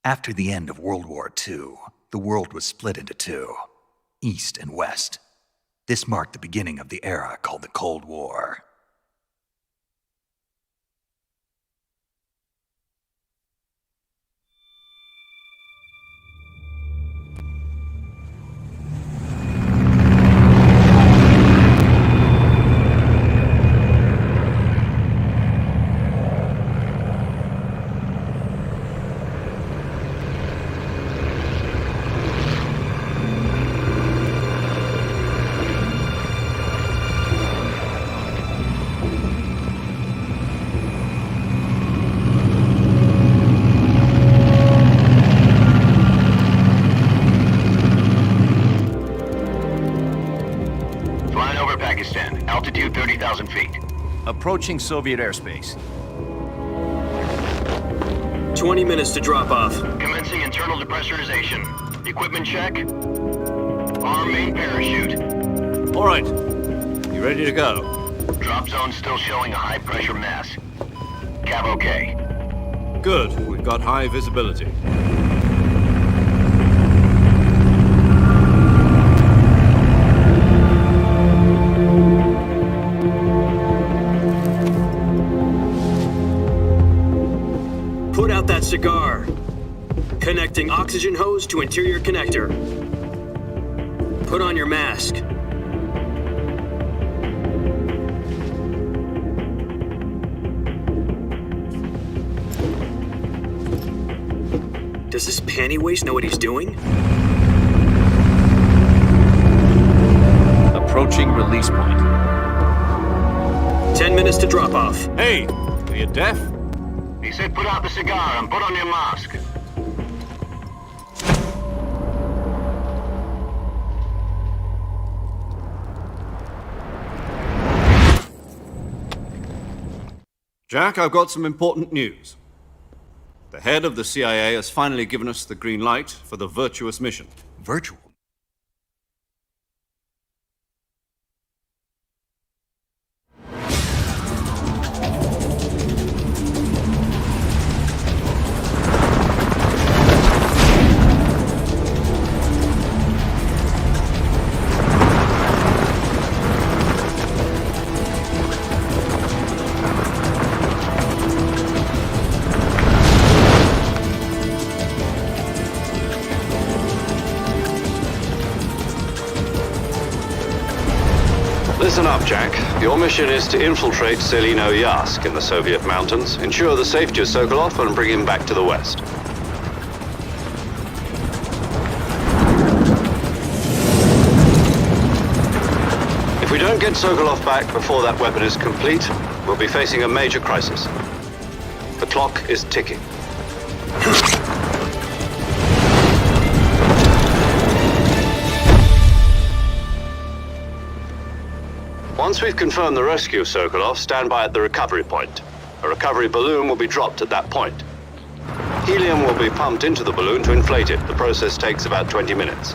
After the end of World War II, the world was split into two, East and West. This marked the beginning of the era called the Cold War. Altitude 30,000 feet. Approaching Soviet airspace. 20 minutes to drop off. Commencing internal depressurization. Equipment check. Arm main parachute. All right. You ready to go? Drop zone still showing a high pressure mass. Cav okay. Good. We've got high visibility. Put out that cigar. Connecting oxygen hose to interior connector. Put on your mask. Does this panty waste know what he's doing? Approaching release point. 10 minutes to drop off. Hey, are you deaf? He said put out the cigar and put on your mask. Jack, I've got some important news. The head of the CIA has finally given us the green light for the virtuous mission. Virtual? Listen up, Jack. Your mission is to infiltrate Selino-Yarsk in the Soviet mountains, ensure the safety of Sokolov, and bring him back to the West. If we don't get Sokolov back before that weapon is complete, we'll be facing a major crisis. The clock is ticking. Once we've confirmed the rescue of Sokolov, stand by at the recovery point. A recovery balloon will be dropped at that point. Helium will be pumped into the balloon to inflate it. The process takes about 20 minutes.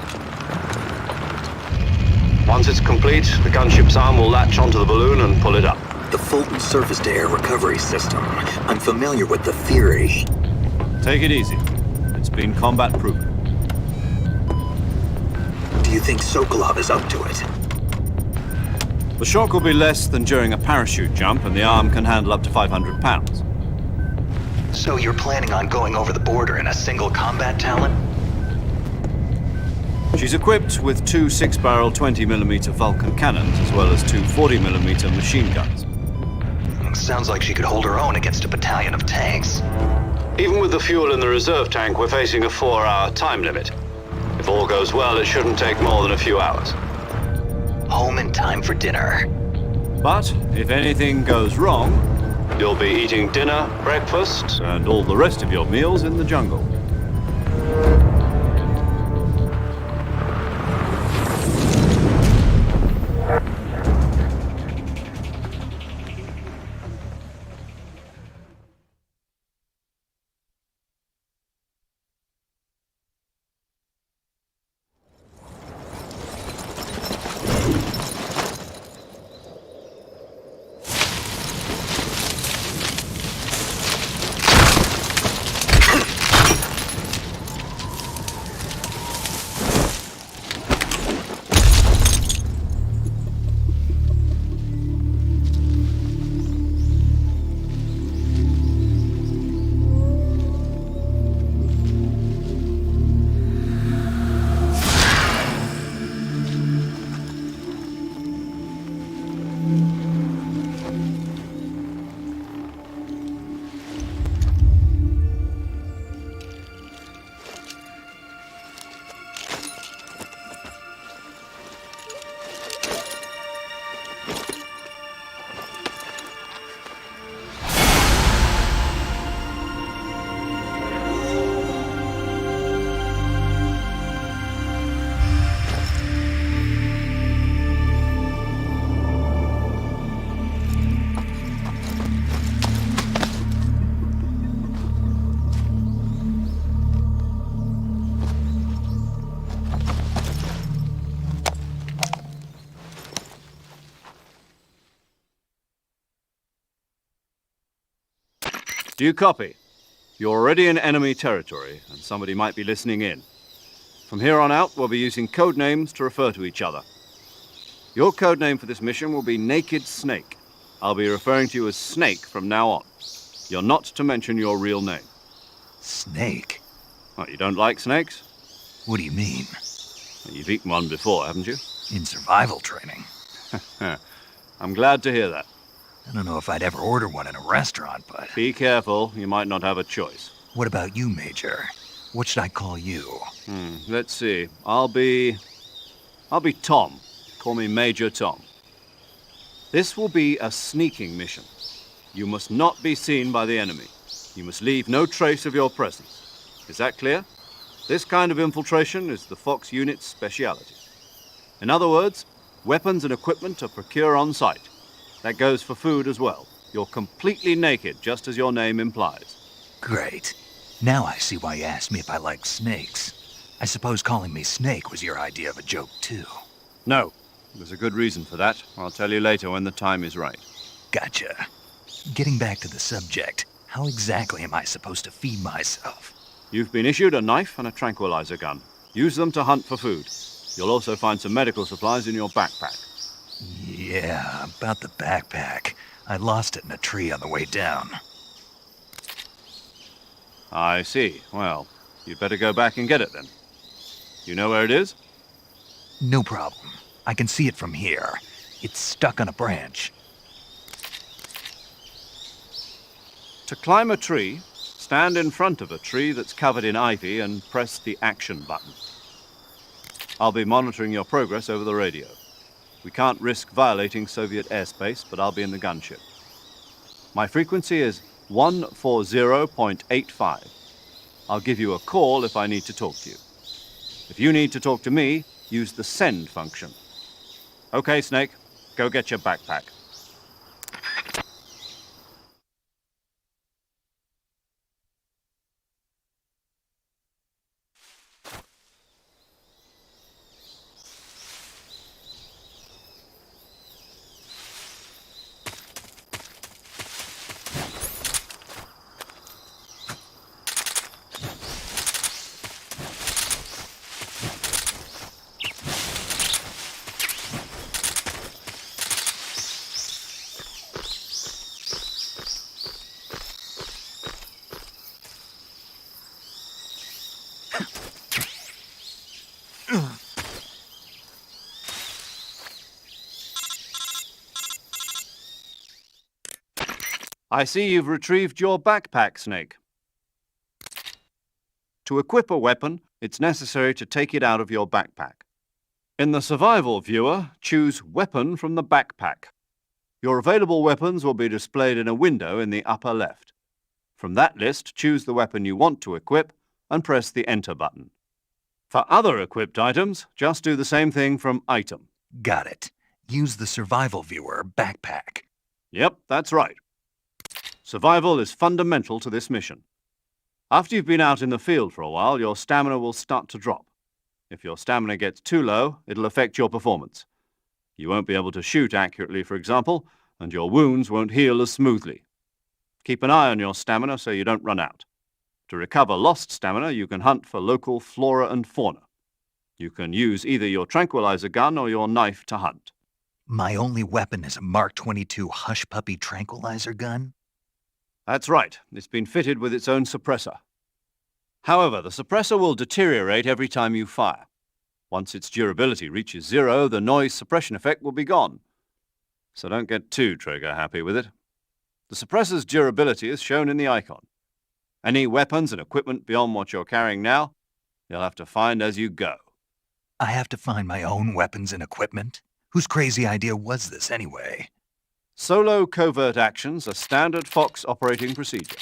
Once it's complete, the gunship's arm will latch onto the balloon and pull it up. The Fulton surface-to-air recovery system. I'm familiar with the theory. Take it easy. It's been combat-proven. Do you think Sokolov is up to it? The shock will be less than during a parachute jump, and the arm can handle up to 500 pounds. So you're planning on going over the border in a single combat Talon? She's equipped with two 6-barrel 20mm Vulcan cannons, as well as two 40mm machine guns. Sounds like she could hold her own against a battalion of tanks. Even with the fuel in the reserve tank, we're facing a 4-hour time limit. If all goes well, it shouldn't take more than a few hours. Home in time for dinner. But if anything goes wrong, You'll be eating dinner, breakfast, and all the rest of your meals in the jungle. Do you copy? You're already in enemy territory, and somebody might be listening in. From here on out, we'll be using code names to refer to each other. Your code name for this mission will be Naked Snake. I'll be referring to you as Snake from now on. You're not to mention your real name. Snake? What, you don't like snakes? What do you mean? You've eaten one before, haven't you? In survival training? I'm glad to hear that. I don't know if I'd ever order one in a restaurant, but... Be careful, you might not have a choice. What about you, Major? What should I call you? Let's see. I'll be Tom. Call me Major Tom. This will be a sneaking mission. You must not be seen by the enemy. You must leave no trace of your presence. Is that clear? This kind of infiltration is the Fox unit's speciality. In other words, weapons and equipment are procured on site. That goes for food as well. You're completely naked, just as your name implies. Great. Now I see why you asked me if I like snakes. I suppose calling me Snake was your idea of a joke, too. No. There's a good reason for that. I'll tell you later when the time is right. Gotcha. Getting back to the subject, how exactly am I supposed to feed myself? You've been issued a knife and a tranquilizer gun. Use them to hunt for food. You'll also find some medical supplies in your backpack. Yeah, about the backpack. I lost it in a tree on the way down. I see. Well, you'd better go back and get it then. You know where it is? No problem. I can see it from here. It's stuck on a branch. To climb a tree, stand in front of a tree that's covered in ivy and press the action button. I'll be monitoring your progress over the radio. We can't risk violating Soviet airspace, but I'll be in the gunship. My frequency is 140.85. I'll give you a call if I need to talk to you. If you need to talk to me, use the send function. Okay, Snake, go get your backpack. I see you've retrieved your backpack, Snake. To equip a weapon, it's necessary to take it out of your backpack. In the survival viewer, choose Weapon from the backpack. Your available weapons will be displayed in a window in the upper left. From that list, choose the weapon you want to equip and press the Enter button. For other equipped items, just do the same thing from Item. Got it. Use the survival viewer backpack. Yep, that's right. Survival is fundamental to this mission. After you've been out in the field for a while, your stamina will start to drop. If your stamina gets too low, it'll affect your performance. You won't be able to shoot accurately, for example, and your wounds won't heal as smoothly. Keep an eye on your stamina so you don't run out. To recover lost stamina, you can hunt for local flora and fauna. You can use either your tranquilizer gun or your knife to hunt. My only weapon is a Mark 22 Hush Puppy tranquilizer gun? That's right. It's been fitted with its own suppressor. However, the suppressor will deteriorate every time you fire. Once its durability reaches 0, the noise suppression effect will be gone. So don't get too trigger-happy with it. The suppressor's durability is shown in the icon. Any weapons and equipment beyond what you're carrying now, you'll have to find as you go. I have to find my own weapons and equipment? Whose crazy idea was this anyway? Solo covert actions are standard Fox operating procedure.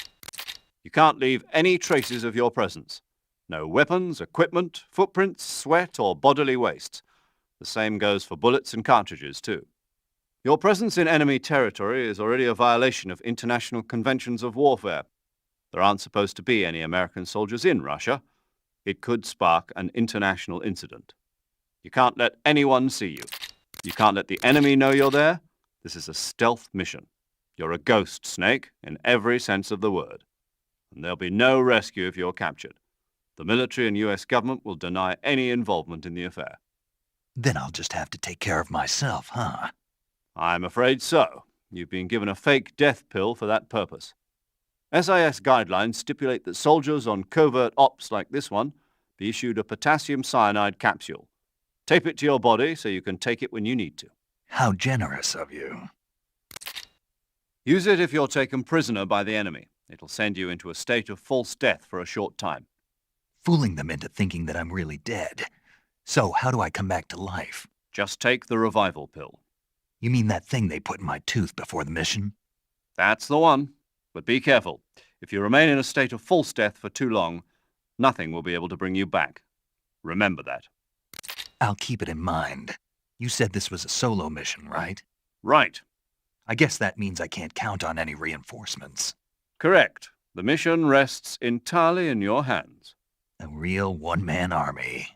You can't leave any traces of your presence. No weapons, equipment, footprints, sweat, or bodily waste. The same goes for bullets and cartridges, too. Your presence in enemy territory is already a violation of international conventions of warfare. There aren't supposed to be any American soldiers in Russia. It could spark an international incident. You can't let anyone see you. You can't let the enemy know you're there. This is a stealth mission. You're a ghost, Snake, in every sense of the word. and there'll be no rescue if you're captured. The military and US government will deny any involvement in the affair. Then I'll just have to take care of myself, huh? I'm afraid so. You've been given a fake death pill for that purpose. SIS guidelines stipulate that soldiers on covert ops like this one be issued a potassium cyanide capsule. Tape it to your body so you can take it when you need to. How generous of you. Use it if you're taken prisoner by the enemy. It'll send you into a state of false death for a short time. Fooling them into thinking that I'm really dead. So how do I come back to life? Just take the revival pill. You mean that thing they put in my tooth before the mission? That's the one. But be careful. If you remain in a state of false death for too long, nothing will be able to bring you back. Remember that. I'll keep it in mind. You said this was a solo mission, right? Right. I guess that means I can't count on any reinforcements. Correct. The mission rests entirely in your hands. A real one-man army.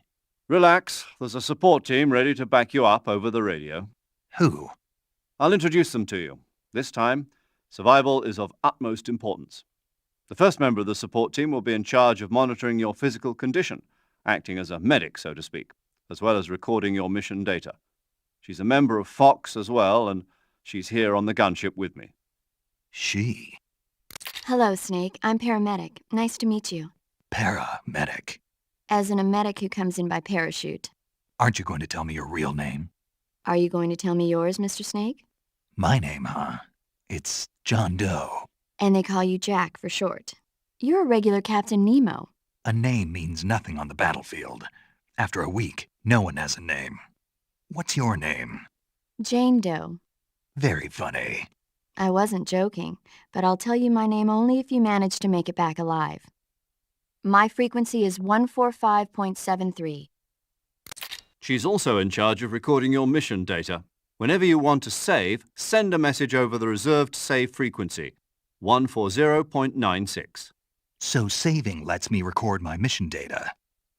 Relax. There's a support team ready to back you up over the radio. Who? I'll introduce them to you. This time, survival is of utmost importance. The first member of the support team will be in charge of monitoring your physical condition, acting as a medic, so to speak, as well as recording your mission data. She's a member of Fox as well, and she's here on the gunship with me. She? Hello, Snake. I'm paramedic. Nice to meet you. Paramedic. As in a medic who comes in by parachute. Aren't you going to tell me your real name? Are you going to tell me yours, Mr. Snake? My name, huh? It's John Doe. And they call you Jack for short. You're a regular Captain Nemo. A name means nothing on the battlefield. After a week, no one has a name. What's your name? Jane Doe. Very funny. I wasn't joking, but I'll tell you my name only if you manage to make it back alive. My frequency is 145.73. She's also in charge of recording your mission data. Whenever you want to save, send a message over the reserved save frequency, 140.96. So saving lets me record my mission data.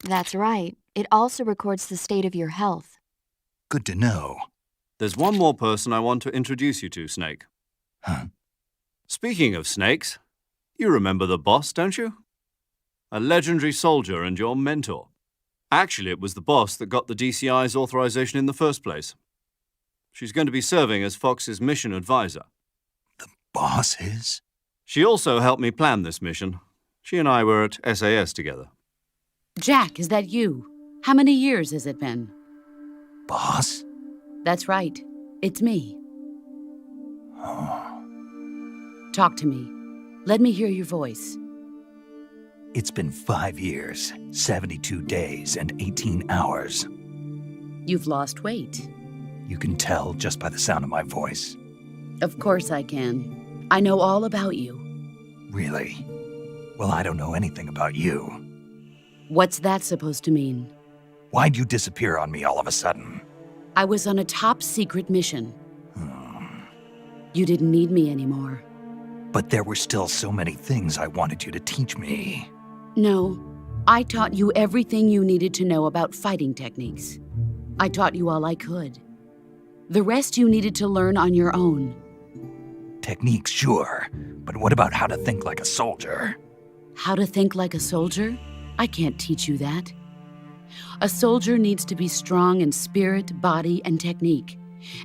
That's right. It also records the state of your health. Good to know. There's one more person I want to introduce you to, Snake. Huh? Speaking of snakes, you remember the boss, don't you? A legendary soldier and your mentor. Actually, it was the boss that got the DCI's authorization in the first place. She's going to be serving as Fox's mission advisor. The boss is? She also helped me plan this mission. She and I were at SAS together. Jack, is that you? How many years has it been? Boss? That's right. It's me. Oh. Talk to me. Let me hear your voice. It's been 5 years, 72 days, and 18 hours. You've lost weight. You can tell just by the sound of my voice. Of course I can. I know all about you. Really? Well, I don't know anything about you. What's that supposed to mean? Why'd you disappear on me all of a sudden? I was on a top-secret mission. You didn't need me anymore. But there were still so many things I wanted you to teach me. No, I taught you everything you needed to know about fighting techniques. I taught you all I could. The rest you needed to learn on your own. Techniques, sure. But what about how to think like a soldier? How to think like a soldier? I can't teach you that. A soldier needs to be strong in spirit, body, and technique.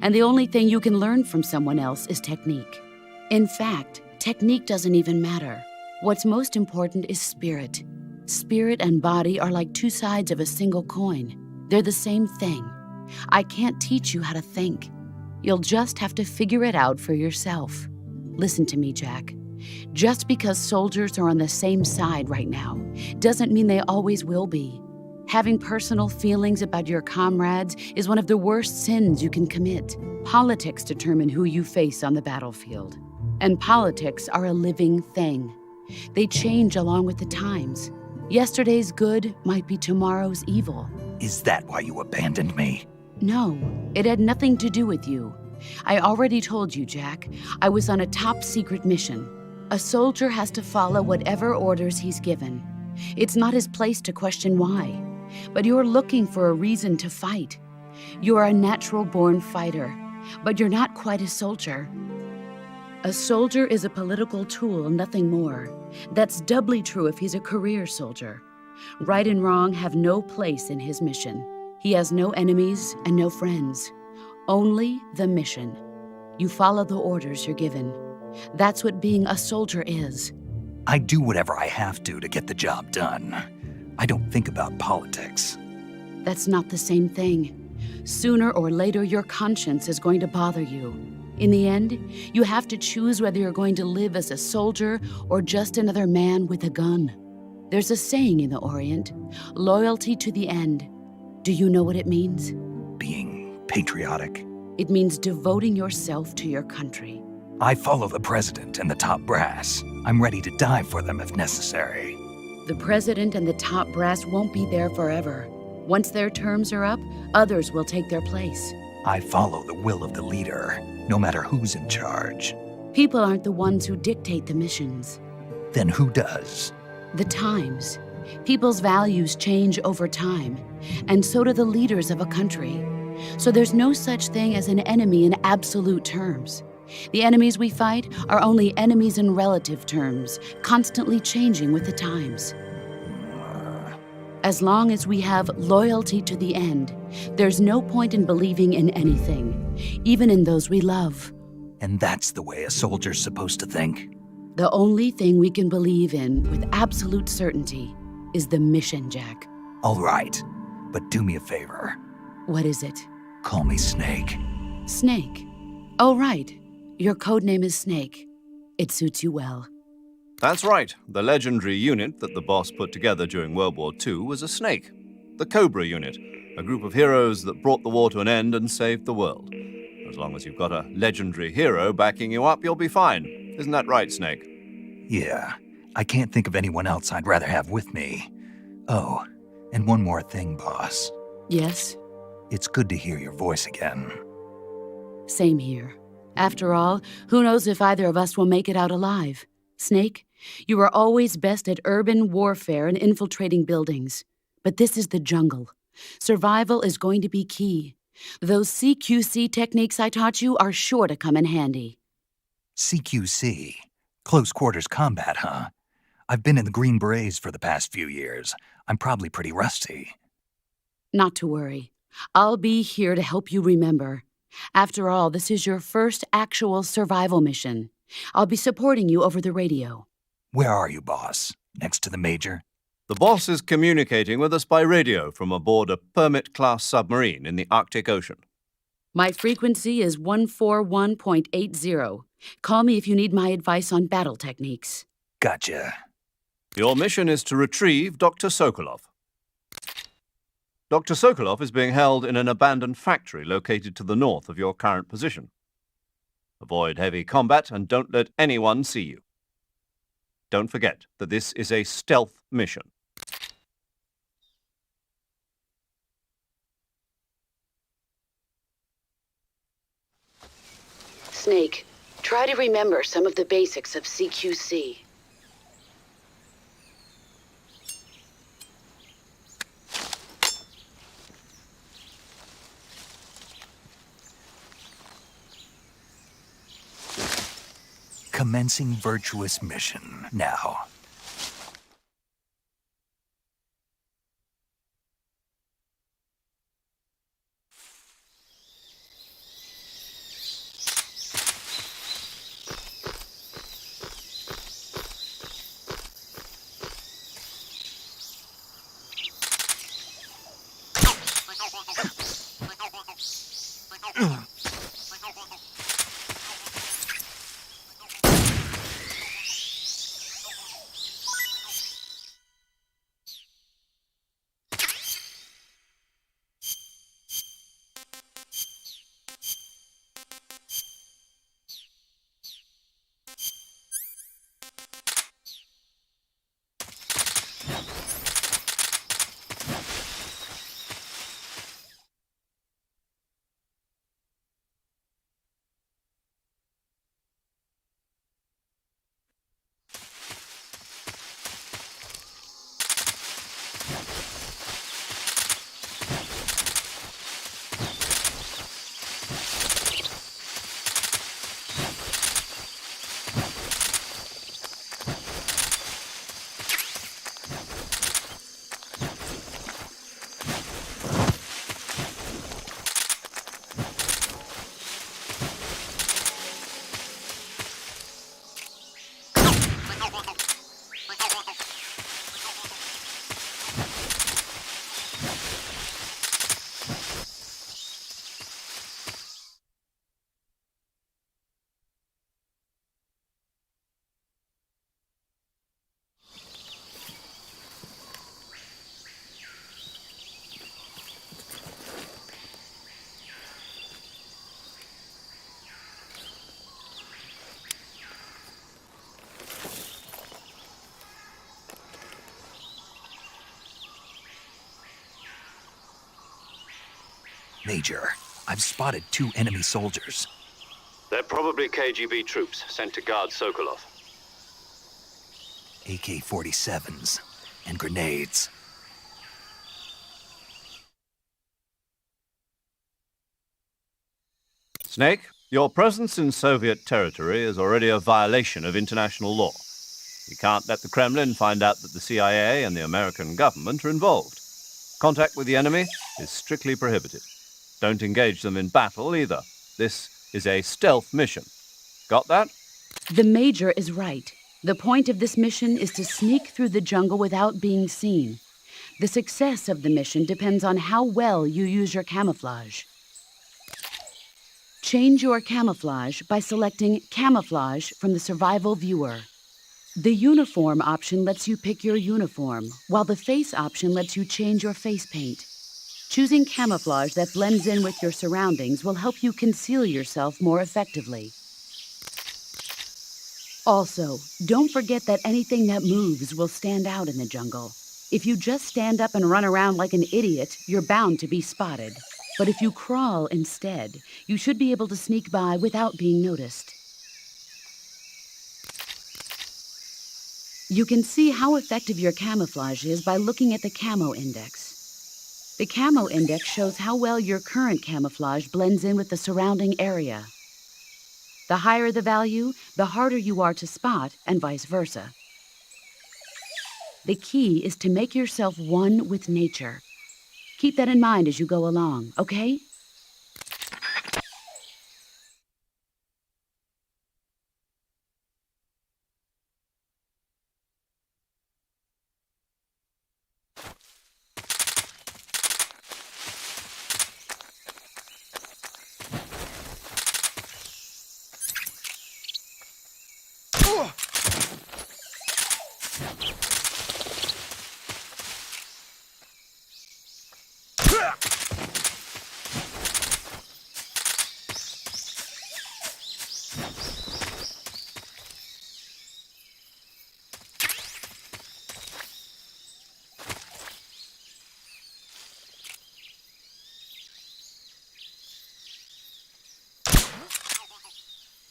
And the only thing you can learn from someone else is technique. In fact, technique doesn't even matter. What's most important is spirit. Spirit and body are like two sides of a single coin. They're the same thing. I can't teach you how to think. You'll just have to figure it out for yourself. Listen to me, Jack. Just because soldiers are on the same side right now doesn't mean they always will be. Having personal feelings about your comrades is one of the worst sins you can commit. Politics determine who you face on the battlefield. And politics are a living thing. They change along with the times. Yesterday's good might be tomorrow's evil. Is that why you abandoned me? No, it had nothing to do with you. I already told you, Jack. I was on a top-secret mission. A soldier has to follow whatever orders he's given. It's not his place to question why. But you're looking for a reason to fight. You're a natural-born fighter, but you're not quite a soldier. A soldier is a political tool, nothing more. That's doubly true if he's a career soldier. Right and wrong have no place in his mission. He has no enemies and no friends. Only the mission. You follow the orders you're given. That's what being a soldier is. I do whatever I have to get the job done. I don't think about politics. That's not the same thing. Sooner or later, your conscience is going to bother you. In the end, you have to choose whether you're going to live as a soldier or just another man with a gun. There's a saying in the Orient, loyalty to the end. Do you know what it means? Being patriotic. It means devoting yourself to your country. I follow the president and the top brass. I'm ready to die for them if necessary. The president and the top brass won't be there forever. Once their terms are up, others will take their place. I follow the will of the leader, no matter who's in charge. People aren't the ones who dictate the missions. Then who does? The times. People's values change over time, and so do the leaders of a country. So there's no such thing as an enemy in absolute terms. The enemies we fight are only enemies in relative terms, constantly changing with the times. As long as we have loyalty to the end, there's no point in believing in anything, even in those we love. And that's the way a soldier's supposed to think? The only thing we can believe in with absolute certainty is the mission, Jack. All right, but do me a favor. What is it? Call me Snake. Snake. Oh, right. Your code name is Snake. It suits you well. That's right. The legendary unit that the boss put together during World War II was a snake. The Cobra unit, a group of heroes that brought the war to an end and saved the world. As long as you've got a legendary hero backing you up, you'll be fine. Isn't that right, Snake? Yeah, I can't think of anyone else I'd rather have with me. Oh, and one more thing, boss. Yes? It's good to hear your voice again. Same here. After all, who knows if either of us will make it out alive? Snake, you are always best at urban warfare and infiltrating buildings. But this is the jungle. Survival is going to be key. Those CQC techniques I taught you are sure to come in handy. CQC? Close quarters combat, huh? I've been in the Green Berets for the past few years. I'm probably pretty rusty. Not to worry. I'll be here to help you remember. After all, this is your first actual survival mission. I'll be supporting you over the radio. Where are you, boss? Next to the Major? The boss is communicating with us by radio from aboard a Permit-class submarine in the Arctic Ocean. My frequency is 141.80. Call me if you need my advice on battle techniques. Gotcha. Your mission is to retrieve Dr. Sokolov. Dr. Sokolov is being held in an abandoned factory located to the north of your current position. Avoid heavy combat and don't let anyone see you. Don't forget that this is a stealth mission. Snake, try to remember some of the basics of CQC. Commencing virtuous mission now. Major, I've spotted 2 enemy soldiers. They're probably KGB troops sent to guard Sokolov. AK-47s and grenades. Snake, your presence in Soviet territory is already a violation of international law. You can't let the Kremlin find out that the CIA and the American government are involved. Contact with the enemy is strictly prohibited. Don't engage them in battle either. This is a stealth mission. Got that? The Major is right. The point of this mission is to sneak through the jungle without being seen. The success of the mission depends on how well you use your camouflage. Change your camouflage by selecting Camouflage from the Survival Viewer. The Uniform option lets you pick your uniform, while the Face option lets you change your face paint. Choosing camouflage that blends in with your surroundings will help you conceal yourself more effectively. Also, don't forget that anything that moves will stand out in the jungle. If you just stand up and run around like an idiot, you're bound to be spotted. But if you crawl instead, you should be able to sneak by without being noticed. You can see how effective your camouflage is by looking at the Camo Index. The Camo Index shows how well your current camouflage blends in with the surrounding area. The higher the value, the harder you are to spot, and vice versa. The key is to make yourself one with nature. Keep that in mind as you go along, okay?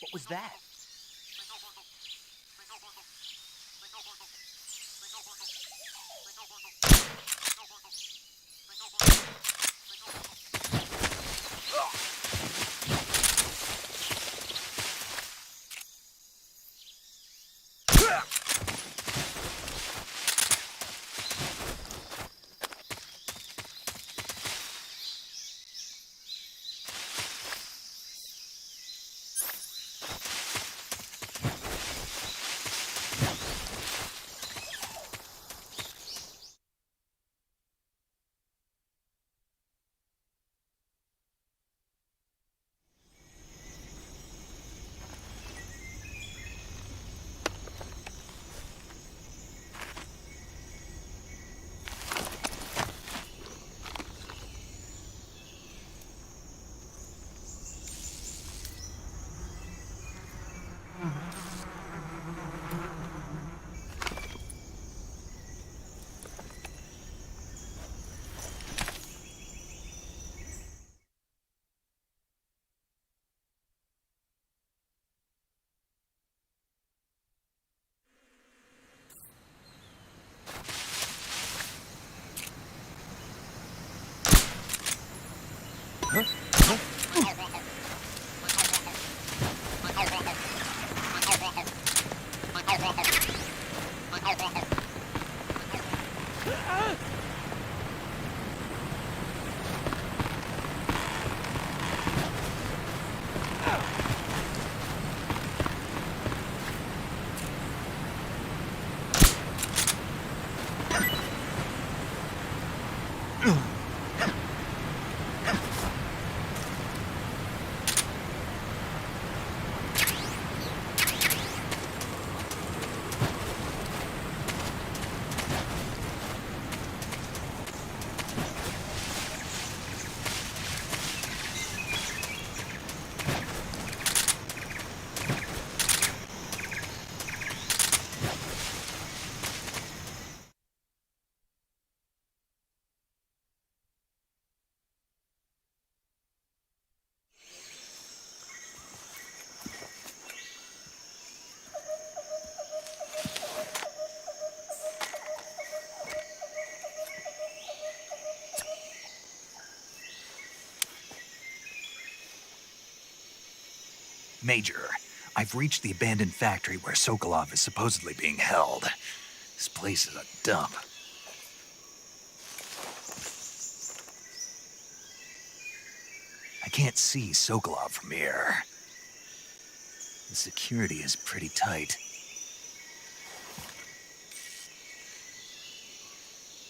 What was that? Major, I've reached the abandoned factory where Sokolov is supposedly being held. This place is a dump. I can't see Sokolov from here. The security is pretty tight.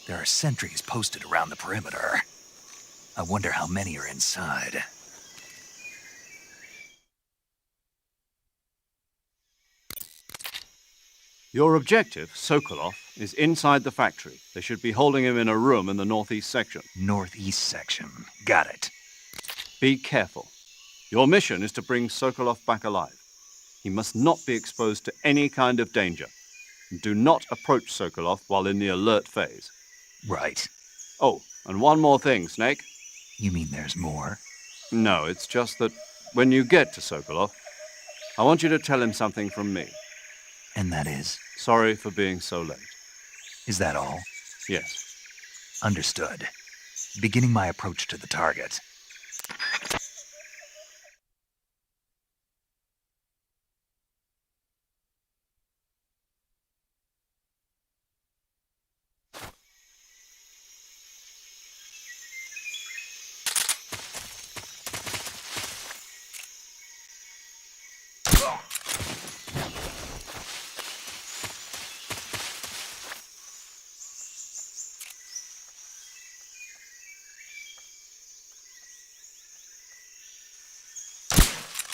There are sentries posted around the perimeter. I wonder how many are inside. Your objective, Sokolov, is inside the factory. They should be holding him in a room in the northeast section. Northeast section. Got it. Be careful. Your mission is to bring Sokolov back alive. He must not be exposed to any kind of danger. And do not approach Sokolov while in the alert phase. Right. Oh, and one more thing, Snake. You mean there's more? No, it's just that when you get to Sokolov, I want you to tell him something from me. And that is? Sorry for being so late. Is that all? Yes. Understood. Beginning my approach to the target.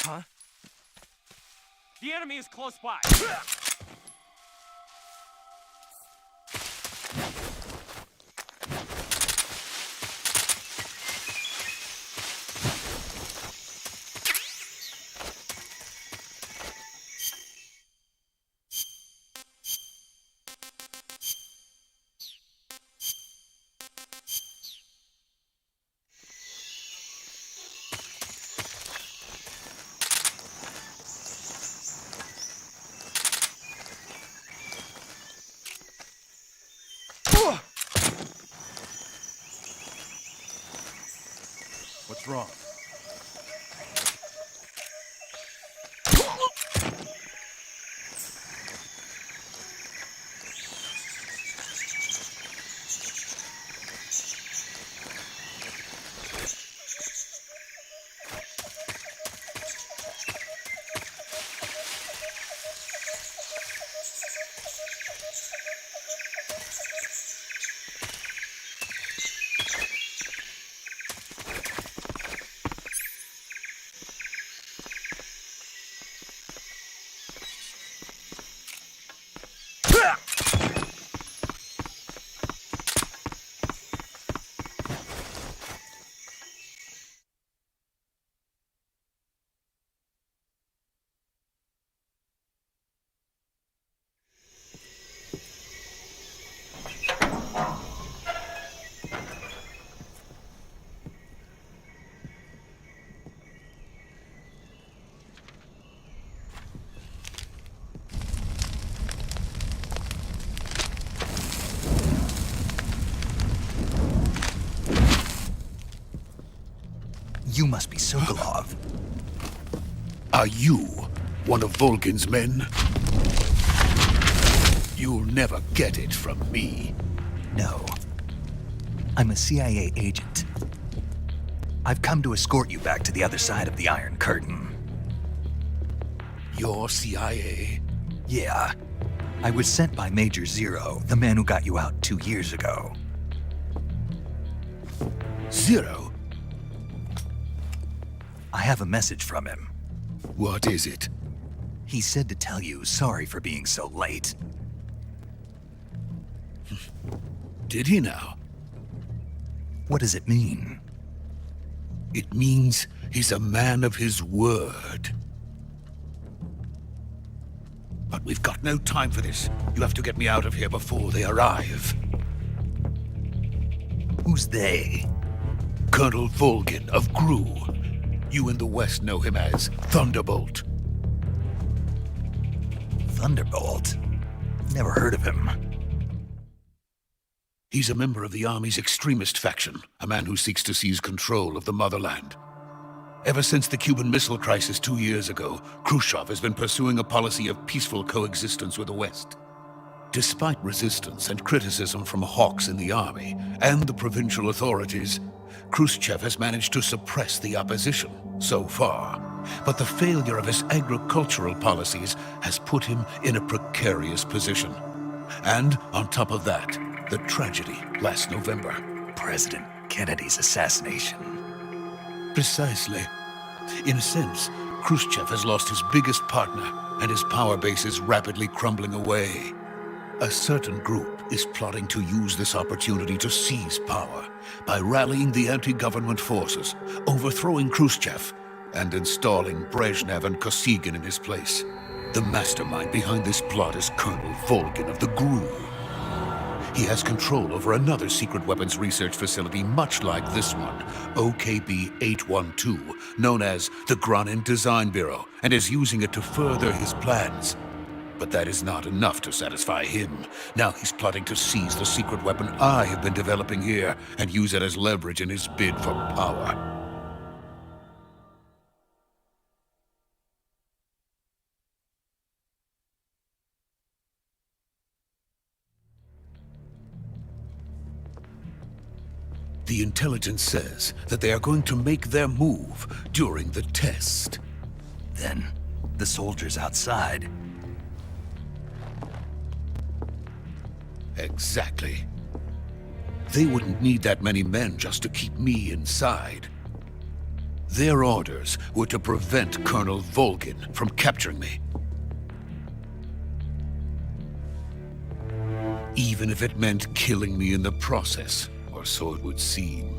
Huh? The enemy is close by. What's wrong? You must be Sokolov. Are you one of Volgin's men? You'll never get it from me. No. I'm a CIA agent. I've come to escort you back to the other side of the Iron Curtain. You're CIA? Yeah. I was sent by Major Zero, the man who got you out 2 years ago. Zero? I have a message from him. What is it? He said to tell you sorry for being so late. Did he now? What does it mean? It means he's a man of his word. But we've got no time for this. You have to get me out of here before they arrive. Who's they? Colonel Volgin of GRU. You in the West know him as Thunderbolt. Thunderbolt? Never heard of him. He's a member of the Army's extremist faction, a man who seeks to seize control of the motherland. Ever since the Cuban Missile Crisis 2 years ago, Khrushchev has been pursuing a policy of peaceful coexistence with the West. Despite resistance and criticism from hawks in the army and the provincial authorities, Khrushchev has managed to suppress the opposition so far. But the failure of his agricultural policies has put him in a precarious position. And on top of that, the tragedy last November. President Kennedy's assassination. Precisely. In a sense, Khrushchev has lost his biggest partner, and his power base is rapidly crumbling away. A certain group is plotting to use this opportunity to seize power by rallying the anti-government forces, overthrowing Khrushchev, and installing Brezhnev and Kosygin in his place. The mastermind behind this plot is Colonel Volgin of the GRU. He has control over another secret weapons research facility much like this one, OKB-812, known as the Granin Design Bureau, and is using it to further his plans. But that is not enough to satisfy him. Now he's plotting to seize the secret weapon I have been developing here and use it as leverage in his bid for power. The intelligence says that they are going to make their move during the test. Then, the soldiers outside. Exactly. They wouldn't need that many men just to keep me inside. Their orders were to prevent Colonel Volgin from capturing me. Even if it meant killing me in the process. Or so it would seem.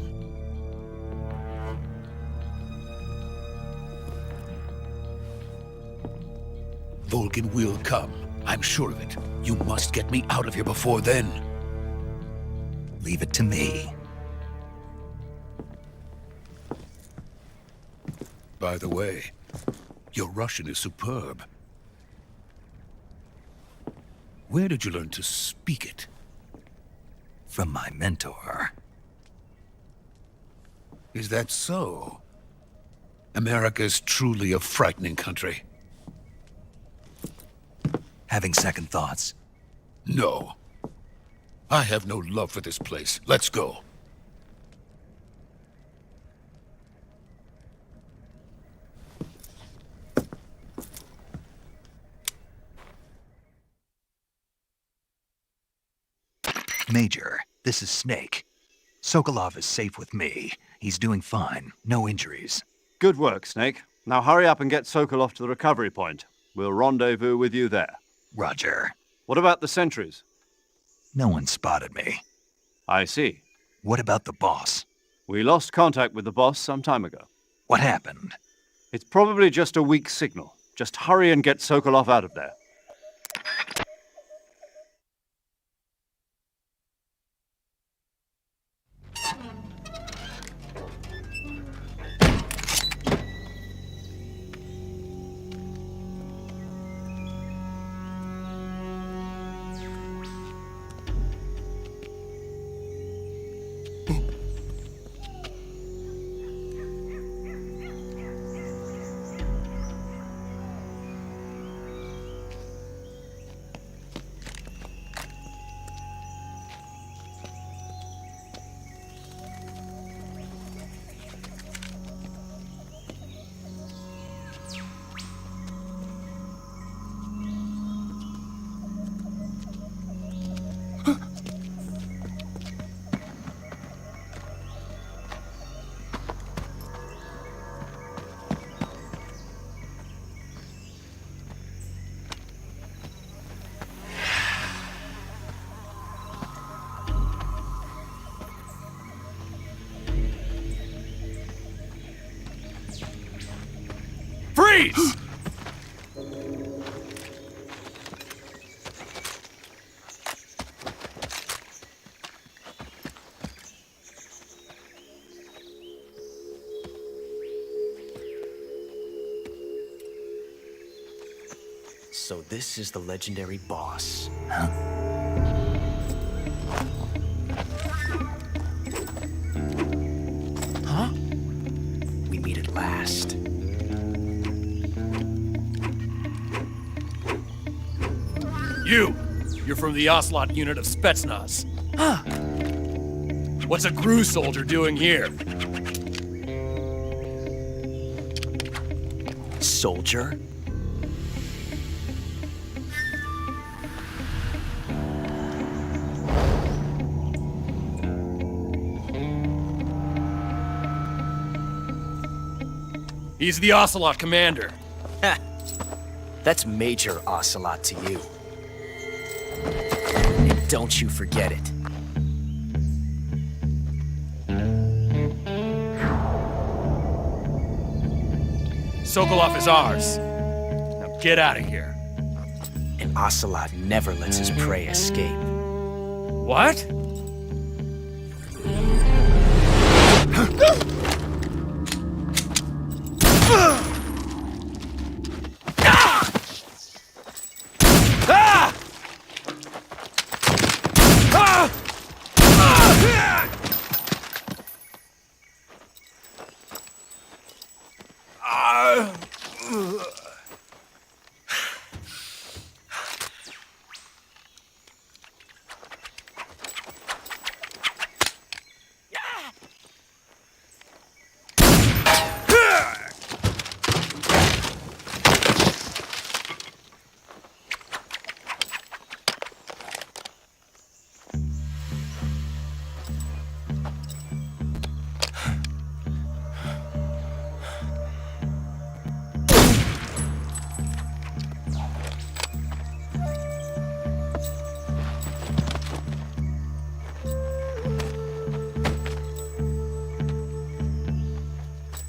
Volgin will come. I'm sure of it. You must get me out of here before then. Leave it to me. By the way, your Russian is superb. Where did you learn to speak it? From my mentor. Is that so? America is truly a frightening country. Having second thoughts? No. I have no love for this place. Let's go. Major, this is Snake. Sokolov is safe with me. He's doing fine. No injuries. Good work, Snake. Now hurry up and get Sokolov to the recovery point. We'll rendezvous with you there. Roger. What about the sentries? No one spotted me. I see. What about the boss? We lost contact with the boss some time ago. What happened? It's probably just a weak signal. Just hurry and get Sokolov out of there. Freeze! So this is the legendary boss. Huh? Huh? We meet at last. You're from the Ocelot unit of Spetsnaz. What's a GRU soldier doing here? Soldier? He's the Ocelot commander. That's Major Ocelot to you. And don't you forget it. Sokolov is ours. Now get out of here. And Ocelot never lets his prey escape. What?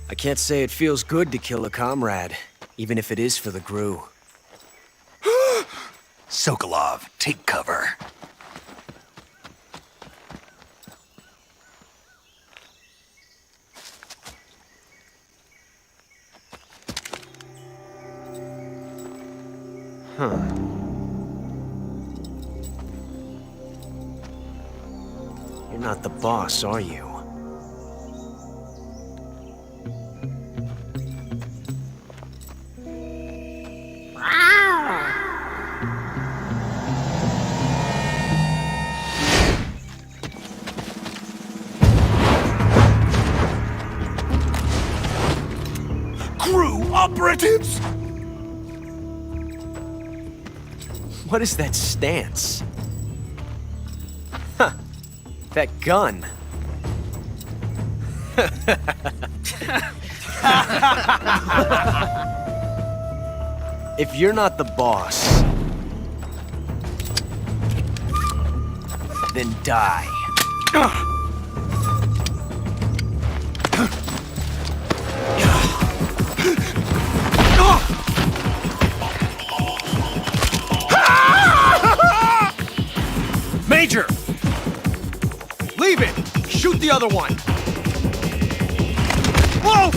I can't say it feels good to kill a comrade, even if it is for the GRU. Sokolov, take cover. You're not the boss, are you? GRU operatives! What is that stance? Huh. That gun. If you're not the boss, then die. Major! Leave it! Shoot the other one! Whoa!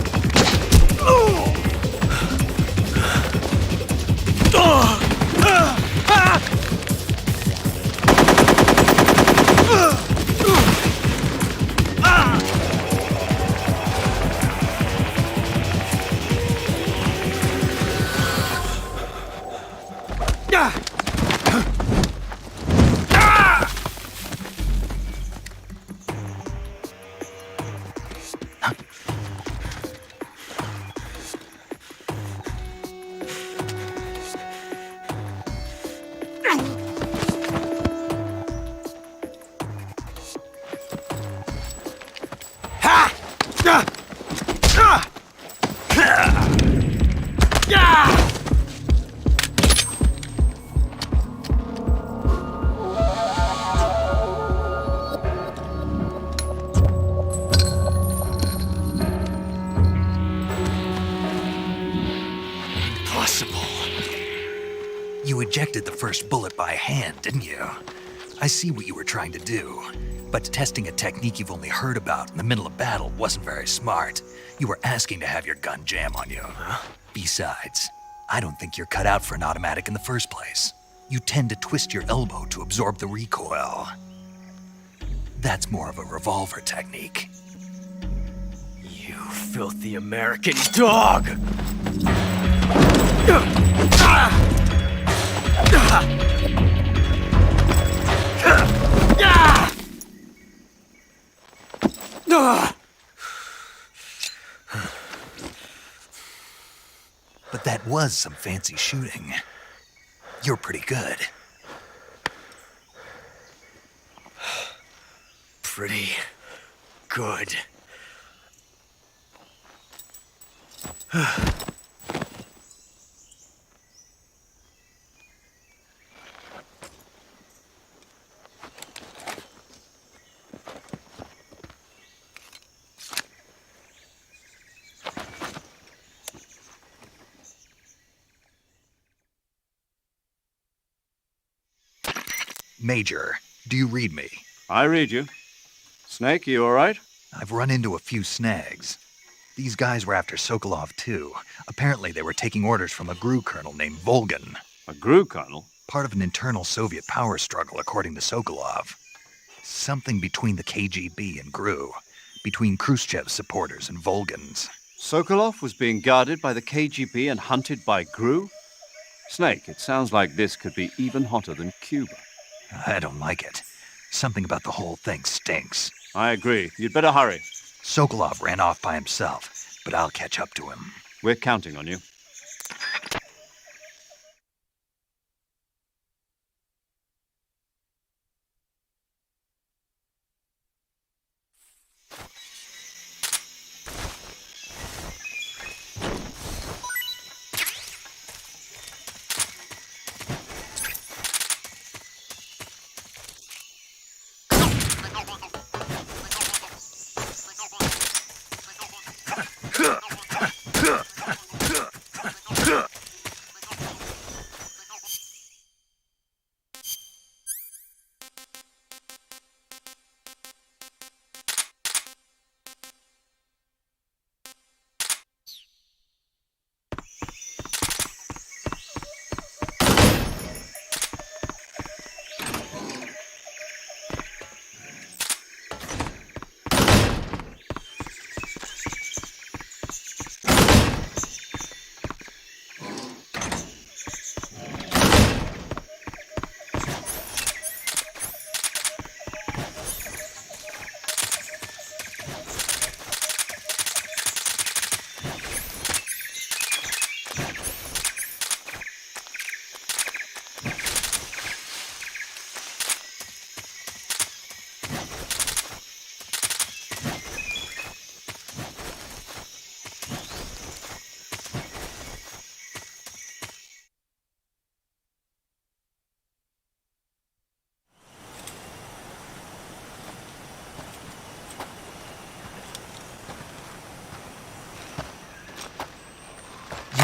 You ejected the first bullet by hand, didn't you? I see what you were trying to do, but testing a technique you've only heard about in the middle of battle wasn't very smart. You were asking to have your gun jam on you. Besides, I don't think you're cut out for an automatic in the first place. You tend to twist your elbow to absorb the recoil. That's more of a revolver technique. You filthy American dog! But that was some fancy shooting. You're pretty good. Pretty good. Major, do you read me? I read you. Snake, you all right? I've run into a few snags. These guys were after Sokolov, too. Apparently they were taking orders from a GRU colonel named Volgan. A GRU colonel? Part of an internal Soviet power struggle, according to Sokolov. Something between the KGB and GRU. Between Khrushchev's supporters and Volgan's. Sokolov was being guarded by the KGB and hunted by GRU? Snake, it sounds like this could be even hotter than Cuba. I don't like it. Something about the whole thing stinks. I agree. You'd better hurry. Sokolov ran off by himself, but I'll catch up to him. We're counting on you.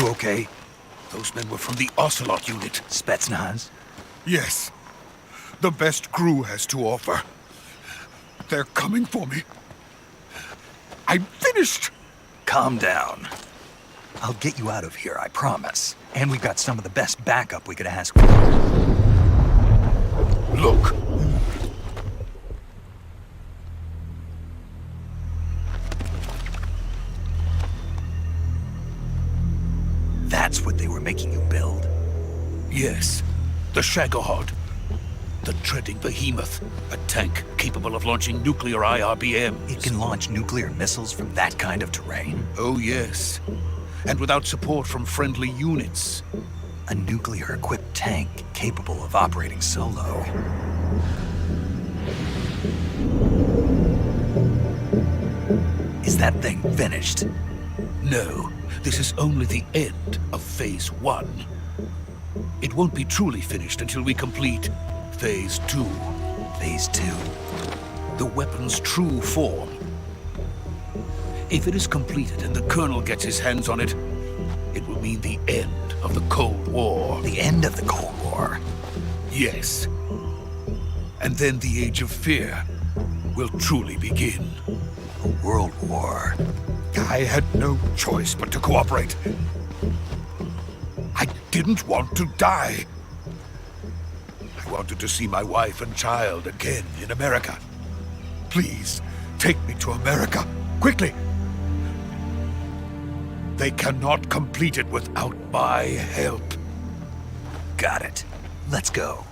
You okay? Those men were from the Ocelot unit. Spetsnaz? Yes. The best GRU has to offer. They're coming for me. I'm finished! Calm down. I'll get you out of here, I promise. And we've got some of the best backup we could ask for. Look. That's what they were making you build? Yes. The Shagohod. The treading behemoth. A tank capable of launching nuclear IRBMs. It can launch nuclear missiles from that kind of terrain? Oh, yes. And without support from friendly units. A nuclear-equipped tank capable of operating solo. Is that thing finished? No. This is only the end of Phase 1. It won't be truly finished until we complete Phase 2. Phase 2? The weapon's true form. If it is completed and the Colonel gets his hands on it, it will mean the end of the Cold War. The end of the Cold War? Yes. And then the Age of Fear will truly begin. A world war. I had no choice but to cooperate. I didn't want to die. I wanted to see my wife and child again in America. Please, take me to America, quickly. They cannot complete it without my help. Got it. Let's go.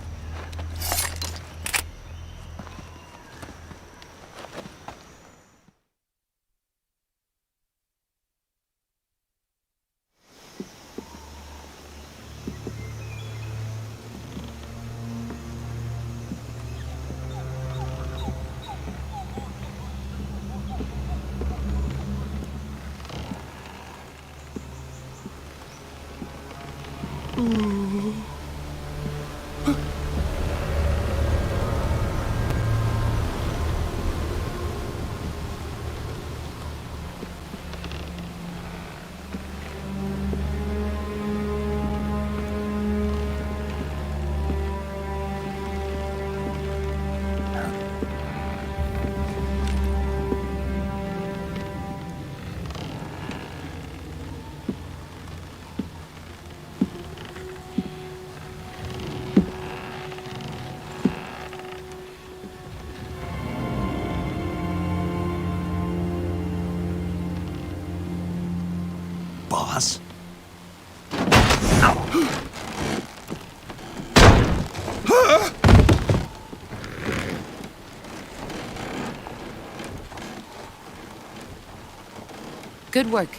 Boss? Good work,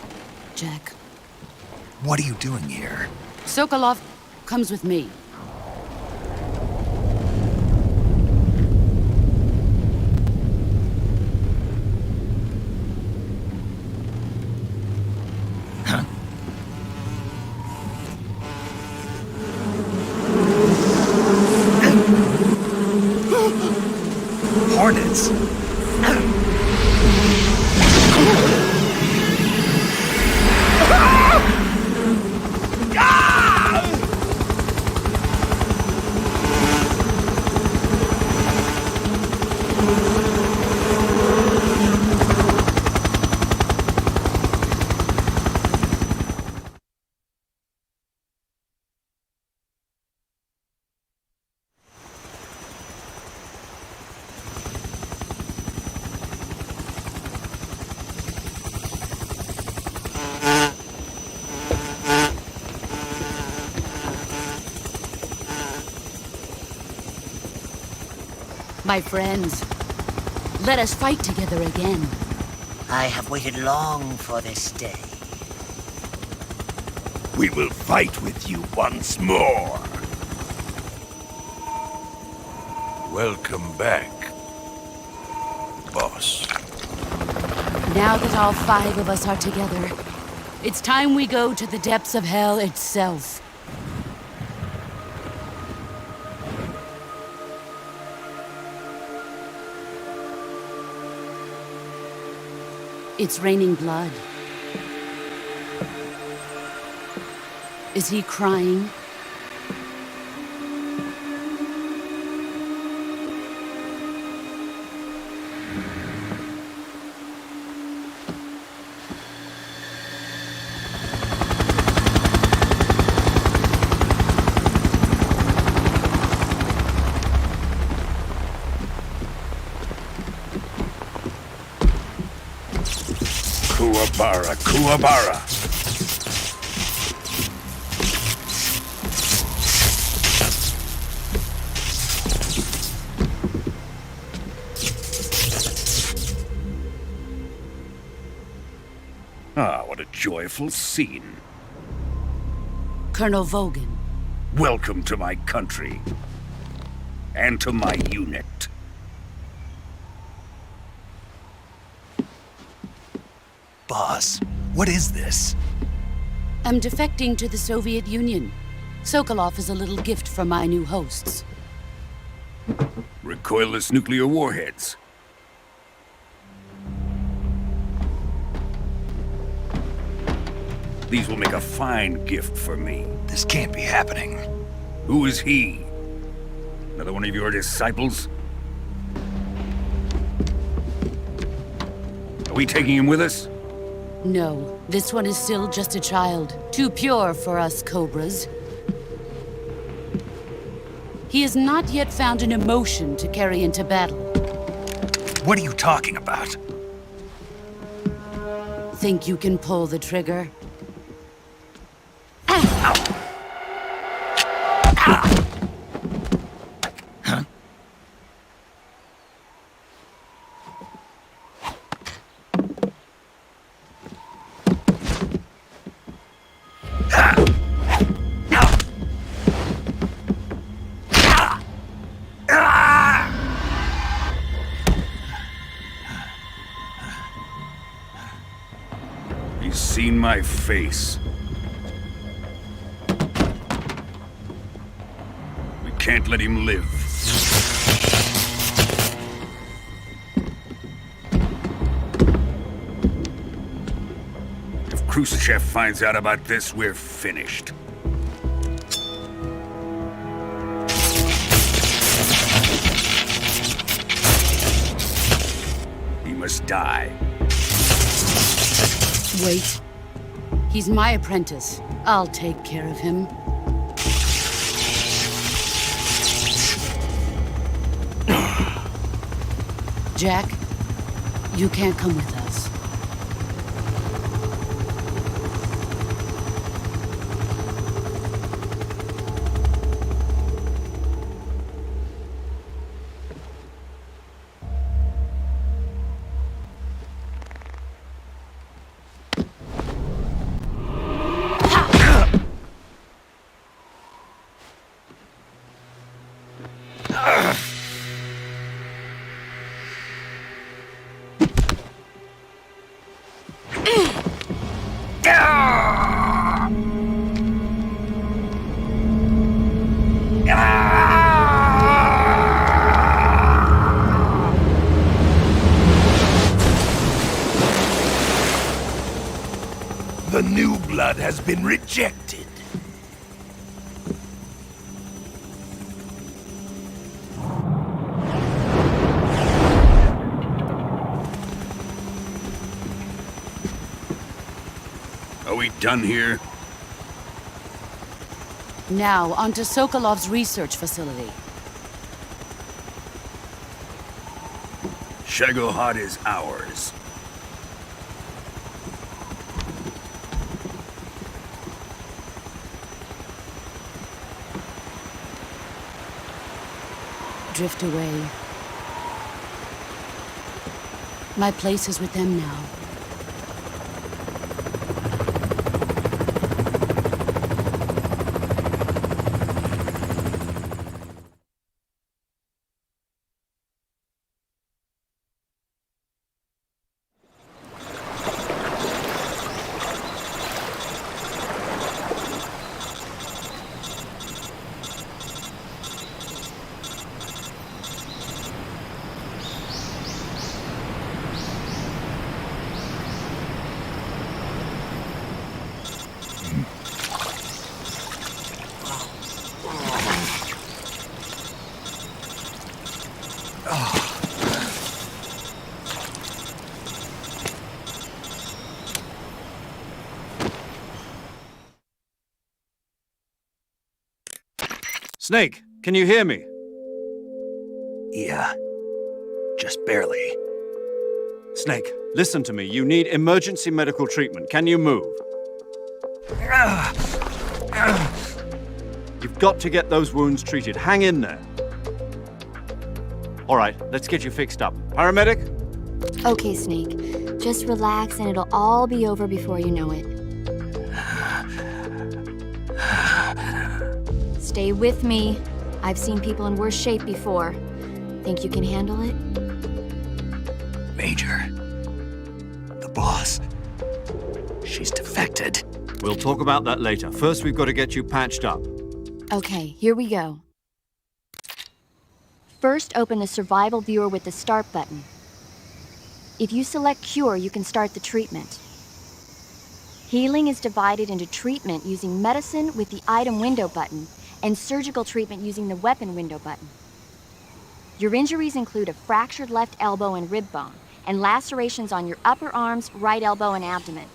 Jack. What are you doing here? Sokolov comes with me. Hornets? My friends, let us fight together again. I have waited long for this day. We will fight with you once more. Welcome back, boss. Now that all 5 of us are together, it's time we go to the depths of hell itself. It's raining blood. Is he crying? Kuwabara, Kuwabara. Ah, what a joyful scene. Colonel Vogan. Welcome to my country. And to my unit. Boss, what is this? I'm defecting to the Soviet Union. Sokolov is a little gift from my new hosts. Recoilless nuclear warheads. These will make a fine gift for me. This can't be happening. Who is he? Another one of your disciples? Are we taking him with us? No, this one is still just a child. Too pure for us Cobras. He has not yet found an emotion to carry into battle. What are you talking about? Think you can pull the trigger? He's seen my face. We can't let him live. If Khrushchev finds out about this, we're finished. He must die. Wait. He's my apprentice. I'll take care of him. Jack, you can't come with us. The new blood has been rejected. Are we done here? Now, onto Sokolov's research facility. Shagohod is ours. Drift away. My place is with them now. Snake, can you hear me? Yeah. Just barely. Snake, listen to me. You need emergency medical treatment. Can you move? You've got to get those wounds treated. Hang in there. All right, let's get you fixed up. Paramedic? Okay, Snake. Just relax and it'll all be over before you know it. Stay with me. I've seen people in worse shape before. Think you can handle it? Major. The boss. She's defected. We'll talk about that later. First, we've got to get you patched up. Okay, here we go. First, open the survival viewer with the start button. If you select cure, you can start the treatment. Healing is divided into treatment using medicine with the item window button and surgical treatment using the weapon window button. Your injuries include a fractured left elbow and rib bone, and lacerations on your upper arms, right elbow, and abdomen.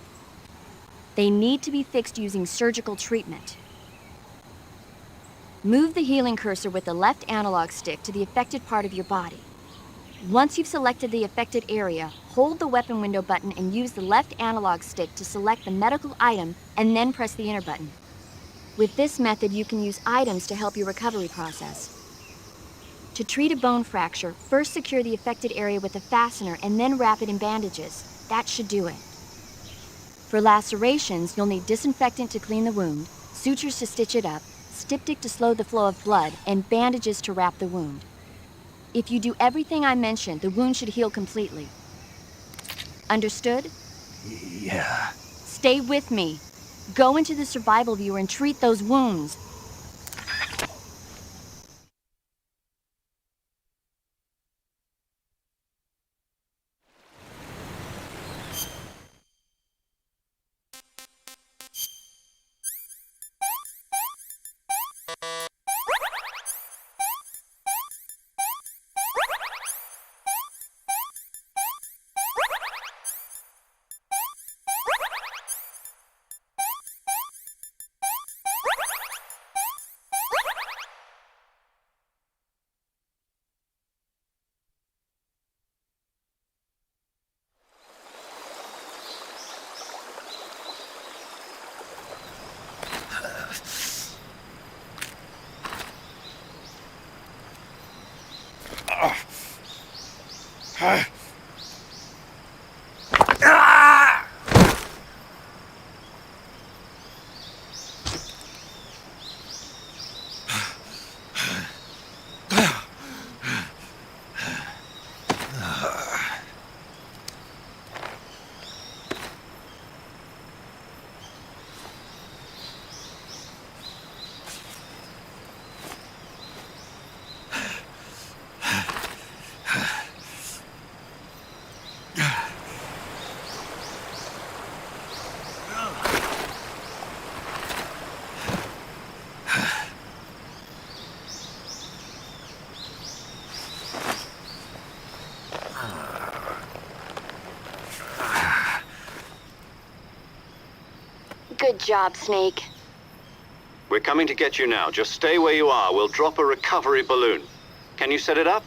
They need to be fixed using surgical treatment. Move the healing cursor with the left analog stick to the affected part of your body. Once you've selected the affected area, hold the weapon window button and use the left analog stick to select the medical item, and then press the enter button. With this method, you can use items to help your recovery process. To treat a bone fracture, first secure the affected area with a fastener and then wrap it in bandages. That should do it. For lacerations, you'll need disinfectant to clean the wound, sutures to stitch it up, styptic to slow the flow of blood, and bandages to wrap the wound. If you do everything I mentioned, the wound should heal completely. Understood? Yeah. Stay with me. Go into the survival viewer and treat those wounds. Good job, Snake. We're coming to get you now. Just stay where you are. We'll drop a recovery balloon. Can you set it up?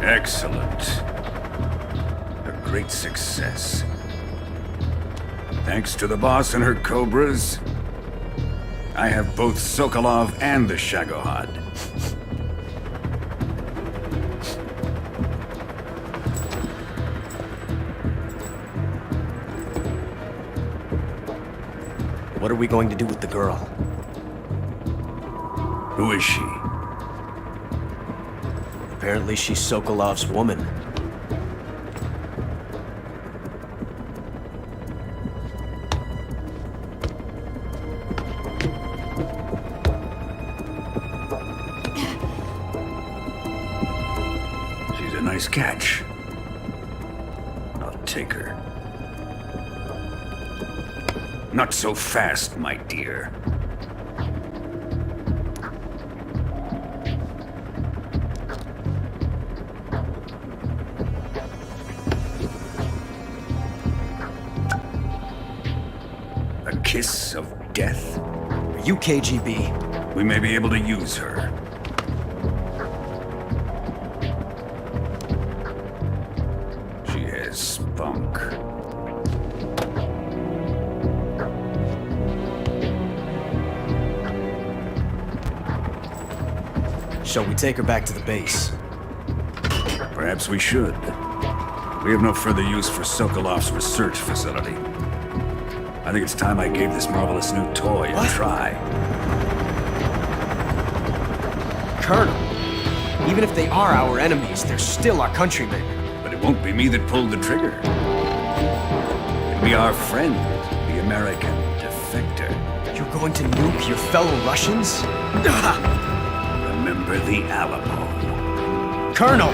Excellent. A great success. Thanks to the boss and her cobras, I have both Sokolov and the Shagohod. What are we going to do with the girl? Who is she? Apparently she's Sokolov's woman. Nice catch. I'll take her. Not so fast, my dear. A kiss of death? Are you KGB? We may be able to use her. She has spunk. Shall we take her back to the base? Perhaps we should. We have no further use for Sokolov's research facility. I think it's time I gave this marvelous new toy a try. Colonel, even if they are our enemies, they're still our countrymen. But it won't be me that pulled the trigger. It'll be our friend, the American defector. You're going to nuke your fellow Russians? Remember the Alamo. Colonel!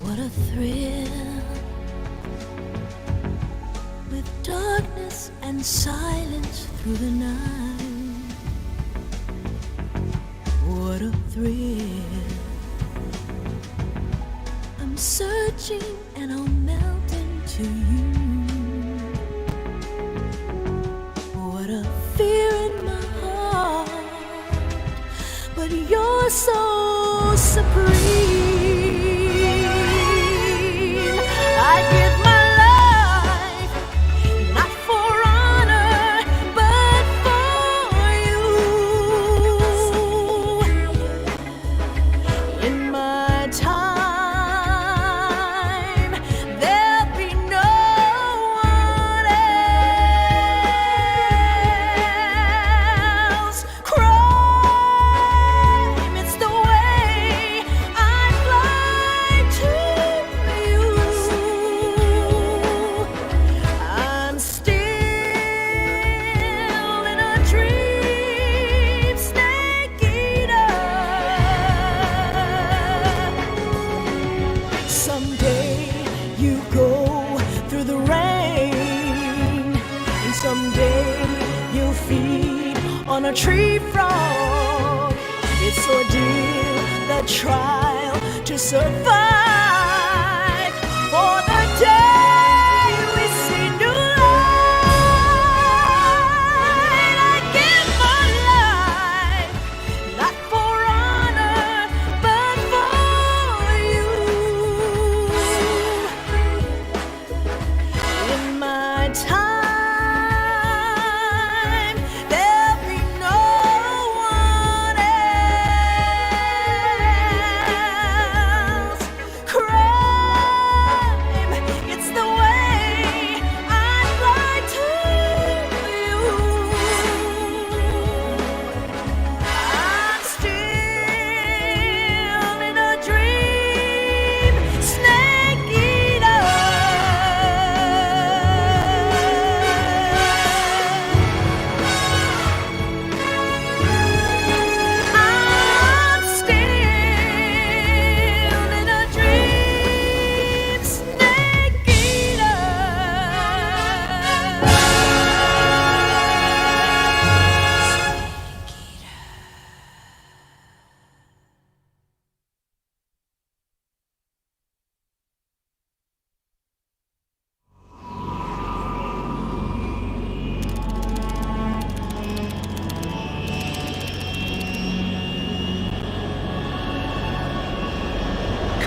What a thrill, with darkness and silence through the night. What a thrill, I'm searching and I'll melt into you. What a fear in my heart, but you're so supreme. I give my life, not for honor, but for you. In my time, there'll be no one else. Crime, it's the way I fly to you. I'm still in a dream, snake eater. Someday you go through the rain, and someday you'll feed on a tree frog. It's ordeal, the trial to survive for the day we see new light. I give my life, not for honor, but for you. In my time, there'll be no one else.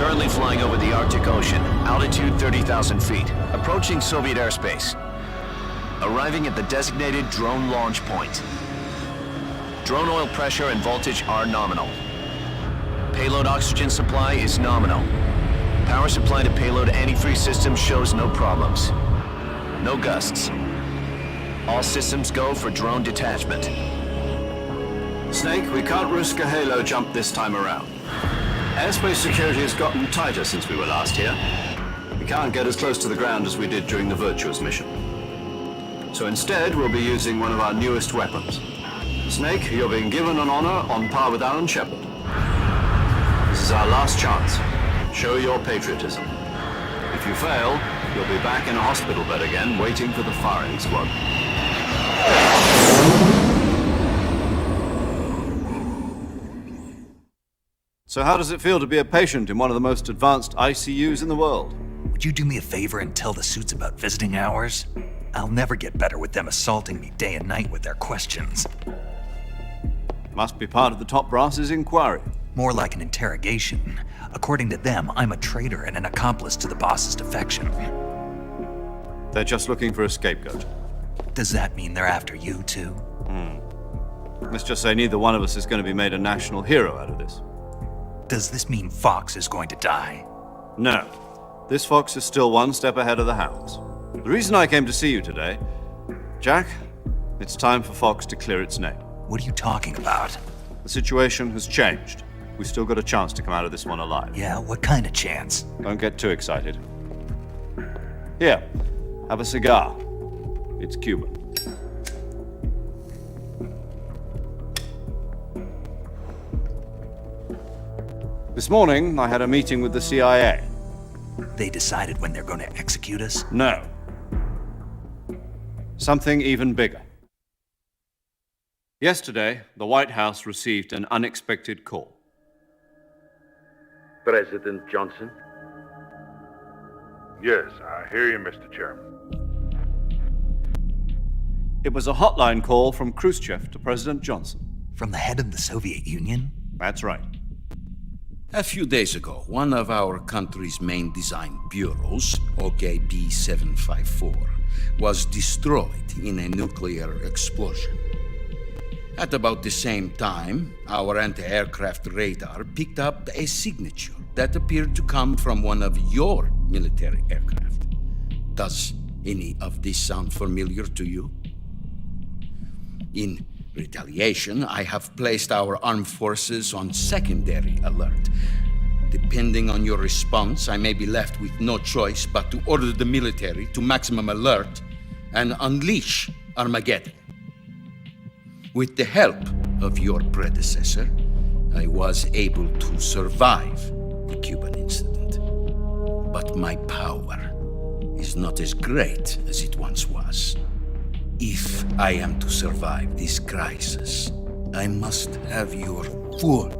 Currently flying over the Arctic Ocean, altitude 30,000 feet, approaching Soviet airspace. Arriving at the designated drone launch point. Drone oil pressure and voltage are nominal. Payload oxygen supply is nominal. Power supply to payload antifreeze system shows no problems. No gusts. All systems go for drone detachment. Snake, we can't risk a halo jump this time around. Airspace security has gotten tighter since we were last here. We can't get as close to the ground as we did during the Virtuous mission. So instead, we'll be using one of our newest weapons. Snake, you're being given an honor on par with Alan Shepard. This is our last chance. Show your patriotism. If you fail, you'll be back in a hospital bed again, waiting for the firing squad. So how does it feel to be a patient in one of the most advanced ICUs in the world? Would you do me a favor and tell the suits about visiting hours? I'll never get better with them assaulting me day and night with their questions. Must be part of the top brass's inquiry. More like an interrogation. According to them, I'm a traitor and an accomplice to the boss's defection. They're just looking for a scapegoat. Does that mean they're after you, too? Let's just say neither one of us is going to be made a national hero out of this. Does this mean Fox is going to die? No. This fox is still one step ahead of the hounds. The reason I came to see you today, Jack, it's time for Fox to clear its name. What are you talking about? The situation has changed. We've still got a chance to come out of this one alive. Yeah, what kind of chance? Don't get too excited. Here, have a cigar. It's Cuban. This morning, I had a meeting with the CIA. They decided when they're going to execute us? No. Something even bigger. Yesterday, the White House received an unexpected call. President Johnson? Yes, I hear you, Mr. Chairman. It was a hotline call from Khrushchev to President Johnson. From the head of the Soviet Union? That's right. A few days ago, one of our country's main design bureaus, OKB 754, was destroyed in a nuclear explosion. At about the same time, our anti-aircraft radar picked up a signature that appeared to come from one of your military aircraft. Does any of this sound familiar to you? In retaliation, I have placed our armed forces on secondary alert. Depending on your response, I may be left with no choice but to order the military to maximum alert and unleash Armageddon. With the help of your predecessor, I was able to survive the Cuban incident. But my power is not as great as it once was. If I am to survive this crisis, I must have your full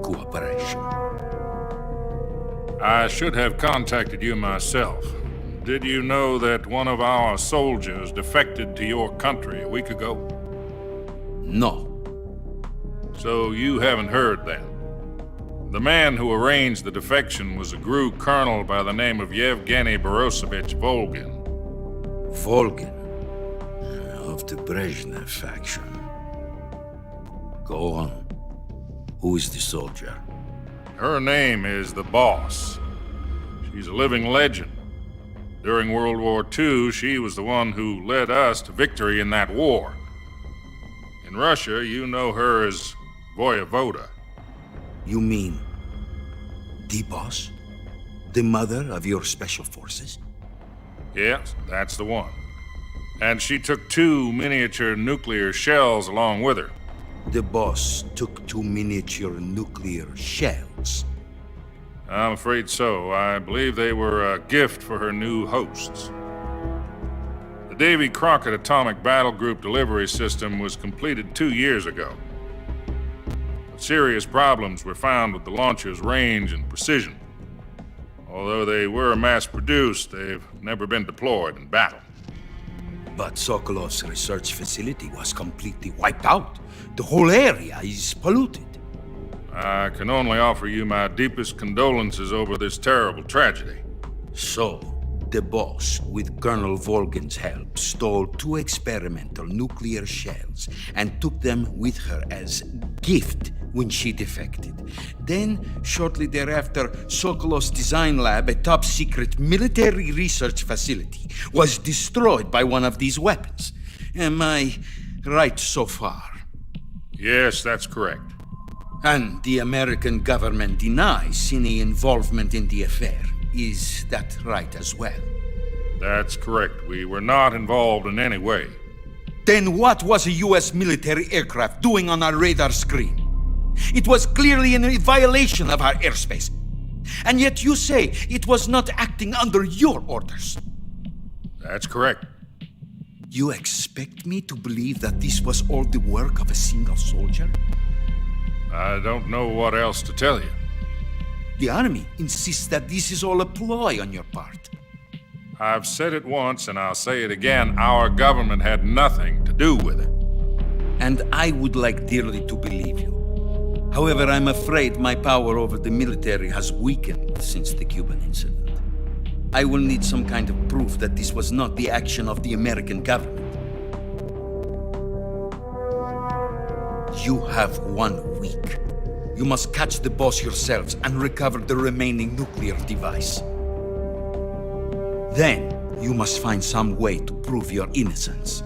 cooperation. I should have contacted you myself. Did you know that one of our soldiers defected to your country a week ago? No. So you haven't heard then? The man who arranged the defection was a GRU colonel by the name of Yevgeny Borosovich Volgin. Volgin? Of the Brezhnev faction. Go on. Who is the soldier? Her name is the Boss. She's a living legend. During World War II, she was the one who led us to victory in that war. In Russia, you know her as Voyevoda. You mean the Boss? The mother of your special forces? Yes, that's the one. And she took 2 miniature nuclear shells along with her. The Boss took 2 miniature nuclear shells? I'm afraid so. I believe they were a gift for her new hosts. The Davy Crockett Atomic Battle Group delivery system was completed 2 years ago. But serious problems were found with the launcher's range and precision. Although they were mass-produced, they've never been deployed in battle. But Sokolov's research facility was completely wiped out. The whole area is polluted. I can only offer you my deepest condolences over this terrible tragedy. So, the boss, with Colonel Volgin's help, stole 2 experimental nuclear shells and took them with her as gift when she defected. Then, shortly thereafter, Sokolov's design lab, a top-secret military research facility, was destroyed by one of these weapons. Am I right so far? Yes, that's correct. And the American government denies any involvement in the affair. Is that right as well? That's correct. We were not involved in any way. Then what was a U.S. military aircraft doing on our radar screen? It was clearly in violation of our airspace. And yet you say it was not acting under your orders. That's correct. You expect me to believe that this was all the work of a single soldier? I don't know what else to tell you. The army insists that this is all a ploy on your part. I've said it once and I'll say it again. Our government had nothing to do with it. And I would like dearly to believe you. However, I'm afraid my power over the military has weakened since the Cuban incident. I will need some kind of proof that this was not the action of the American government. You have 1 week. You must catch the boss yourselves and recover the remaining nuclear device. Then, you must find some way to prove your innocence.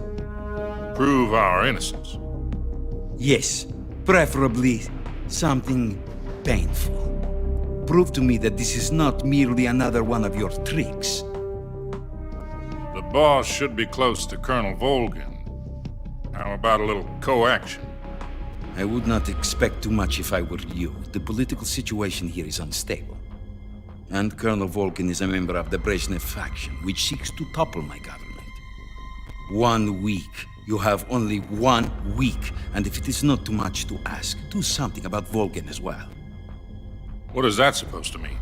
Prove our innocence? Yes, preferably something painful. Prove to me that this is not merely another one of your tricks. The boss should be close to Colonel Volgin. How about a little co-action? I would not expect too much if I were you. The political situation here is unstable. And Colonel Volgin is a member of the Brezhnev faction, which seeks to topple my government. 1 week. You have only 1 week. And if it is not too much to ask, do something about Volgin as well. What is that supposed to mean?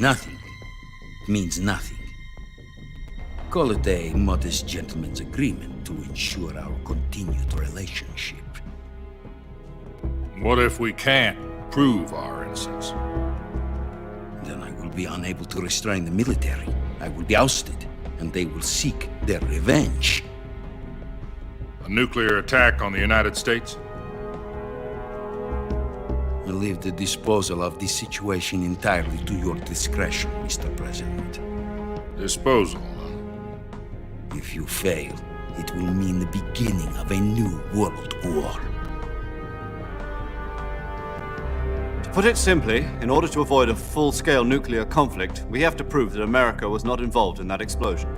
Nothing. It means nothing. Call it a modest gentleman's agreement to ensure our continued relationship. What if we can't prove our innocence? Then I will be unable to restrain the military. I will be ousted, and they will seek their revenge. A nuclear attack on the United States? I leave the disposal of this situation entirely to your discretion, Mr. President. Disposal? If you fail, it will mean the beginning of a new world war. To put it simply, in order to avoid a full-scale nuclear conflict, we have to prove that America was not involved in that explosion.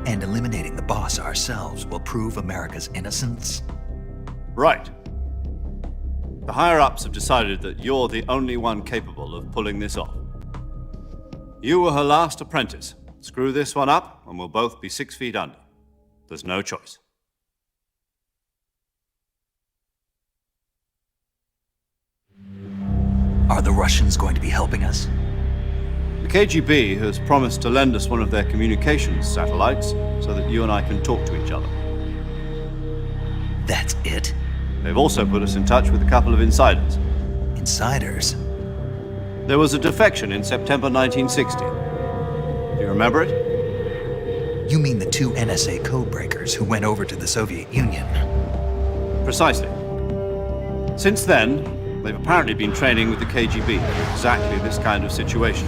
And eliminating the boss ourselves will prove America's innocence? Right. The higher-ups have decided that you're the only one capable of pulling this off. You were her last apprentice. Screw this one up, and we'll both be 6 feet under. There's no choice. Are the Russians going to be helping us? The KGB has promised to lend us one of their communications satellites so that you and I can talk to each other. That's it? They've also put us in touch with a couple of insiders. Insiders? There was a defection in September 1960. Do you remember it? You mean the 2 NSA codebreakers who went over to the Soviet Union? Precisely. Since then, they've apparently been training with the KGB for exactly this kind of situation.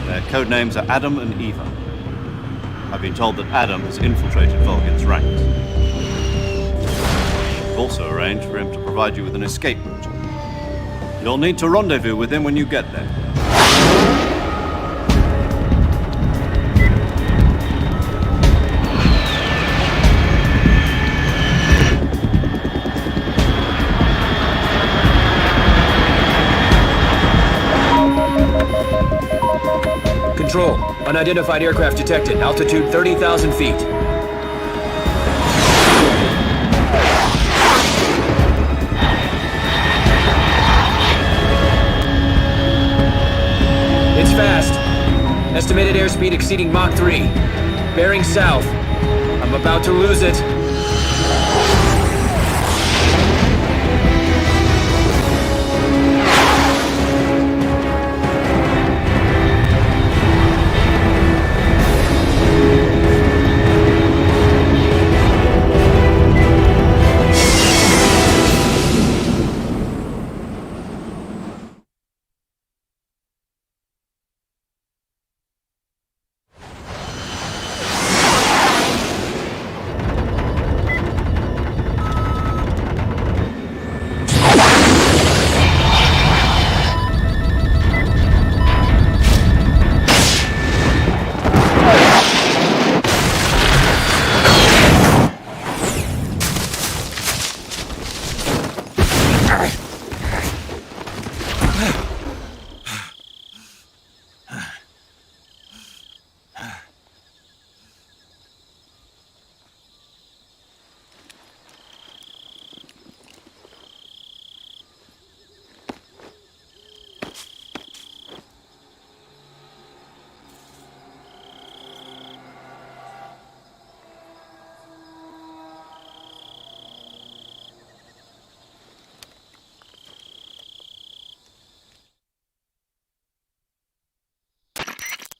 Their codenames are Adam and Eva. I've been told that Adam has infiltrated Volgin's ranks. We've also arranged for him to provide you with an escape route. You'll need to rendezvous with him when you get there. Control. Unidentified aircraft detected. Altitude 30,000 feet. It's fast. Estimated airspeed exceeding Mach 3. Bearing south. I'm about to lose it.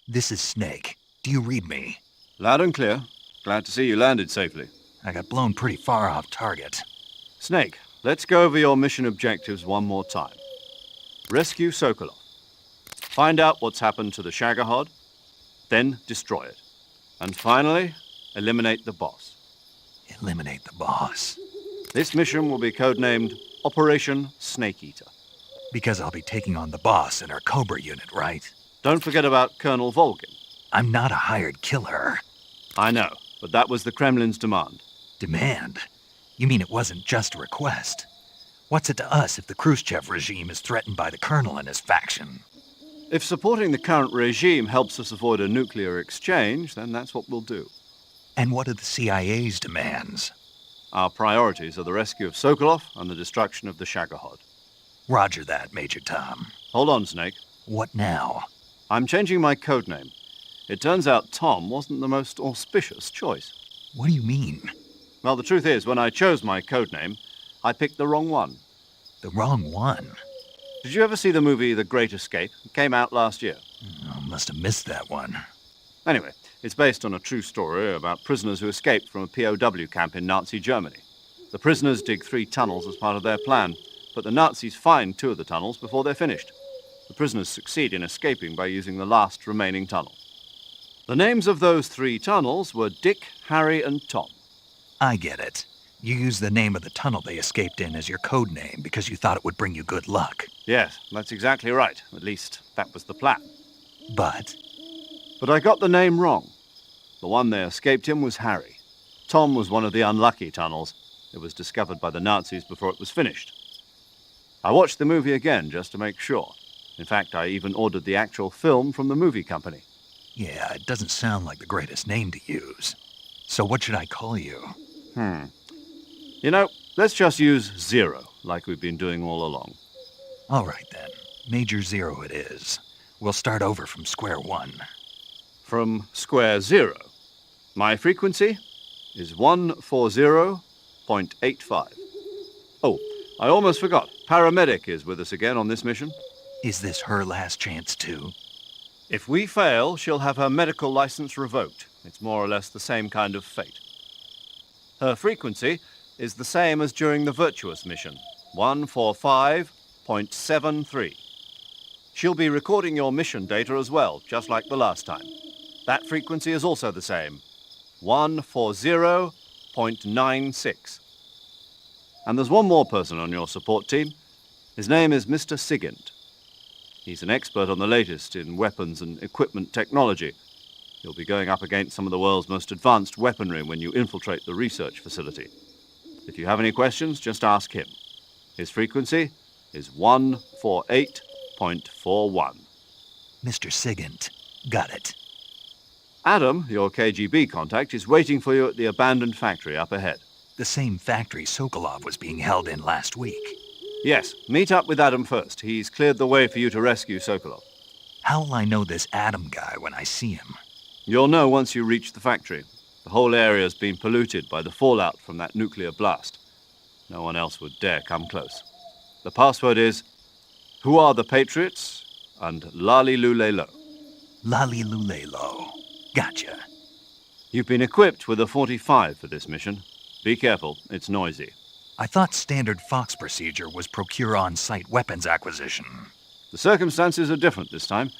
This is Snake. Do you read me? Loud and clear. Glad to see you landed safely. I got blown pretty far off target. Snake, let's go over your mission objectives one more time. Rescue Sokolov. Find out what's happened to the Shagohod, then destroy it. And finally, eliminate the boss. Eliminate the boss. This mission will be codenamed Operation Snake Eater. Because I'll be taking on the boss in our Cobra unit, right? Don't forget about Colonel Volgin. I'm not a hired killer. I know, but that was the Kremlin's demand. Demand? You mean it wasn't just a request? What's it to us if the Khrushchev regime is threatened by the Colonel and his faction? If supporting the current regime helps us avoid a nuclear exchange, then that's what we'll do. And what are the CIA's demands? Our priorities are the rescue of Sokolov and the destruction of the Shagohod. Roger that, Major Tom. Hold on, Snake. What now? I'm changing my codename. It turns out Tom wasn't the most auspicious choice. What do you mean? Well, the truth is, when I chose my codename, I picked the wrong one. The wrong one? Did you ever see the movie The Great Escape? It came out last year. Oh, must have missed that one. Anyway, it's based on a true story about prisoners who escaped from a POW camp in Nazi Germany. The prisoners dig 3 tunnels as part of their plan, but the Nazis find 2 of the tunnels before they're finished. The prisoners succeed in escaping by using the last remaining tunnel. The names of those 3 tunnels were Dick, Harry, and Tom. I get it. You used the name of the tunnel they escaped in as your code name because you thought it would bring you good luck. Yes, that's exactly right. At least, that was the plan. But I got the name wrong. The one they escaped in was Harry. Tom was one of the unlucky tunnels. It was discovered by the Nazis before it was finished. I watched the movie again just to make sure. In fact, I even ordered the actual film from the movie company. Yeah, it doesn't sound like the greatest name to use. So what should I call you? You know, let's just use Zero, like we've been doing all along. All right, then. Major Zero it is. We'll start over from square one. From square zero. My frequency is 140.85. Oh, I almost forgot. Paramedic is with us again on this mission. Is this her last chance, too? If we fail, she'll have her medical license revoked. It's more or less the same kind of fate. Her frequency is the same as during the Virtuous mission, 145.73. She'll be recording your mission data as well, just like the last time. That frequency is also the same, 140.96. And there's one more person on your support team. His name is Mr. Sigint. He's an expert on the latest in weapons and equipment technology. You'll be going up against some of the world's most advanced weaponry when you infiltrate the research facility. If you have any questions, just ask him. His frequency is 148.41. Mr. Sigint. Got it. Adam, your KGB contact, is waiting for you at the abandoned factory up ahead. The same factory Sokolov was being held in last week. Yes, meet up with Adam first. He's cleared the way for you to rescue Sokolov. How'll I know this Adam guy when I see him? You'll know once you reach the factory. The whole area's been polluted by the fallout from that nuclear blast. No one else would dare come close. The password is, "Who are the Patriots?" and Lali Lulelo. Lali Lulelo. Gotcha. You've been equipped with a 45 for this mission. Be careful, it's noisy. I thought standard Fox procedure was procure on-site weapons acquisition. The circumstances are different this time.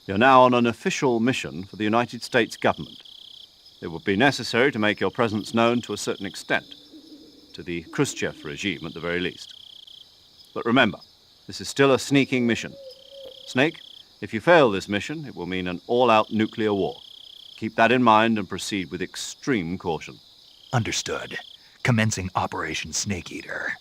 You're now on an official mission for the United States government. It would be necessary to make your presence known to a certain extent, to the Khrushchev regime at the very least. But remember, this is still a sneaking mission. Snake, if you fail this mission, it will mean an all-out nuclear war. Keep that in mind and proceed with extreme caution. Understood. Commencing Operation Snake Eater.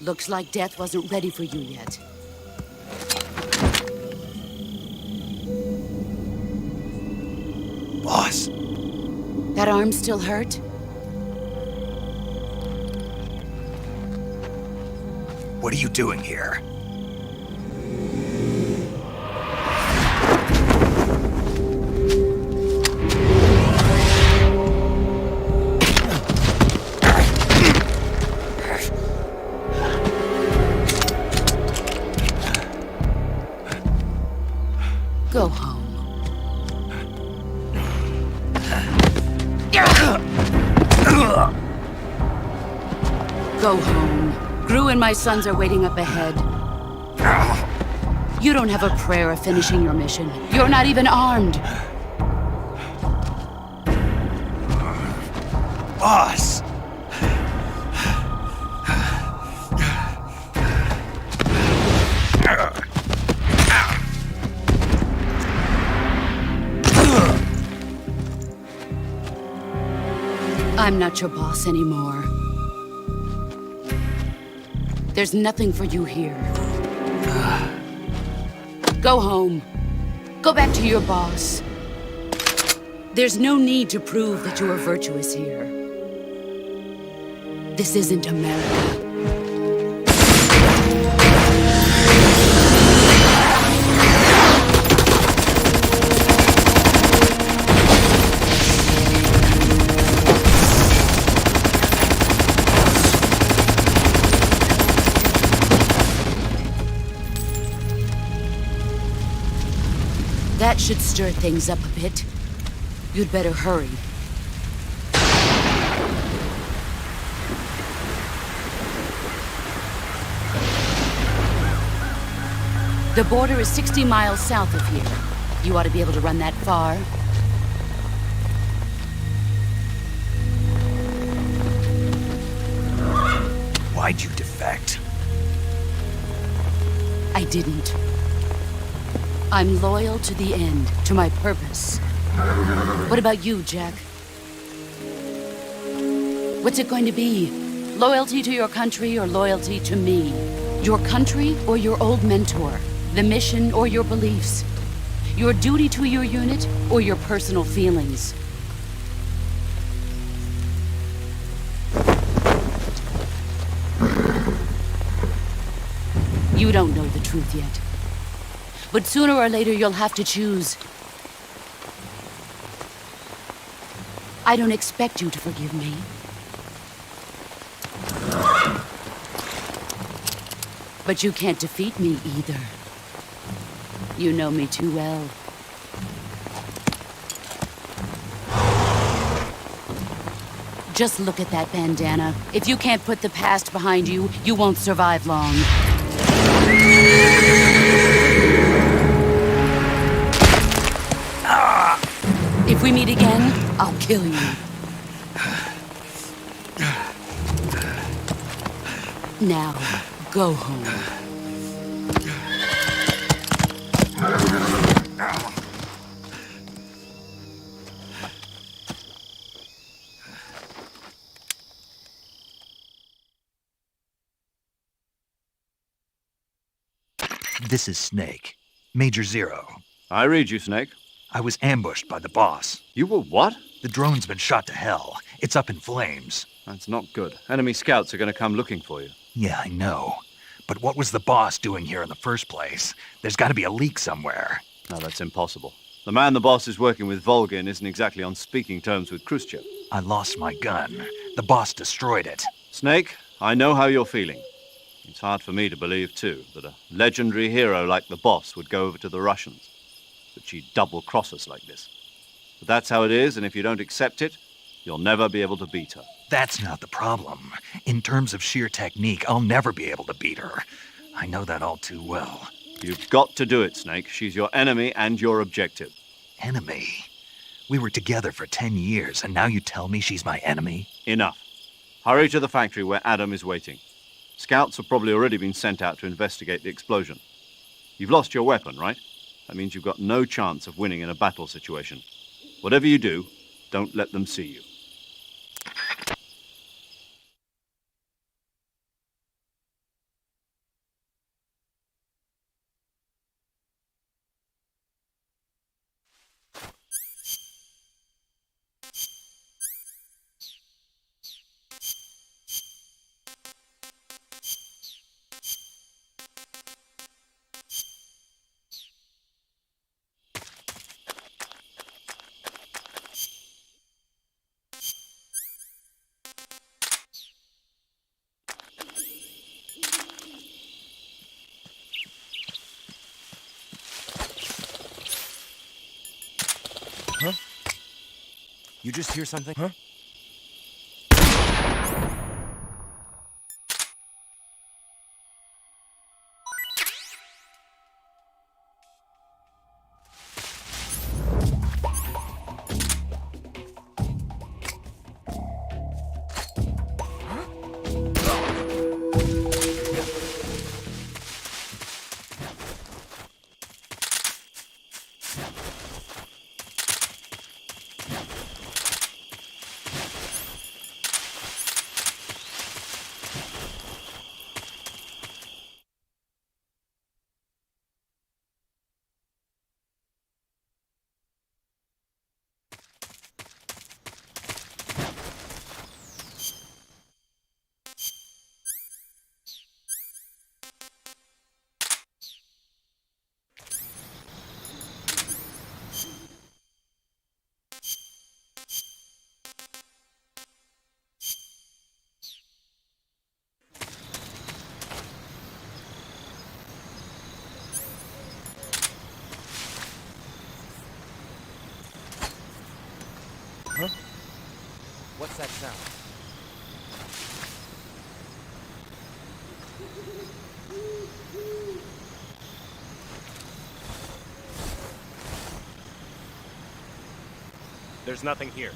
Looks like death wasn't ready for you yet. Boss. That arm still hurt? What are you doing here? Go home. Go home. Gru and my sons are waiting up ahead. You don't have a prayer of finishing your mission. You're not even armed. Boss! I'm not your boss anymore. There's nothing for you here. Go home. Go back to your boss. There's no need to prove that you are virtuous here. This isn't America. That should stir things up a bit. You'd better hurry. The border is 60 miles south of here. You ought to be able to run that far. Why'd you defect? I didn't. I'm loyal to the end, to my purpose. What about you, Jack? What's it going to be? Loyalty to your country or loyalty to me? Your country or your old mentor? The mission or your beliefs? Your duty to your unit or your personal feelings? You don't know the truth yet. But sooner or later, you'll have to choose. I don't expect you to forgive me. But you can't defeat me either. You know me too well. Just look at that bandana. If you can't put the past behind you, you won't survive long. If we meet again, I'll kill you. Now, go home. This is Snake. Major Zero. I read you, Snake. I was ambushed by the boss. You were what? The drone's been shot to hell. It's up in flames. That's not good. Enemy scouts are going to come looking for you. Yeah, I know. But what was the boss doing here in the first place? There's got to be a leak somewhere. No, that's impossible. The man the boss is working with, Volgin, isn't exactly on speaking terms with Khrushchev. I lost my gun. The boss destroyed it. Snake, I know how you're feeling. It's hard for me to believe, too, that a legendary hero like the boss would go over to the Russians. That she'd double-cross us like this. But that's how it is, and if you don't accept it, you'll never be able to beat her. That's not the problem. In terms of sheer technique, I'll never be able to beat her. I know that all too well. You've got to do it, Snake. She's your enemy and your objective. Enemy? We were together for 10 years, and now you tell me she's my enemy? Enough. Hurry to the factory where Adam is waiting. Scouts have probably already been sent out to investigate the explosion. You've lost your weapon, right? That means you've got no chance of winning in a battle situation. Whatever you do, don't let them see you. You just hear something? Huh? Huh? What's that sound? There's nothing here.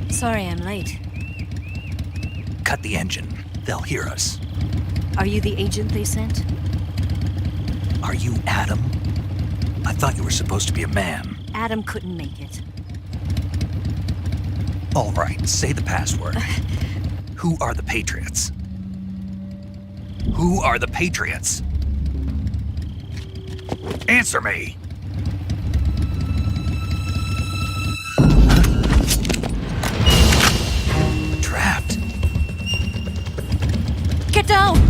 Sorry I'm late. Cut the engine. They'll hear us. Are you the agent they sent? Are you Adam? I thought you were supposed to be a man. Adam couldn't make it. All right, say the password. Who are the Patriots? Who are the Patriots? Answer me! Trapped. Get down!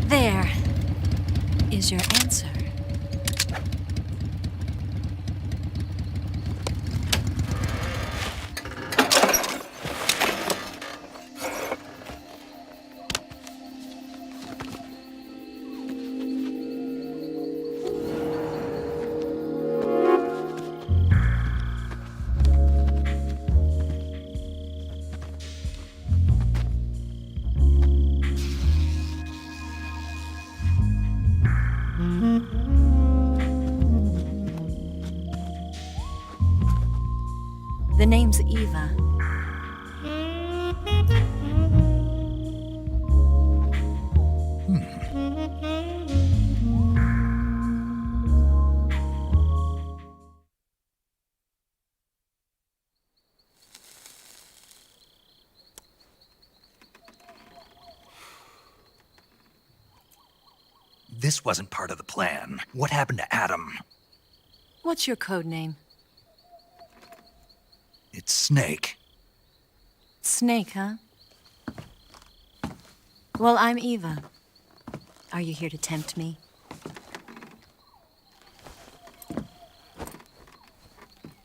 There is your answer. The name's Eva. This wasn't part of the plan. What happened to Adam? What's your code name? It's Snake. Snake, huh? Well, I'm Eva. Are you here to tempt me?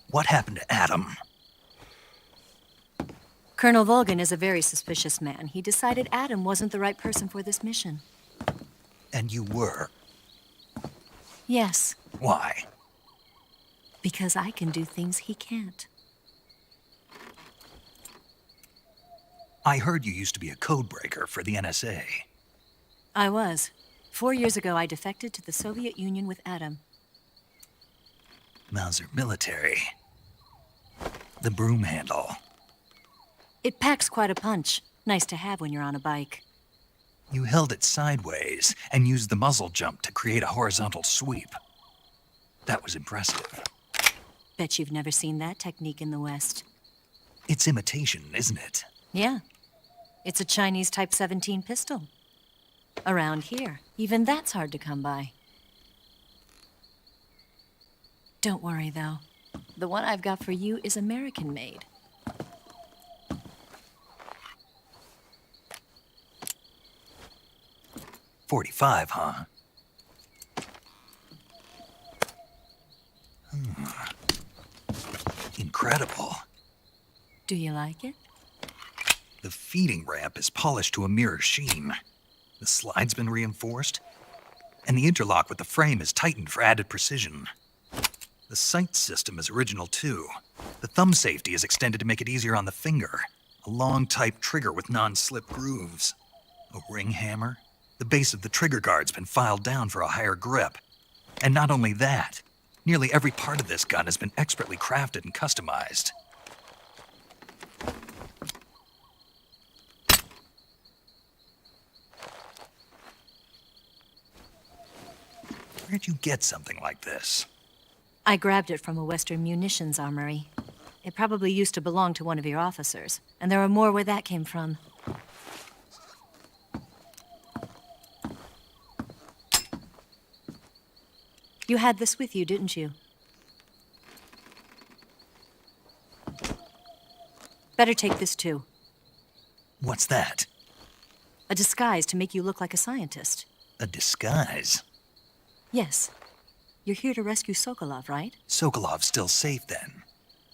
What happened to Adam? Colonel Volgan is a very suspicious man. He decided Adam wasn't the right person for this mission. And you were. Yes, Why? because I can do things he can't. I heard you used to be a codebreaker for the NSA. I was. 4 years ago, I defected to the Soviet Union with Adam. Mauser military. The broom handle. It packs quite a punch. Nice to have when you're on a bike. You held it sideways and used the muzzle jump to create a horizontal sweep. That was impressive. Bet you've never seen that technique in the West. It's imitation, isn't it? Yeah. It's a Chinese Type 17 pistol. Around here, even that's hard to come by. Don't worry, though. The one I've got for you is American-made. .45, huh? Incredible. Do you like it? The feeding ramp is polished to a mirror sheen. The slide's been reinforced, and the interlock with the frame is tightened for added precision. The sight system is original too. The thumb safety is extended to make it easier on the finger. A long type trigger with non-slip grooves. A ring hammer. The base of the trigger guard's been filed down for a higher grip. And not only that, nearly every part of this gun has been expertly crafted and customized. Where'd you get something like this? I grabbed it from a Western munitions armory. It probably used to belong to one of your officers, and there are more where that came from. You had this with you, didn't you? Better take this too. What's that? A disguise to make you look like a scientist. A disguise? Yes. You're here to rescue Sokolov, right? Sokolov's still safe then.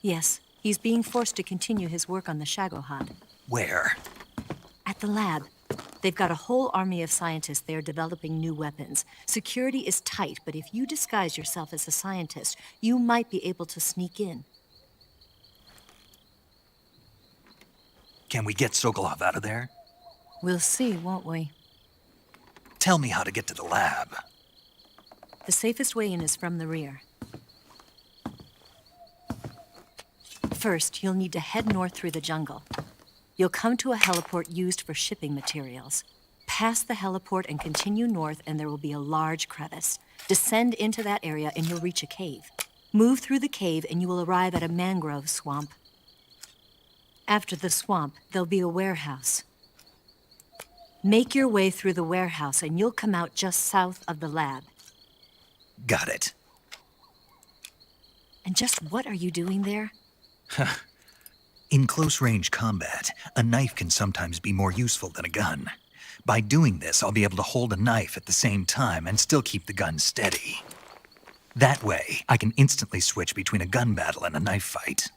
Yes. He's being forced to continue his work on the Shagohod. Where? At the lab. They've got a whole army of scientists there developing new weapons. Security is tight, but if you disguise yourself as a scientist, you might be able to sneak in. Can we get Sokolov out of there? We'll see, won't we? Tell me how to get to the lab. The safest way in is from the rear. First, you'll need to head north through the jungle. You'll come to a heliport used for shipping materials. Pass the heliport and continue north, and there will be a large crevice. Descend into that area, and you'll reach a cave. Move through the cave, and you will arrive at a mangrove swamp. After the swamp, there'll be a warehouse. Make your way through the warehouse, and you'll come out just south of the lab. Got it. And just what are you doing there? In close-range combat, a knife can sometimes be more useful than a gun. By doing this, I'll be able to hold a knife at the same time and still keep the gun steady. That way, I can instantly switch between a gun battle and a knife fight.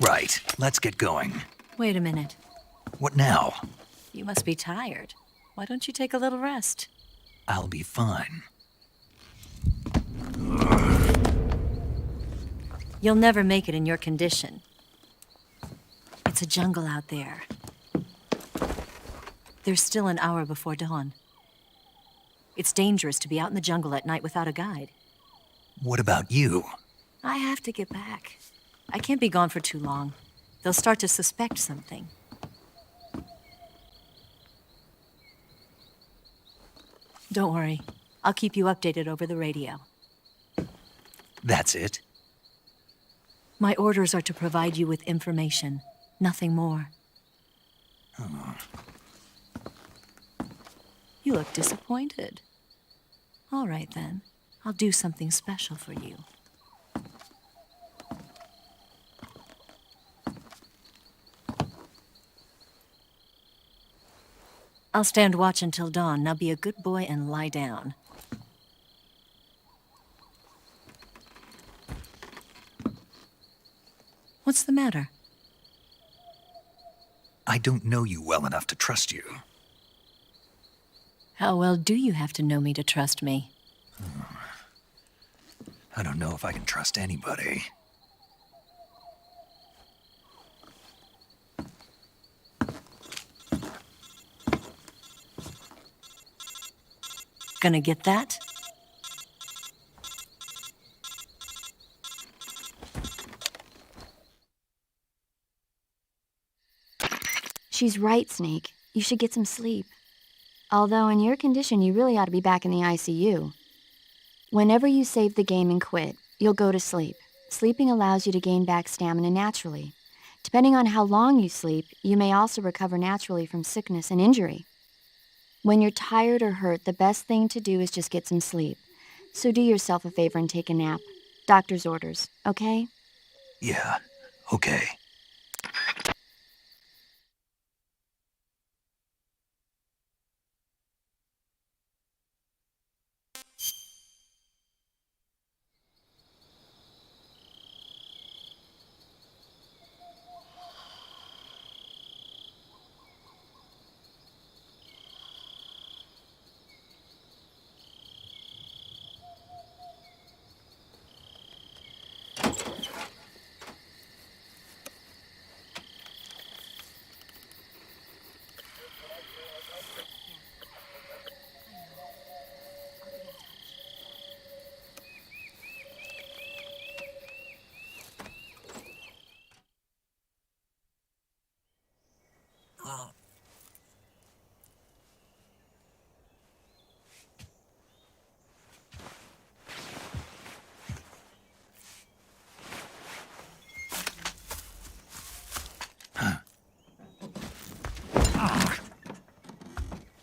Right, let's get going. Wait a minute. What now? You must be tired. Why don't you take a little rest? I'll be fine. You'll never make it in your condition. It's a jungle out there. There's still an hour before dawn. It's dangerous to be out in the jungle at night without a guide. What about you? I have to get back. I can't be gone for too long. They'll start to suspect something. Don't worry. I'll keep you updated over the radio. That's it? My orders are to provide you with information, nothing more. Oh. You look disappointed. All right, then. I'll do something special for you. I'll stand watch until dawn. Now be a good boy and lie down. What's the matter? I don't know you well enough to trust you. How well do you have to know me to trust me? I don't know if I can trust anybody. Gonna get that? She's right, Snake. You should get some sleep. Although in your condition, you really ought to be back in the ICU. Whenever you save the game and quit, you'll go to sleep. Sleeping allows you to gain back stamina naturally. Depending on how long you sleep, you may also recover naturally from sickness and injury. When you're tired or hurt, the best thing to do is just get some sleep. So do yourself a favor and take a nap. Doctor's orders, okay? Yeah, okay.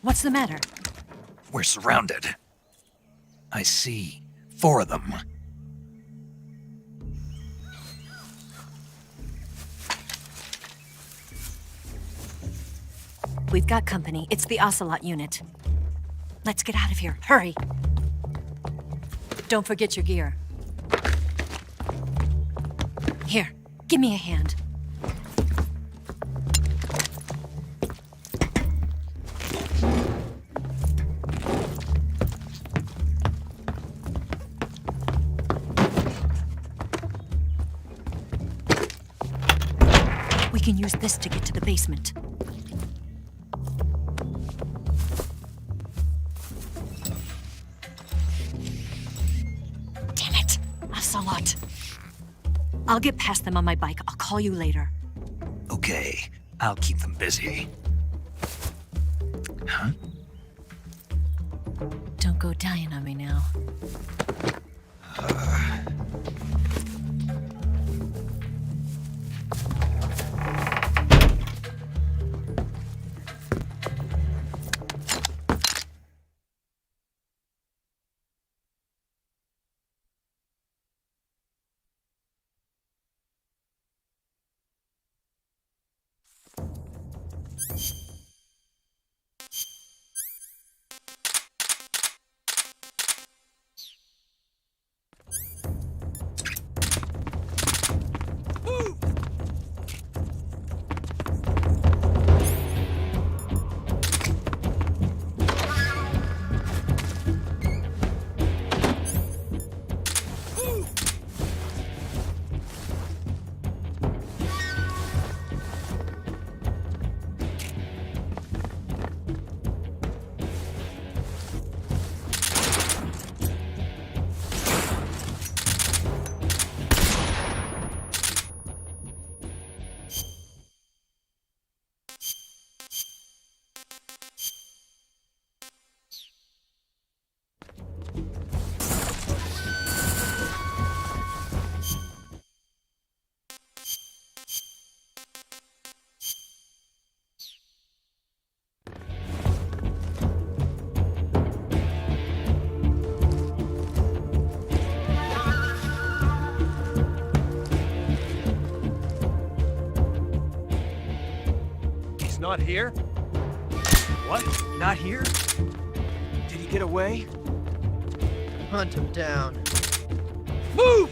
What's the matter? We're surrounded. I see 4 of them. We've got company. It's the Ocelot unit. Let's get out of here. Hurry! Don't forget your gear. Here, give me a hand. We can use this to get to the basement. Damn it! Ocelot. I'll get past them on my bike. I'll call you later. Okay, I'll keep them busy. Huh? Don't go dying on me now. He's not here? What? Not here? Did he get away? Hunt him down. Move!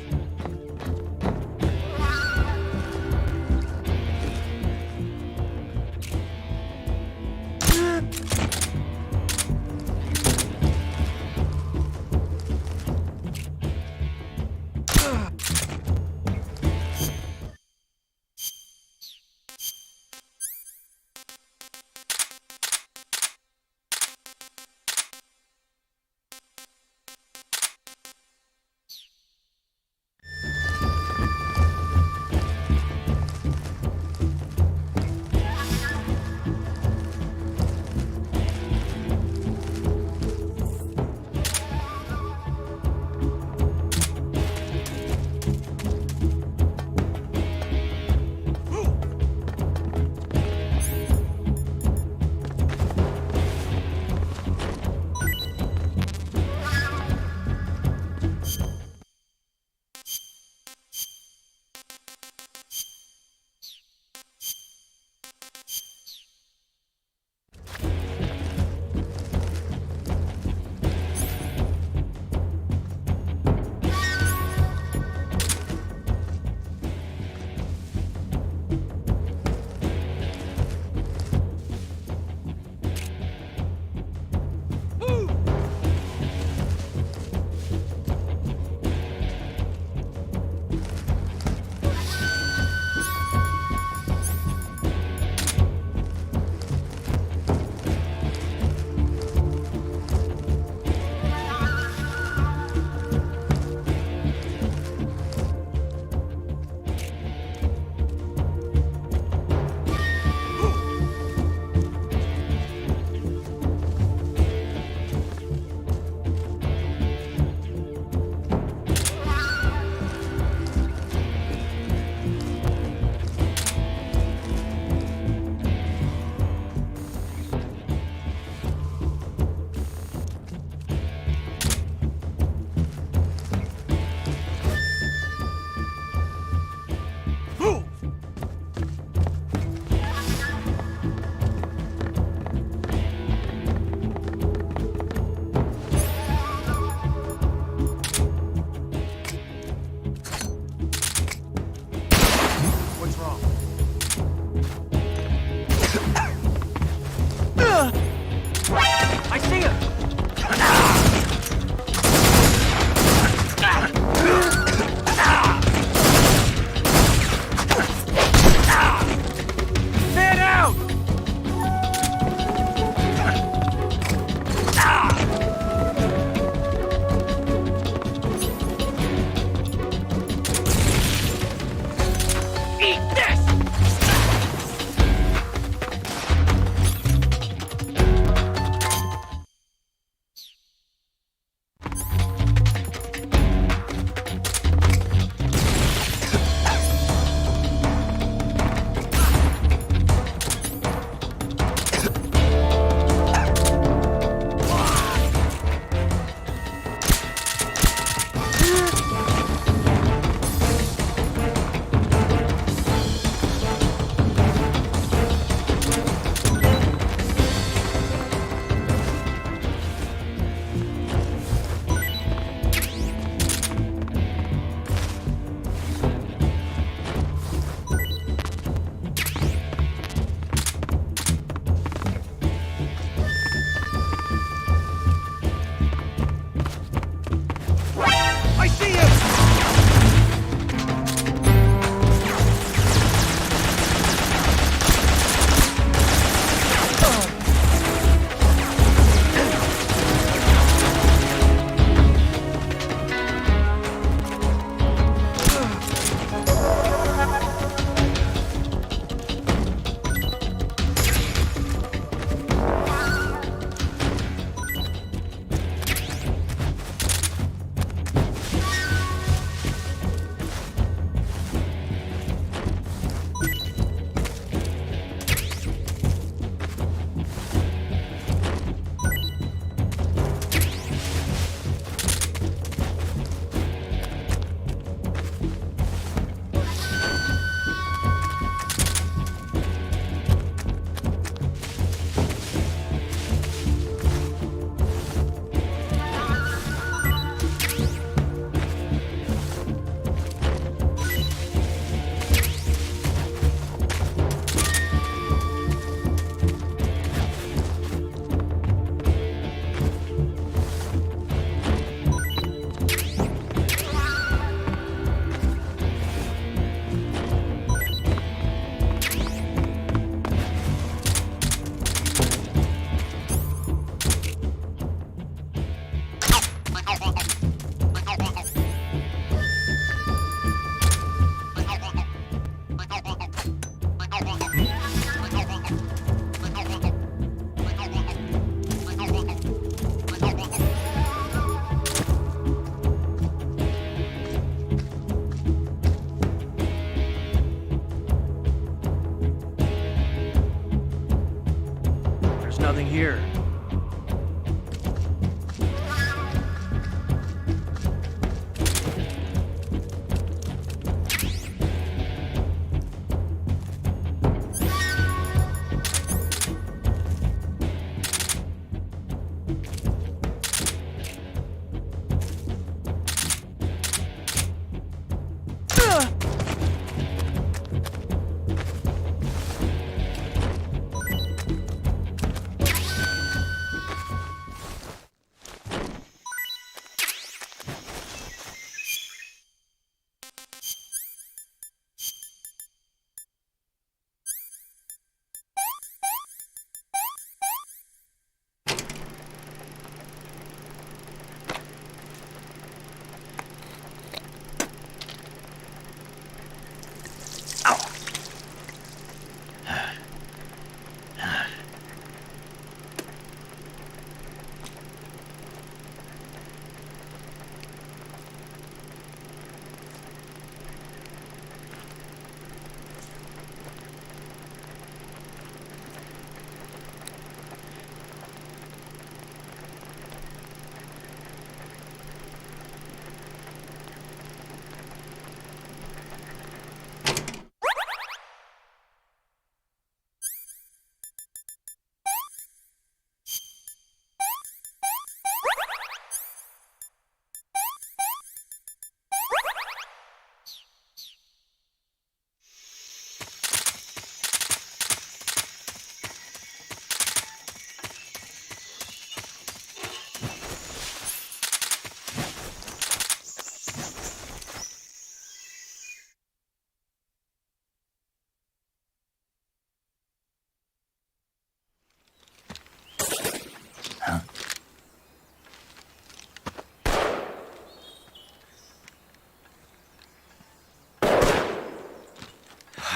nothing here.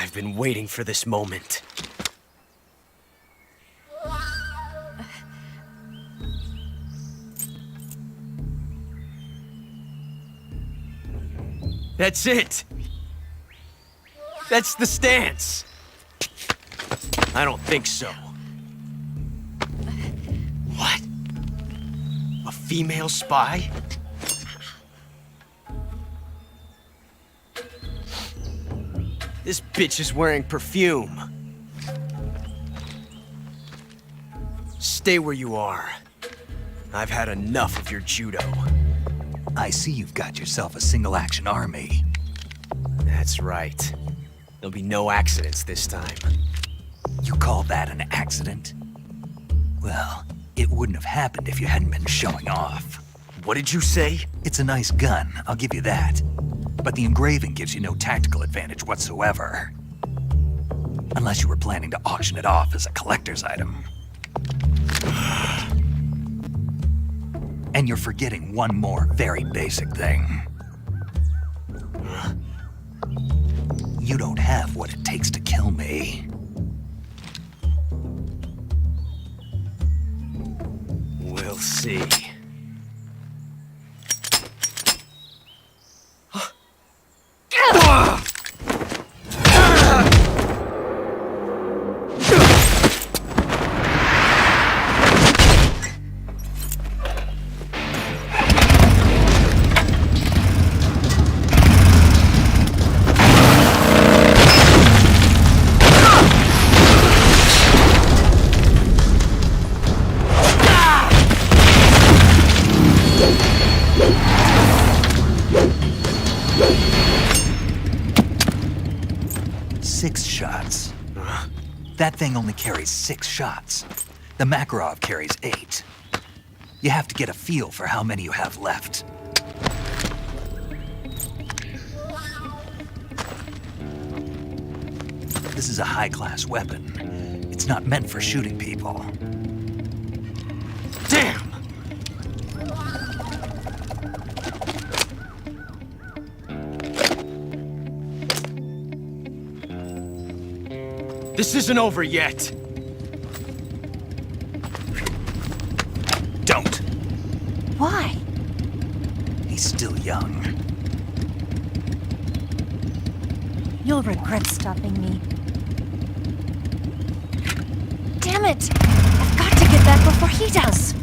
I've been waiting for this moment. That's it! That's the stance! I don't think so. What? A female spy? This bitch is wearing perfume. Stay where you are. I've had enough of your judo. I see you've got yourself a single-action army. That's right. There'll be no accidents this time. You call that an accident? Well, it wouldn't have happened if you hadn't been showing off. What did you say? It's a nice gun, I'll give you that. But the engraving gives you no tactical advantage whatsoever. Unless you were planning to auction it off as a collector's item. And you're forgetting one more very basic thing. You don't have what it takes to kill me. We'll see. That thing only carries 6 shots. The Makarov carries 8. You have to get a feel for how many you have left. This is a high-class weapon. It's not meant for shooting people. Damn! This isn't over yet. Don't. Why? He's still young. You'll regret stopping me. Damn it! I've got to before he does.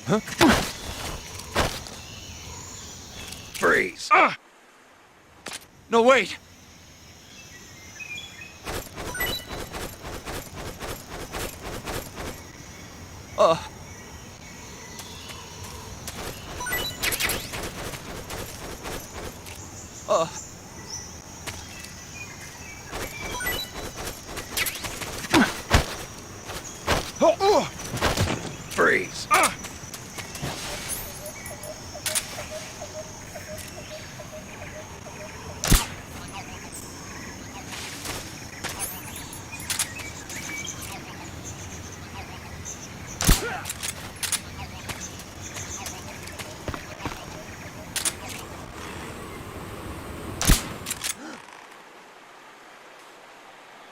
Huh? Freeze! No, wait! Freeze!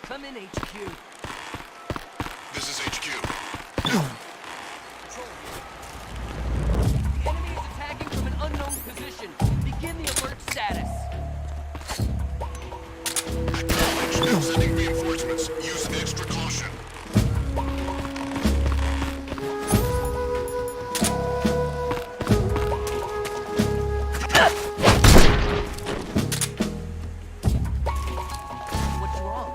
Come in, HQ. This is HQ. The enemy is attacking from an unknown position. Begin the alert status. Acknowledge. Sending reinforcements. Use extra caution. What's wrong?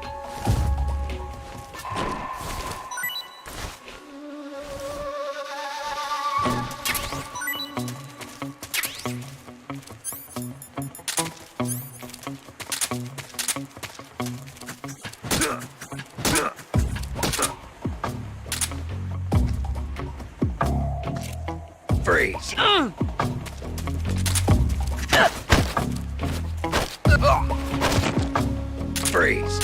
Freeze! Freeze!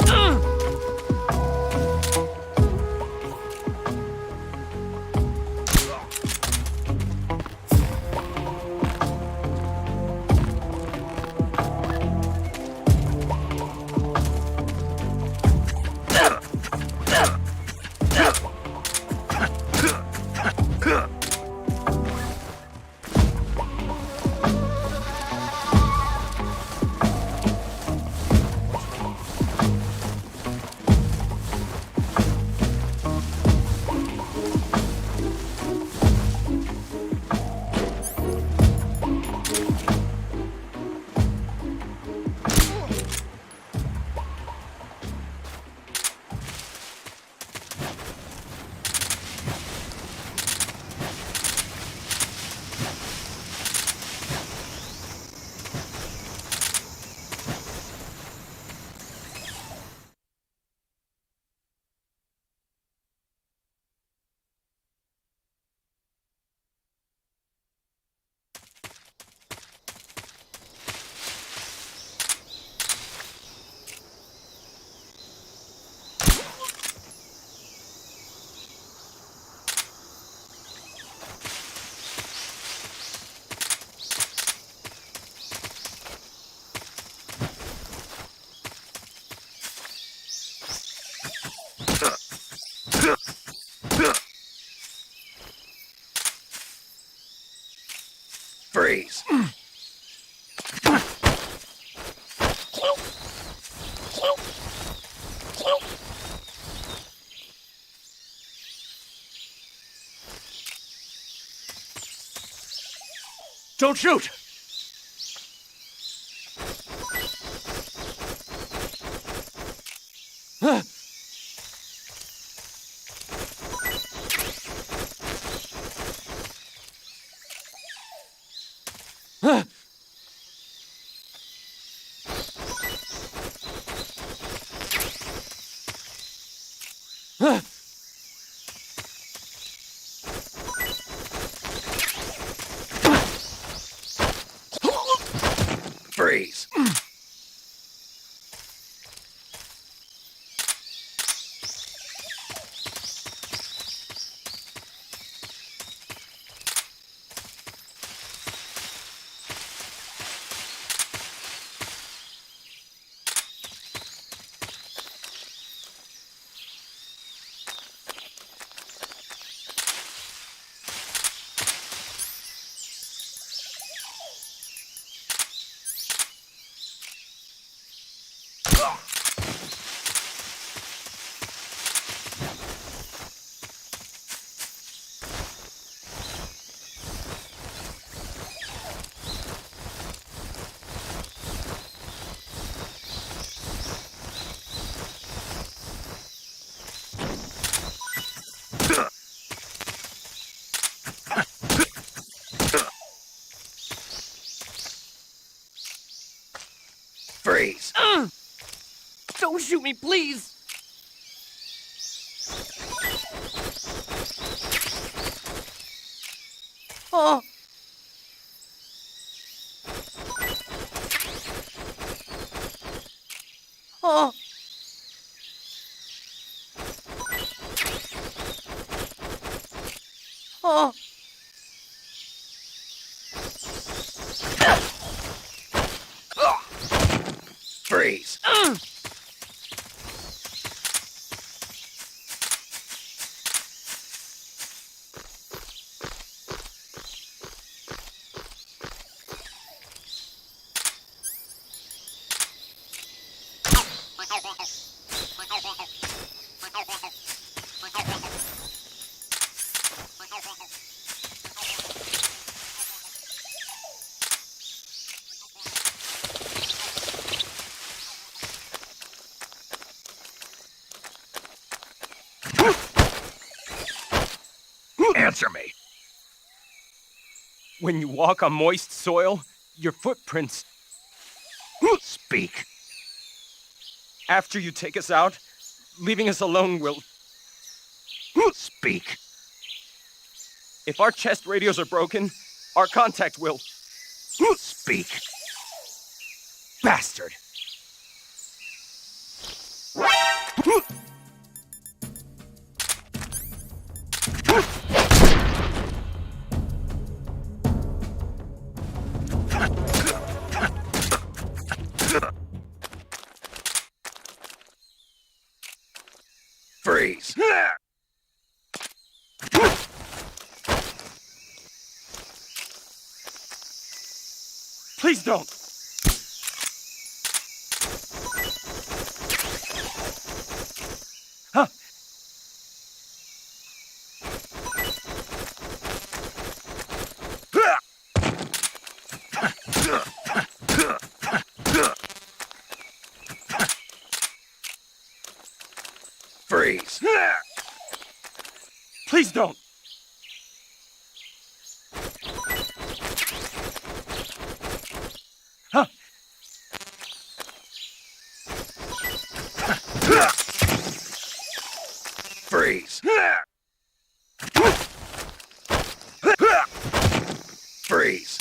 Freeze! Don't shoot! Freeze. Freeze. Don't shoot me, please! Oh! Oh! Oh! Freeze. Answer me. When you walk on moist soil, your footprints... Speak. After you take us out, leaving us alone will... Speak. If our chest radios are broken, our contact will... Speak. Bastard. Freeze. Please don't! Huh? Freeze. Please don't! Huh? Freeze. Freeze.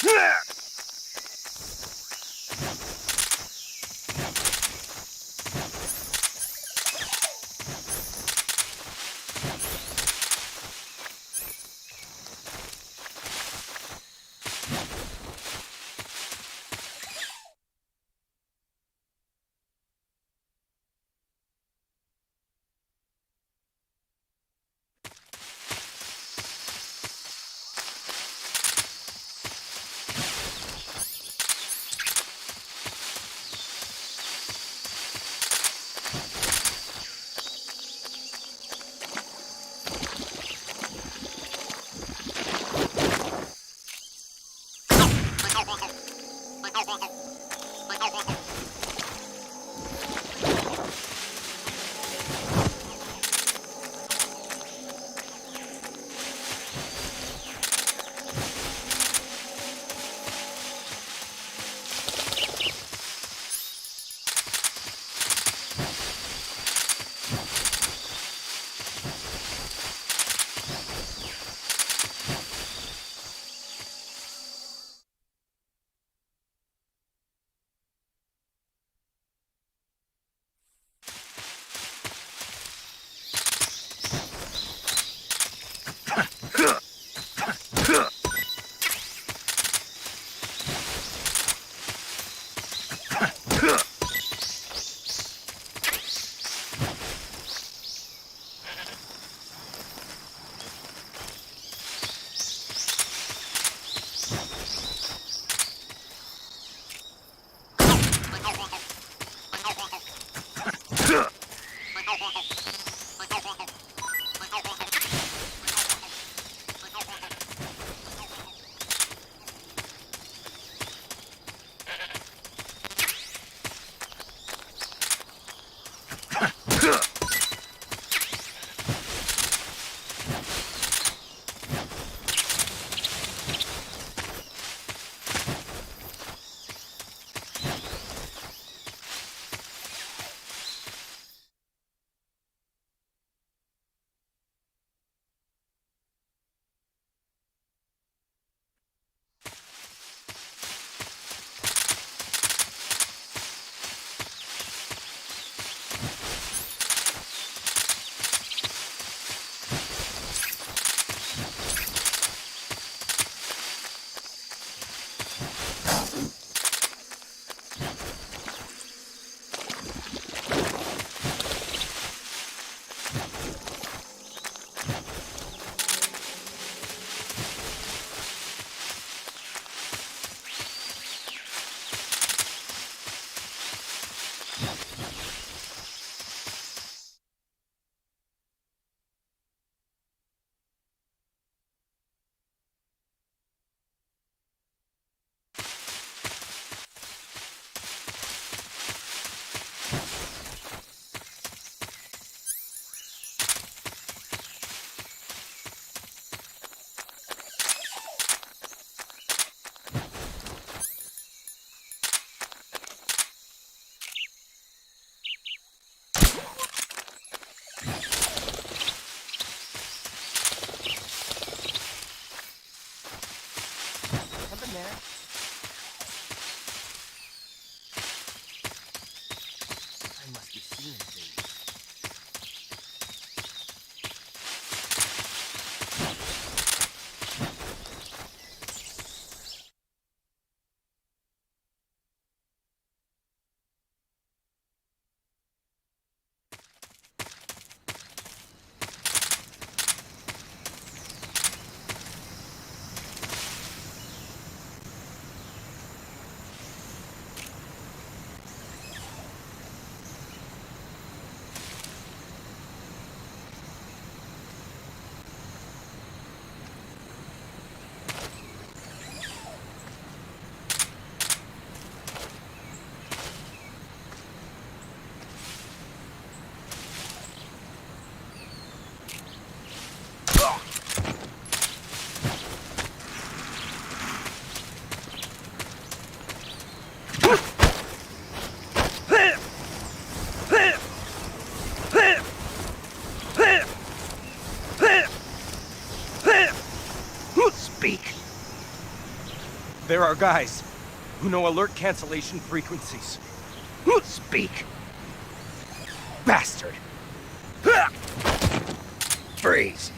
Speak. There are guys who know alert cancellation frequencies. Speak. Bastard. Freeze.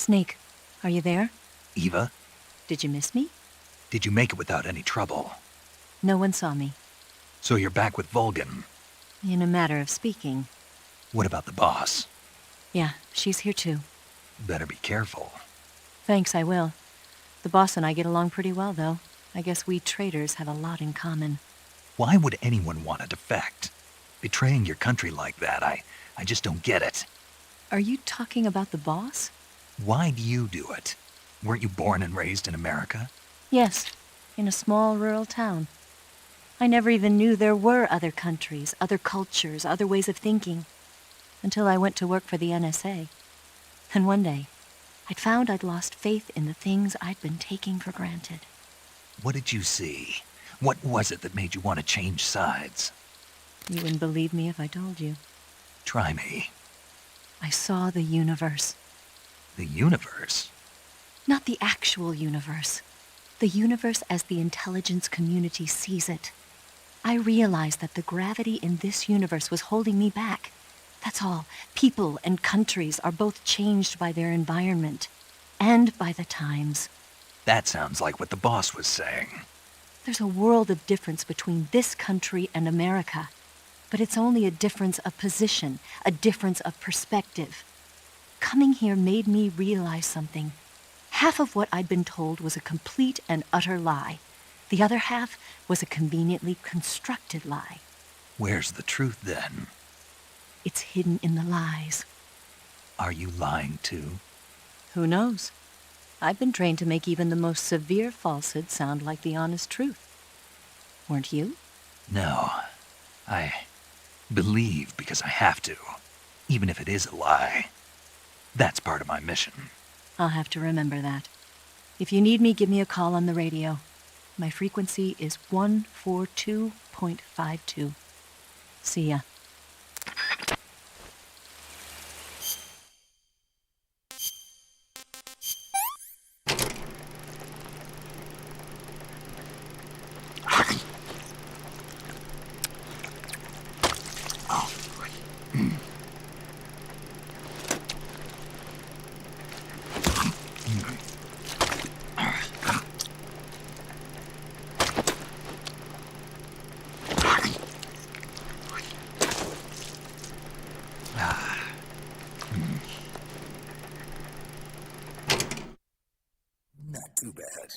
Snake, are you there? Eva, Did you miss me? did you make it without any trouble? No one saw me. So you're back with Vulcan. In a matter of speaking. What about the boss? Yeah, she's here too. Better be careful. Thanks, I will. The boss and I get along pretty well, though. I guess we traders have a lot in common. Why would anyone want to defect? Betraying your country like that, I just don't get it. Are you talking about the boss? Why do you do it? Weren't you born and raised in America? Yes, in a small rural town. I never even knew there were other countries, other cultures, other ways of thinking, until I went to work for the NSA. And one day, I'd found I'd lost faith in the things I'd been taking for granted. What did you see? What was it that made you want to change sides? You wouldn't believe me if I told you. Try me. I saw the universe. The universe? Not the actual universe. The universe as the intelligence community sees it. I realized that the gravity in this universe was holding me back. That's all. People and countries are both changed by their environment and by the times. That sounds like what the boss was saying. There's a world of difference between this country and America. But it's only a difference of position, a difference of perspective. Coming here made me realize something. Half of what I'd been told was a complete and utter lie. The other half was a conveniently constructed lie. Where's the truth, then? It's hidden in the lies. Are you lying, too? Who knows? I've been trained to make even the most severe falsehood sound like the honest truth. Weren't you? No. I believe because I have to, even if it is a lie. That's part of my mission. I'll have to remember that. If you need me, give me a call on the radio. My frequency is 142.52. See ya. Not too bad.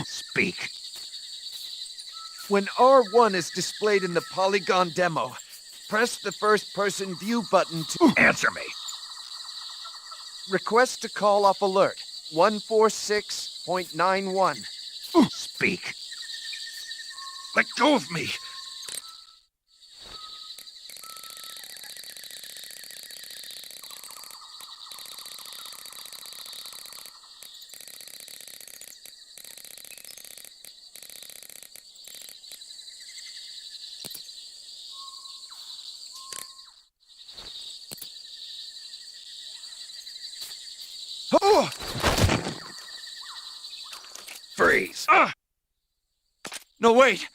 Speak. When R1 is displayed in the polygon demo, press the first-person view button to... Answer me. Request to call off alert. 146.91. Speak. Let go of me. Oh! Freeze. No, wait!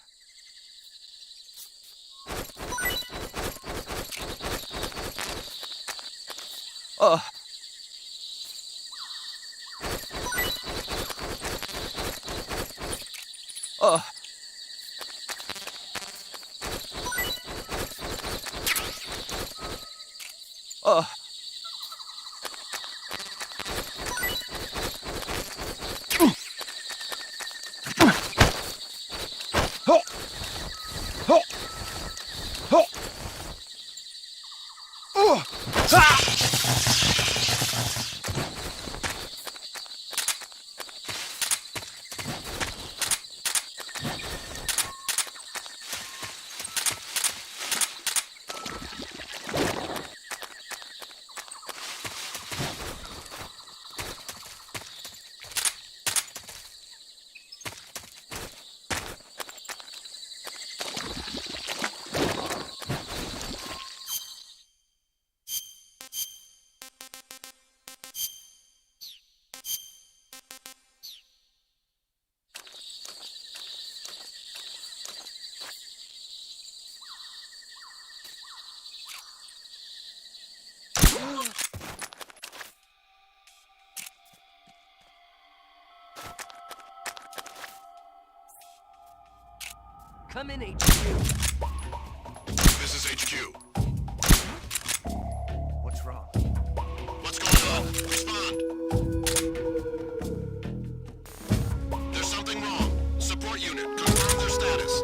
Uh... Uh... Uh... Come in, HQ. This is HQ. What's wrong? What's going on? Respond. There's something wrong. Support unit, confirm their status.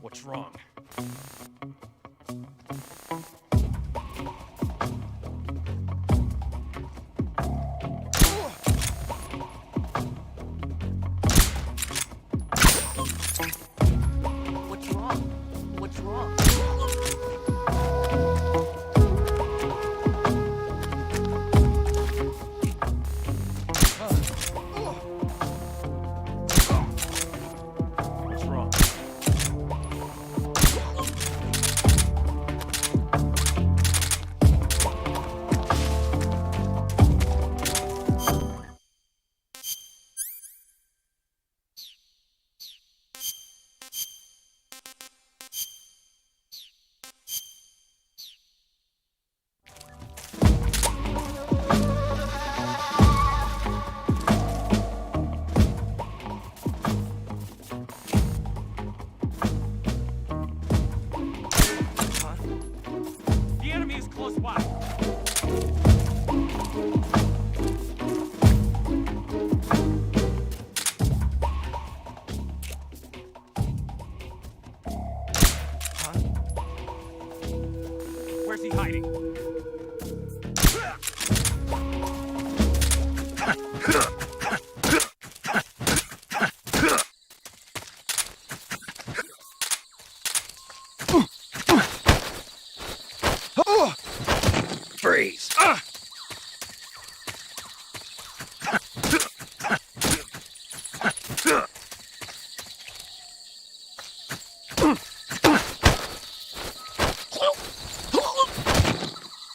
What's wrong? What's wrong? What's wrong? What's wrong? The enemy is close by. Where's he hiding?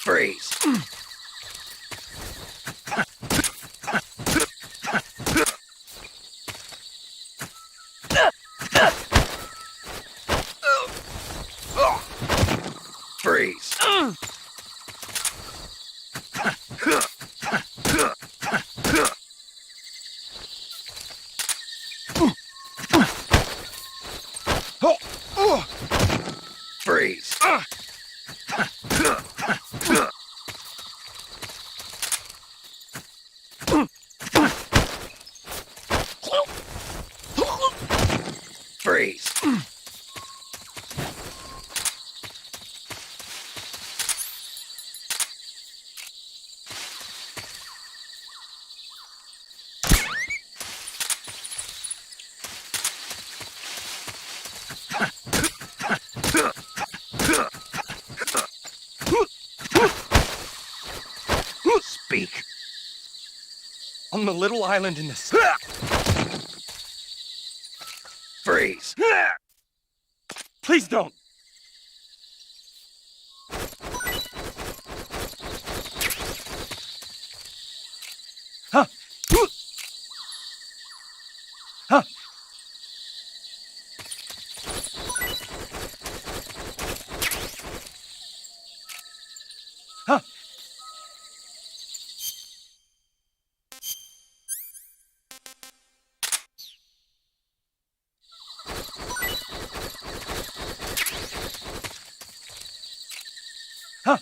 Freeze. Freeze. Freeze. Freeze. Speak. On the little island in the sea. Freeze. Please don't. Huh. Huh. Huh. Huh.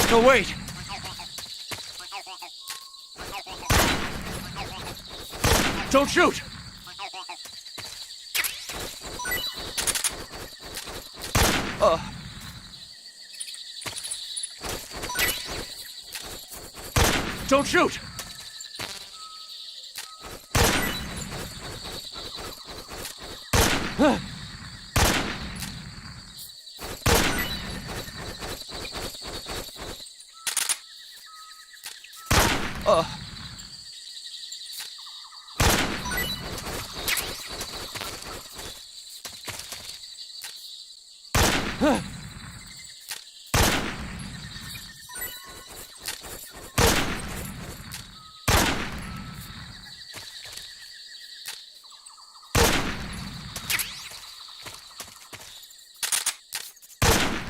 No, wait! Don't shoot! Don't shoot!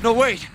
No, wait!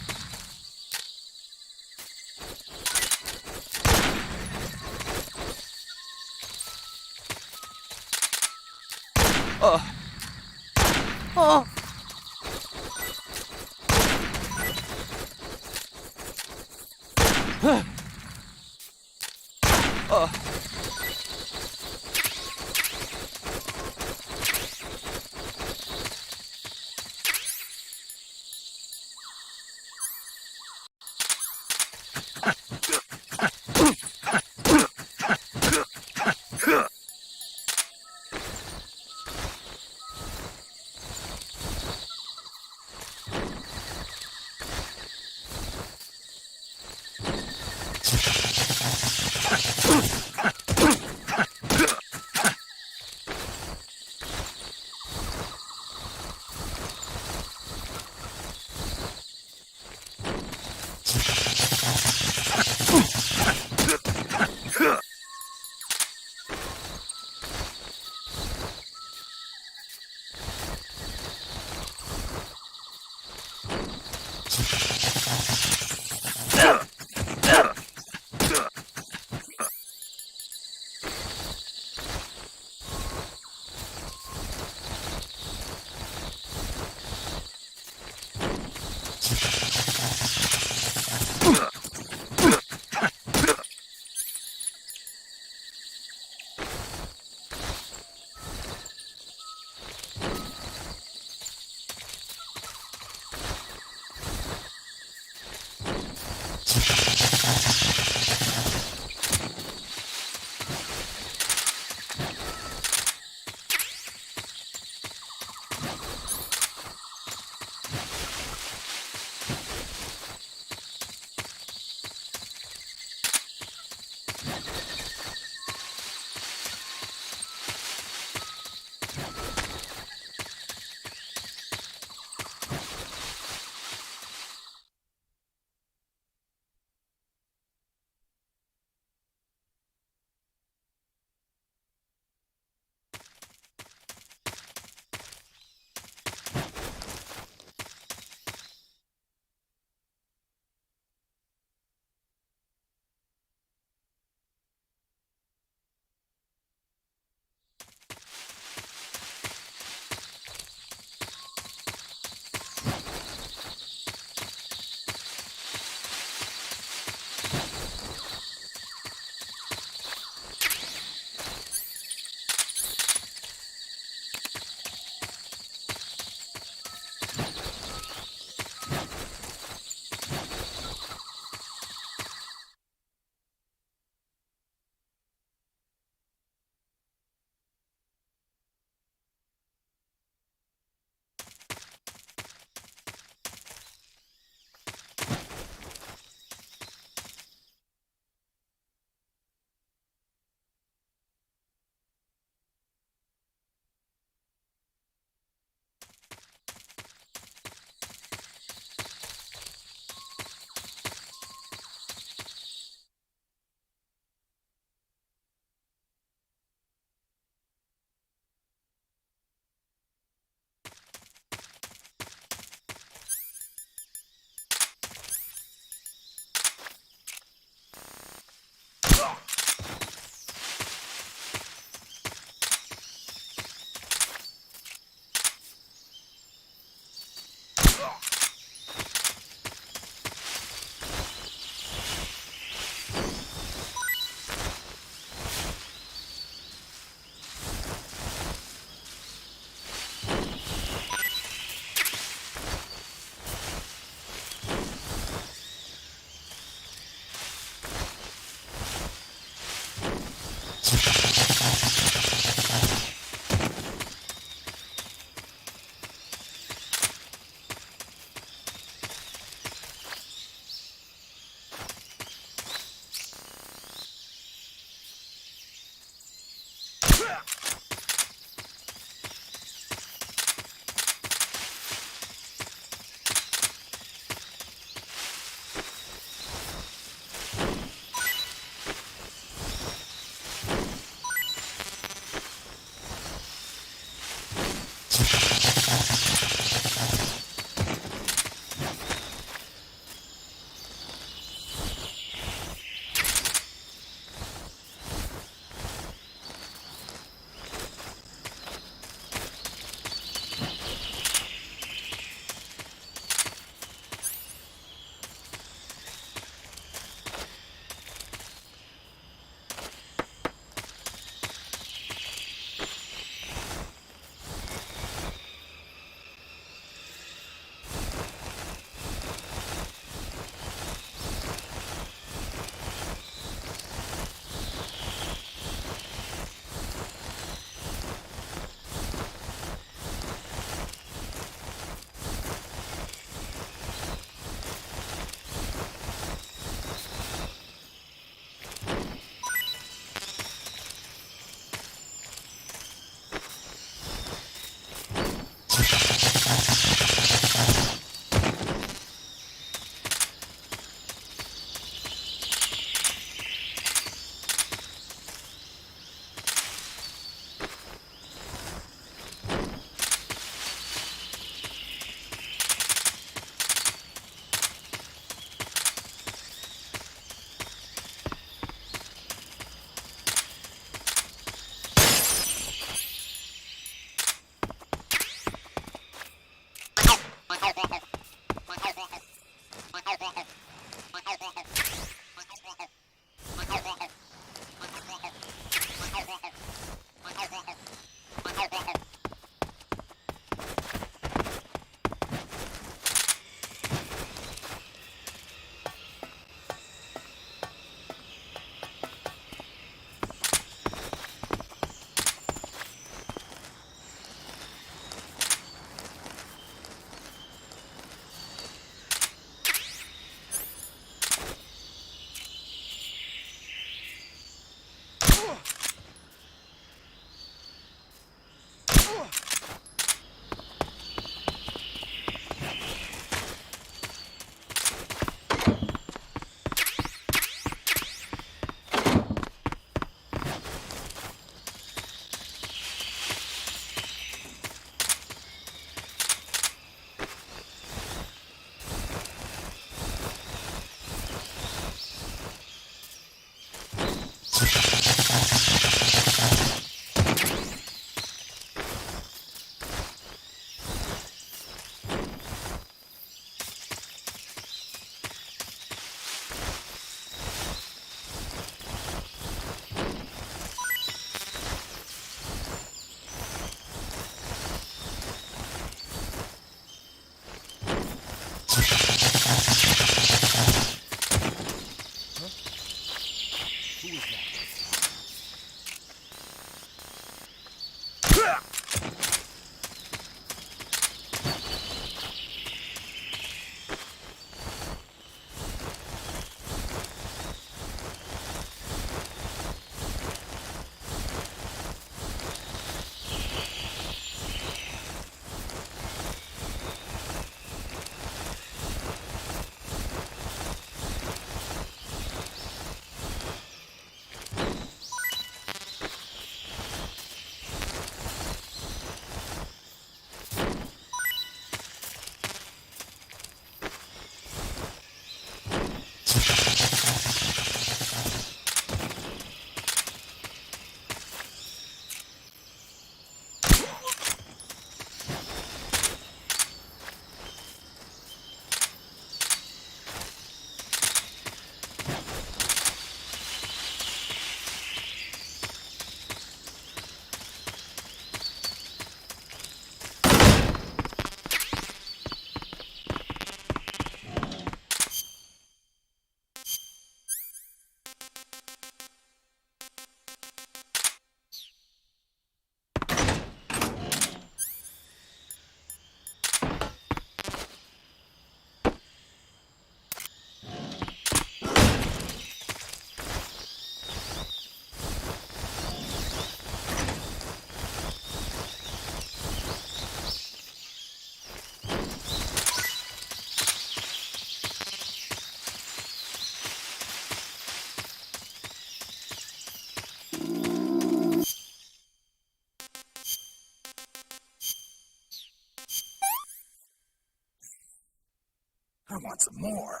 I want some more.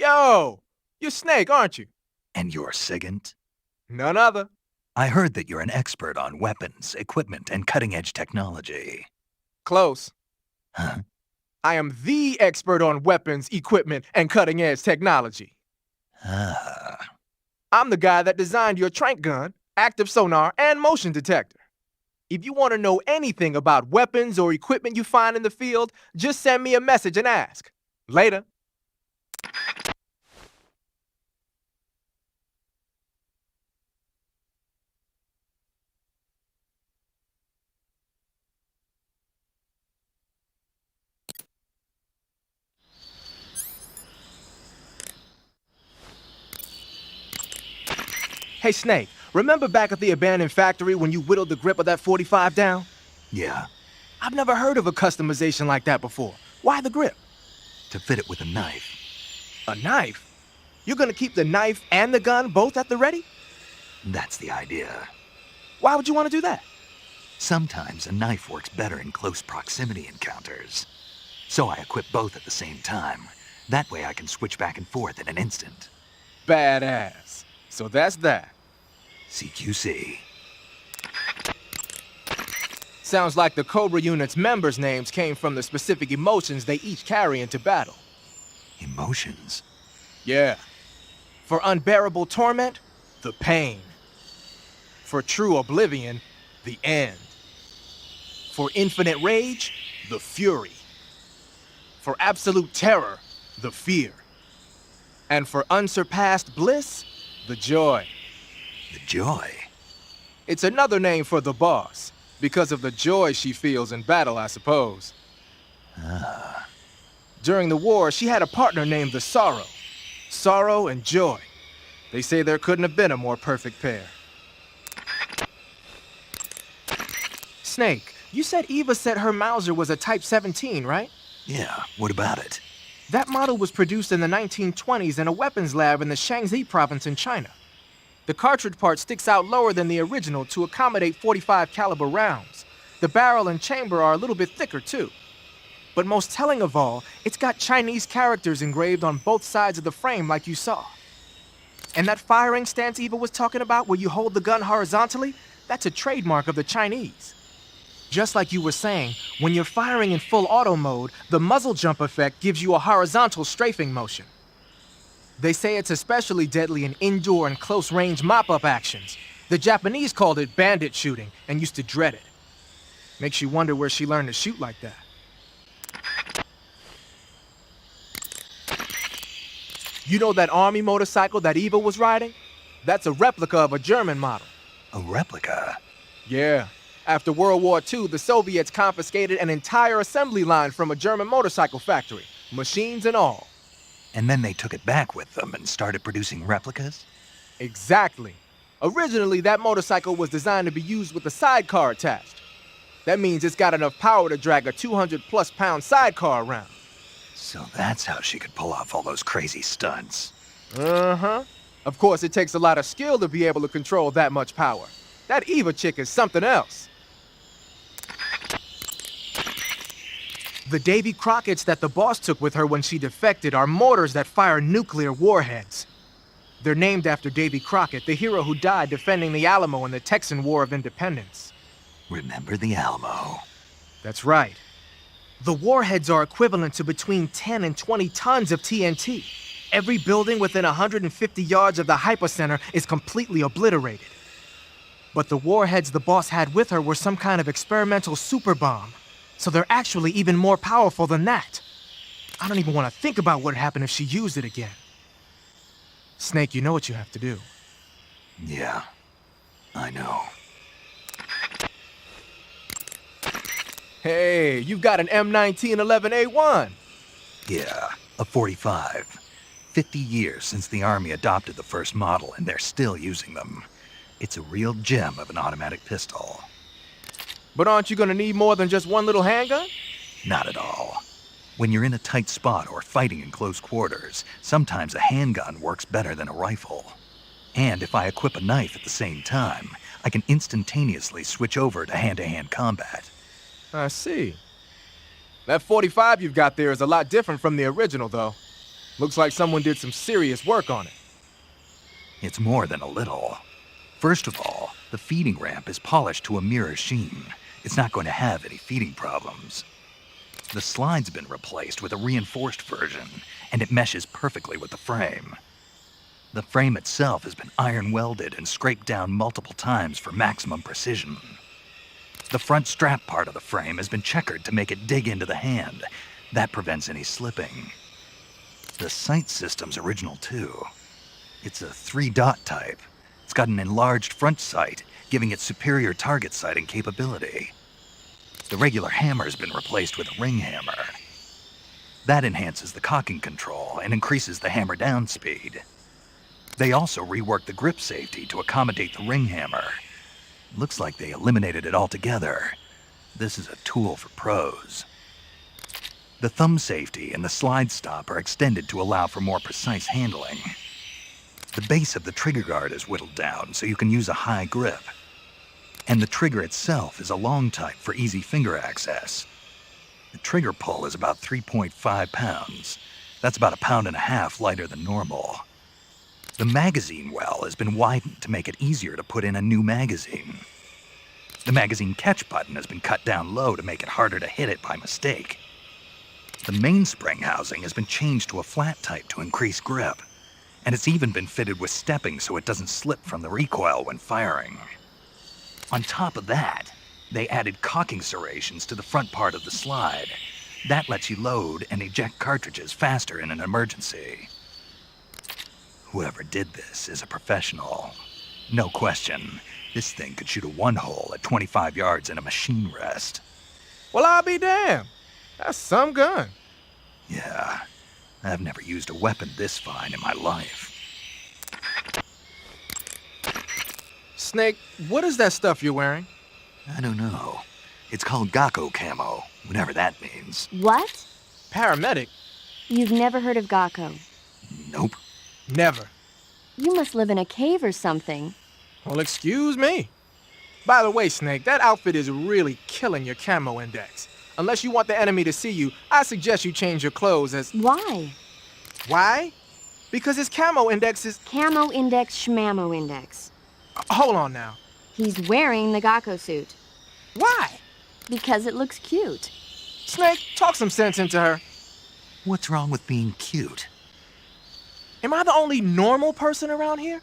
Yo! You're Snake, aren't you? And you're Sigint? None other. I heard that you're an expert on weapons, equipment, and cutting-edge technology. Close. Huh? I am the expert on weapons, equipment, and cutting-edge technology. Ah. I'm the guy that designed your trank gun, active sonar, and motion detector. If you want to know anything about weapons or equipment you find in the field, just send me a message and ask. Later. Hey, Snake, remember back at the abandoned factory when you whittled the grip of that 45 down? Yeah. I've never heard of a customization like that before. Why the grip? To fit it with a knife. A knife? You're gonna keep the knife and the gun both at the ready? That's the idea. Why would you want to do that? Sometimes a knife works better in close proximity encounters. So I equip both at the same time. That way I can switch back and forth in an instant. Badass. So that's that. CQC. Sounds like the Cobra unit's members' names came from the specific emotions they each carry into battle. Emotions? Yeah. For unbearable torment, the pain. For true oblivion, the end. For infinite rage, the fury. For absolute terror, the fear. And for unsurpassed bliss, the joy. The joy? It's another name for the boss, because of the joy she feels in battle, I suppose. Ah. During the war, she had a partner named the Sorrow. sorrow and joy. They say there couldn't have been a more perfect pair. Snake, you said Eva said her Mauser was a Type 17, right? Yeah, what about it? That model was produced in the 1920s in a weapons lab in the Shaanxi province in China. The cartridge part sticks out lower than the original to accommodate 45 caliber rounds. The barrel and chamber are a little bit thicker too. But most telling of all, it's got Chinese characters engraved on both sides of the frame like you saw. And that firing stance Eva was talking about where you hold the gun horizontally, that's a trademark of the Chinese. Just like you were saying, when you're firing in full auto mode, the muzzle jump effect gives you a horizontal strafing motion. They say it's especially deadly in indoor and close-range mop-up actions. The Japanese called it bandit shooting and used to dread it. Makes you wonder where she learned to shoot like that. You know that army motorcycle that Eva was riding? That's a replica of a German model. A replica? Yeah. After World War II, the Soviets confiscated an entire assembly line from a German motorcycle factory, machines and all. And then they took it back with them and started producing replicas? Exactly. Originally, that motorcycle was designed to be used with a sidecar attached. That means it's got enough power to drag a 200-plus pound sidecar around. So that's how she could pull off all those crazy stunts. Uh-huh. Of course, it takes a lot of skill to be able to control that much power. That Eva chick is something else. The Davy Crockett's that the boss took with her when she defected are mortars that fire nuclear warheads. They're named after Davy Crockett, the hero who died defending the Alamo in the Texan War of Independence. Remember the Alamo? That's right. The warheads are equivalent to between 10 and 20 tons of TNT. Every building within 150 yards of the hypocenter is completely obliterated. But the warheads the boss had with her were some kind of experimental super bomb. So they're actually even more powerful than that. I don't even want to think about what would happen if she used it again. Snake, you know what you have to do. Yeah, I know. Hey, you've got an M1911A1. Yeah, a 45. 50 years since the Army adopted the first model, and they're still using them. It's a real gem of an automatic pistol. But aren't you gonna need more than just one little handgun? Not at all. When you're in a tight spot or fighting in close quarters, sometimes a handgun works better than a rifle. And if I equip a knife at the same time, I can instantaneously switch over to hand-to-hand combat. I see. That 45 you've got there is a lot different from the original, though. Looks like someone did some serious work on it. It's more than a little. First of all, the feeding ramp is polished to a mirror sheen. It's not going to have any feeding problems. The slide's been replaced with a reinforced version, and it meshes perfectly with the frame. The frame itself has been iron welded and scraped down multiple times for maximum precision. The front strap part of the frame has been checkered to make it dig into the hand. That prevents any slipping. The sight system's original too. It's a 3-dot type. It's got an enlarged front sight, giving it superior target sighting capability. The regular hammer's been replaced with a ring hammer. That enhances the cocking control and increases the hammer down speed. They also reworked the grip safety to accommodate the ring hammer. Looks like they eliminated it altogether. This is a tool for pros. The thumb safety and the slide stop are extended to allow for more precise handling. The base of the trigger guard is whittled down so you can use a high grip. And the trigger itself is a long type for easy finger access. The trigger pull is about 3.5 pounds. That's about 1.5 pounds lighter than normal. The magazine well has been widened to make it easier to put in a new magazine. The magazine catch button has been cut down low to make it harder to hit it by mistake. The mainspring housing has been changed to a flat type to increase grip. And it's even been fitted with stepping so it doesn't slip from the recoil when firing. On top of that, they added cocking serrations to the front part of the slide. That lets you load and eject cartridges faster in an emergency. Whoever did this is a professional. No question, this thing could shoot a one-hole at 25 yards in a machine rest. Well, I'll be damned. That's some gun. Yeah, I've never used a weapon this fine in my life. Snake, what is that stuff you're wearing? I don't know. It's called Gato camo, whatever that means. What? Paramedic? You've never heard of Gakko? Nope. Never. You must live in a cave or something. Well, excuse me. By the way, Snake, that outfit is really killing your camo index. Unless you want the enemy to see you, I suggest you change your clothes as... Why? Why? Because his camo index is... Camo index, schmamo index. Hold on now. He's wearing the Gakko suit. Why? Because it looks cute. Snake, talk some sense into her. What's wrong with being cute? Am I the only normal person around here?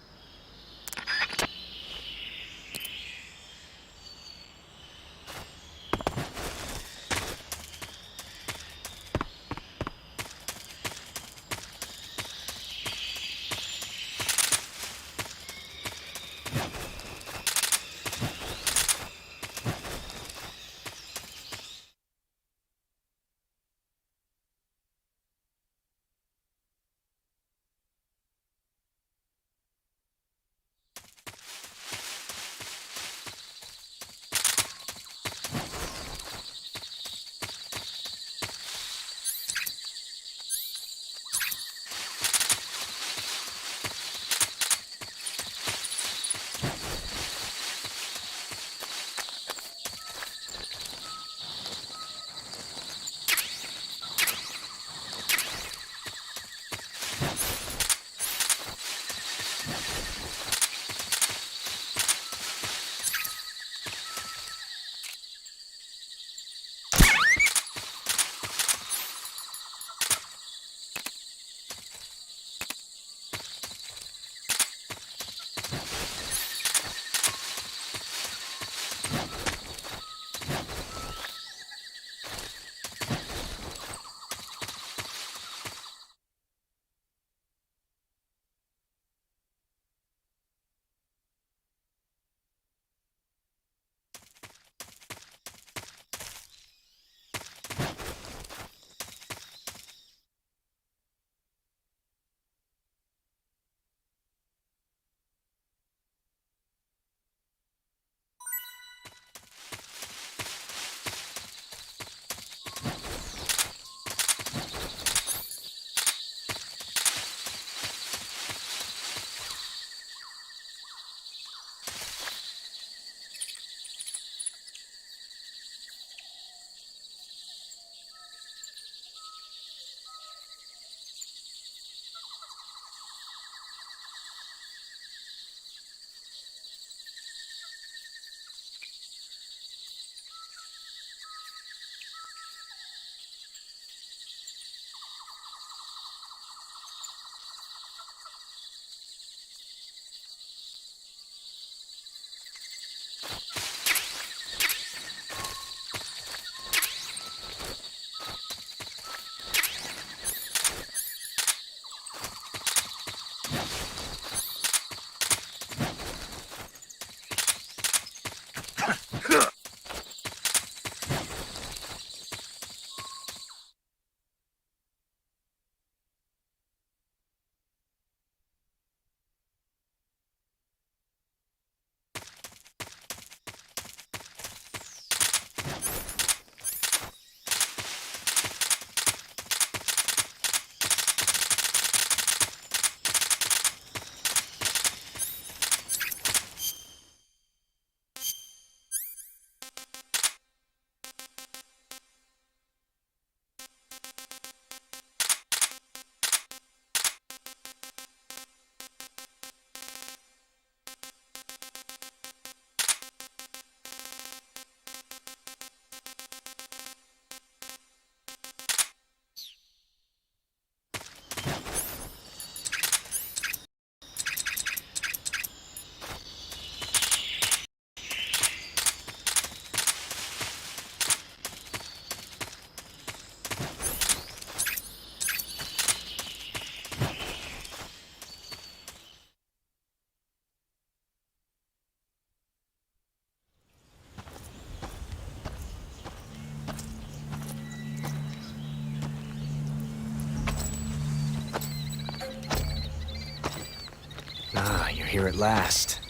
Ah, you're here at last.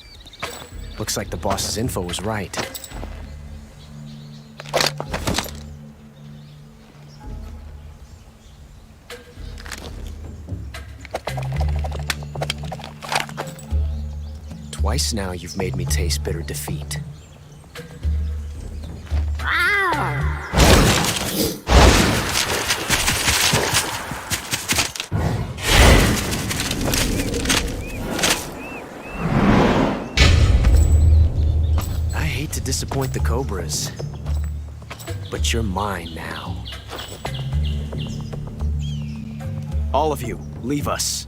Looks like the boss's info was right. Twice now you've made me taste bitter defeat. I hate to disappoint the Cobras, but you're mine now. All of you, leave us.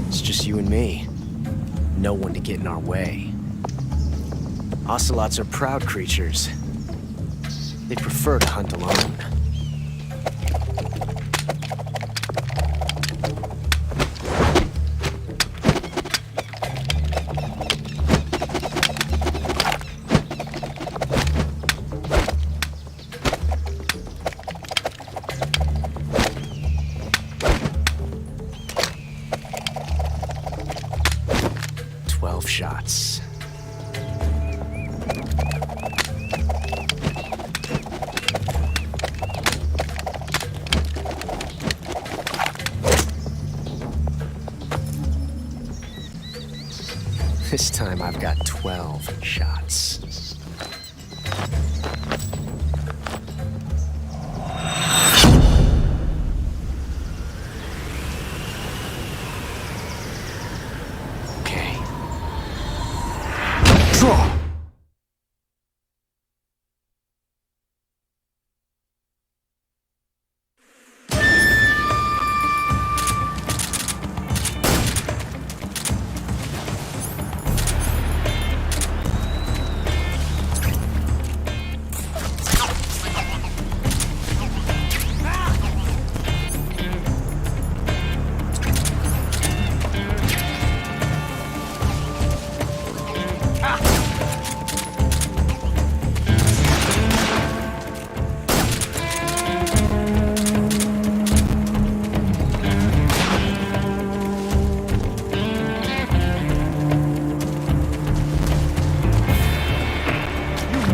It's just you and me. No one to get in our way. Ocelots are proud creatures. They prefer to hunt alone. Shots. This time I've got 12 shots.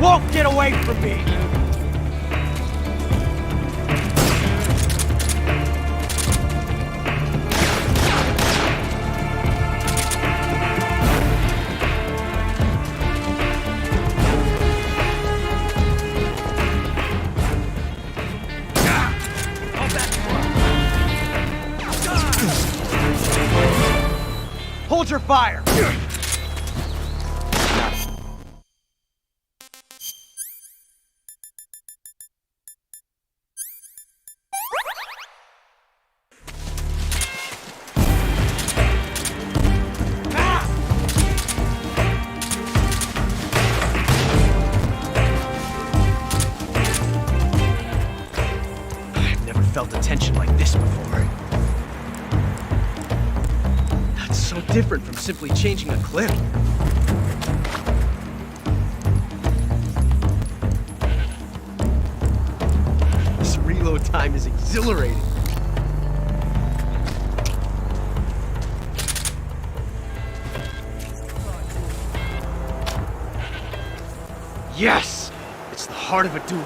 Won't get away from me! Hold your fire! Felt a tension like this before. That's so different from simply changing a clip. This reload time is exhilarating. Yes! It's the heart of a duel.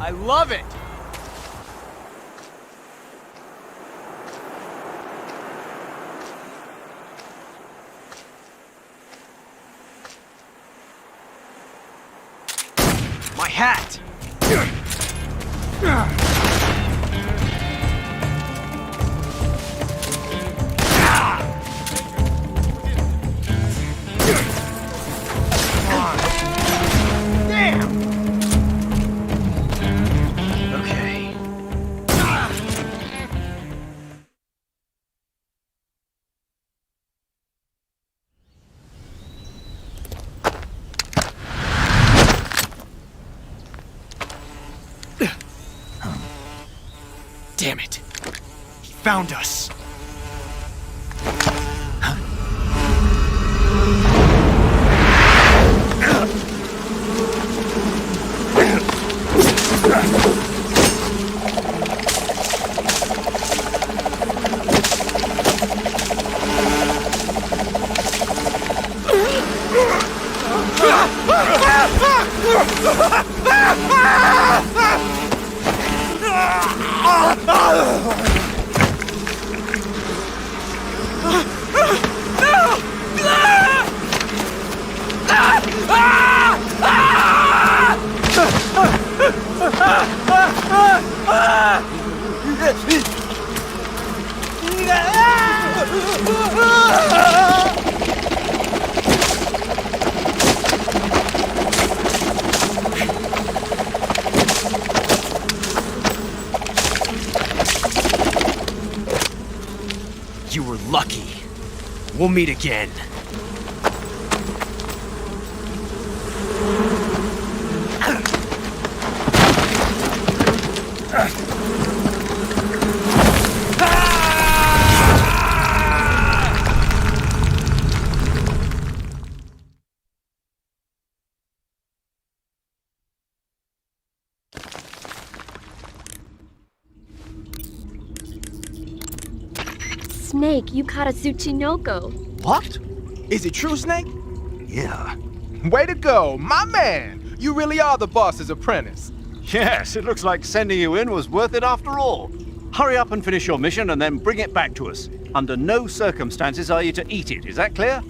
I love it! My hat! Damn it! He found us! You were lucky. We'll meet again. Snake, you caught a Tsuchinoko. What? Is it true, Snake? Yeah. Way to go, my man! You really are the boss's apprentice. Yes, it looks like sending you in was worth it after all. Hurry up and finish your mission and then bring it back to us. Under no circumstances are you to eat it, is that clear?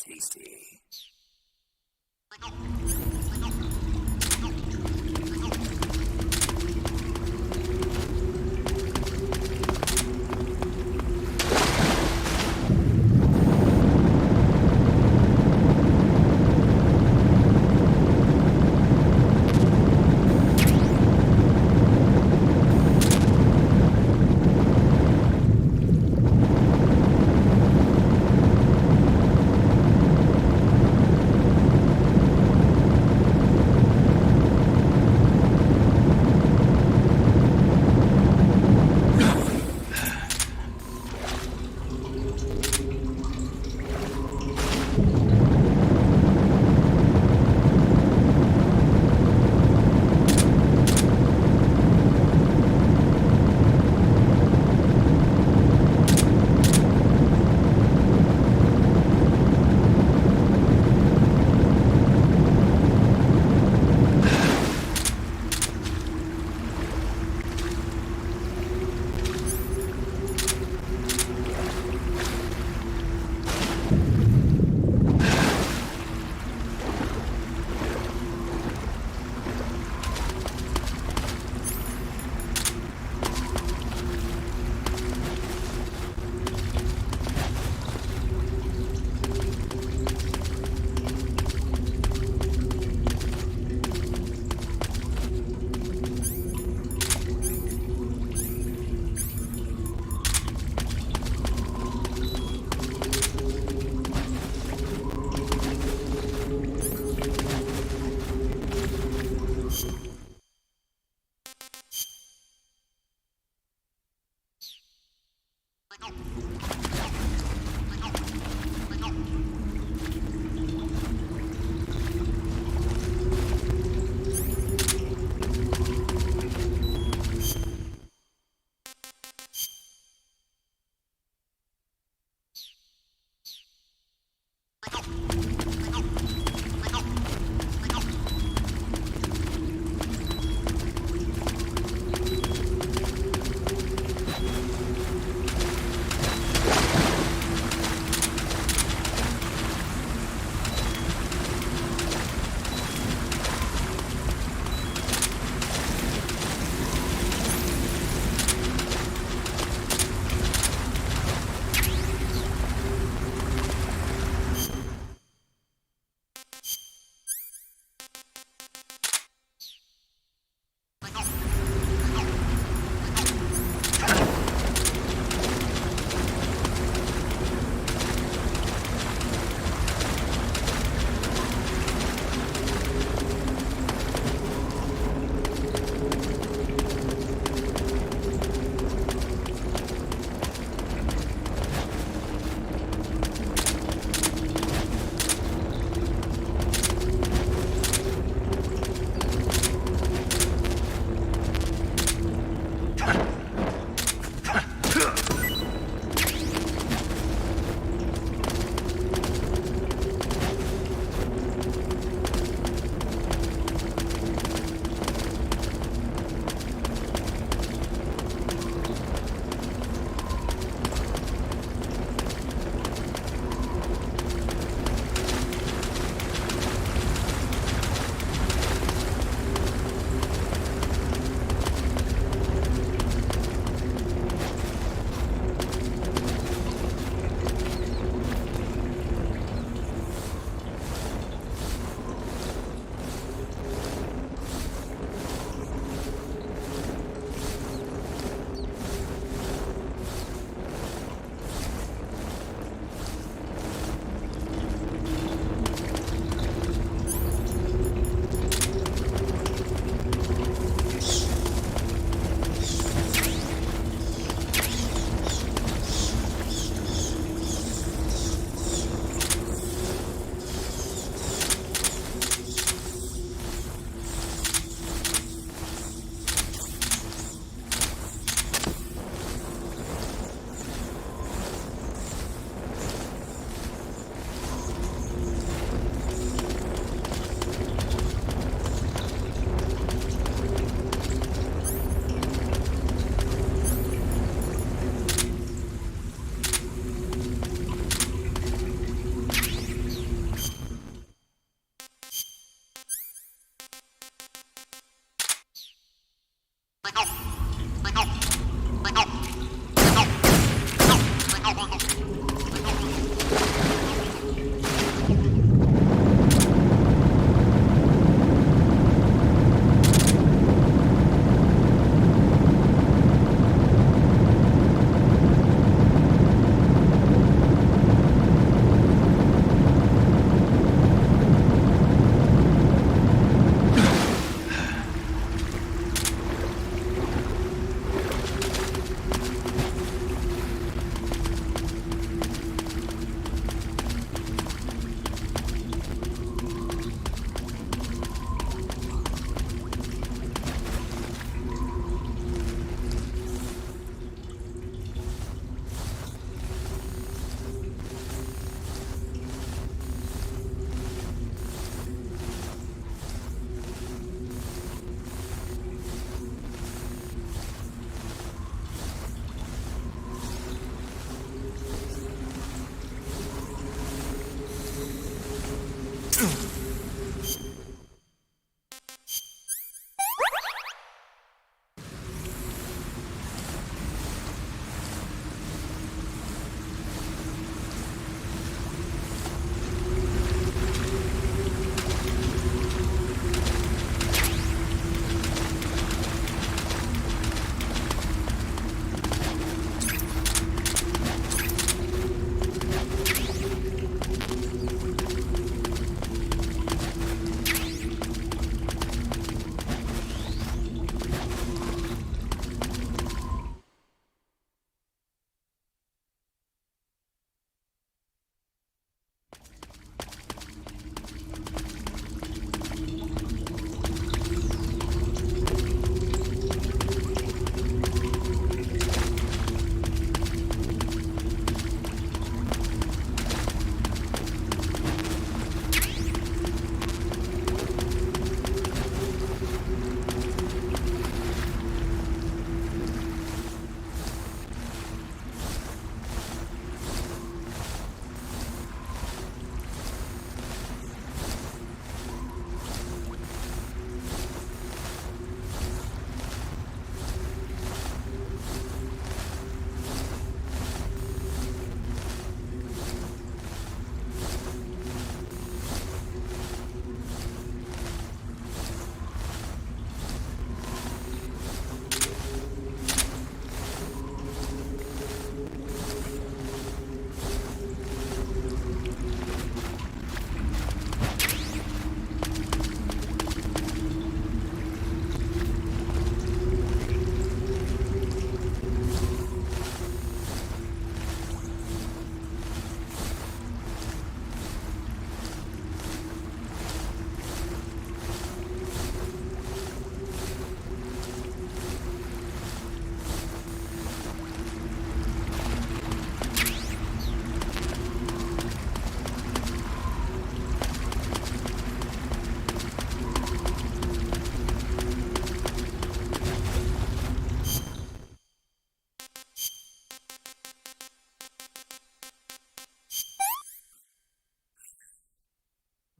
Tasty.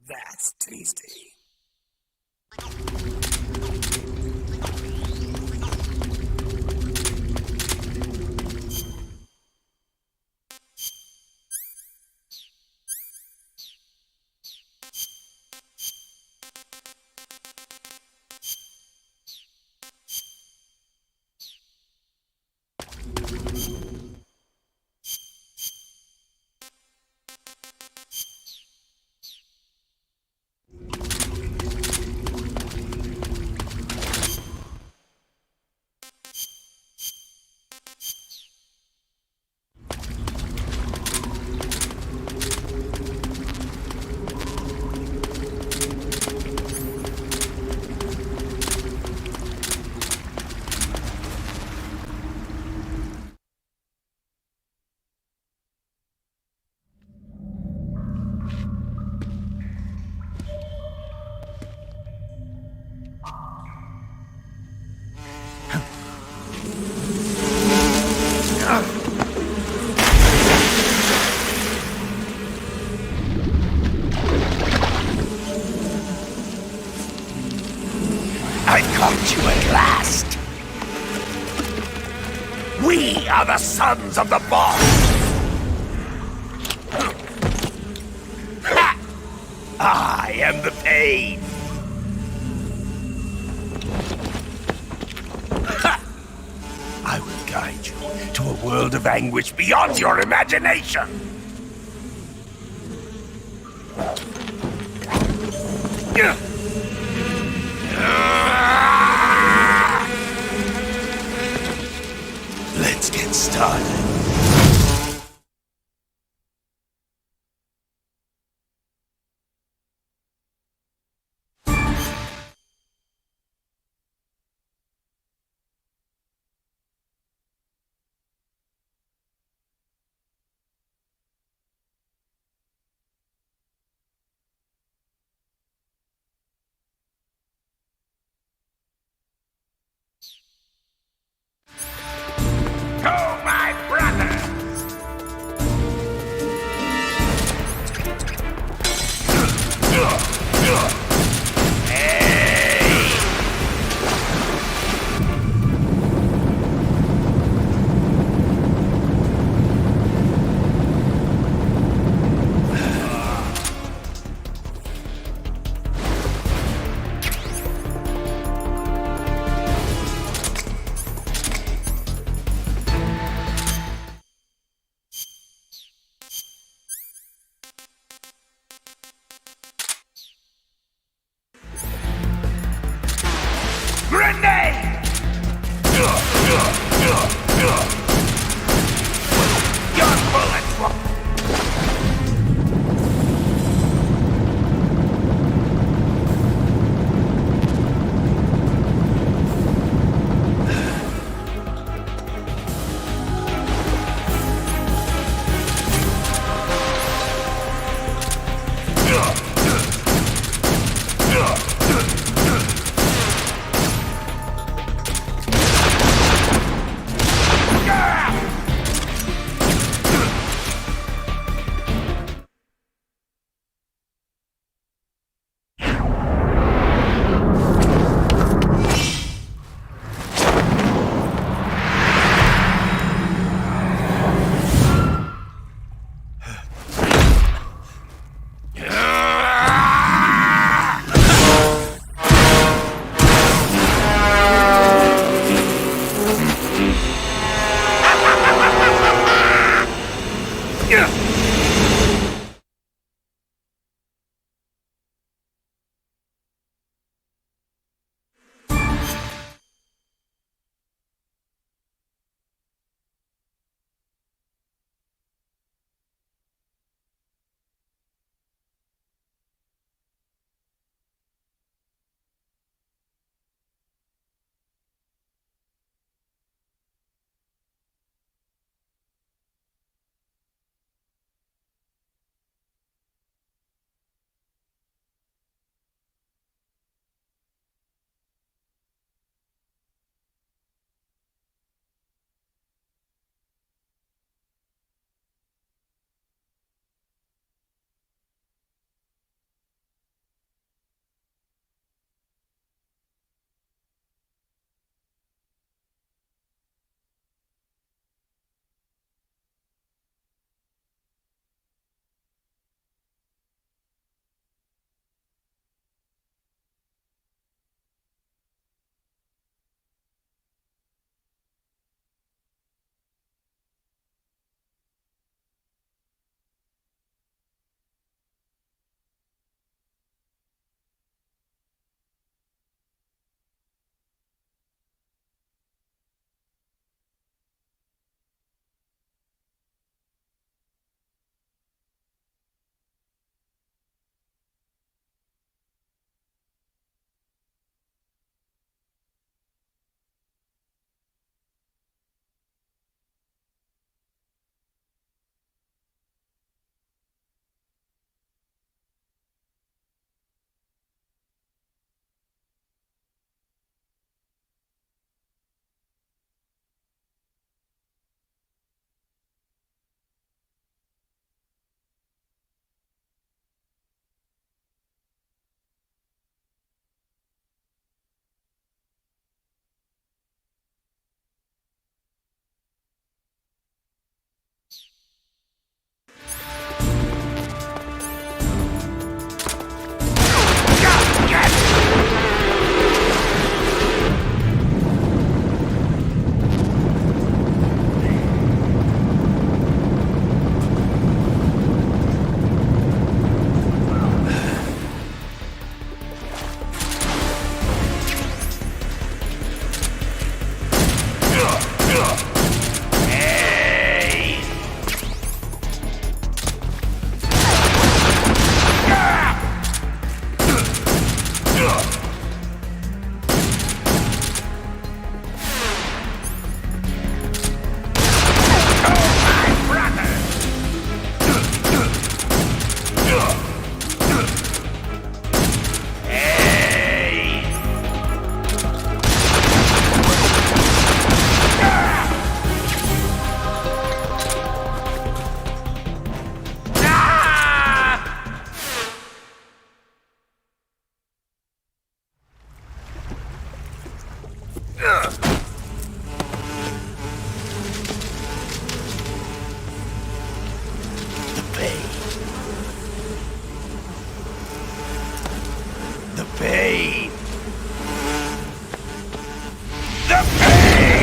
That's tasty. I've caught you at last. We are the sons of the boss. Ha! I am the pain. Ha! I will guide you to a world of anguish beyond your imagination. Let's get started. The pain! The pain! The pain!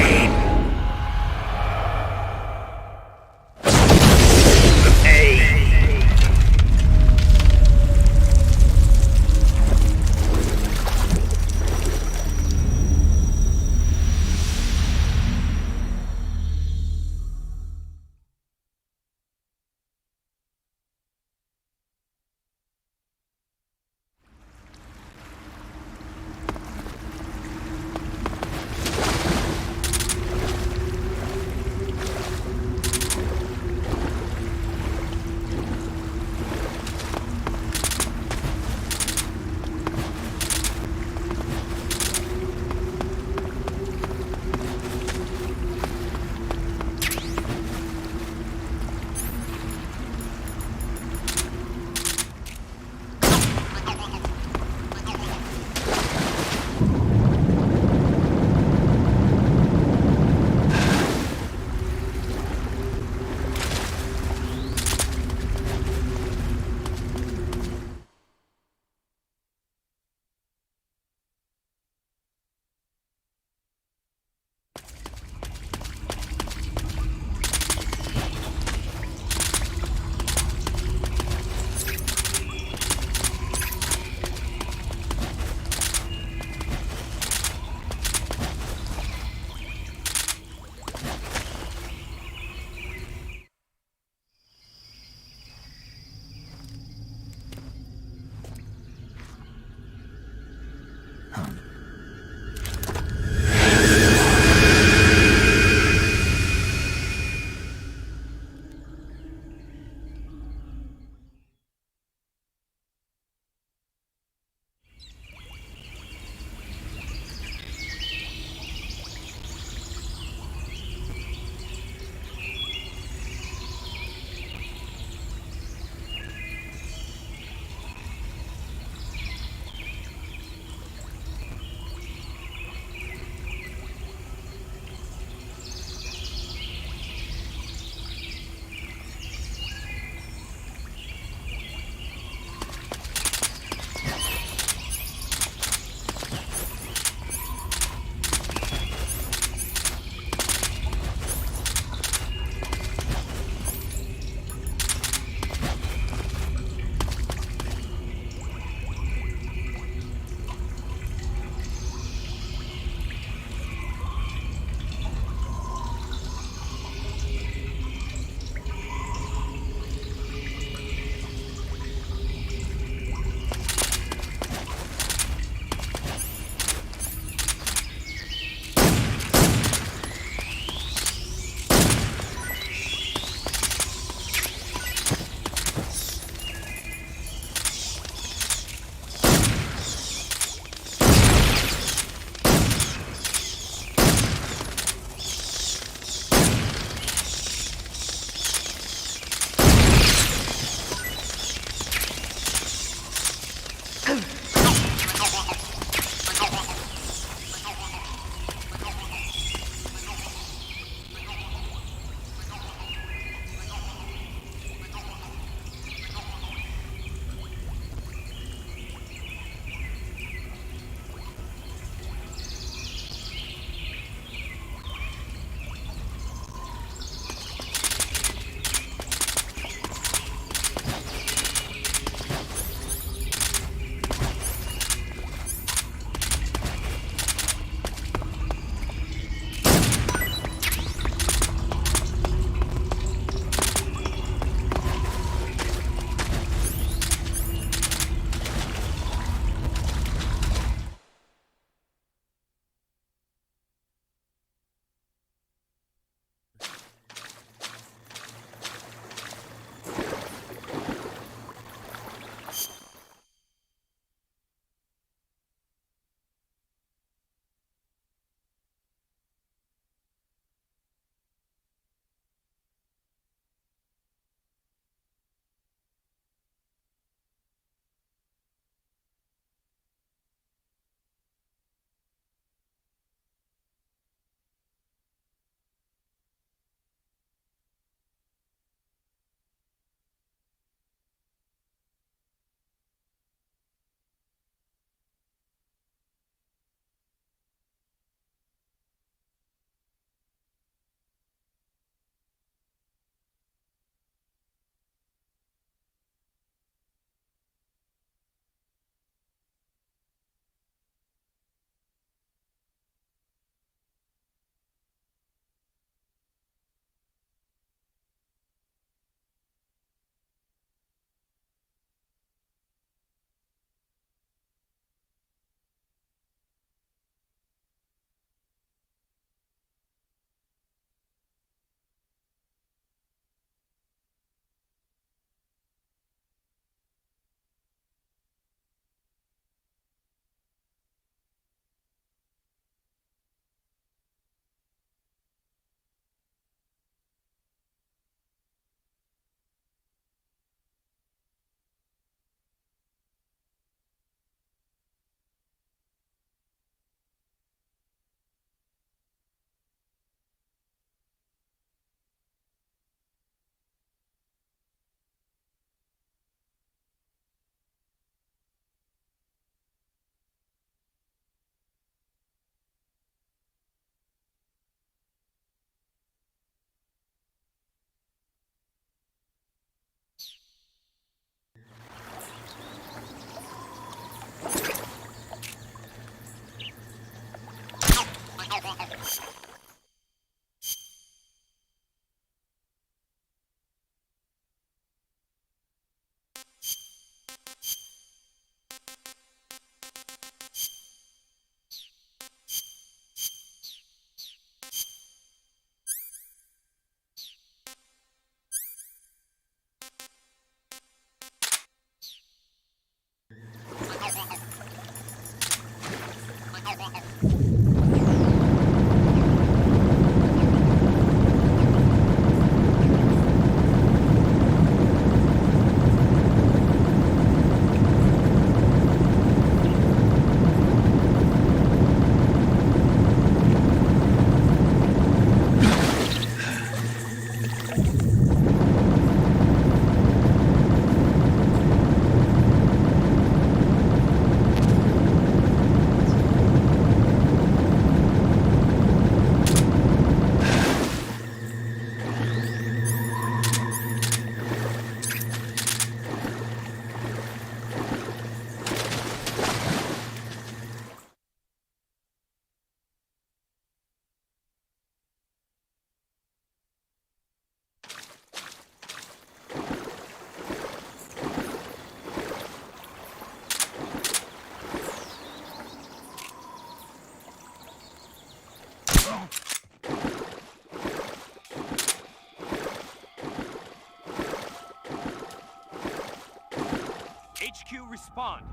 HQ, respond.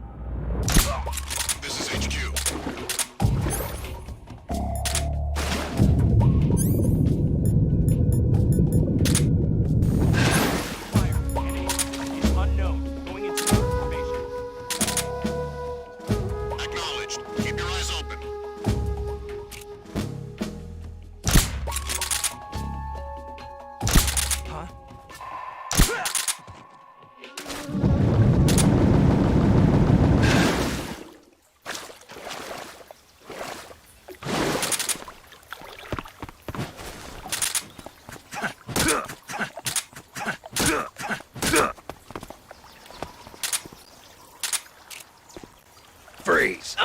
This is HQ. Unknown. Going into formation. Acknowledged. Keep your eyes open. Huh? Freeze!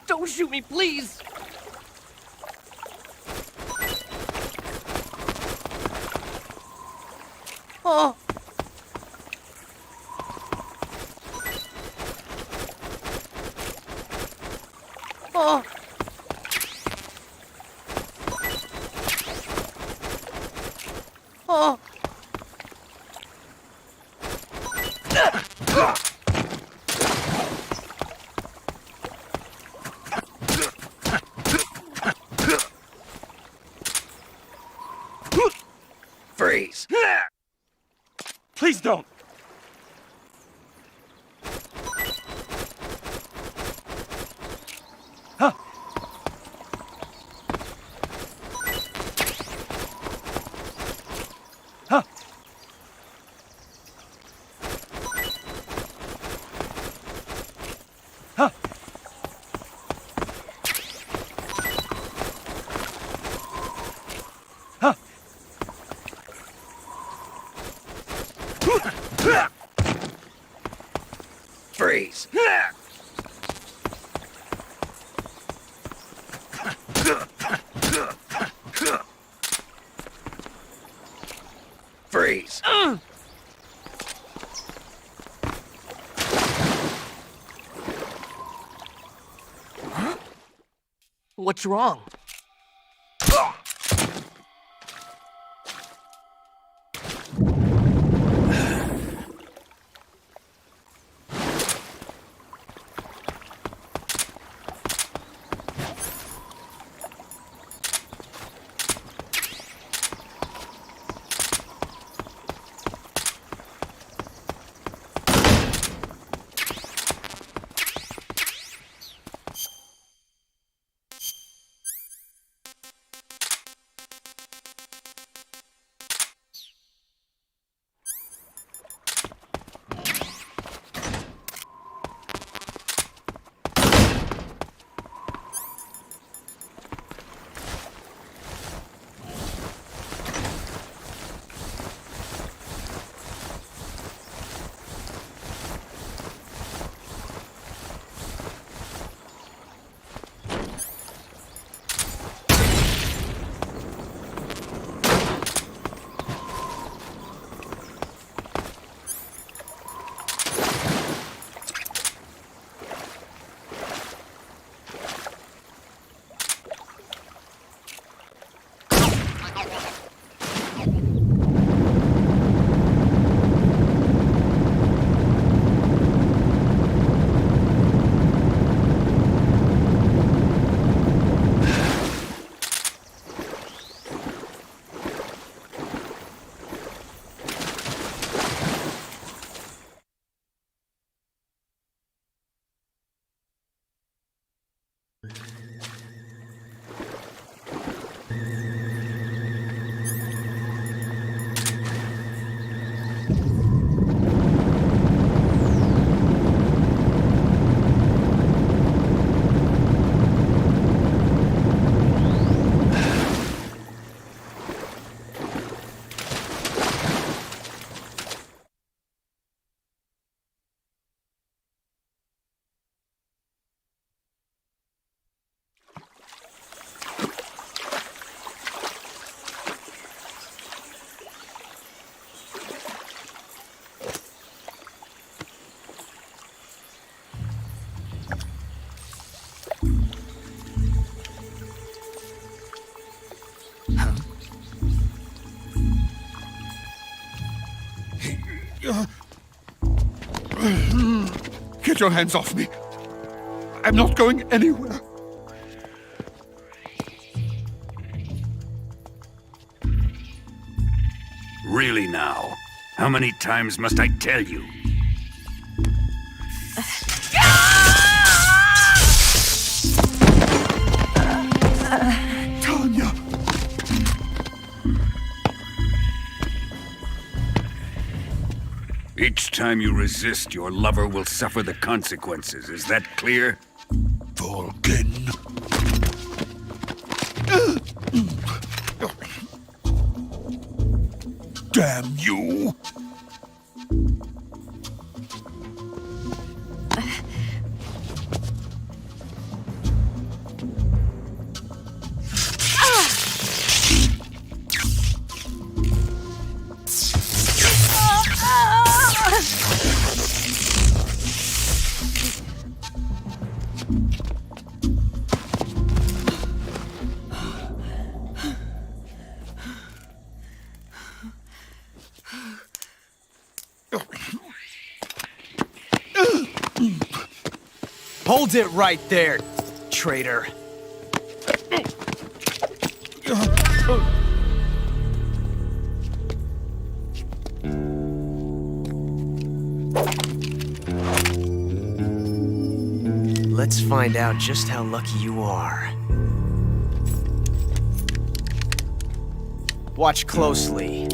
Don't shoot me, please! Oh! Oh! Oh! Freeze! Please don't! Huh? Huh? Huh? Huh? Freeze! Freeze! Huh? What's wrong? Get your hands off me. I'm not going anywhere. Really now? How many times must I tell you? Tanya! Each time you resist, your lover will suffer the consequences. Is that clear? Volgin. Damn you! Hold it right there, traitor. Let's find out just how lucky you are. Watch closely.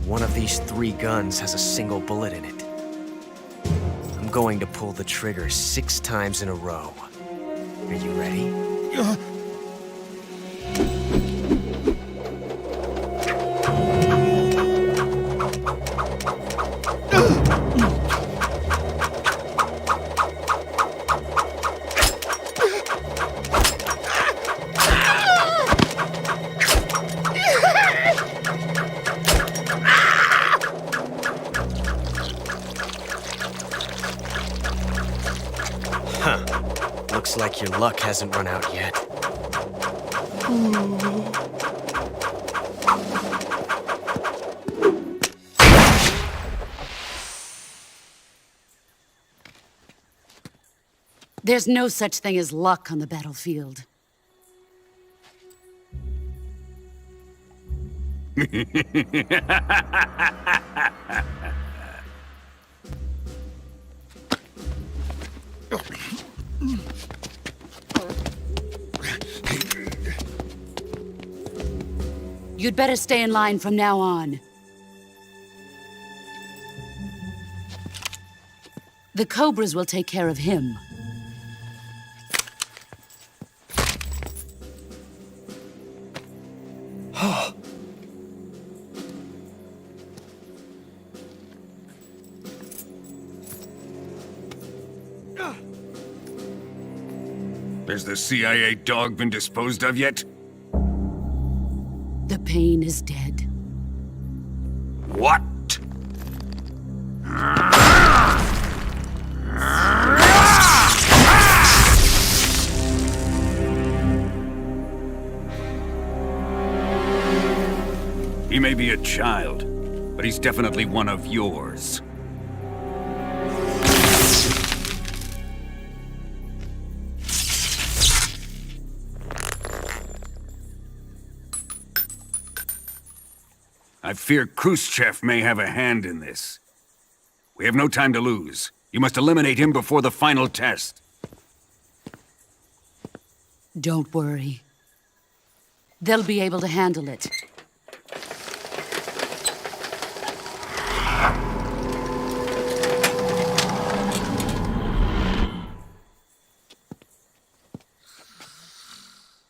One of these 3 guns has a single bullet in it. I'm going to pull the trigger 6 times in a row. Are you ready? Looks like your luck hasn't run out yet. There's no such thing as luck on the battlefield. You'd better stay in line from now on. The Cobras will take care of him. Has the CIA dog been disposed of yet? The pain is dead. What? He may be a child, but he's definitely one of yours. I fear Khrushchev may have a hand in this. We have no time to lose. You must eliminate him before the final test. Don't worry. They'll be able to handle it.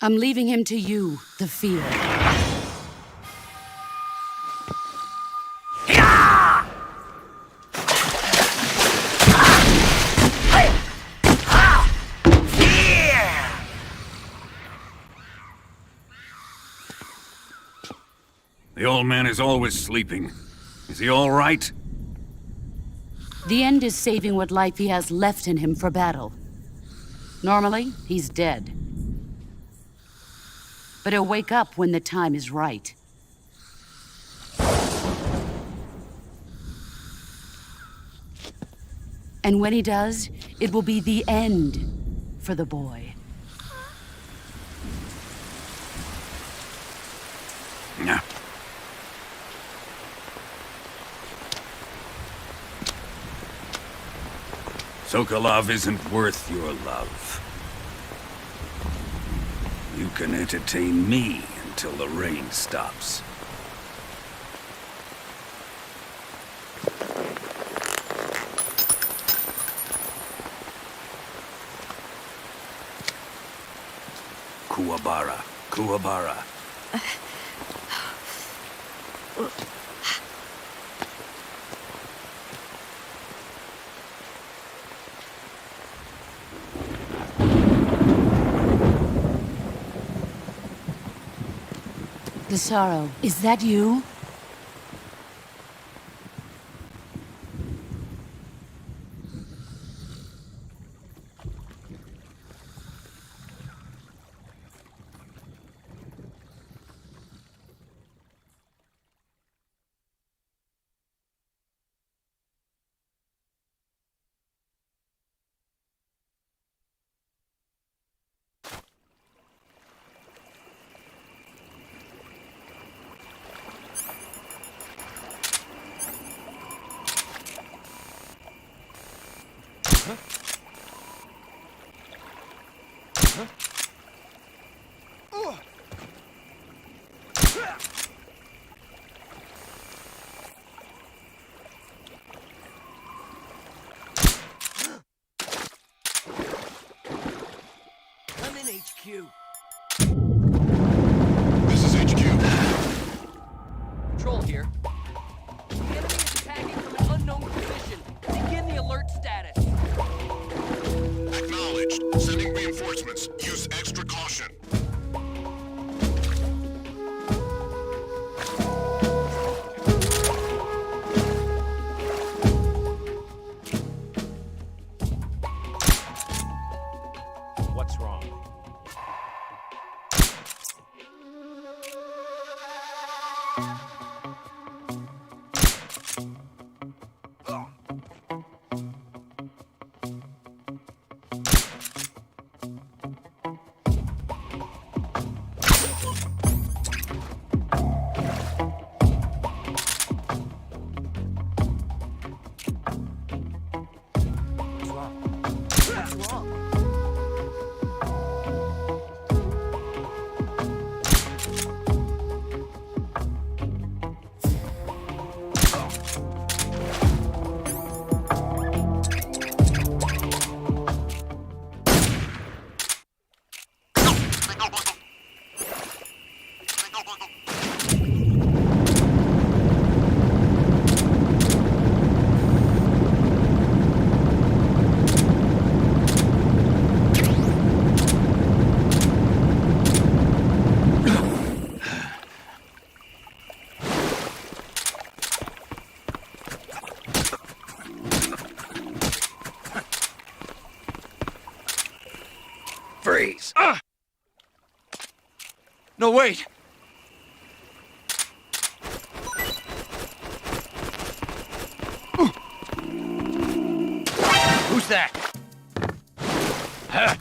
I'm leaving him to you, the field. The old man is always sleeping. Is he all right? The end is saving what life he has left in him for battle. Normally, he's dead. But he'll wake up when the time is right. And when he does, it will be the end for the boy. Yeah. Sokolov isn't worth your love. You can entertain me until the rain stops. Kuwabara, Kuwabara. Gasaro, is that you? I'm in HQ. This is HQ. Patrol here. The enemy is attacking from an unknown position. Begin the alert status. Acknowledged. Sending reinforcements. Use extra caution. What's wrong? Freeze! No, wait! Who's that? Huh?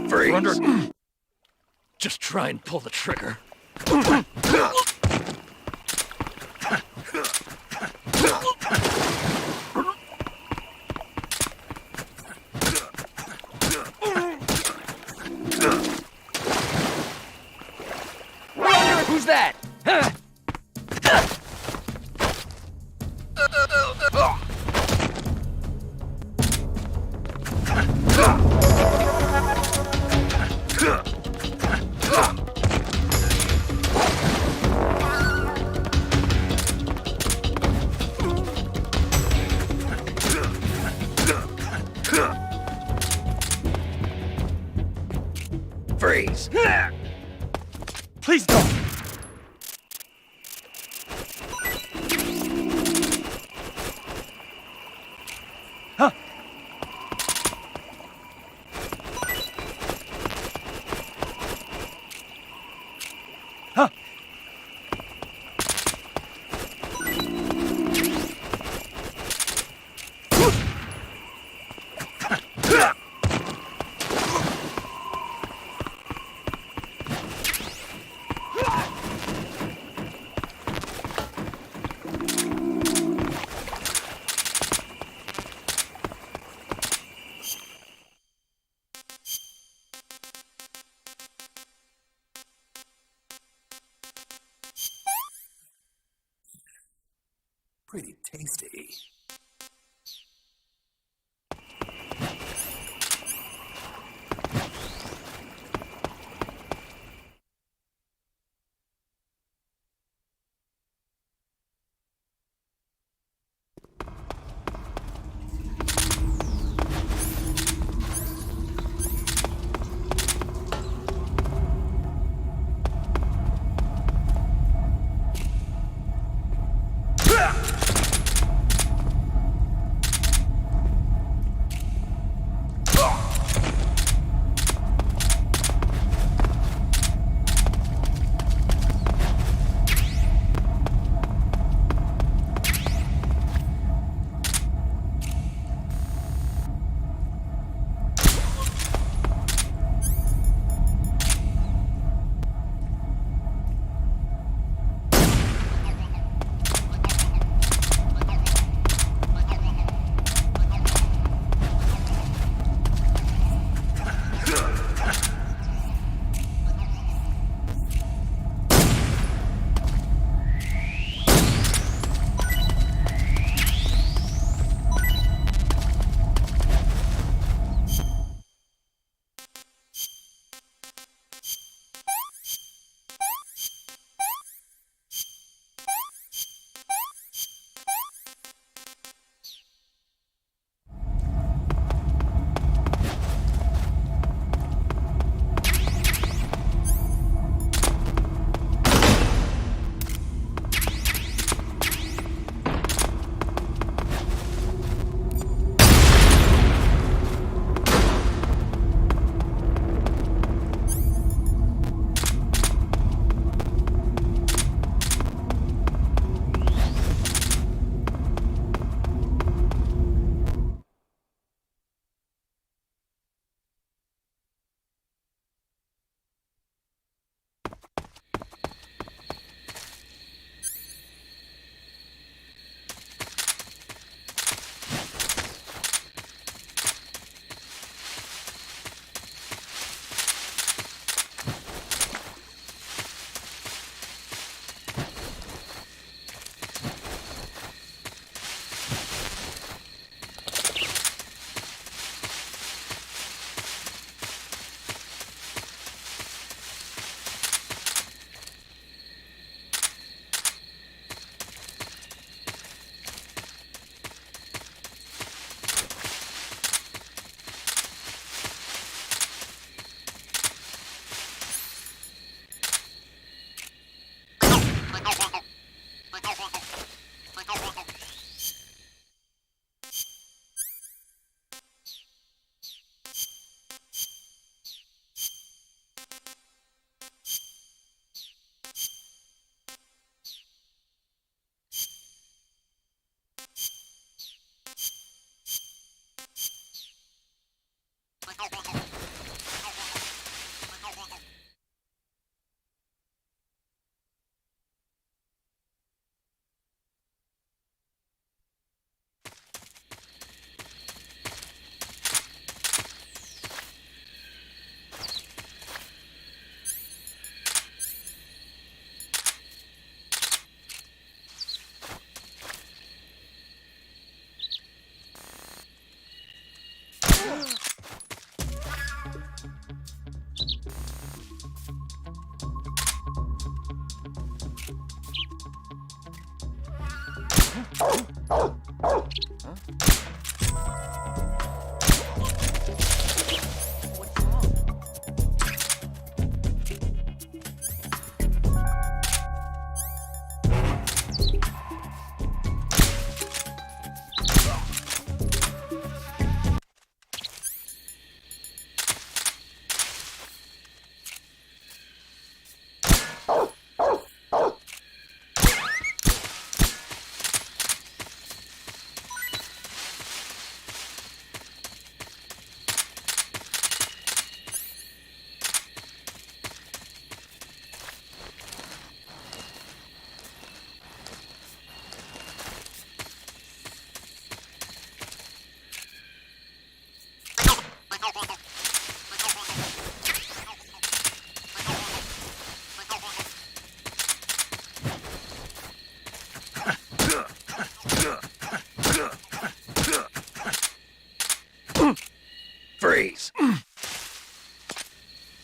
Freeze! Just try and pull the trigger. Who's that? Huh? Please don't! Huh? Huh? Pretty tasty.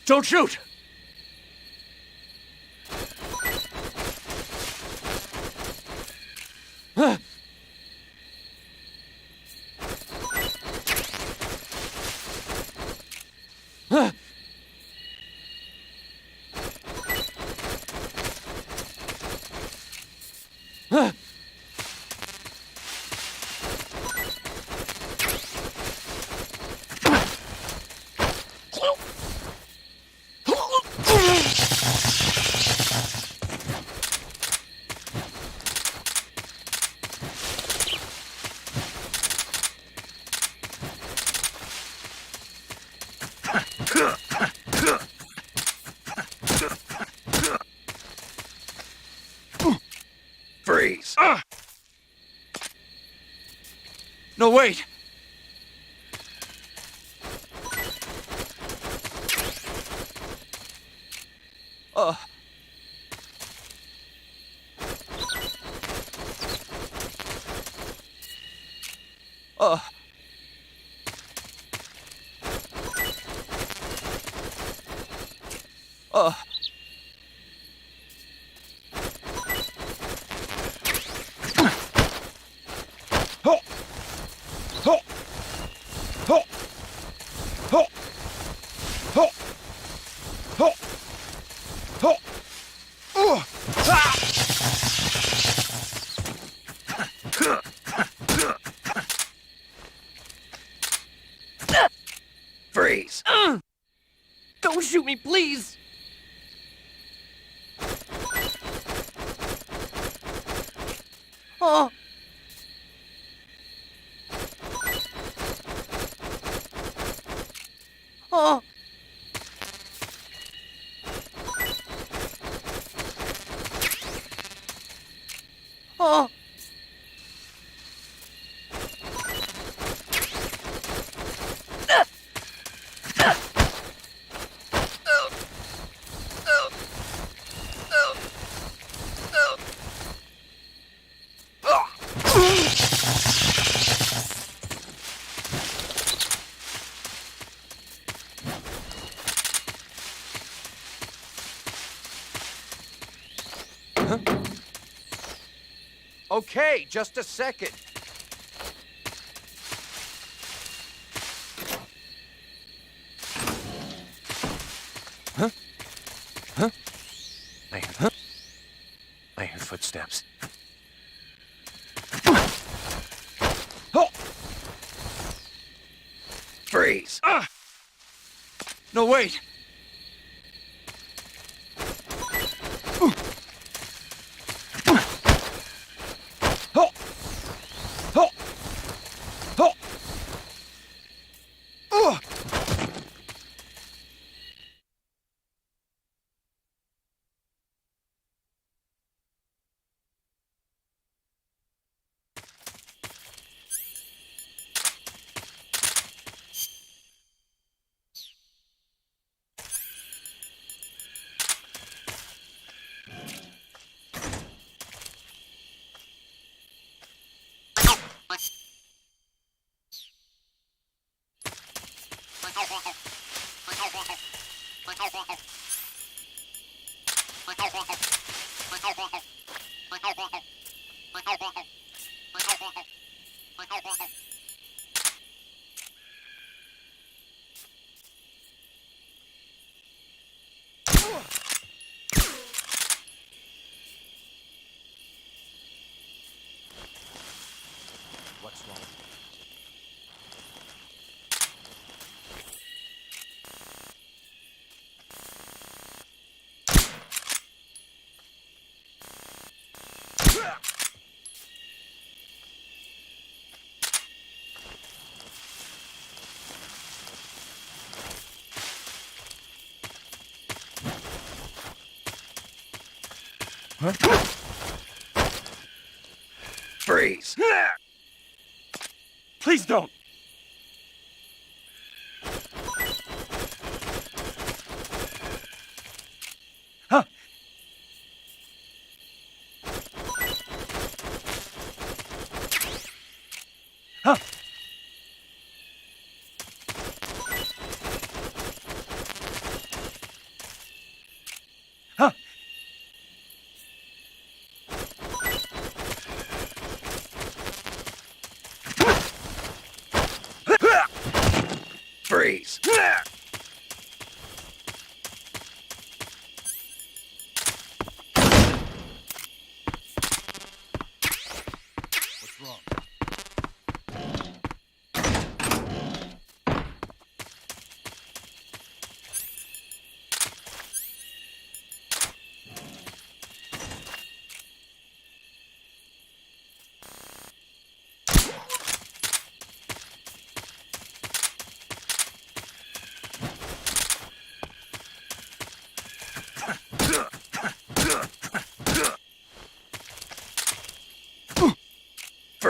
Don't shoot! Freeze! No, wait! Freeze! Don't shoot me, please! Oh! Oh! Oh! Okay, just a second. Huh? Huh? I hear footsteps. Freeze! No, wait! What's wrong? Huh? Freeze! Please don't! Huh? Huh?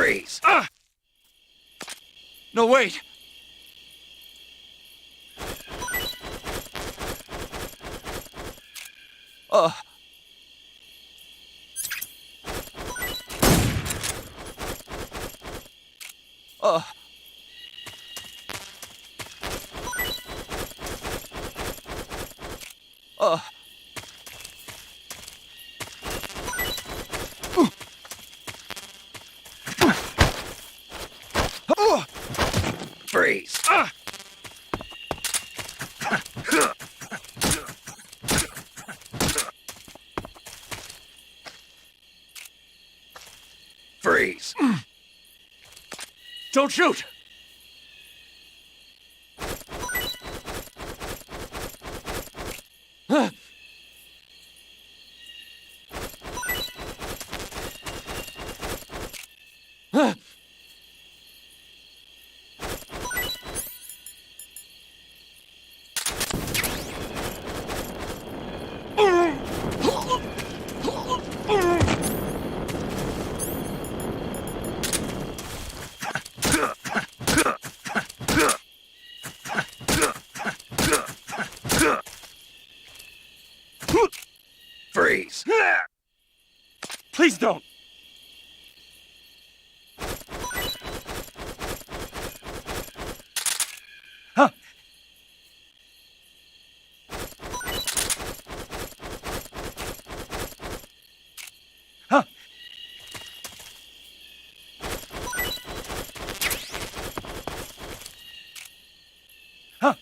Freeze! No, wait! Freeze! Freeze! Don't shoot! Freeze! Please don't! Huh? Huh? Huh?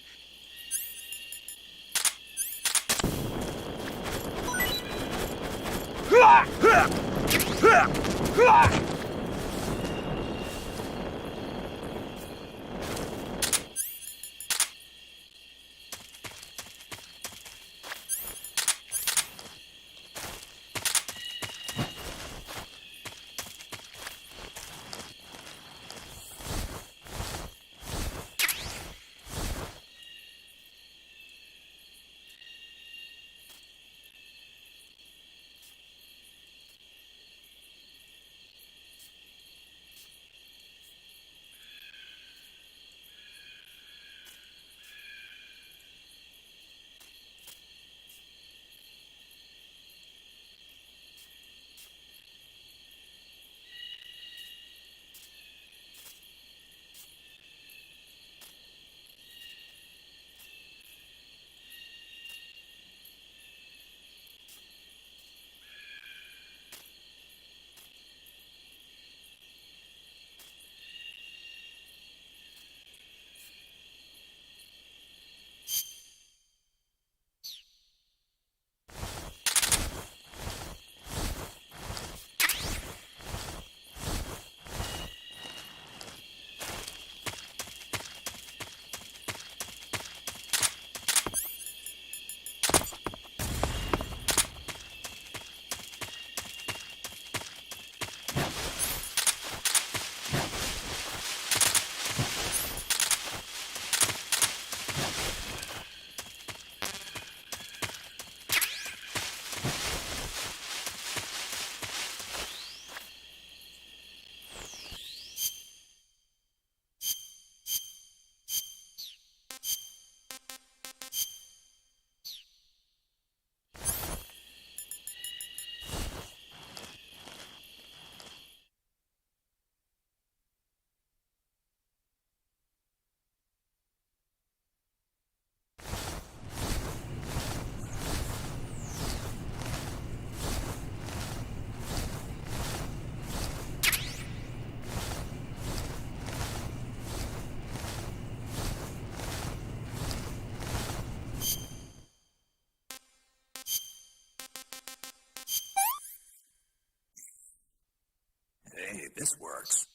Hey, this works.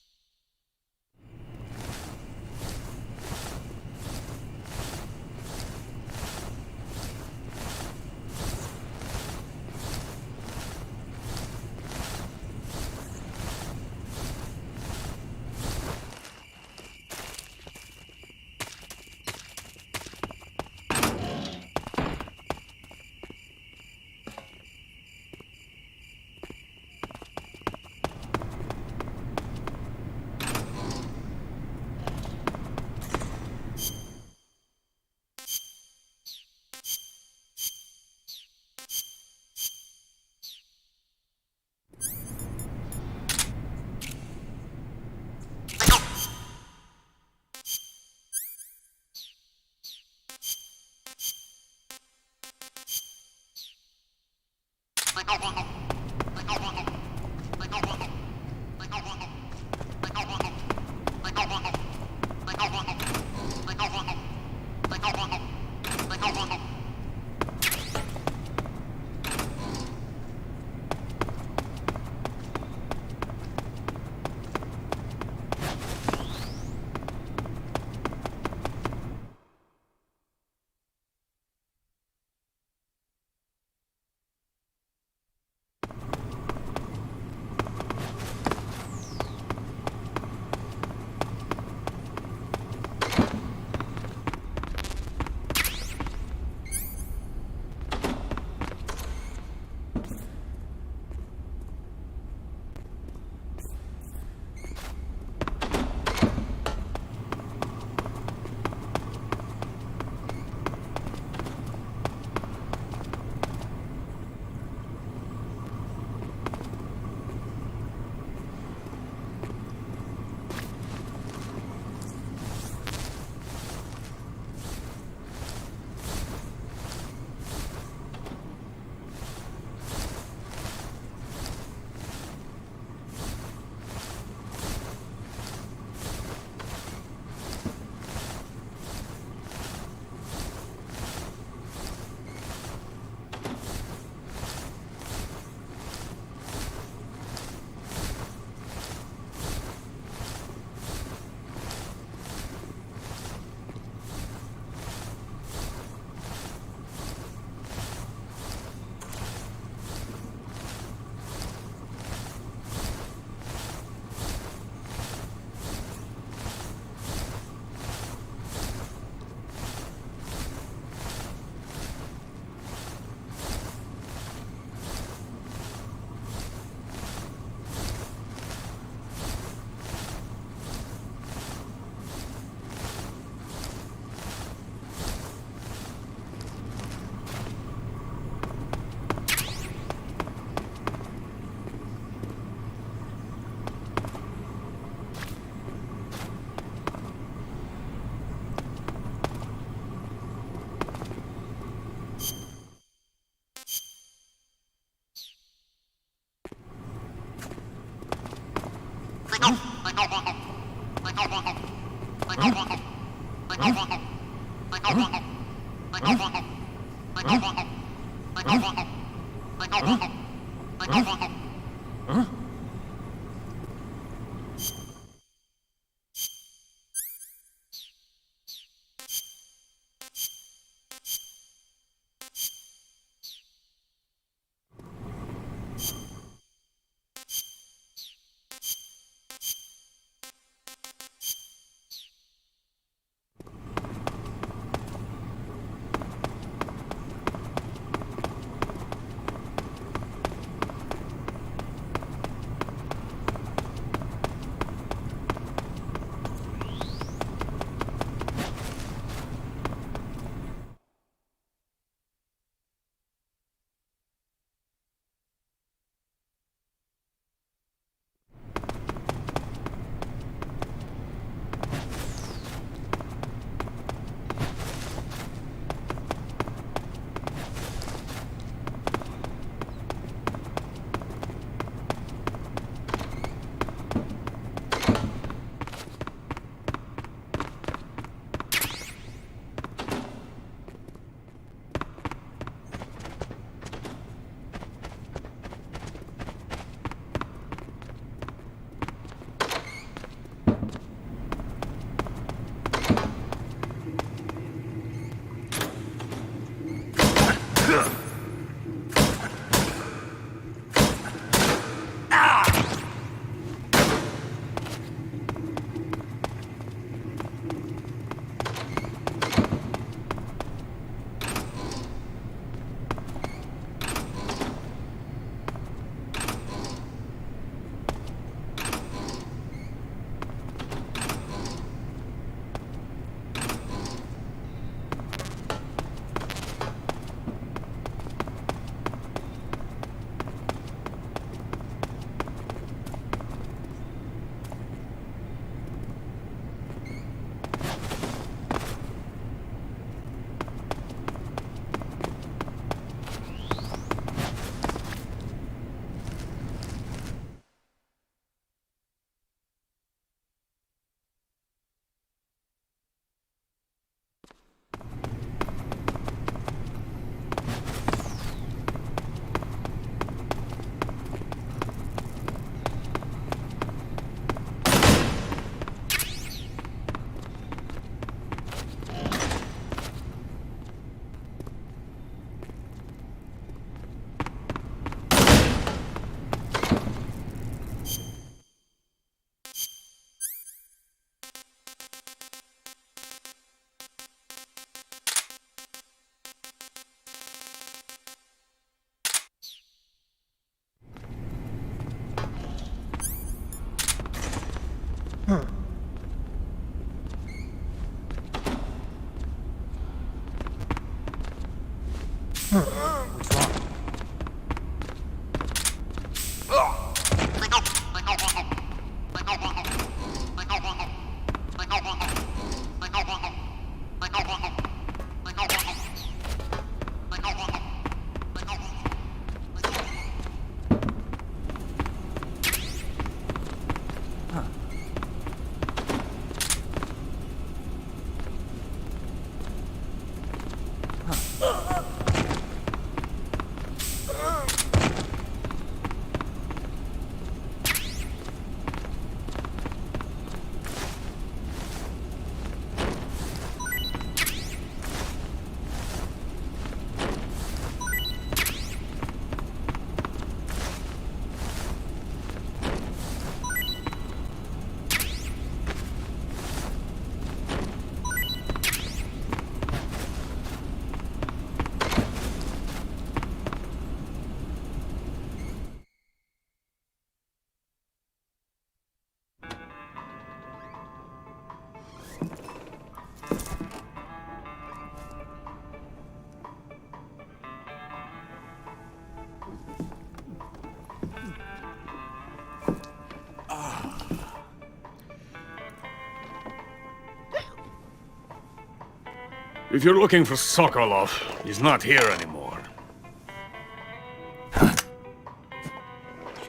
If you're looking for Sokolov, he's not here anymore.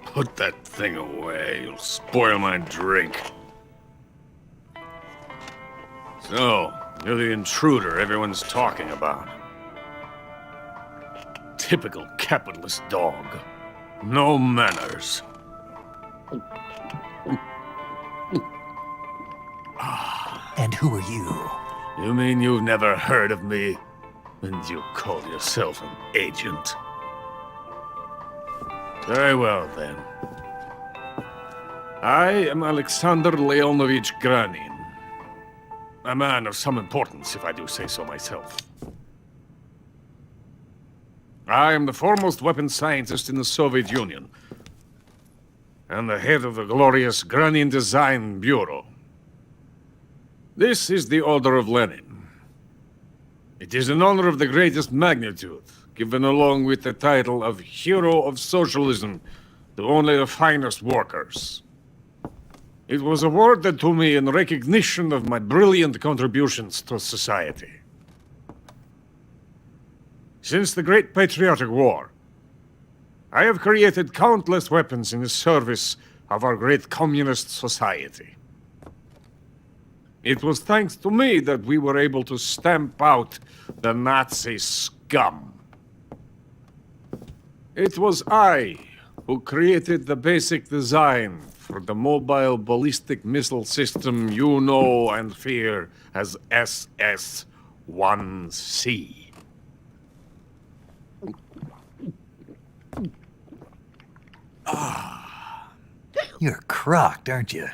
Put that thing away. You'll spoil my drink. So, you're the intruder everyone's talking about. Typical capitalist dog. No manners. And who are you? You mean you've never heard of me? And you call yourself an agent? Very well, then. I am Alexander Leonovich Granin. A man of some importance, if I do say so myself. I am the foremost weapons scientist in the Soviet Union, and the head of the glorious Granin Design Bureau. This is the Order of Lenin. It is an honor of the greatest magnitude, given along with the title of Hero of Socialism to only the finest workers. It was awarded to me in recognition of my brilliant contributions to society. Since the Great Patriotic War, I have created countless weapons in the service of our great communist society. It was thanks to me that we were able to stamp out the Nazi scum. It was I who created the basic design for the mobile ballistic missile system you know and fear as SS-1C. You're crocked, aren't you?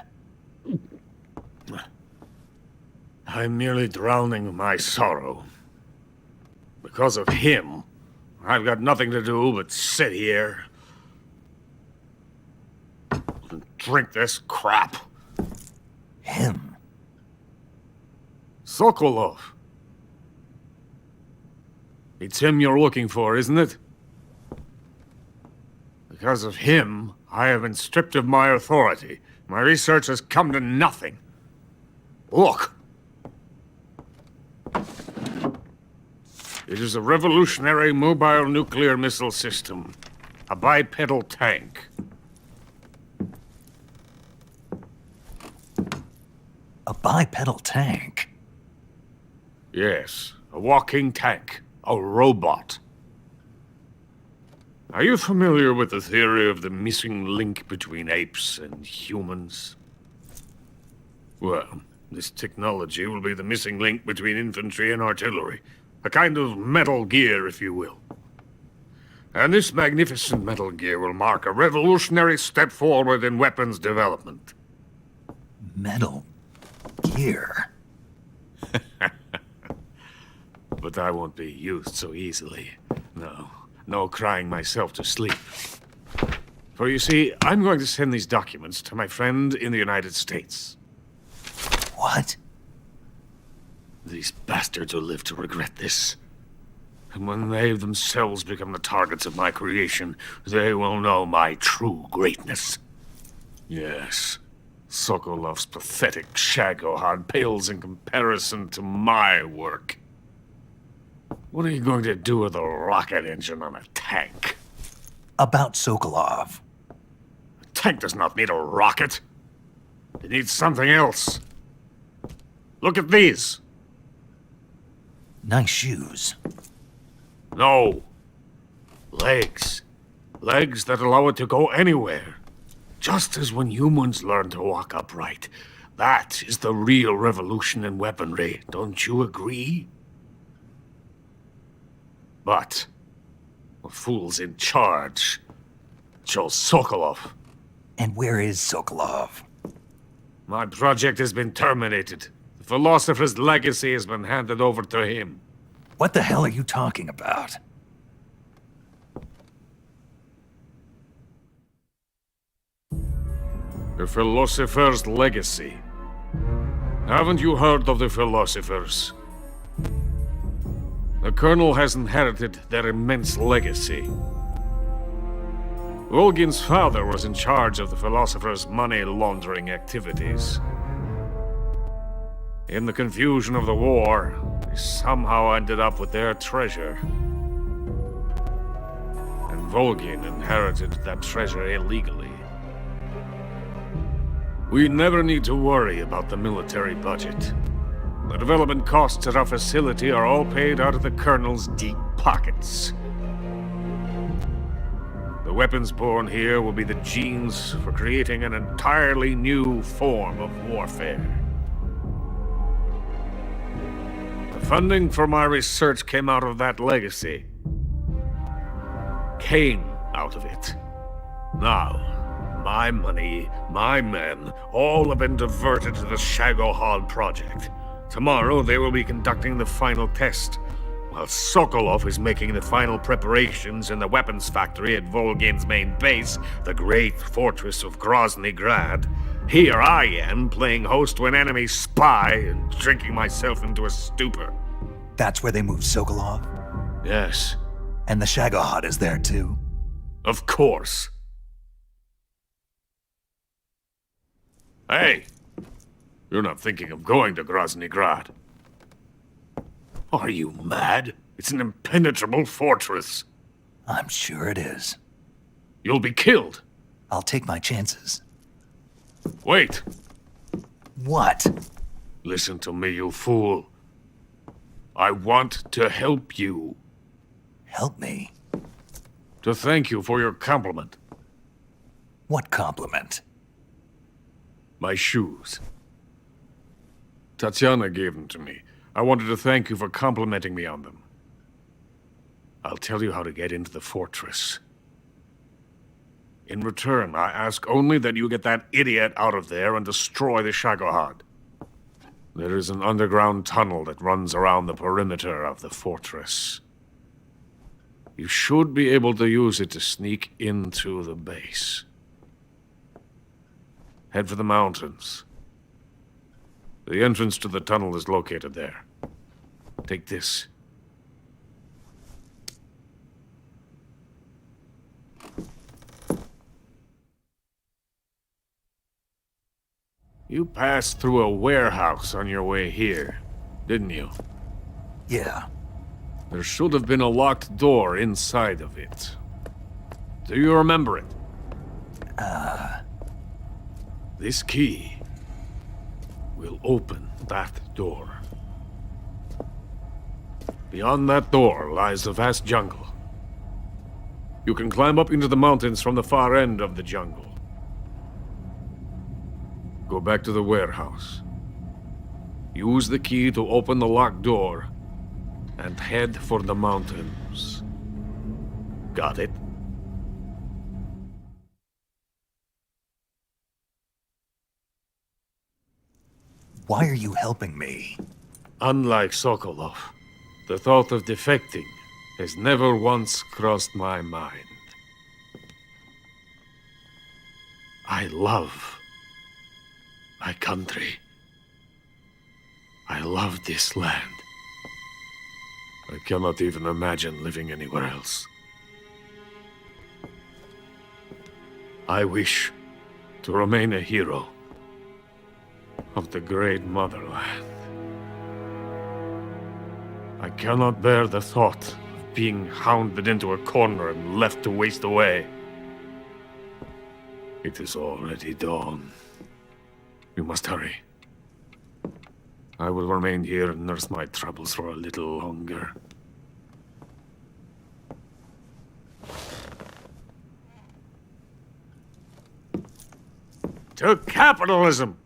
I'm merely drowning my sorrow. Because of him, I've got nothing to do but sit here and drink this crap. Him? Sokolov. It's him you're looking for, isn't it? Because of him, I have been stripped of my authority. My research has come to nothing. Look. It is a revolutionary mobile nuclear missile system. A bipedal tank. A bipedal tank? Yes, a walking tank. A robot. Are you familiar with the theory of the missing link between apes and humans? Well, this technology will be the missing link between infantry and artillery. A kind of Metal Gear, if you will. And this magnificent Metal Gear will mark a revolutionary step forward in weapons development. Metal Gear? But I won't be used so easily. No crying myself to sleep. For you see, I'm going to send these documents to my friend in the United States. What? These bastards will live to regret this. And when they themselves become the targets of my creation, they will know my true greatness. Yes, Sokolov's pathetic shagohod pales in comparison to my work. What are you going to do with a rocket engine on a tank? About Sokolov. A tank does not need a rocket. It needs something else. Look at these. Nice shoes. No. Legs. Legs that allow it to go anywhere. Just as when humans learn to walk upright. That is the real revolution in weaponry. Don't you agree? But the fool's in charge. Joe Sokolov. And where is Sokolov? My project has been terminated. The philosopher's legacy has been handed over to him. What the hell are you talking about? The philosopher's legacy. Haven't you heard of the philosophers? The Colonel has inherited their immense legacy. Volgin's father was in charge of the philosophers' money laundering activities. In the confusion of the war, he somehow ended up with their treasure. And Volgin inherited that treasure illegally. We never need to worry about the military budget. The development costs at our facility are all paid out of the Colonel's deep pockets. The weapons born here will be the genes for creating an entirely new form of warfare. The funding for my research came out of that legacy. Came out of it. Now, my money, my men, all have been diverted to the Shagohod project. Tomorrow they will be conducting the final test, while Sokolov is making the final preparations in the weapons factory at Volgin's main base, the great fortress of Grozny Grad. Here I am, playing host to an enemy spy and drinking myself into a stupor. That's where they moved Sokolov? Yes. And the Shagohod is there too? Of course. Hey! You're not thinking of going to Grozny Grad. Are you mad? It's an impenetrable fortress. I'm sure it is. You'll be killed. I'll take my chances. Wait. What? Listen to me, you fool. I want to help you. Help me? To thank you for your compliment. What compliment? My shoes. Tatiana gave them to me. I wanted to thank you for complimenting me on them. I'll tell you how to get into the fortress. In return, I ask only that you get that idiot out of there and destroy the Shagohod. There is an underground tunnel that runs around the perimeter of the fortress. You should be able to use it to sneak into the base. Head for the mountains. The entrance to the tunnel is located there. Take this. You passed through a warehouse on your way here, didn't you? Yeah. There should have been a locked door inside of it. Do you remember it? This key will open that door. Beyond that door lies a vast jungle. You can climb up into the mountains from the far end of the jungle. Go back to the warehouse. Use the key to open the locked door and head for the mountains. Got it? Why are you helping me? Unlike Sokolov, the thought of defecting has never once crossed my mind. I love my country. I love this land. I cannot even imagine living anywhere else. I wish to remain a hero of the great motherland. I cannot bear the thought of being hounded into a corner and left to waste away. It is already dawn. You must hurry. I will remain here and nurse my troubles for a little longer. To capitalism!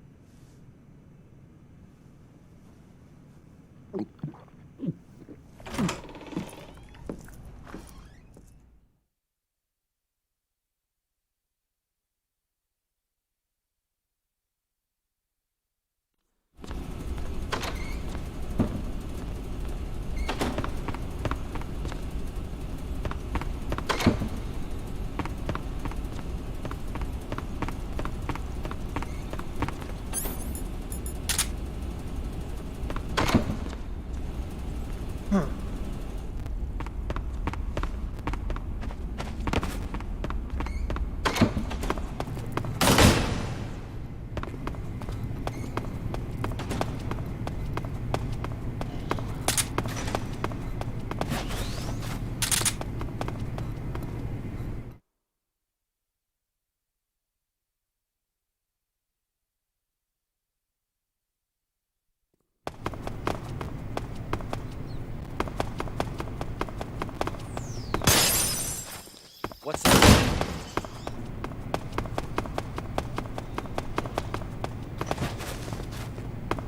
What's that?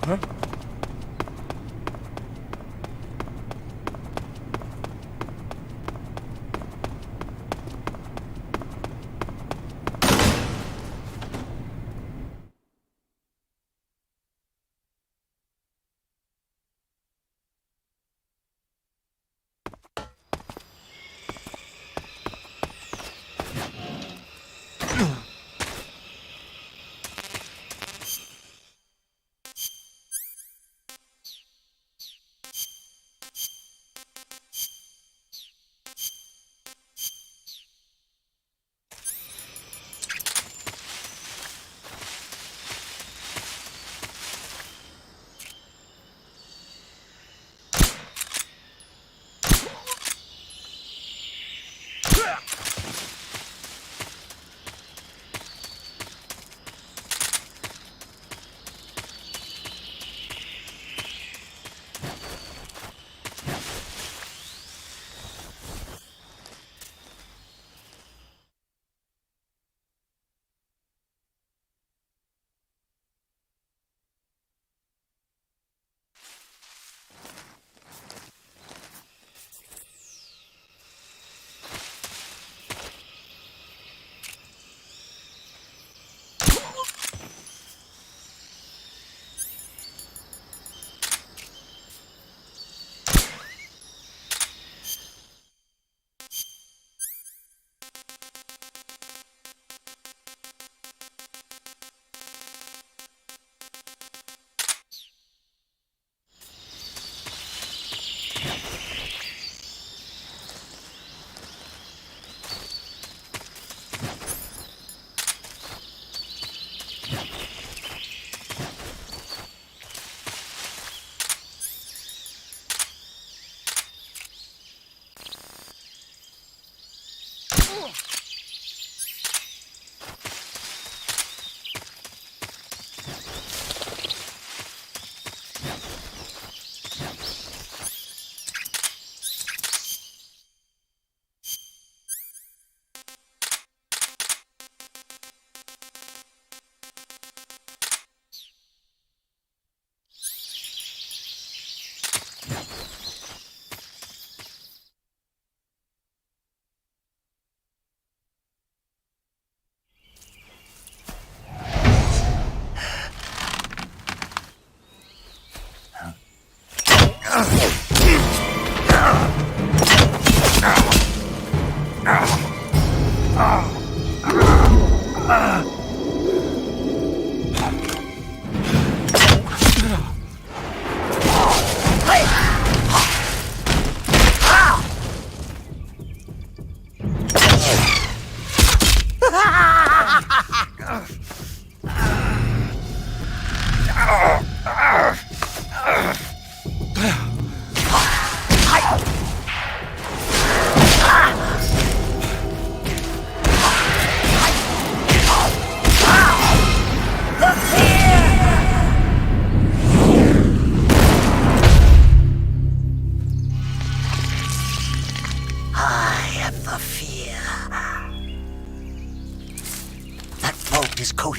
Huh?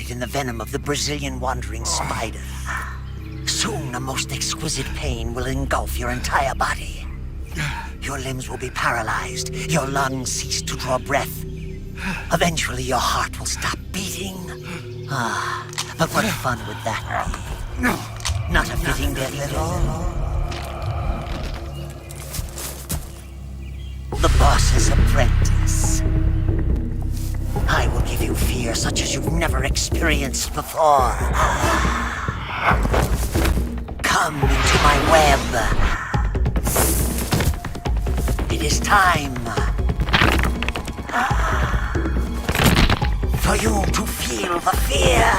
In the venom of the Brazilian wandering spider. Soon a most exquisite pain will engulf your entire body. Your limbs will be paralyzed, your lungs cease to draw breath. Eventually your heart will stop beating. But what fun would that be? Not a fitting death at all. The boss's apprentice. I will give you fear such as you've never experienced before. Come into my web. It is time for you to feel the fear.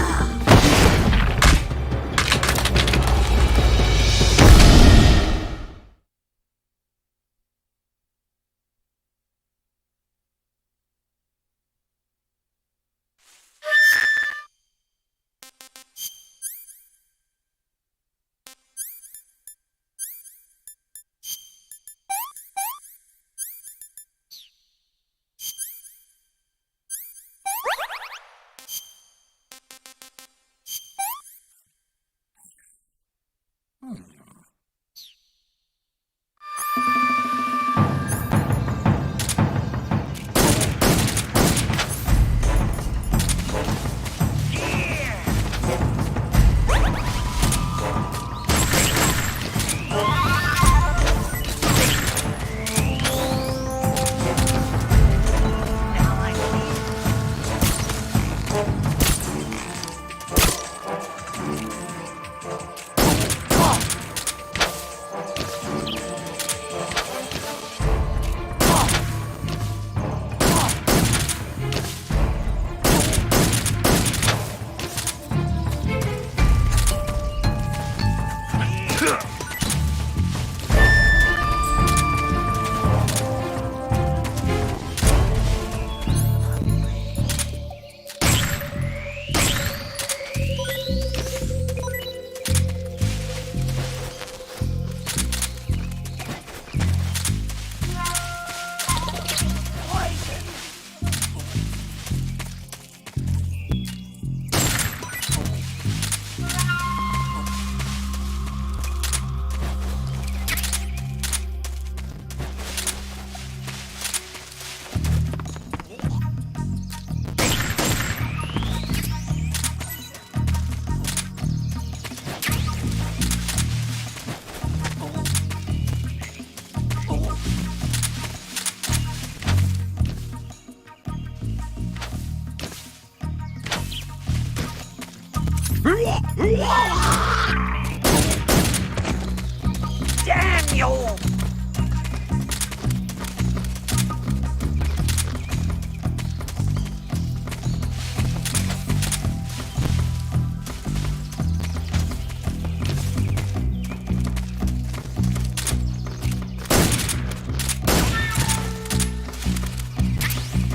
Damn you!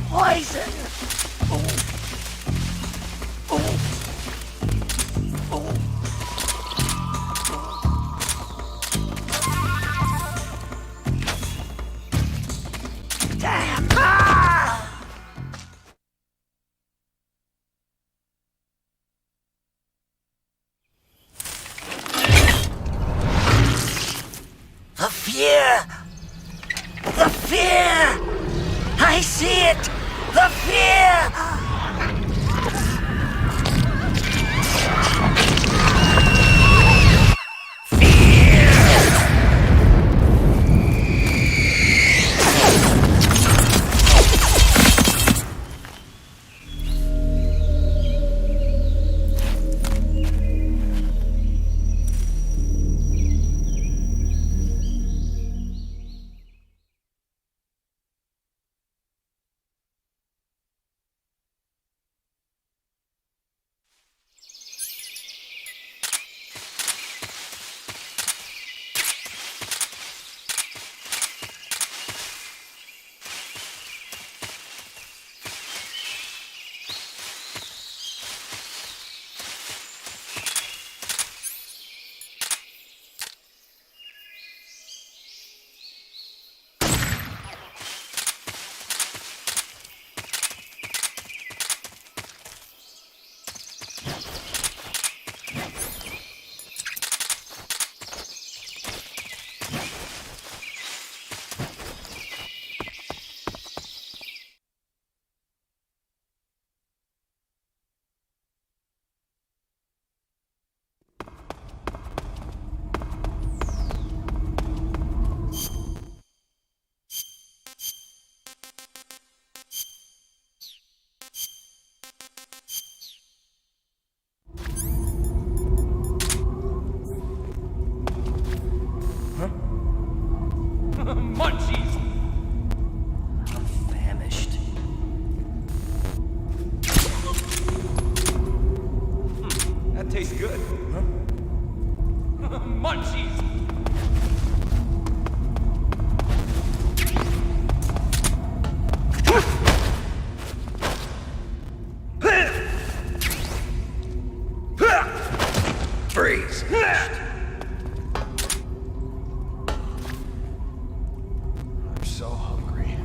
Poison! Damn! Ah! The fear! The fear! I see it! The fear! Munchies! I'm famished. That tastes good. Munchies! Freeze! I'm so hungry.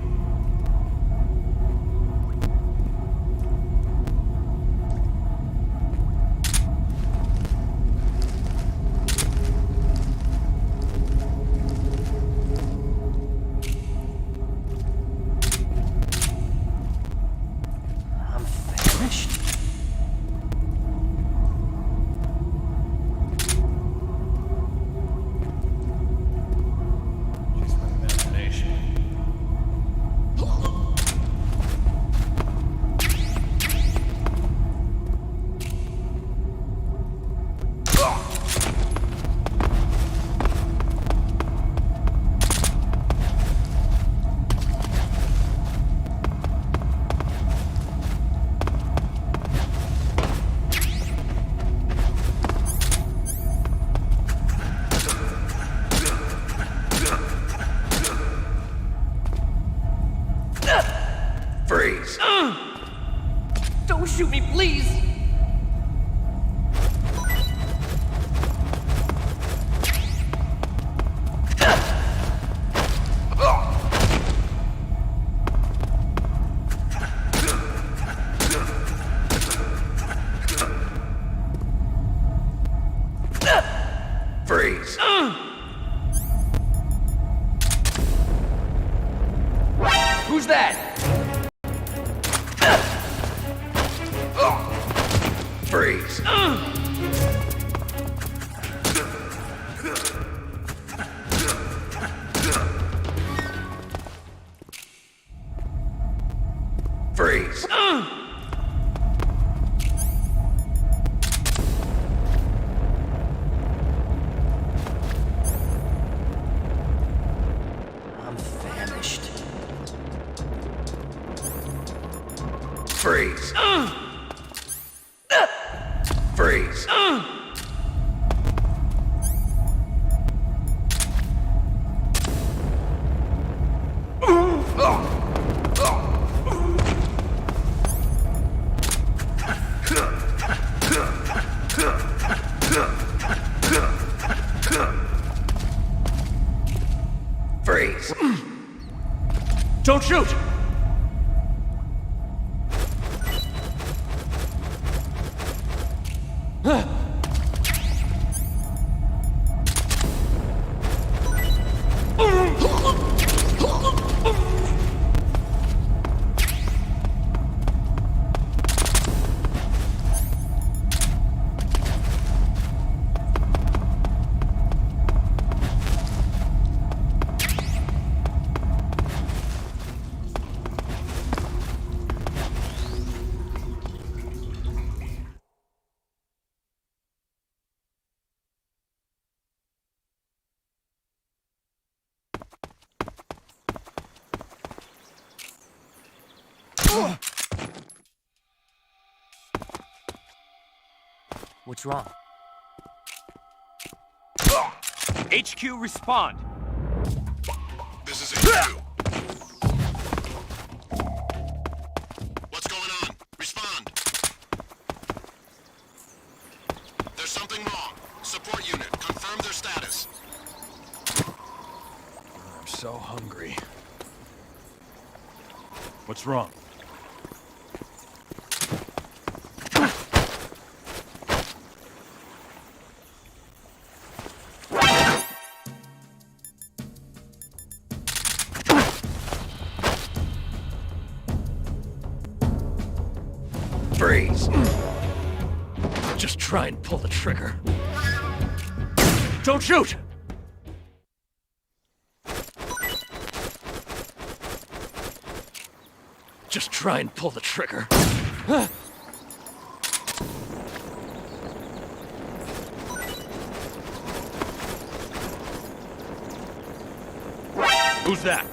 Freeze! Who's that? Freeze! Freeze! I'm famished. Freeze! Freeze! Freeze! Don't shoot! What's wrong? HQ, respond. This is HQ. What's going on? Respond. There's something wrong. Support unit, confirm their status. I'm so hungry. What's wrong? Freeze! Just try and pull the trigger. Don't shoot! Just try and pull the trigger. Who's that?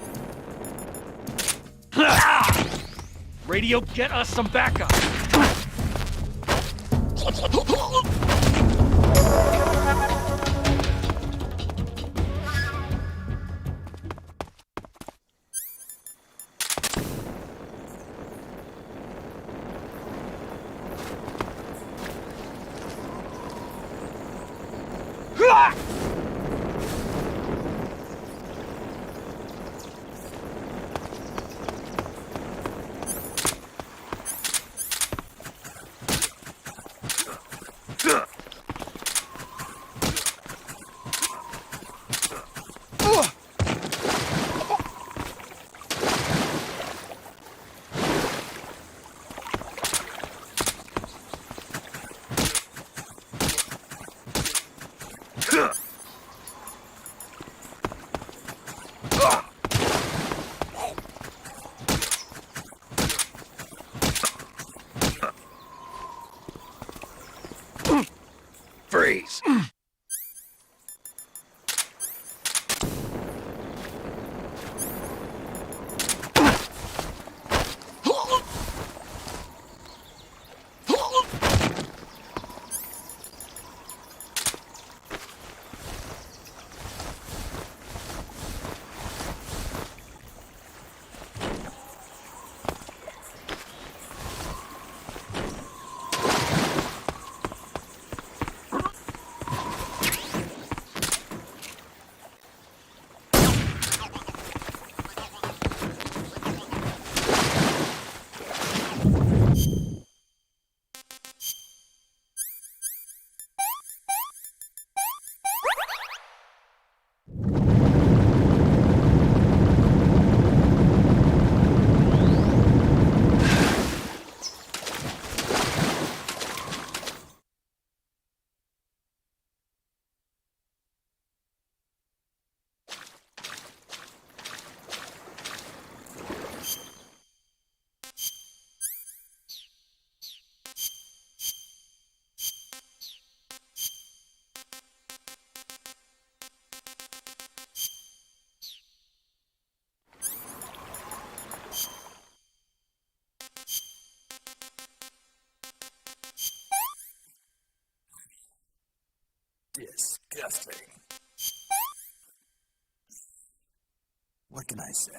Radio, get us some backup! Freeze! Disgusting. What can I say?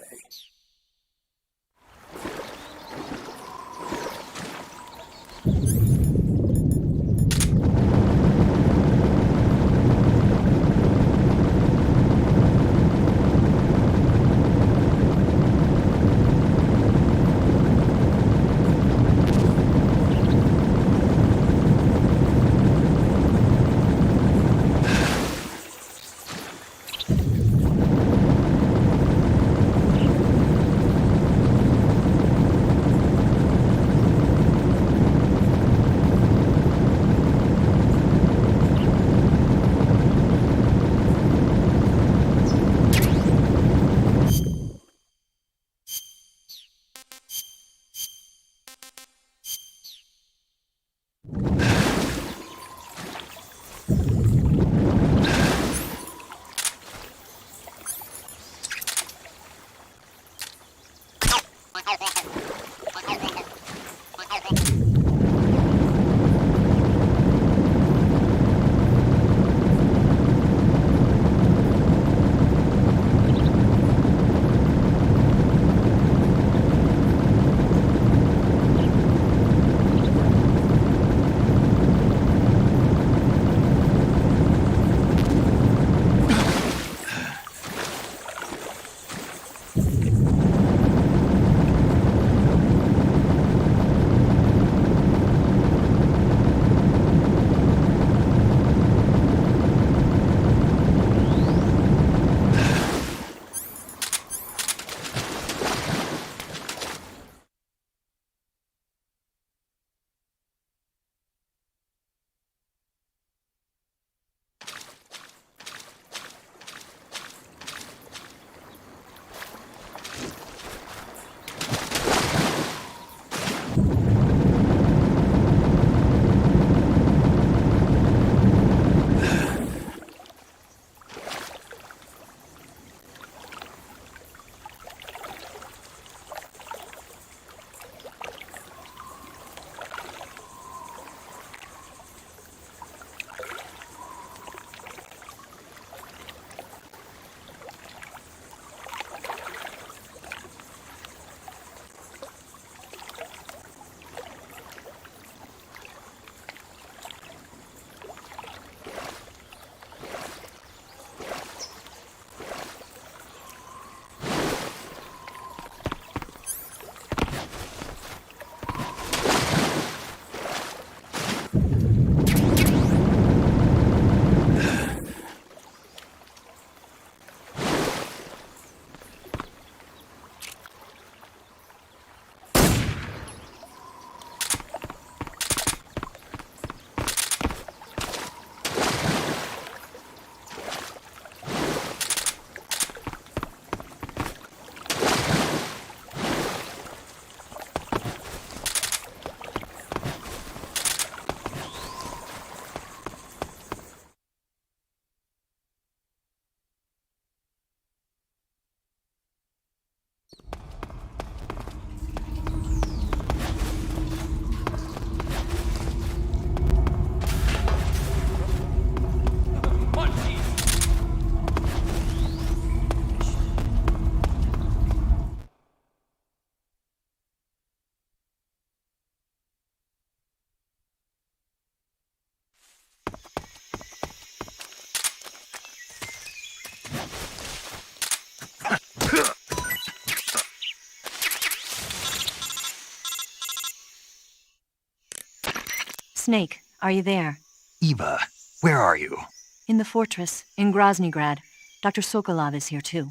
Snake, are you there? Eva, where are you? In the fortress, in Groznygrad. Dr. Sokolov is here too.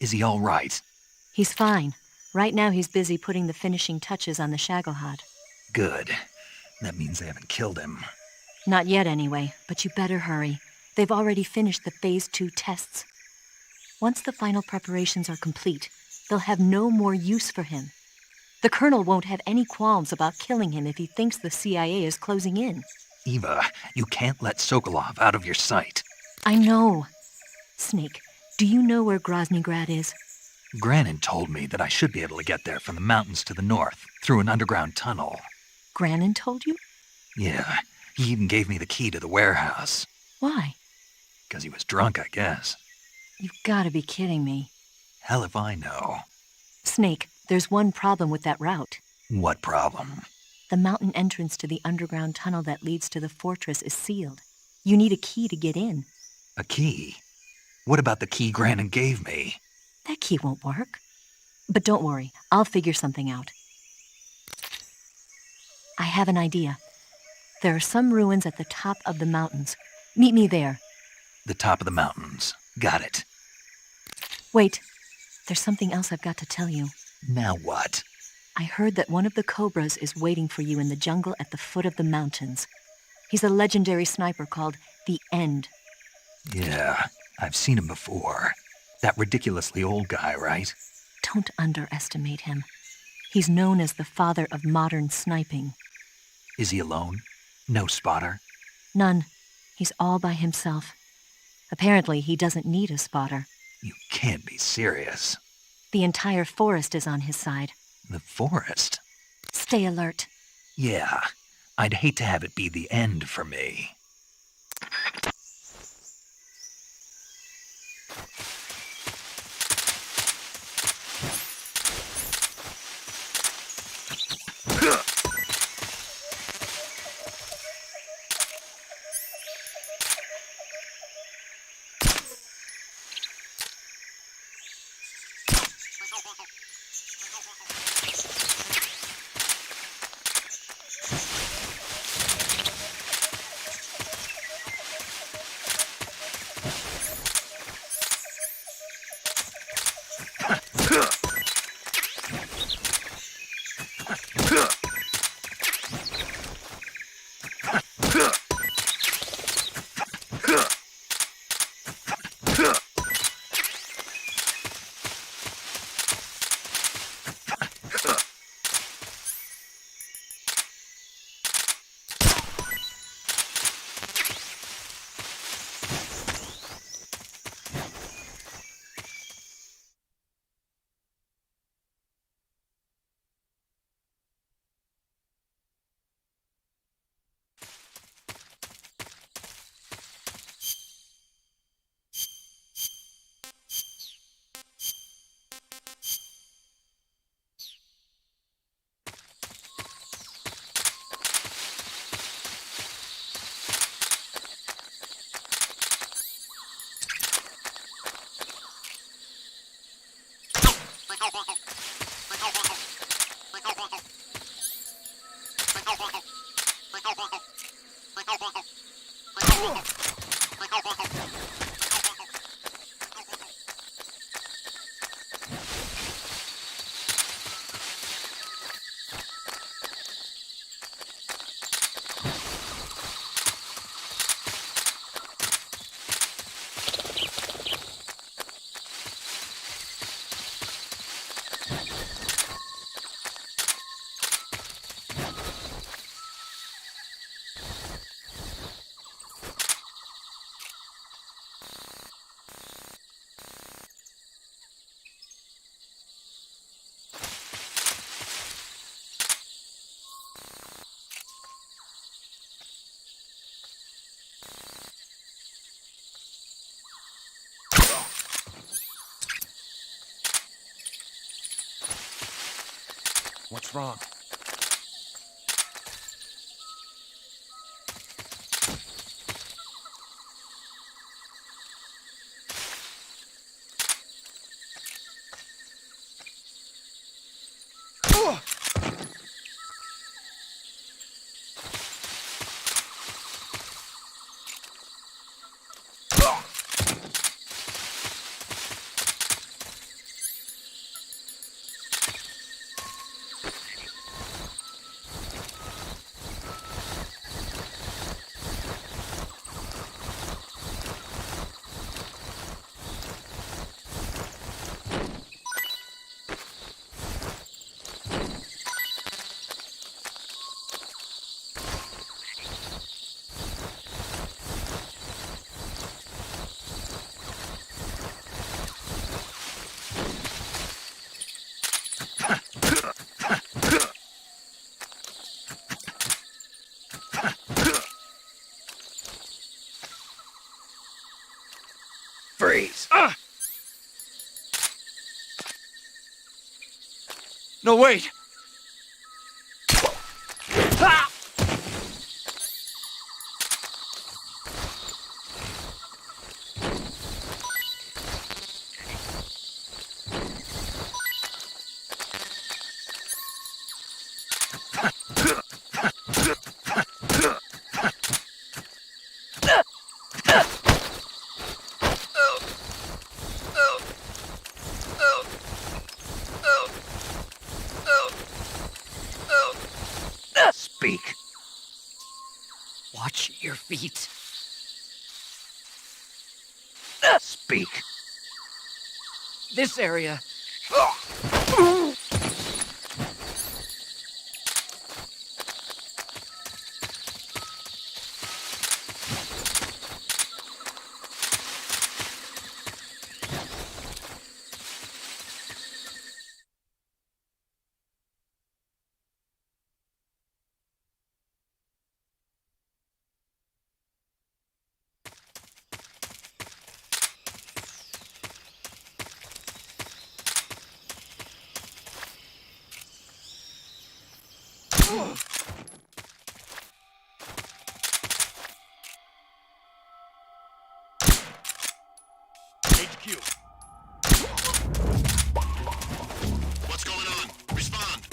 Is he all right? He's fine. Right now he's busy putting the finishing touches on the Shagohod. Good. That means they haven't killed him. Not yet anyway, but you better hurry. They've already finished the Phase 2 tests. Once the final preparations are complete, they'll have no more use for him. The Colonel won't have any qualms about killing him if he thinks the CIA is closing in. Eva, you can't let Sokolov out of your sight. I know. Snake, do you know where Groznygrad is? Granin told me that I should be able to get there from the mountains to the north, through an underground tunnel. Granin told you? Yeah, he even gave me the key to the warehouse. Why? 'Cause he was drunk, I guess. You've got to be kidding me. Hell if I know. Snake, there's one problem with that route. What problem? The mountain entrance to the underground tunnel that leads to the fortress is sealed. You need a key to get in. A key? What about the key Grannon gave me? That key won't work. But don't worry, I'll figure something out. I have an idea. There are some ruins at the top of the mountains. Meet me there. The top of the mountains. Got it. Wait, there's something else I've got to tell you. Now what? I heard that one of the Cobras is waiting for you in the jungle at the foot of the mountains. He's a legendary sniper called the End. Yeah, I've seen him before. That ridiculously old guy, right? Don't underestimate him. He's known as the father of modern sniping. Is he alone? No spotter? None. He's all by himself. Apparently, he doesn't need a spotter. You can't be serious. The entire forest is on his side. The forest? Stay alert. Yeah, I'd hate to have it be the end for me. What's wrong? Freeze! No, wait! Speak. Watch your feet. Speak. This area. HQ. What's going on? Respond.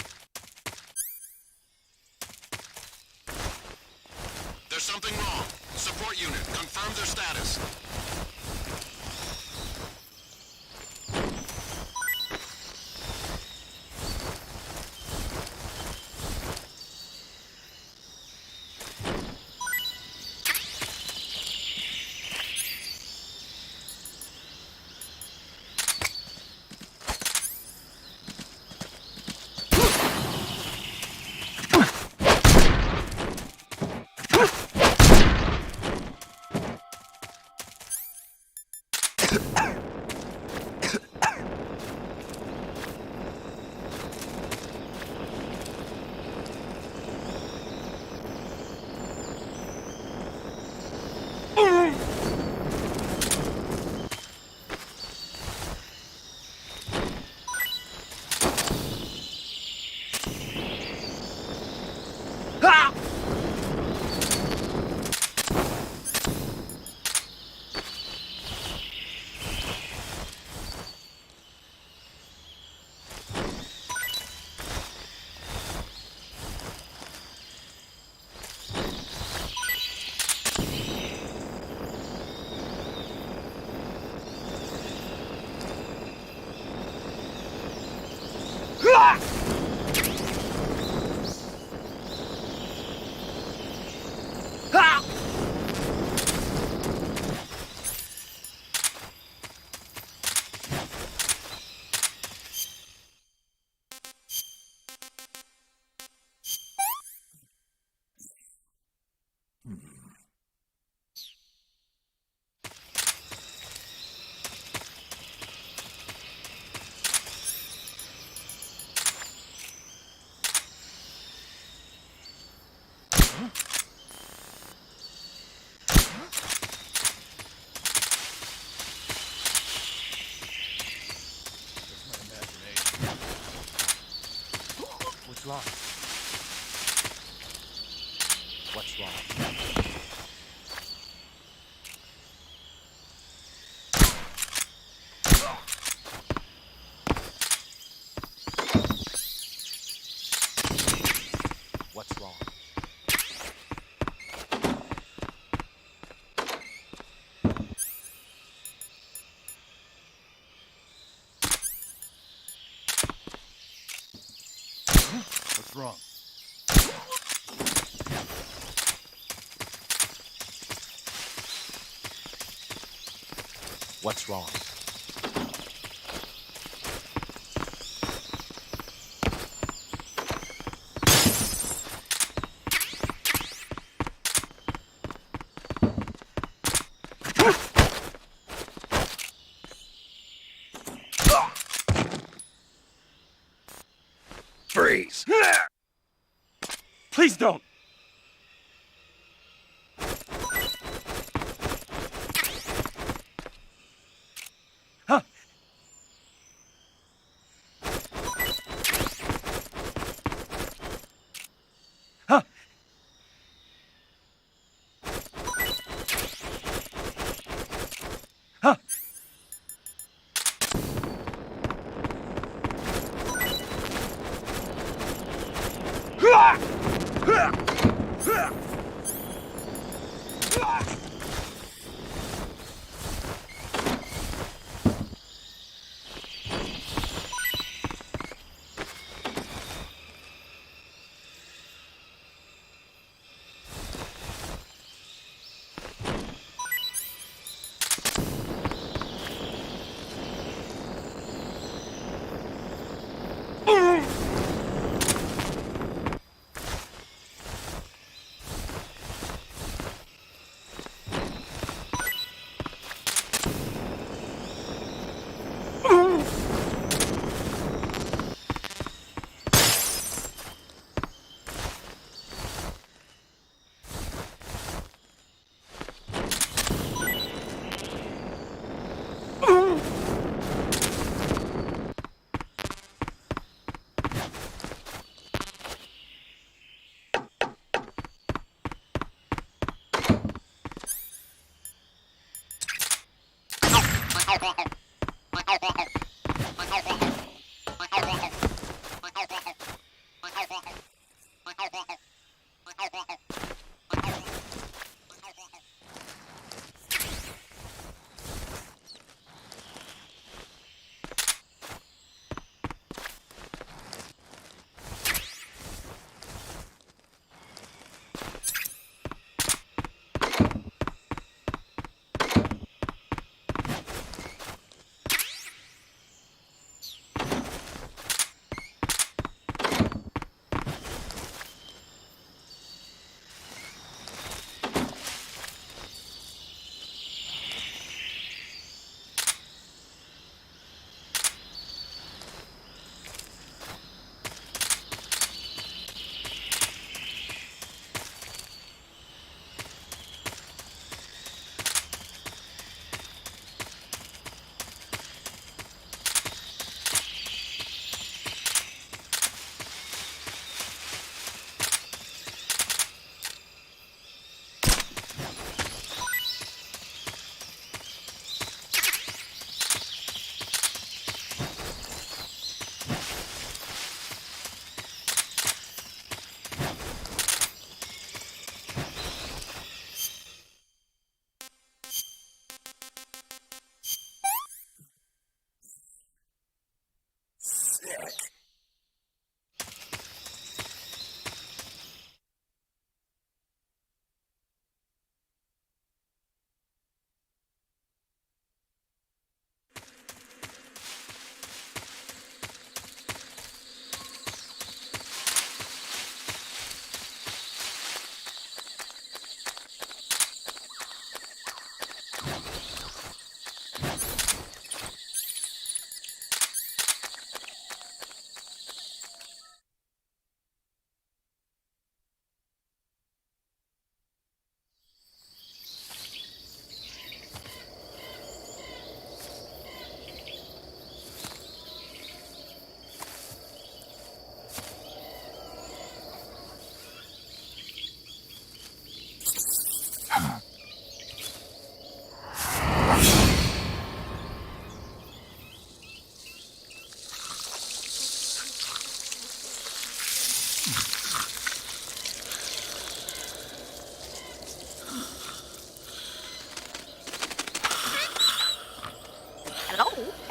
There's something wrong. Support unit, confirm their status. What's wrong? What's wrong? What's wrong? What's wrong? What's wrong? Freeze! Please don't!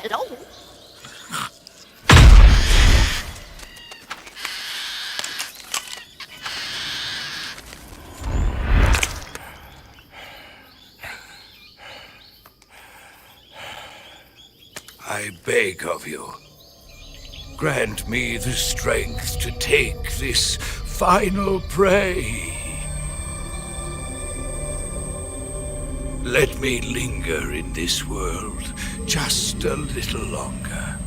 Hello? I beg of you, grant me the strength to take this final prey. Let me linger in this world just a little longer.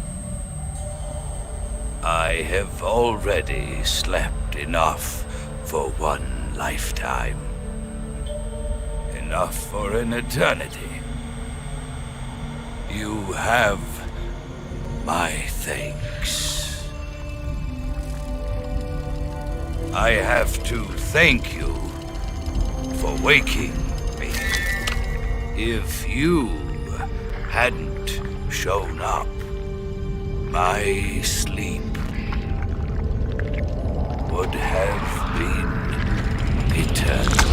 I have already slept enough for one lifetime. Enough for an eternity. You have my thanks. I have to thank you for waking me. If you hadn't shown up, my sleep would have been eternal.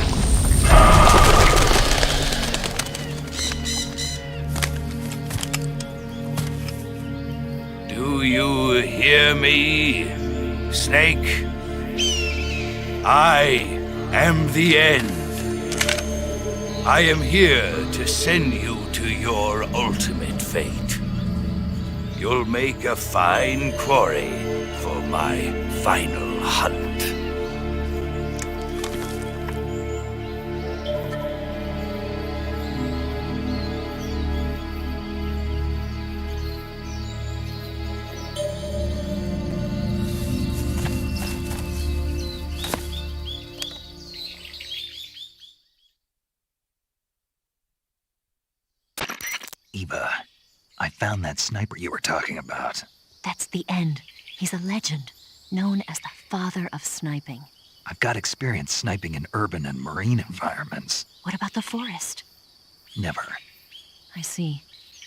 Do you hear me, Snake? I am the end. I am here to send you to your ultimate fate. You'll make a fine quarry for my final hunt. Eva, I found that sniper you were talking about. That's the end. He's a legend, known as the father of sniping. I've got experience sniping in urban and marine environments. What about the forest? Never. I see.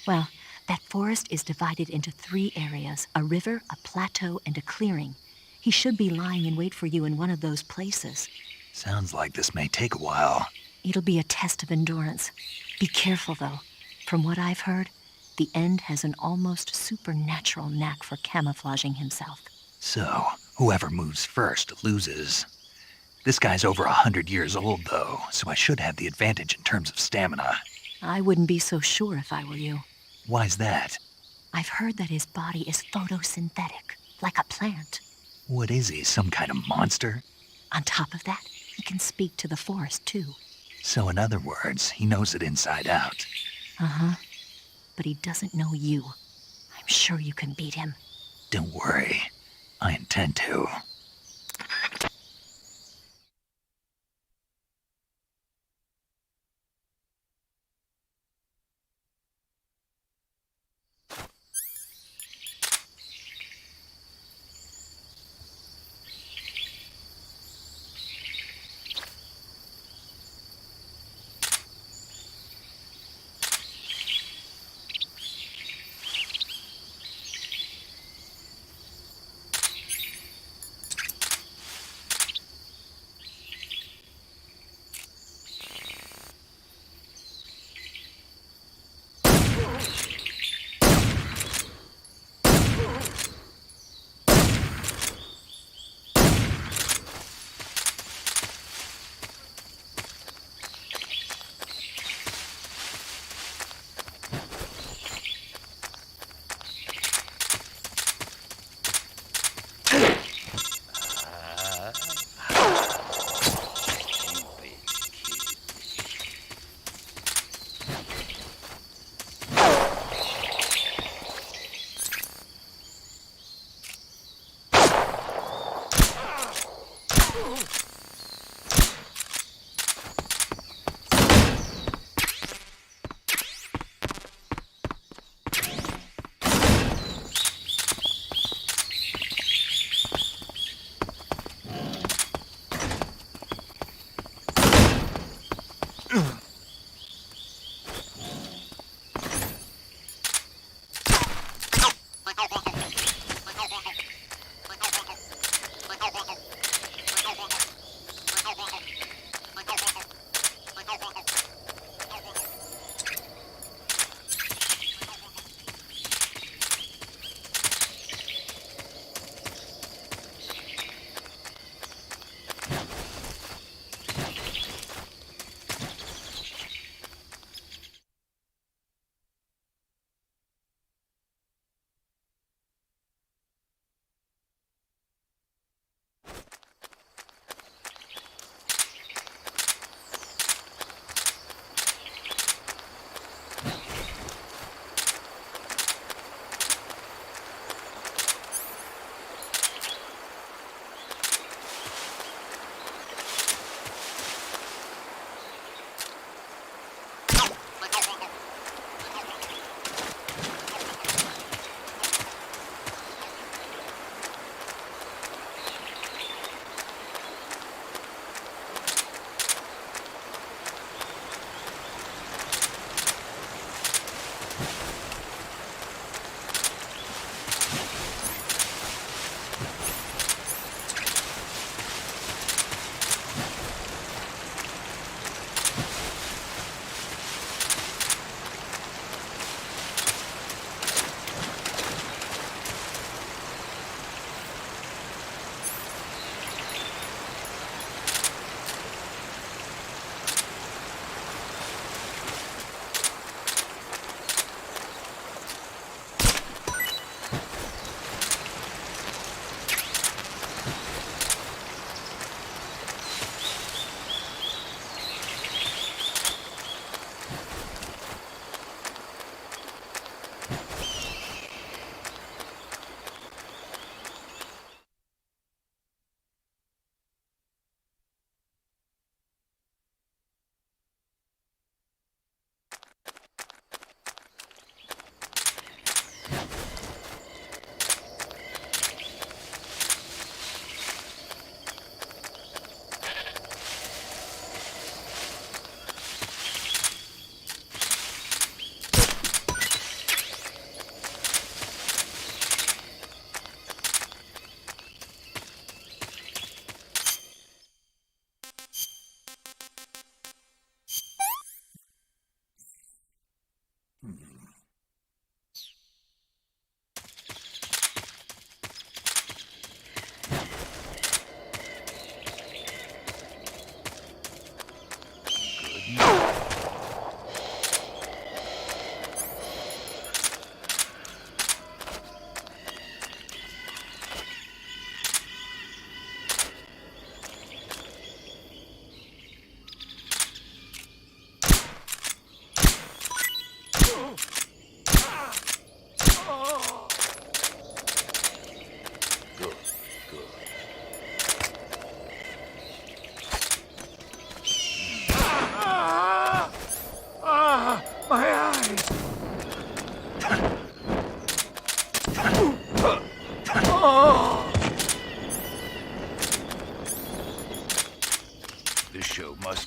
Well, that forest is divided into 3 areas, a river, a plateau, and a clearing. He should be lying in wait for you in one of those places. Sounds like this may take a while. It'll be a test of endurance. Be careful, though. From what I've heard, the End has an almost supernatural knack for camouflaging himself. So, whoever moves first loses. This guy's over 100 years old, though, so I should have the advantage in terms of stamina. I wouldn't be so sure if I were you. Why's that? I've heard that his body is photosynthetic, like a plant. What is he, some kind of monster? On top of that, he can speak to the forest, too. So in other words, he knows it inside out. Uh-huh. But he doesn't know you. I'm sure you can beat him. Don't worry. I intend to.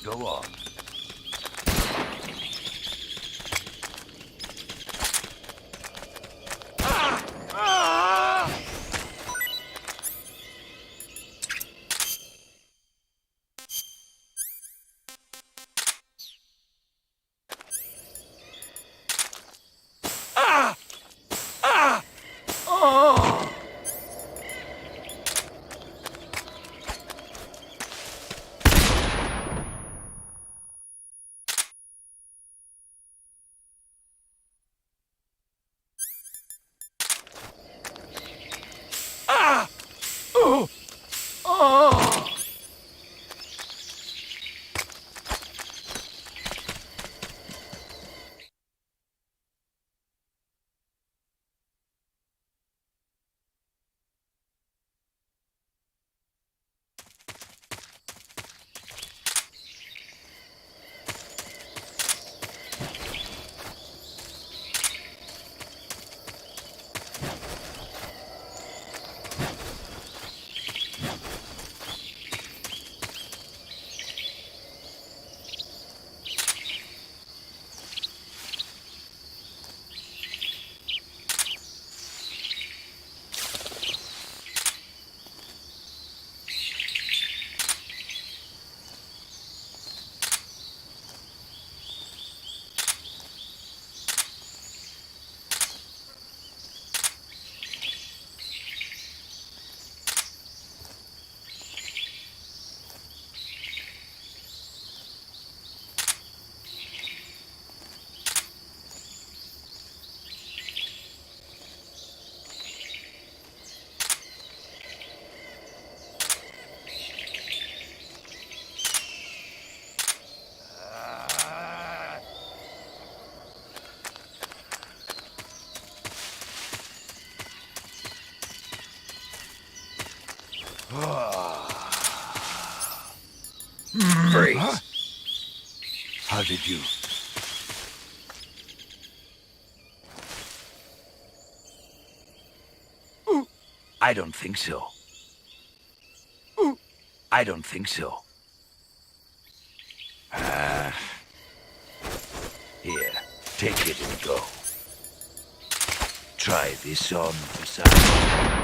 go on. Freeze. Huh? How did you... I don't think so. I don't think so. Here, take it and go. Try this on for size.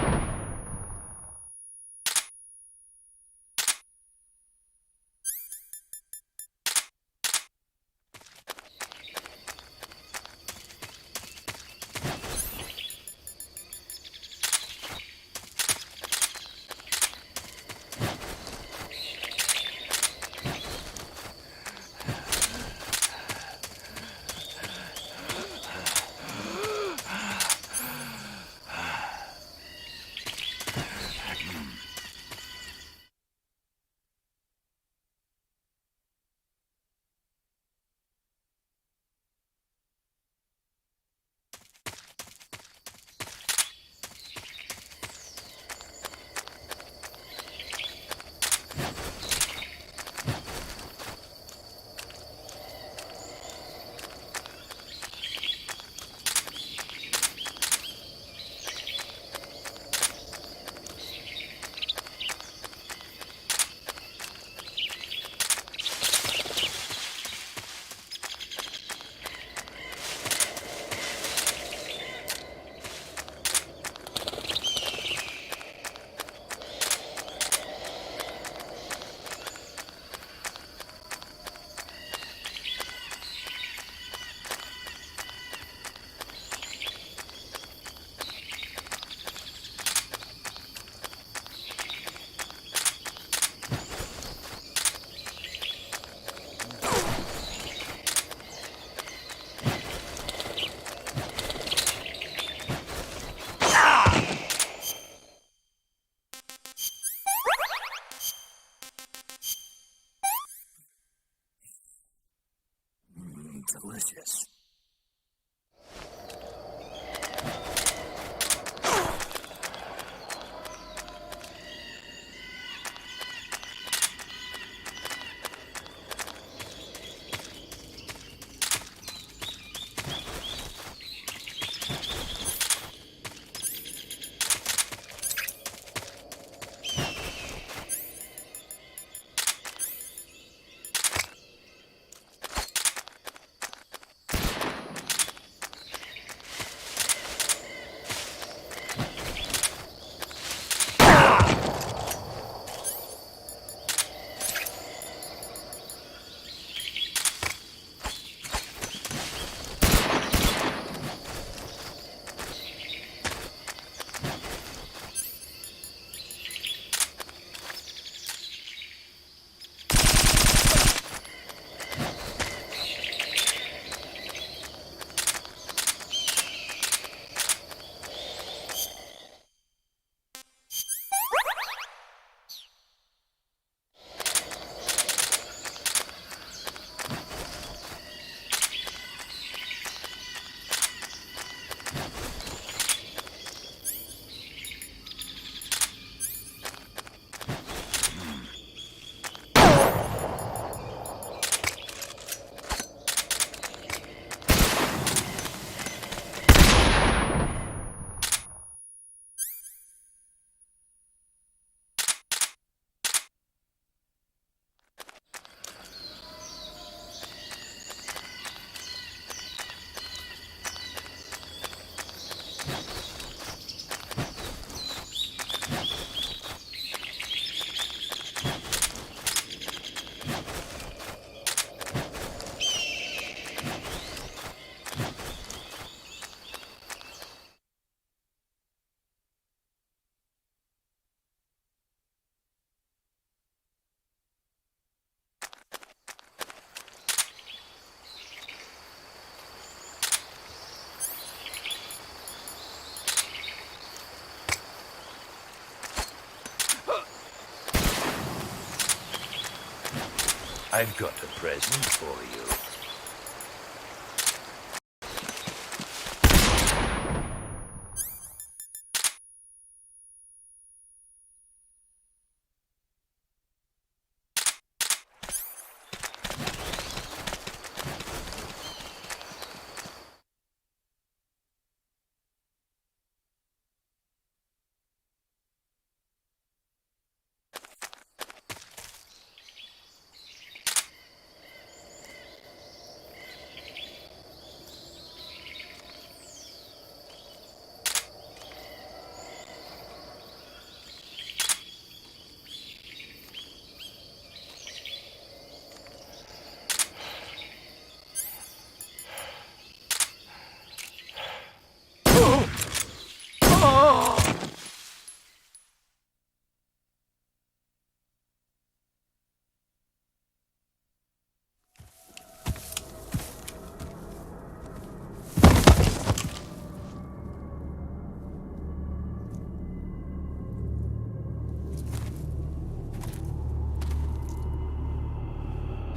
I've got a present for you.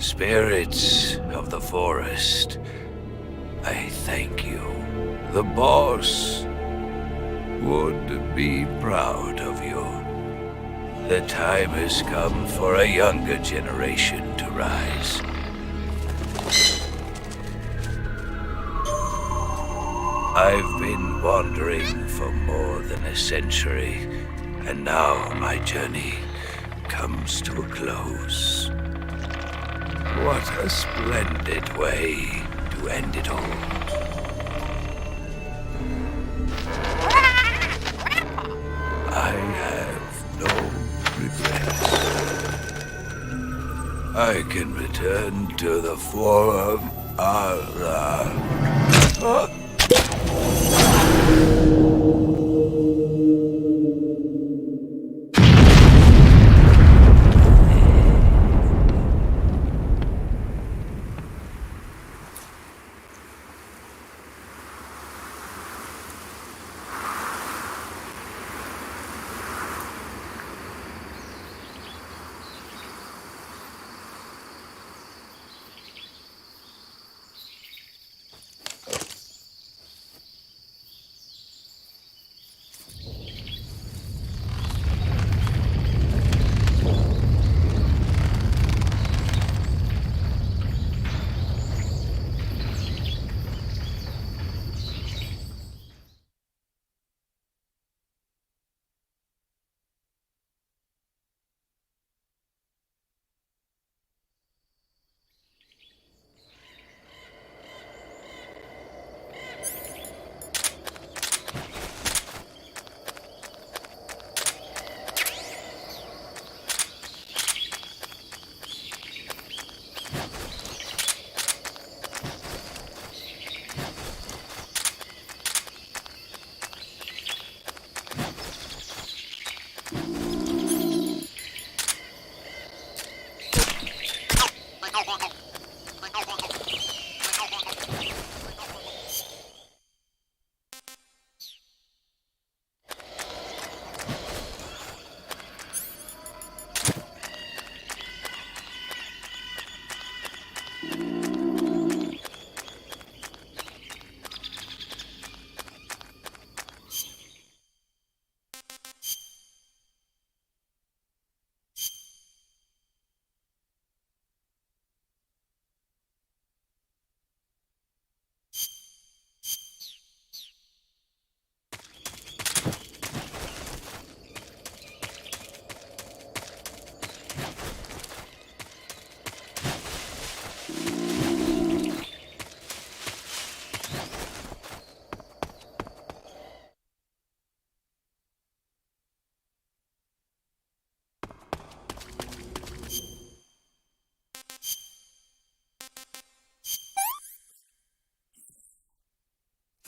Spirits of the forest, I thank you. The boss would be proud of you. The time has come for a younger generation to rise. I've been wandering for more than a century, and now my journey comes to a close. What a splendid way to end it all. I have no regrets. I can return to the form of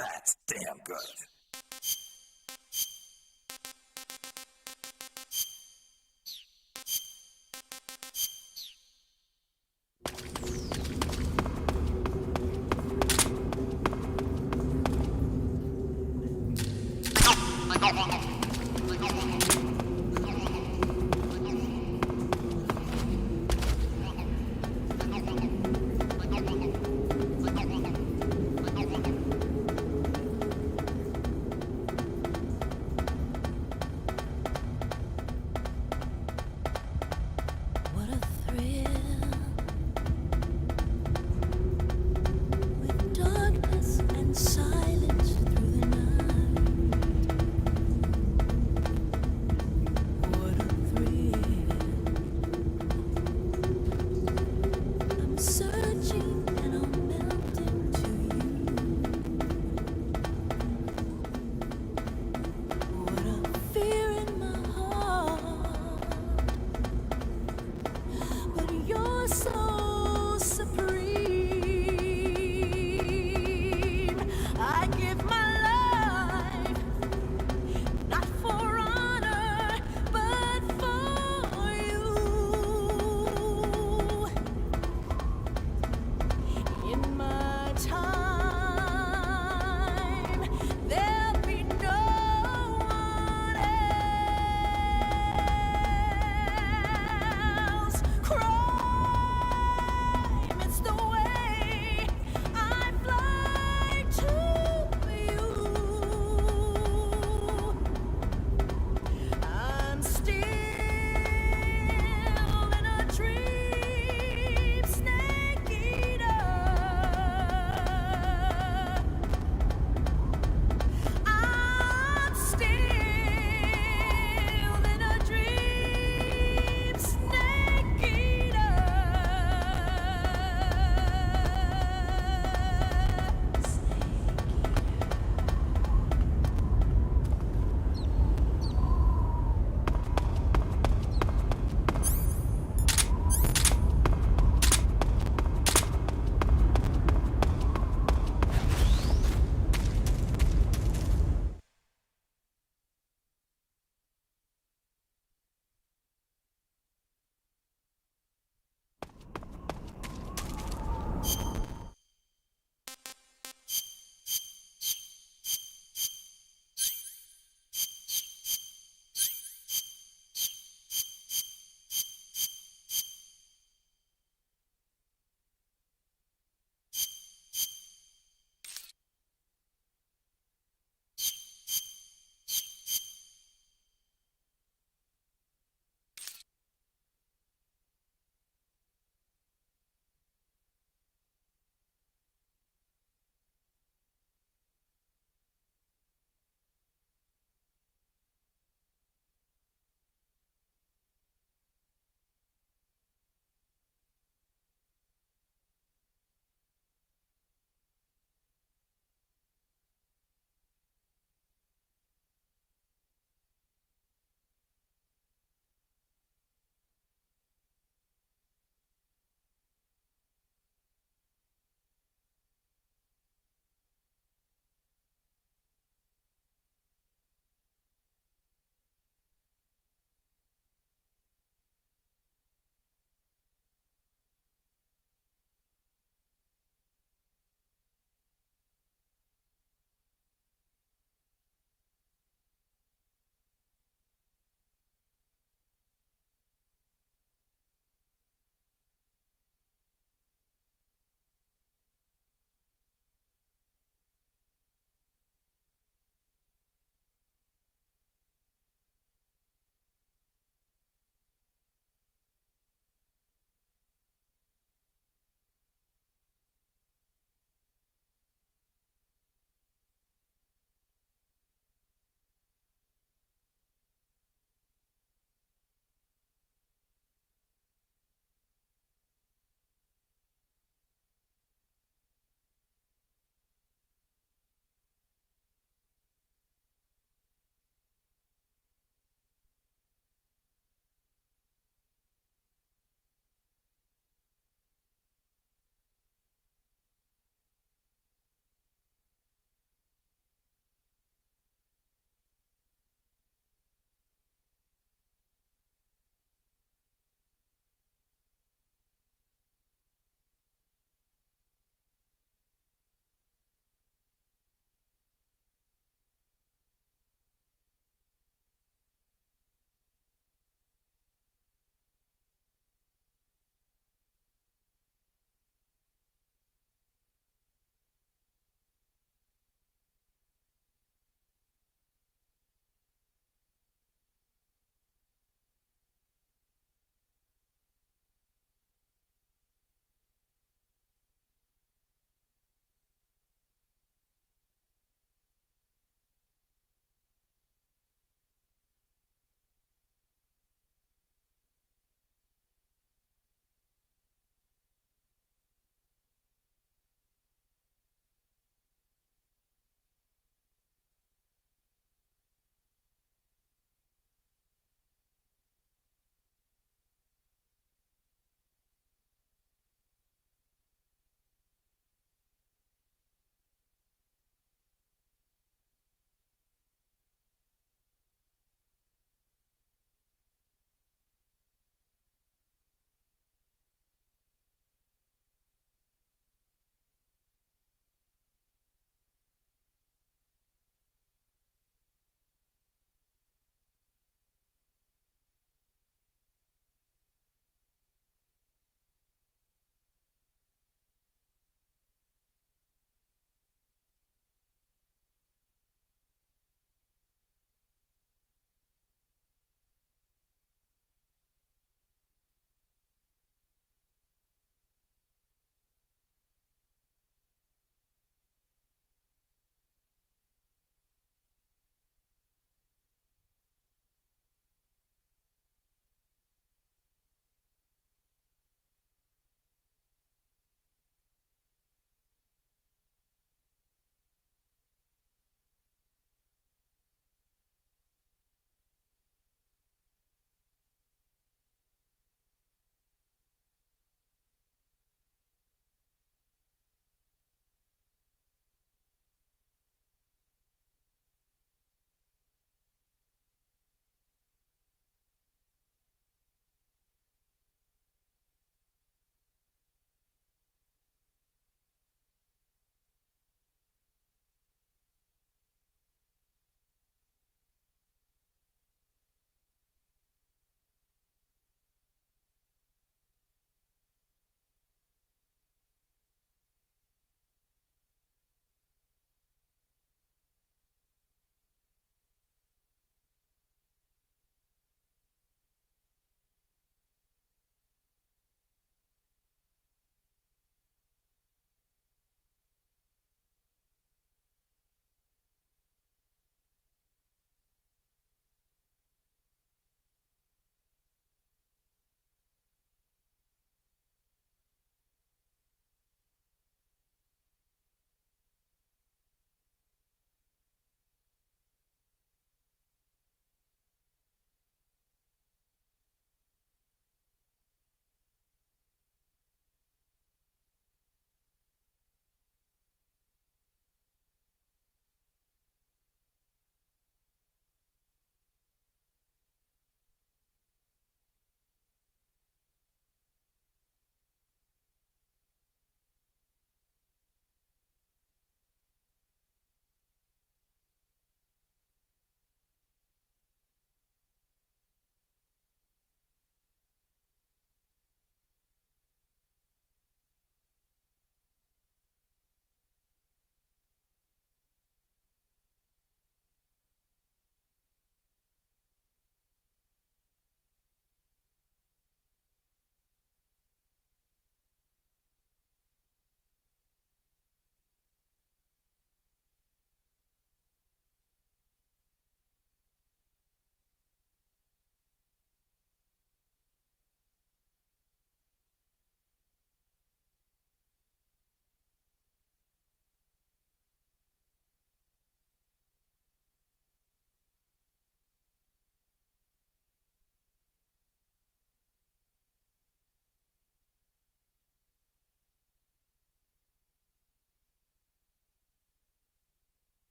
That's damn good.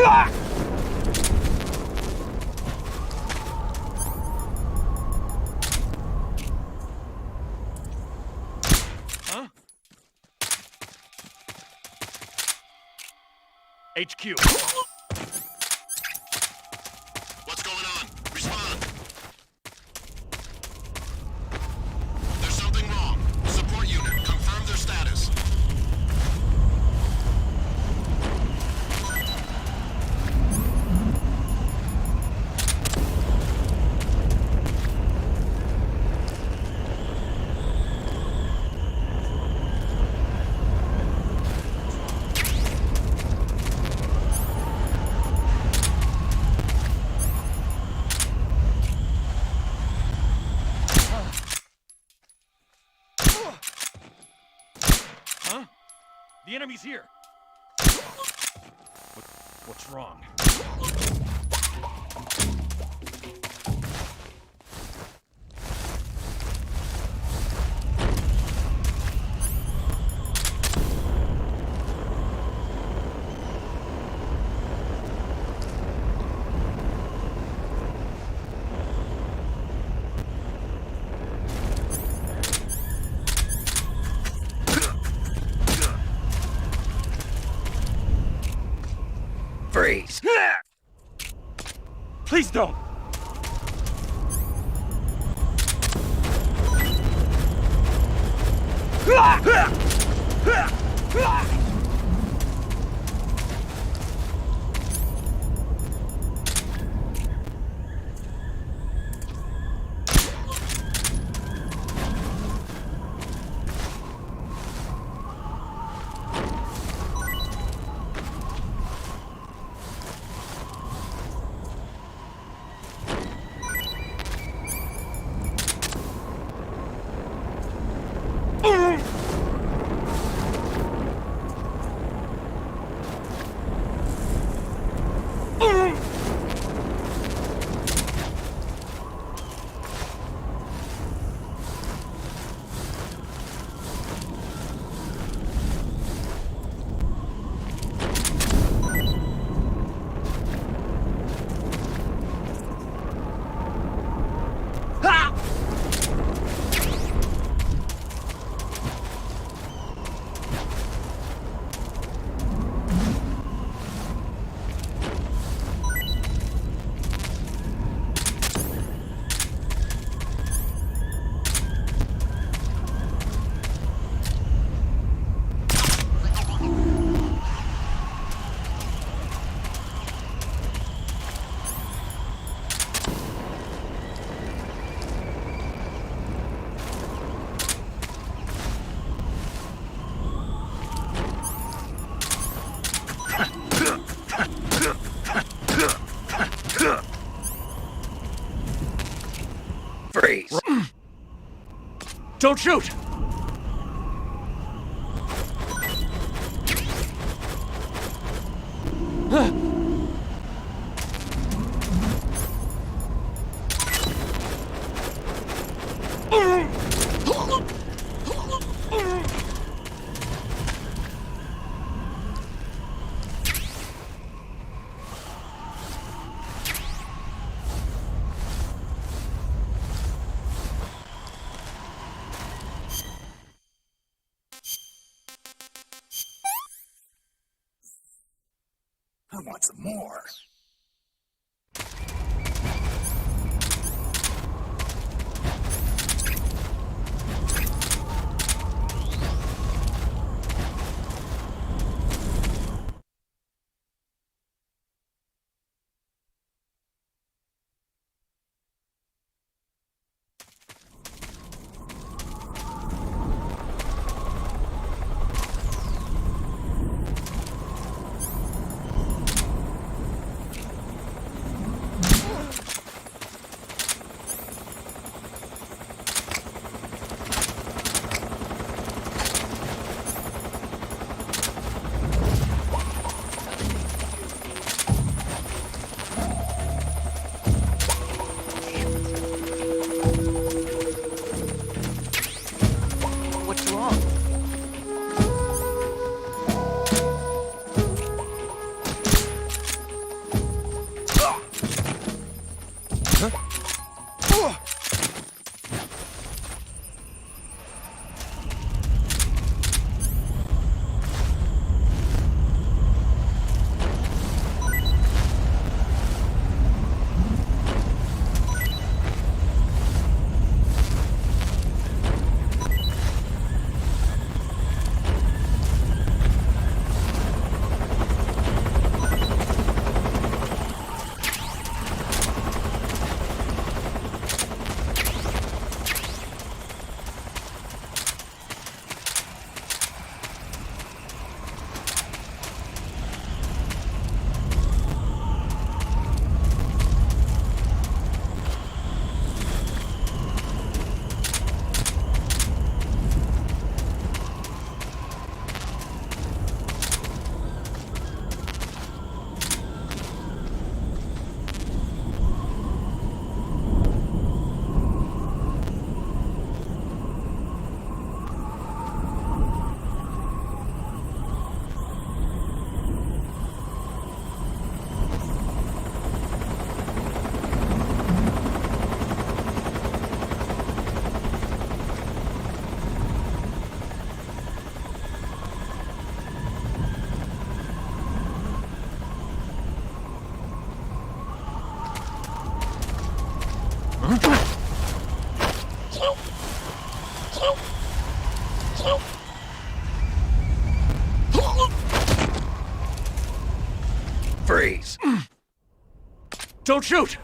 Huh? HQ. What's going on? Respond. There's something wrong. Support unit, confirm their status. Huh? The enemy's here. What's wrong? Freeze! Please don't! Freeze! Don't shoot! I want some more. Freeze! Don't shoot!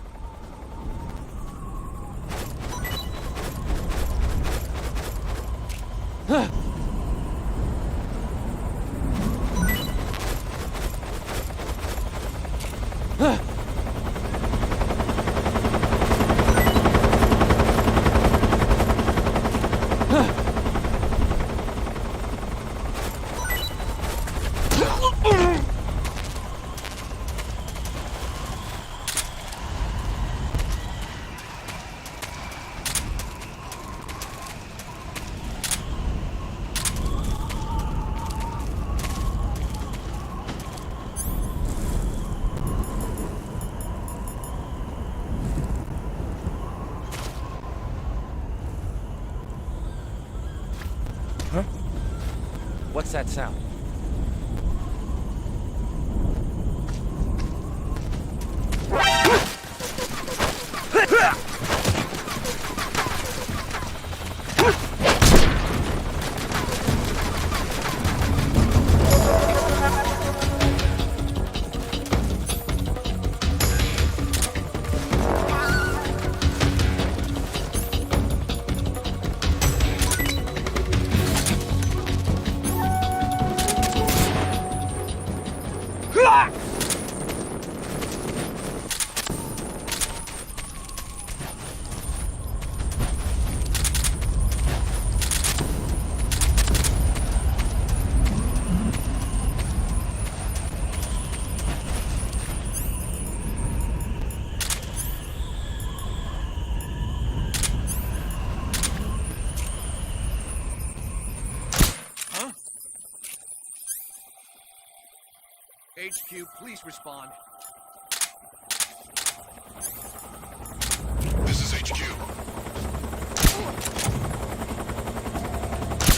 What's that sound? HQ, please respond. This is HQ.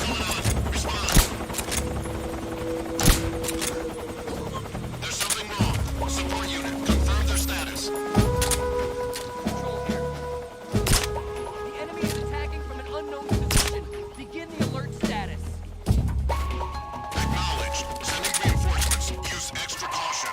What's going on? Respond. There's something wrong. Support unit, confirm their status. Control here. The enemy is attacking from an unknown position. Begin the alert status. Acknowledged. Sending reinforcements. Use extra caution.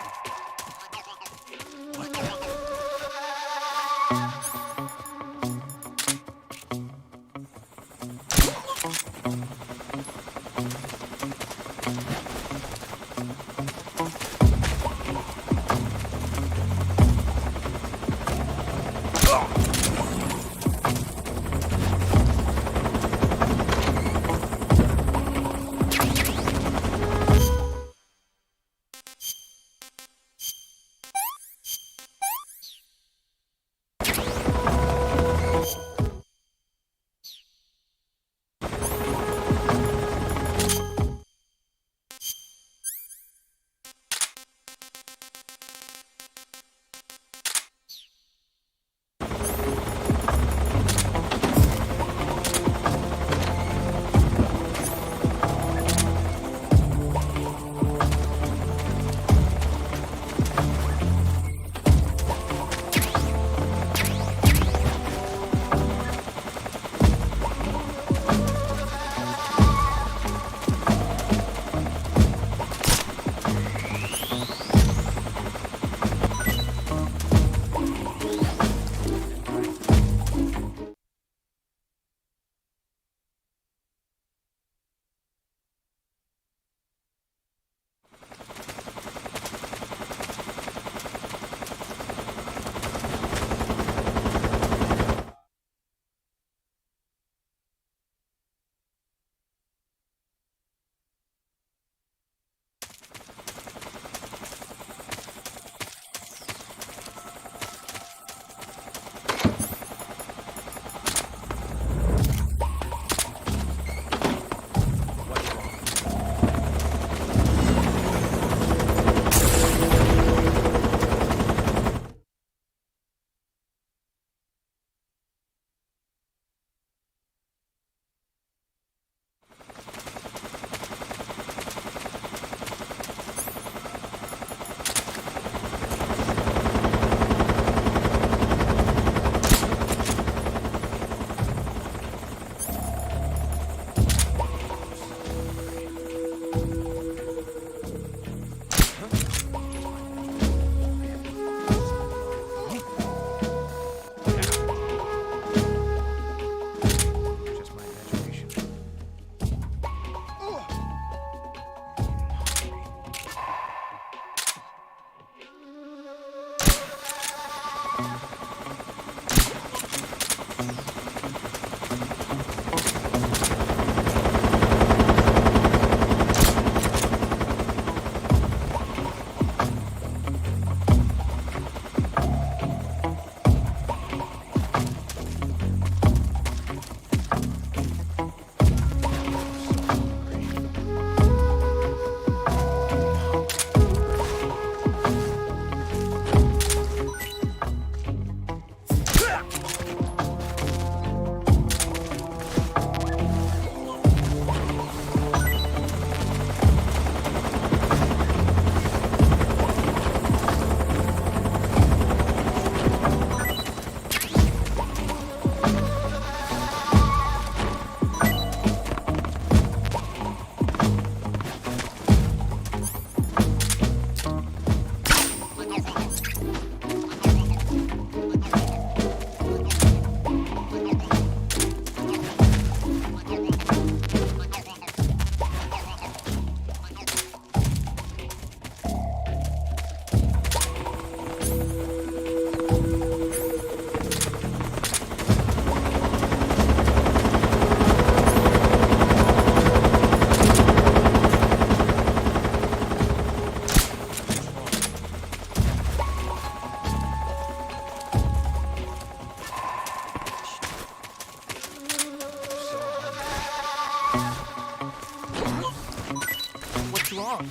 wrong?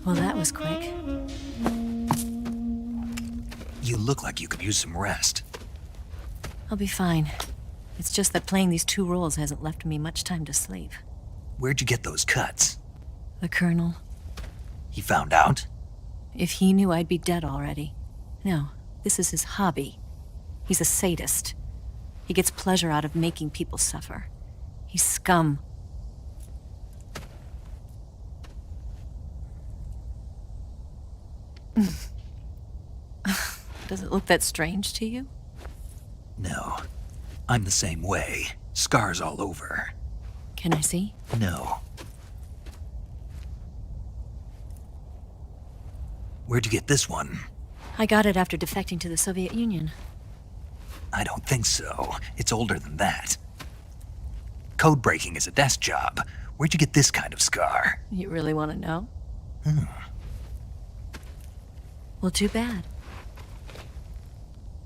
Well, that was quick. You look like you could use some rest. I'll be fine. It's just that playing these two roles hasn't left me much time to sleep. Where'd you get those cuts? The Colonel. He found out? If he knew, I'd be dead already. No, this is his hobby. He's a sadist. He gets pleasure out of making people suffer. He's scum. Does it look that strange to you? No. I'm the same way. Scars all over. Can I see? No. Where'd you get this one? I got it after defecting to the Soviet Union. I don't think so. It's older than that. Code breaking is a desk job. Where'd you get this kind of scar? You really want to know? Hmm. Well, too bad.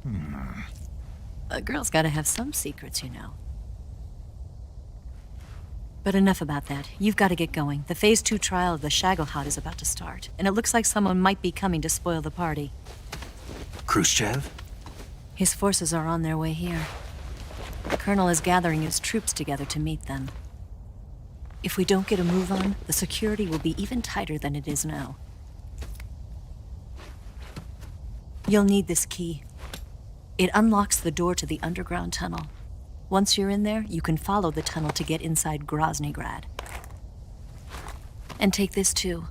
Hmm. A girl's gotta have some secrets, you know. But enough about that. You've got to get going. The Phase 2 trial of the Shagohod is about to start, and it looks like someone might be coming to spoil the party. Khrushchev? His forces are on their way here. The Colonel is gathering his troops together to meet them. If we don't get a move on, the security will be even tighter than it is now. You'll need this key. It unlocks the door to the underground tunnel. Once you're in there, you can follow the tunnel to get inside Groznygrad. And take this too.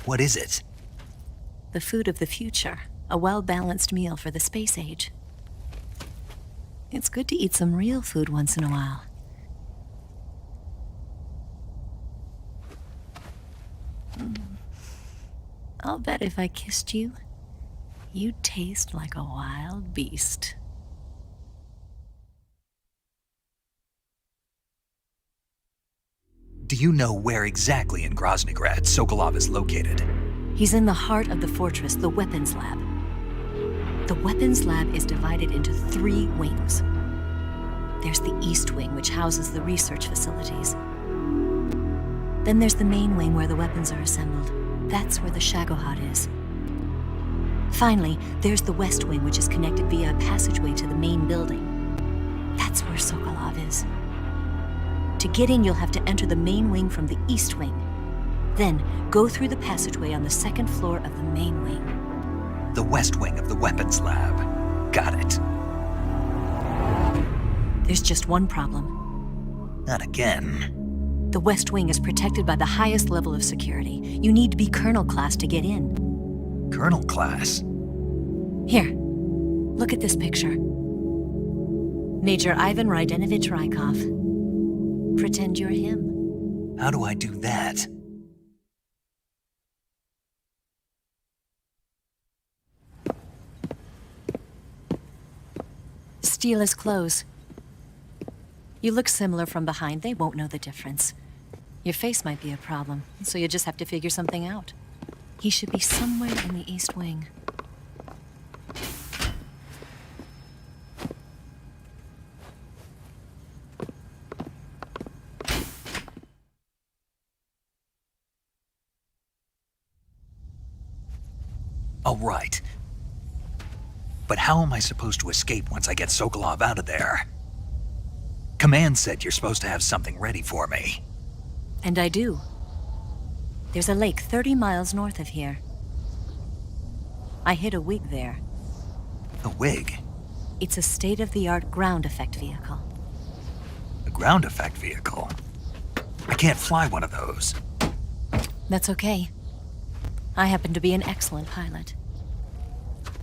What is it? The food of the future. A well-balanced meal for the space age. It's good to eat some real food once in a while. I'll bet if I kissed you, you'd taste like a wild beast. Do you know where exactly in Groznygrad Sokolov is located? He's in the heart of the fortress, the weapons lab. The weapons lab is divided into 3 wings. There's the East Wing, which houses the research facilities. Then there's the main wing where the weapons are assembled. That's where the Shagohod is. Finally, there's the West Wing, which is connected via a passageway to the main building. That's where Sokolov is. To get in, you'll have to enter the main wing from the East Wing. Then, go through the passageway on the 2nd floor of the main wing. The West Wing of the weapons lab. Got it. There's just one problem. Not again. The West Wing is protected by the highest level of security. You need to be Colonel class to get in. Colonel class? Here, look at this picture. Major Ivan Rydenovich Rykov. Pretend you're him. How do I do that? Steal his clothes. You look similar from behind. They won't know the difference. Your face might be a problem, so you just have to figure something out. He should be somewhere in the East Wing. All right. But how am I supposed to escape once I get Sokolov out of there? Command said you're supposed to have something ready for me. And I do. There's a lake 30 miles north of here. I hid a wig there. A wig? It's a state-of-the-art ground effect vehicle. A ground effect vehicle? I can't fly one of those. That's okay. I happen to be an excellent pilot.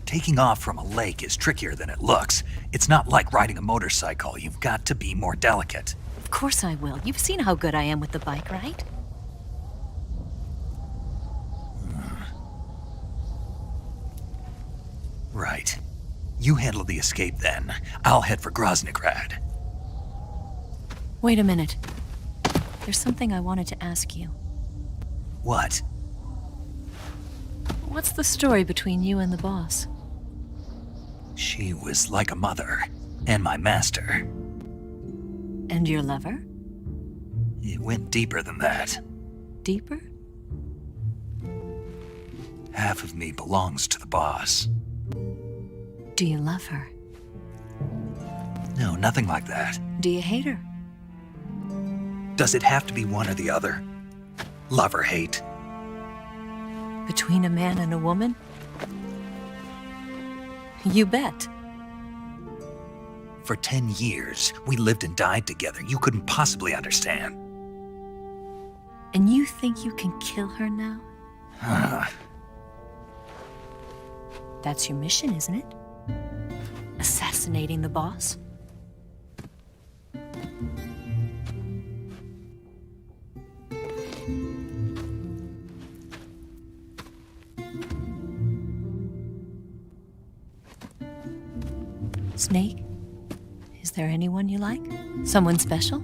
Taking off from a lake is trickier than it looks. It's not like riding a motorcycle. You've got to be more delicate. Of course I will. You've seen how good I am with the bike, right? Right. You handle the escape then. I'll head for Groznygrad. Wait a minute. There's something I wanted to ask you. What? What's the story between you and the boss? She was like a mother, and my master. And your lover? It went deeper than that. Deeper? Half of me belongs to the boss. Do you love her? No, nothing like that. Do you hate her? Does it have to be one or the other? Love or hate? Between a man and a woman? You bet. For 10 years, we lived and died together. You couldn't possibly understand. And you think you can kill her now? That's your mission, isn't it? Assassinating the boss? Snake? Is there anyone you like? Someone special?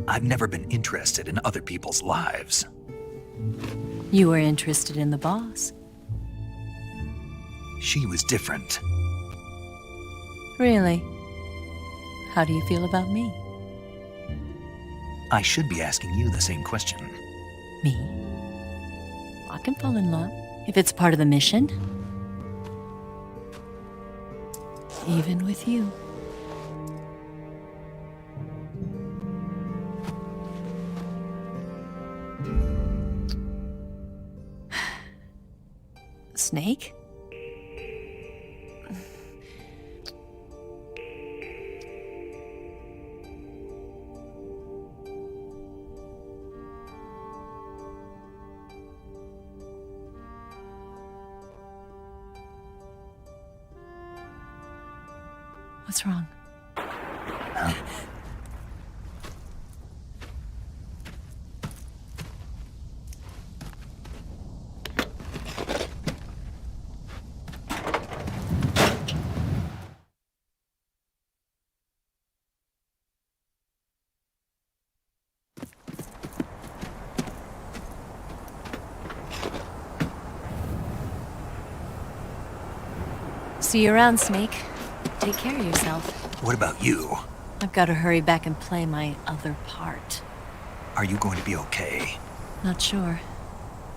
I've never been interested in other people's lives. You were interested in the boss. She was different. Really? How do you feel about me? I should be asking you the same question. Me? I can fall in love if it's part of the mission. Even with you. Snake? What's wrong? See you around, Snake. Take care of yourself. What about you? I've got to hurry back and play my other part. Are you going to be okay? Not sure.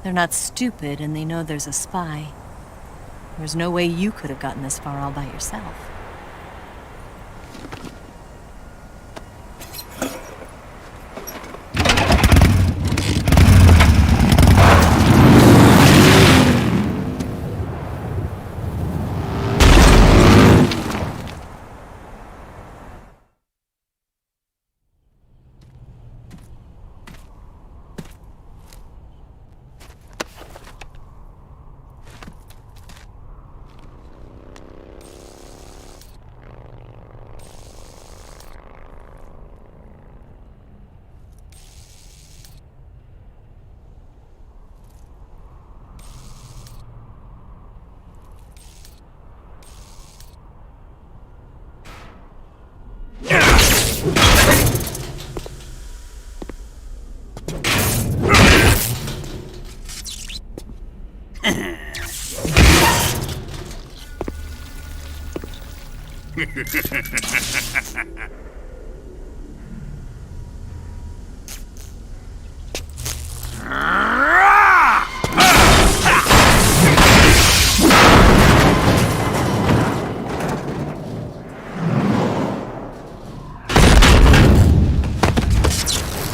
They're not stupid, and they know there's a spy. There's no way you could have gotten this far all by yourself.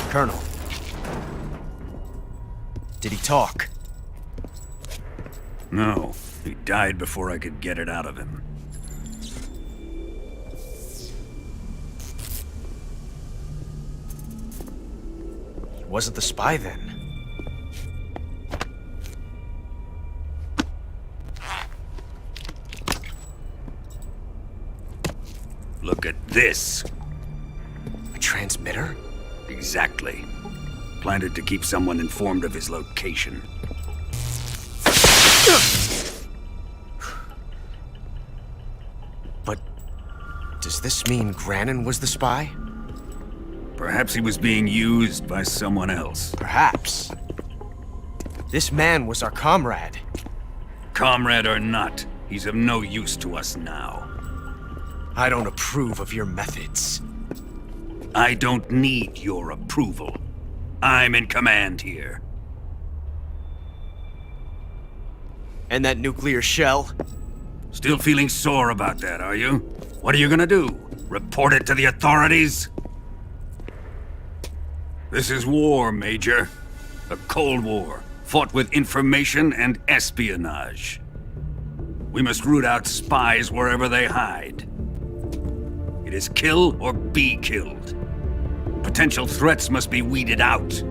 Colonel. Did he talk? No, he died before I could get it out of him. He wasn't the spy then. Look at this. A transmitter? Exactly. Planted to keep someone informed of his location. But does this mean Grannon was the spy? Perhaps he was being used by someone else. Perhaps. This man was our comrade. Comrade or not, he's of no use to us now. I don't approve of your methods. I don't need your approval. I'm in command here. And that nuclear shell? Still feeling sore about that, are you? What are you gonna do? Report it to the authorities? This is war, Major. A Cold War, fought with information and espionage. We must root out spies wherever they hide. It is kill or be killed. Potential threats must be weeded out.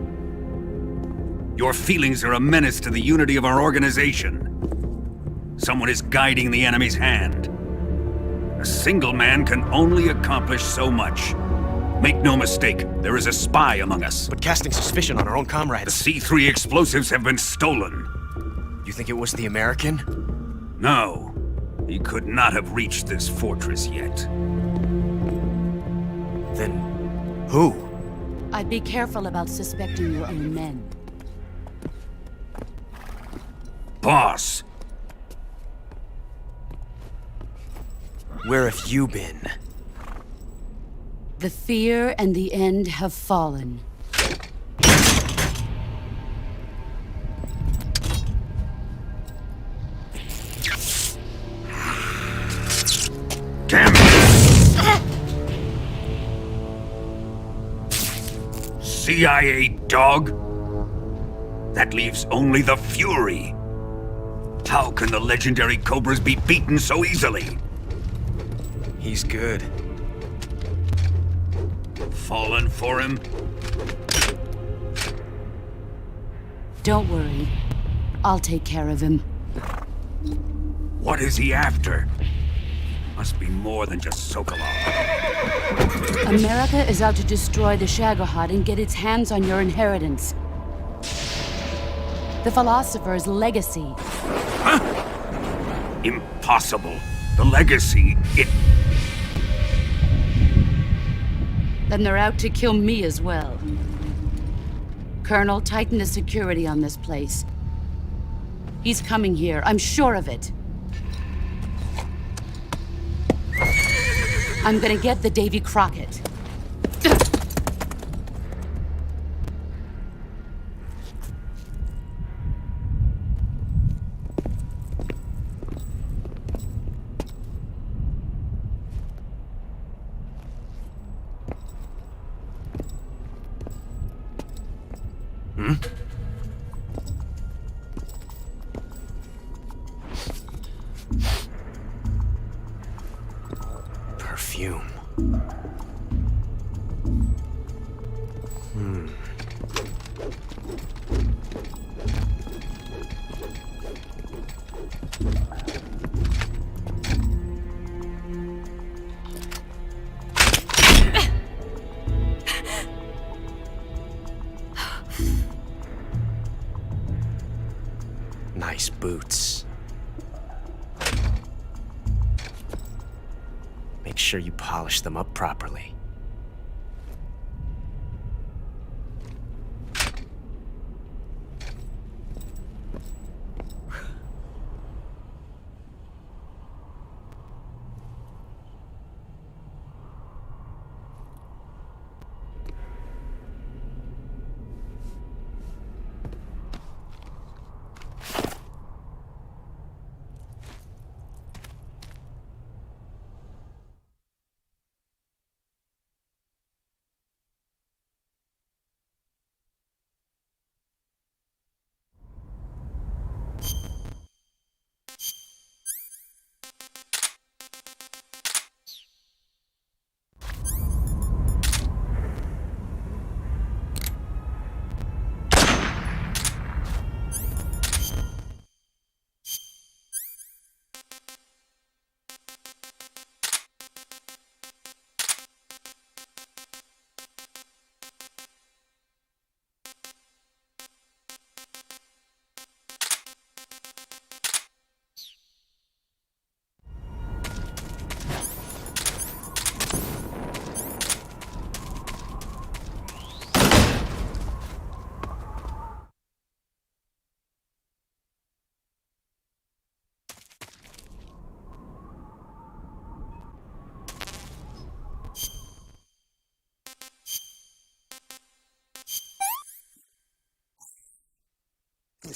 Your feelings are a menace to the unity of our organization. Someone is guiding the enemy's hand. A single man can only accomplish so much. Make no mistake, there is a spy among us. But casting suspicion on our own comrades... The C3 explosives have been stolen. You think it was the American? No. He could not have reached this fortress yet. Then... who? I'd be careful about suspecting your own men. Boss! Where have you been? The fear and the end have fallen. Damn it! CIA dog? That leaves only the Fury. How can the legendary Cobras be beaten so easily? He's good. Fallen for him? Don't worry. I'll take care of him. What is he after? Must be more than just Sokolov. America is out to destroy the Shagohod and get its hands on your inheritance. The Philosopher's legacy. Huh? Impossible. The legacy, Then they're out to kill me as well. Colonel, tighten the security on this place. He's coming here, I'm sure of it. I'm gonna get the Davy Crockett. Perfume. Nice boots. Make sure you polish them up properly.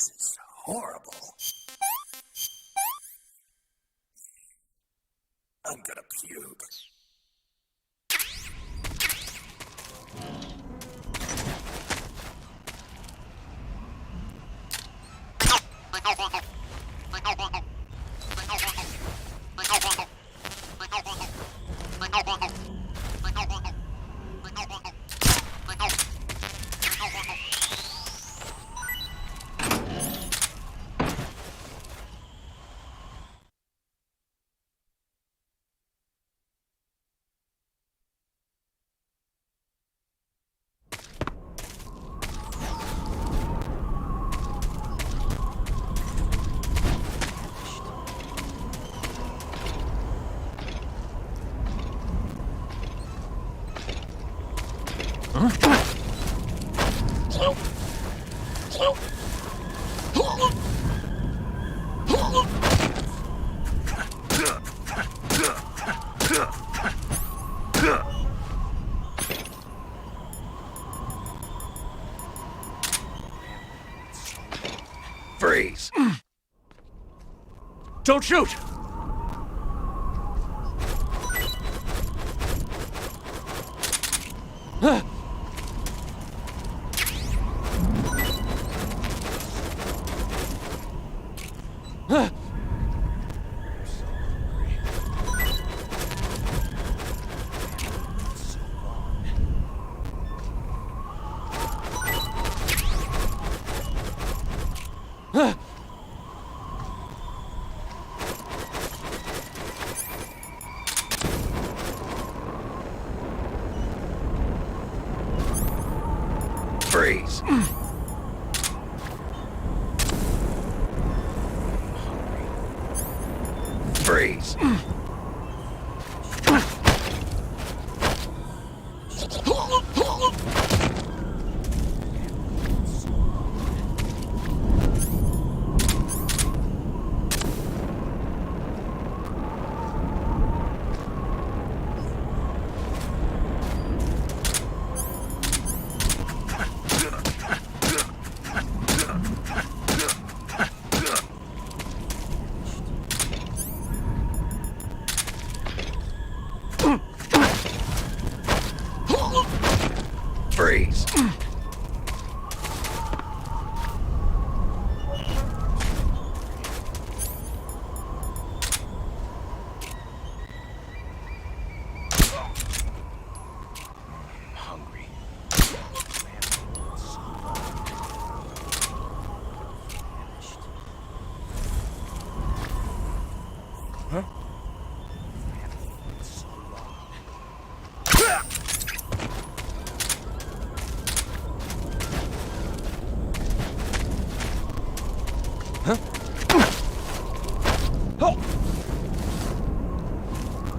This is horrible. I'm gonna puke. Freeze! Don't shoot! Freeze! Freeze! Freeze! Hungry. Huh?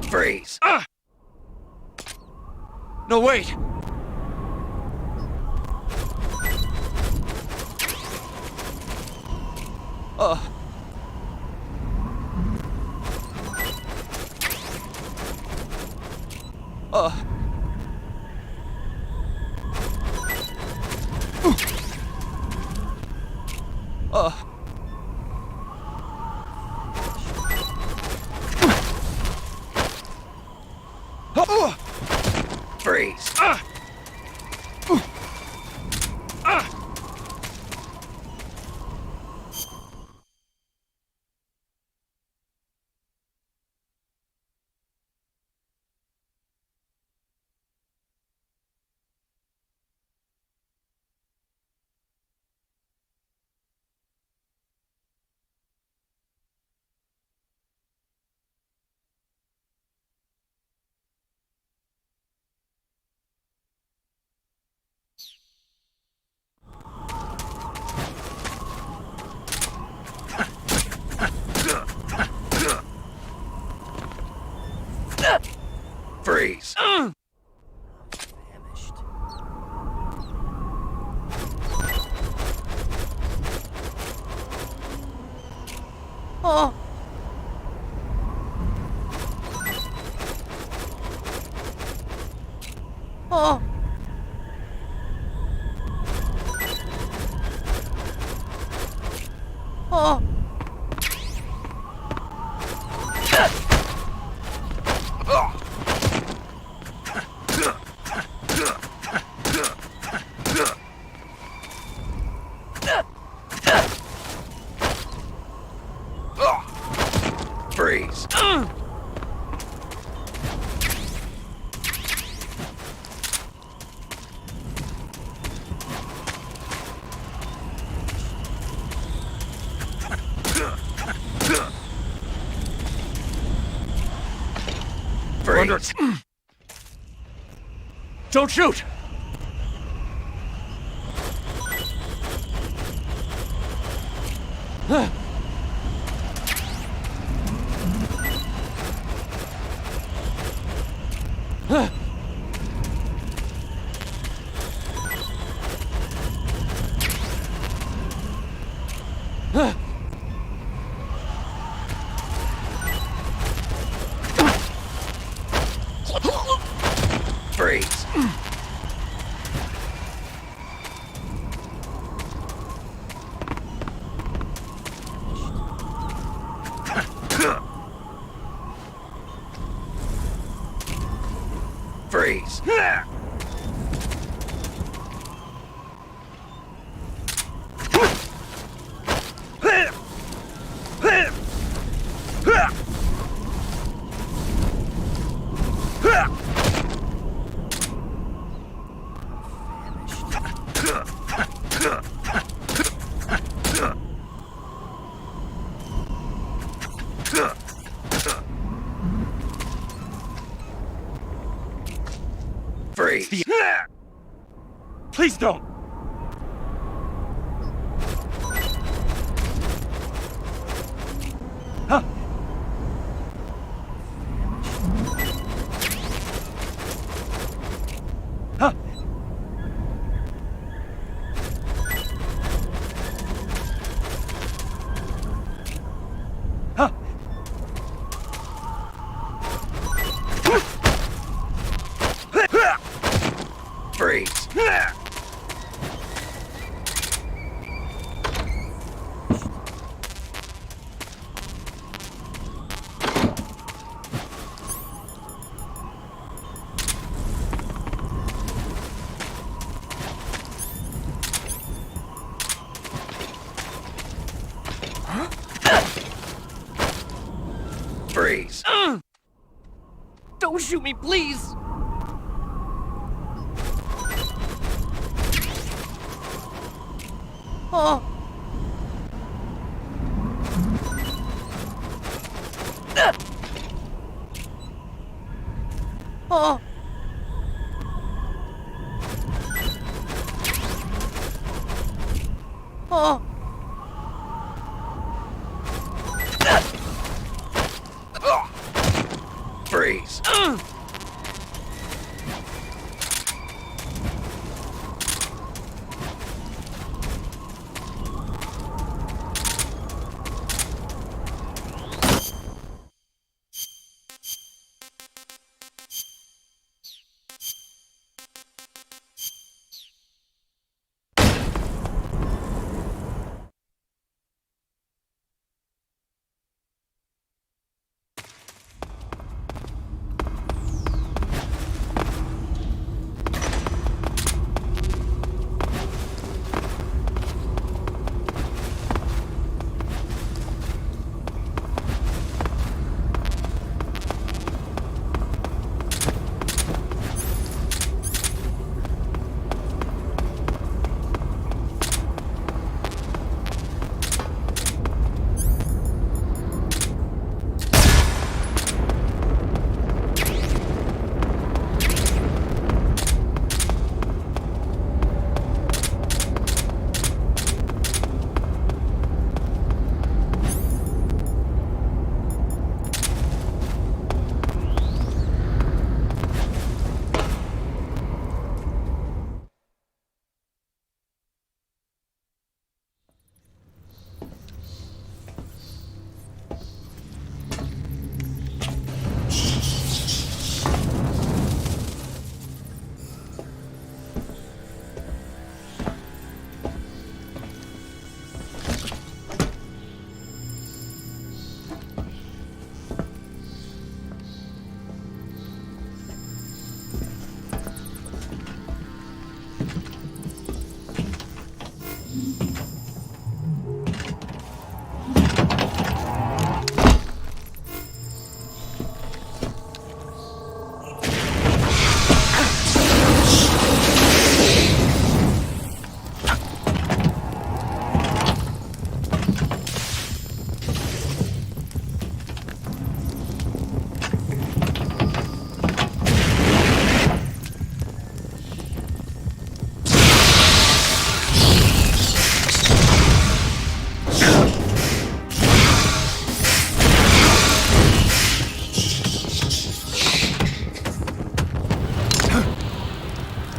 Freeze! No, wait! Freeze! Freeze! Oh. Oh. Oh. Freeze. Freeze. Don't shoot! Freeze. Freeze. Freeze. Please don't! Huh? Huh? Huh? Freeze. Freeze. Don't shoot me, please! Oh. Oh. Oh. Freeze.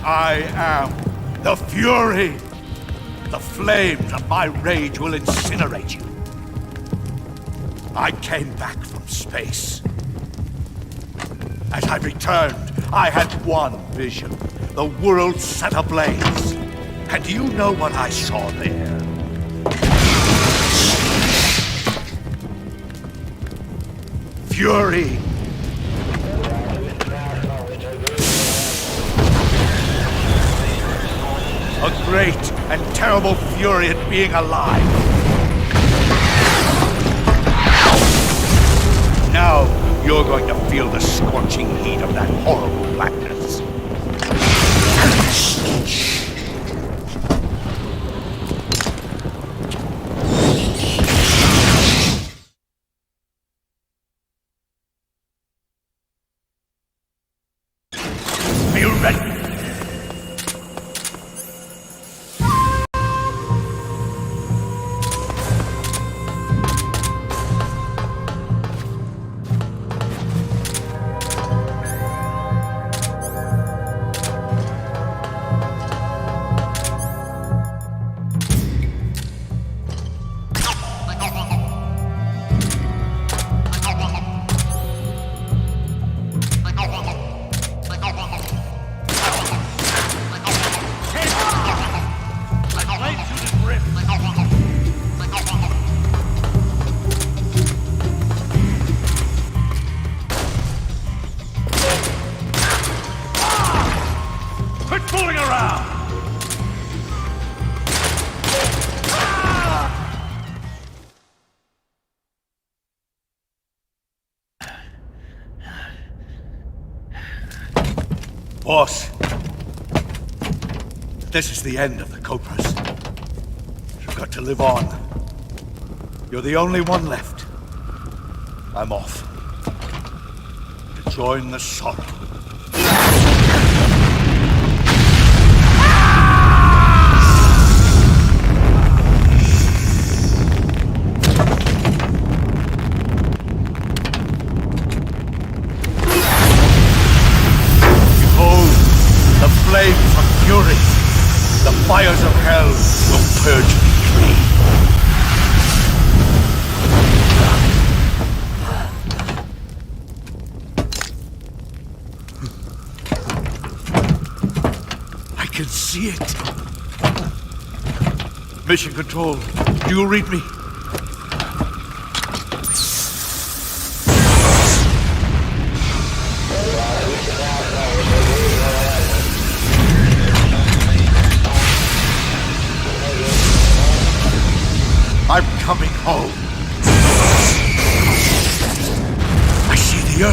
I am the Fury. The flames of my rage will incinerate you. I came back from space. As I returned, I had one vision. The world set ablaze. And do you know what I saw there? Fury. A great and terrible fury at being alive. Now you're going to feel the scorching heat of that horrible blackness. Are you ready? Quit fooling around! Boss, this is the end of the Cobras. You've got to live on. You're the only one left. I'm off. To join the sorrow. Flames of fury, the fires of hell will purge me clean. I can see it. Mission Control, do you read me? I'm coming home. I see the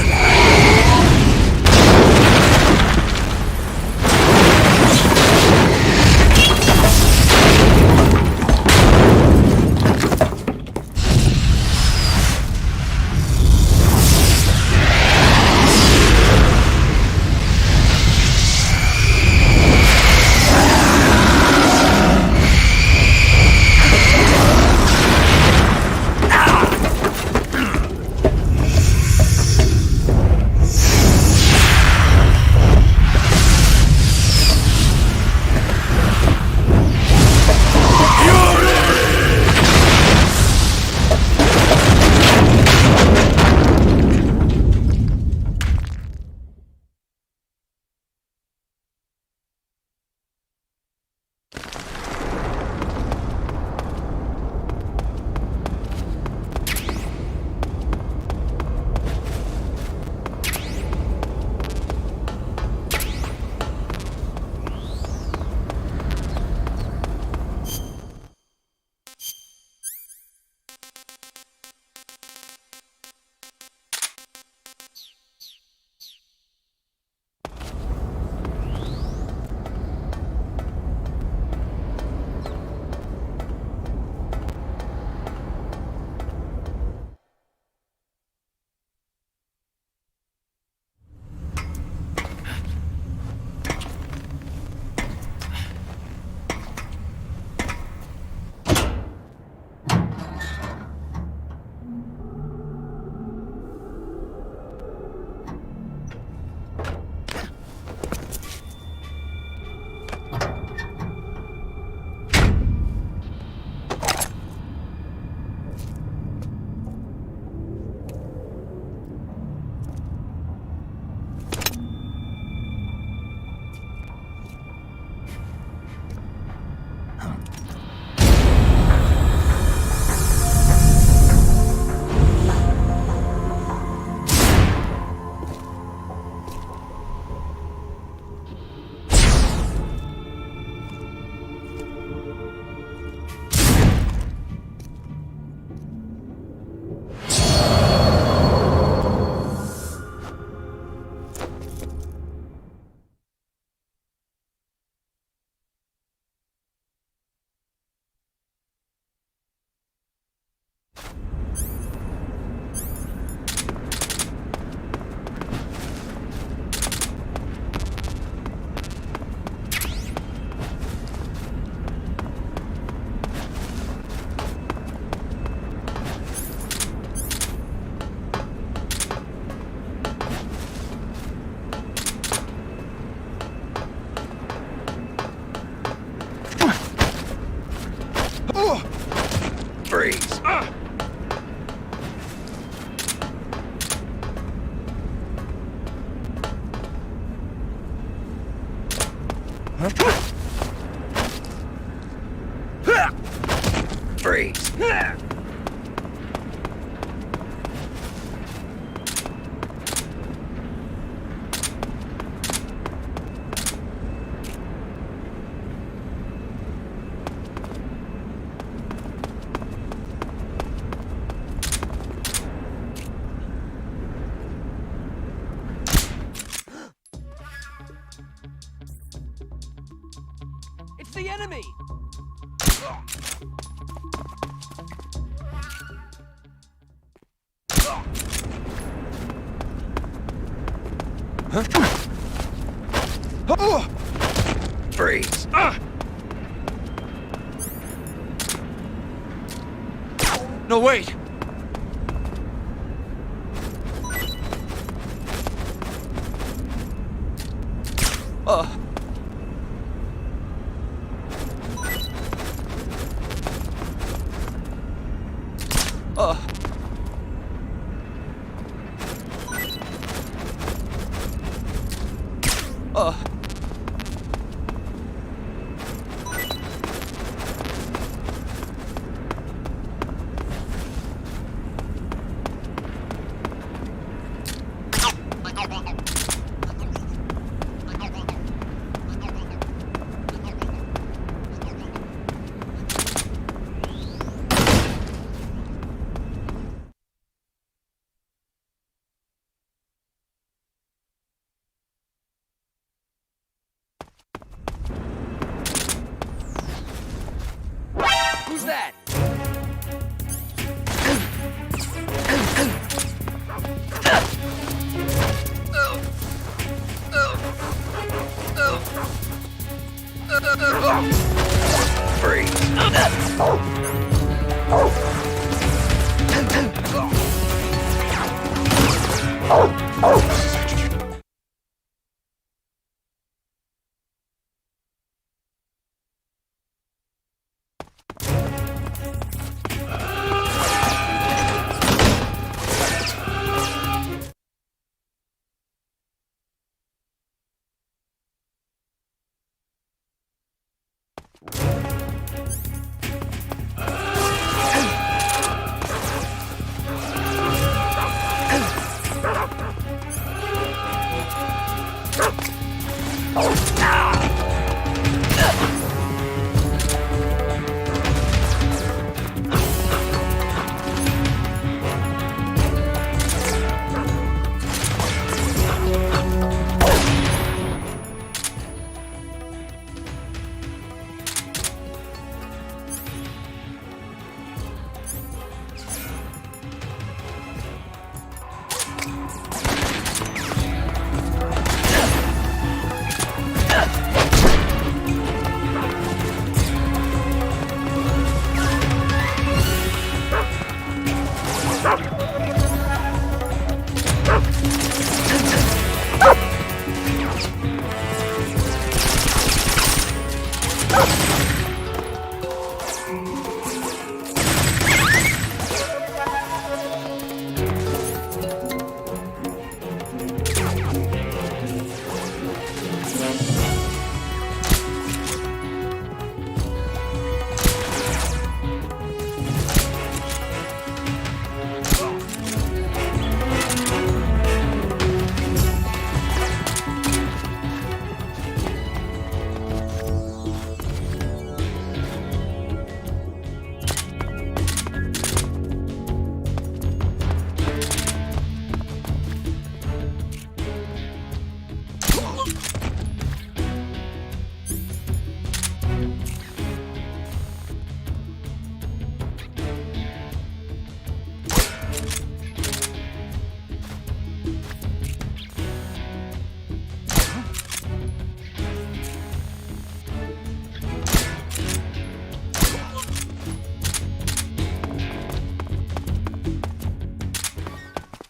Freeze! It's the enemy! Freeze! No, wait! Who's that?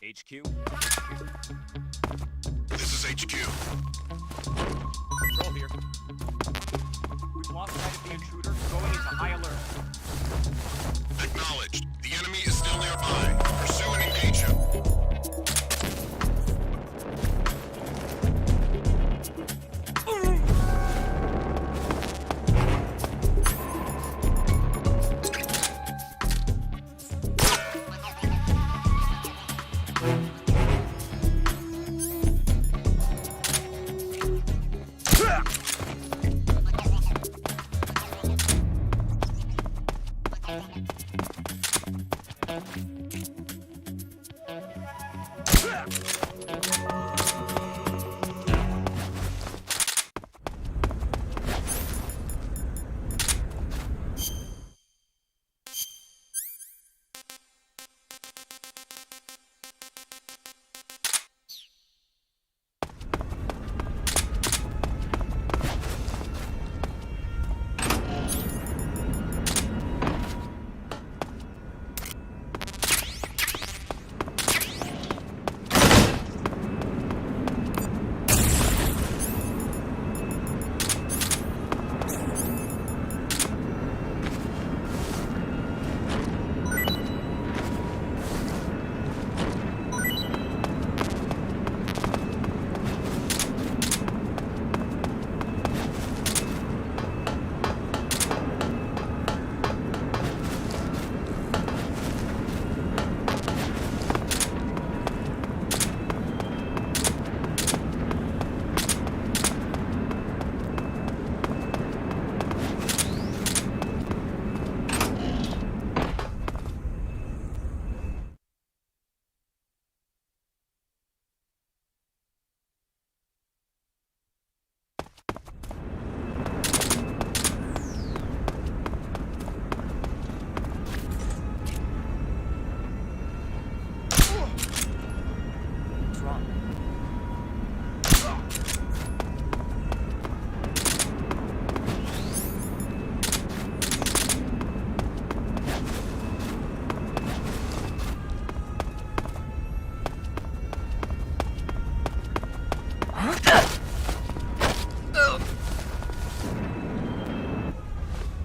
HQ? This is HQ. Control here. We've lost sight of the intruder, going into high alert. Acknowledged. The enemy is still nearby. Pursue and engage him.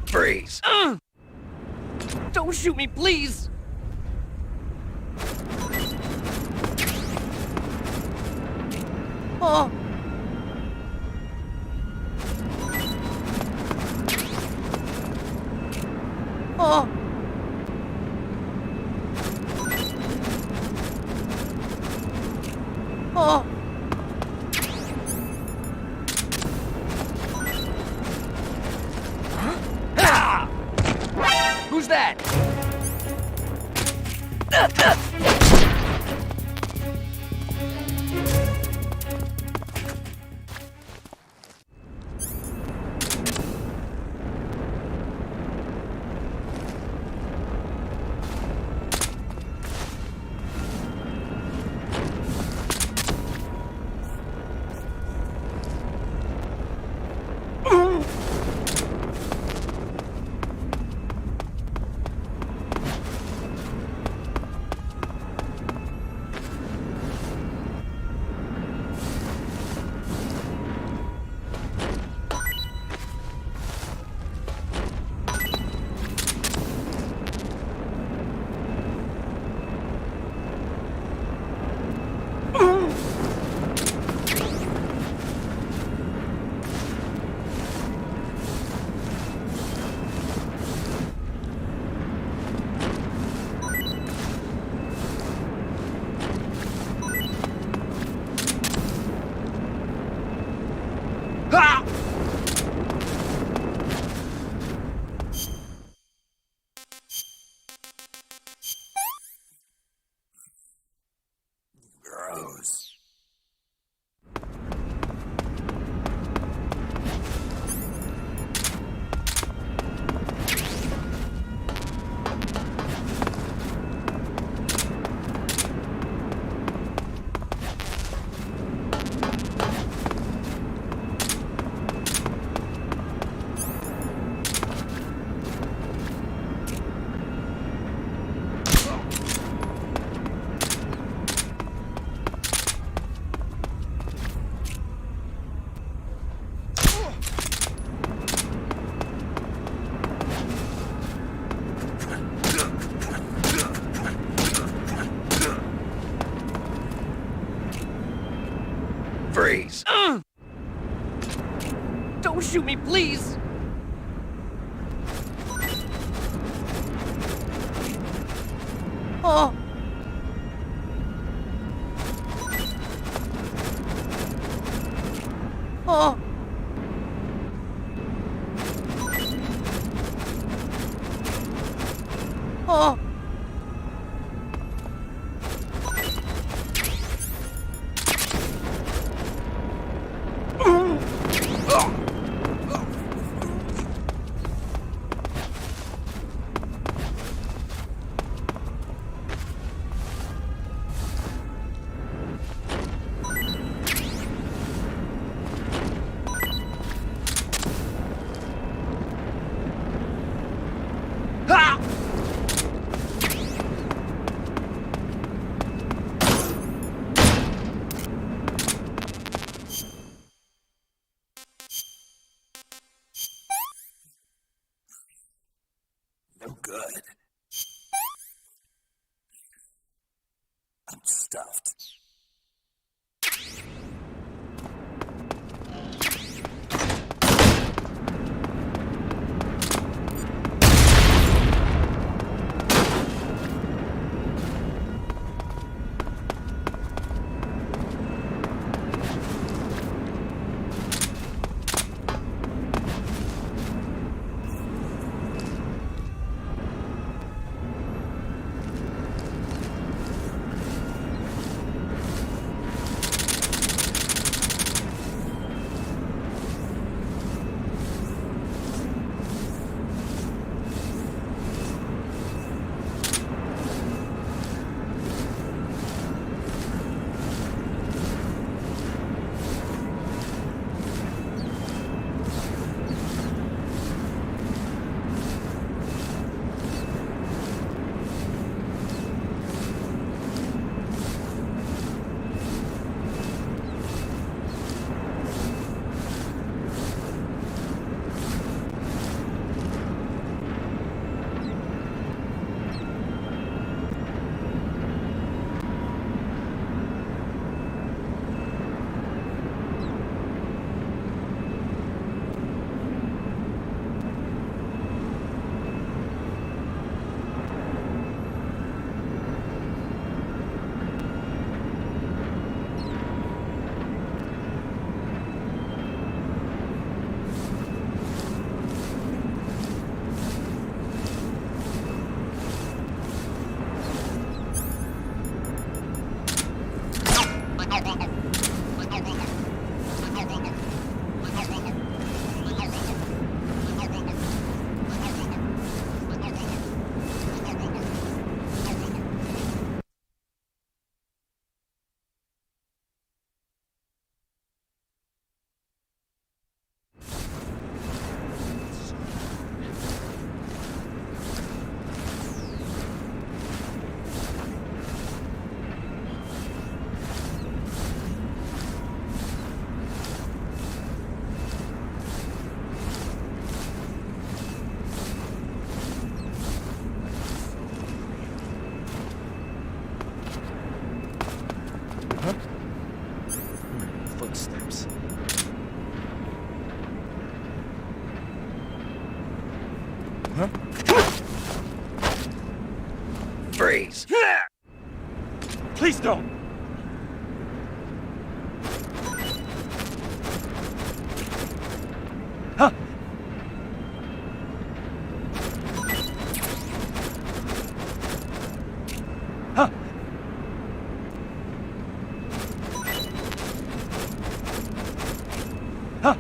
Freeze! Don't shoot me, please! Oh! Oh! Oh! Who's that? Gross. Freeze! Don't shoot me, please! Oh! Oh! Oh. No good. I'm stuffed. Footsteps. Huh? Freeze! Please don't! Huh? Huh? Huh?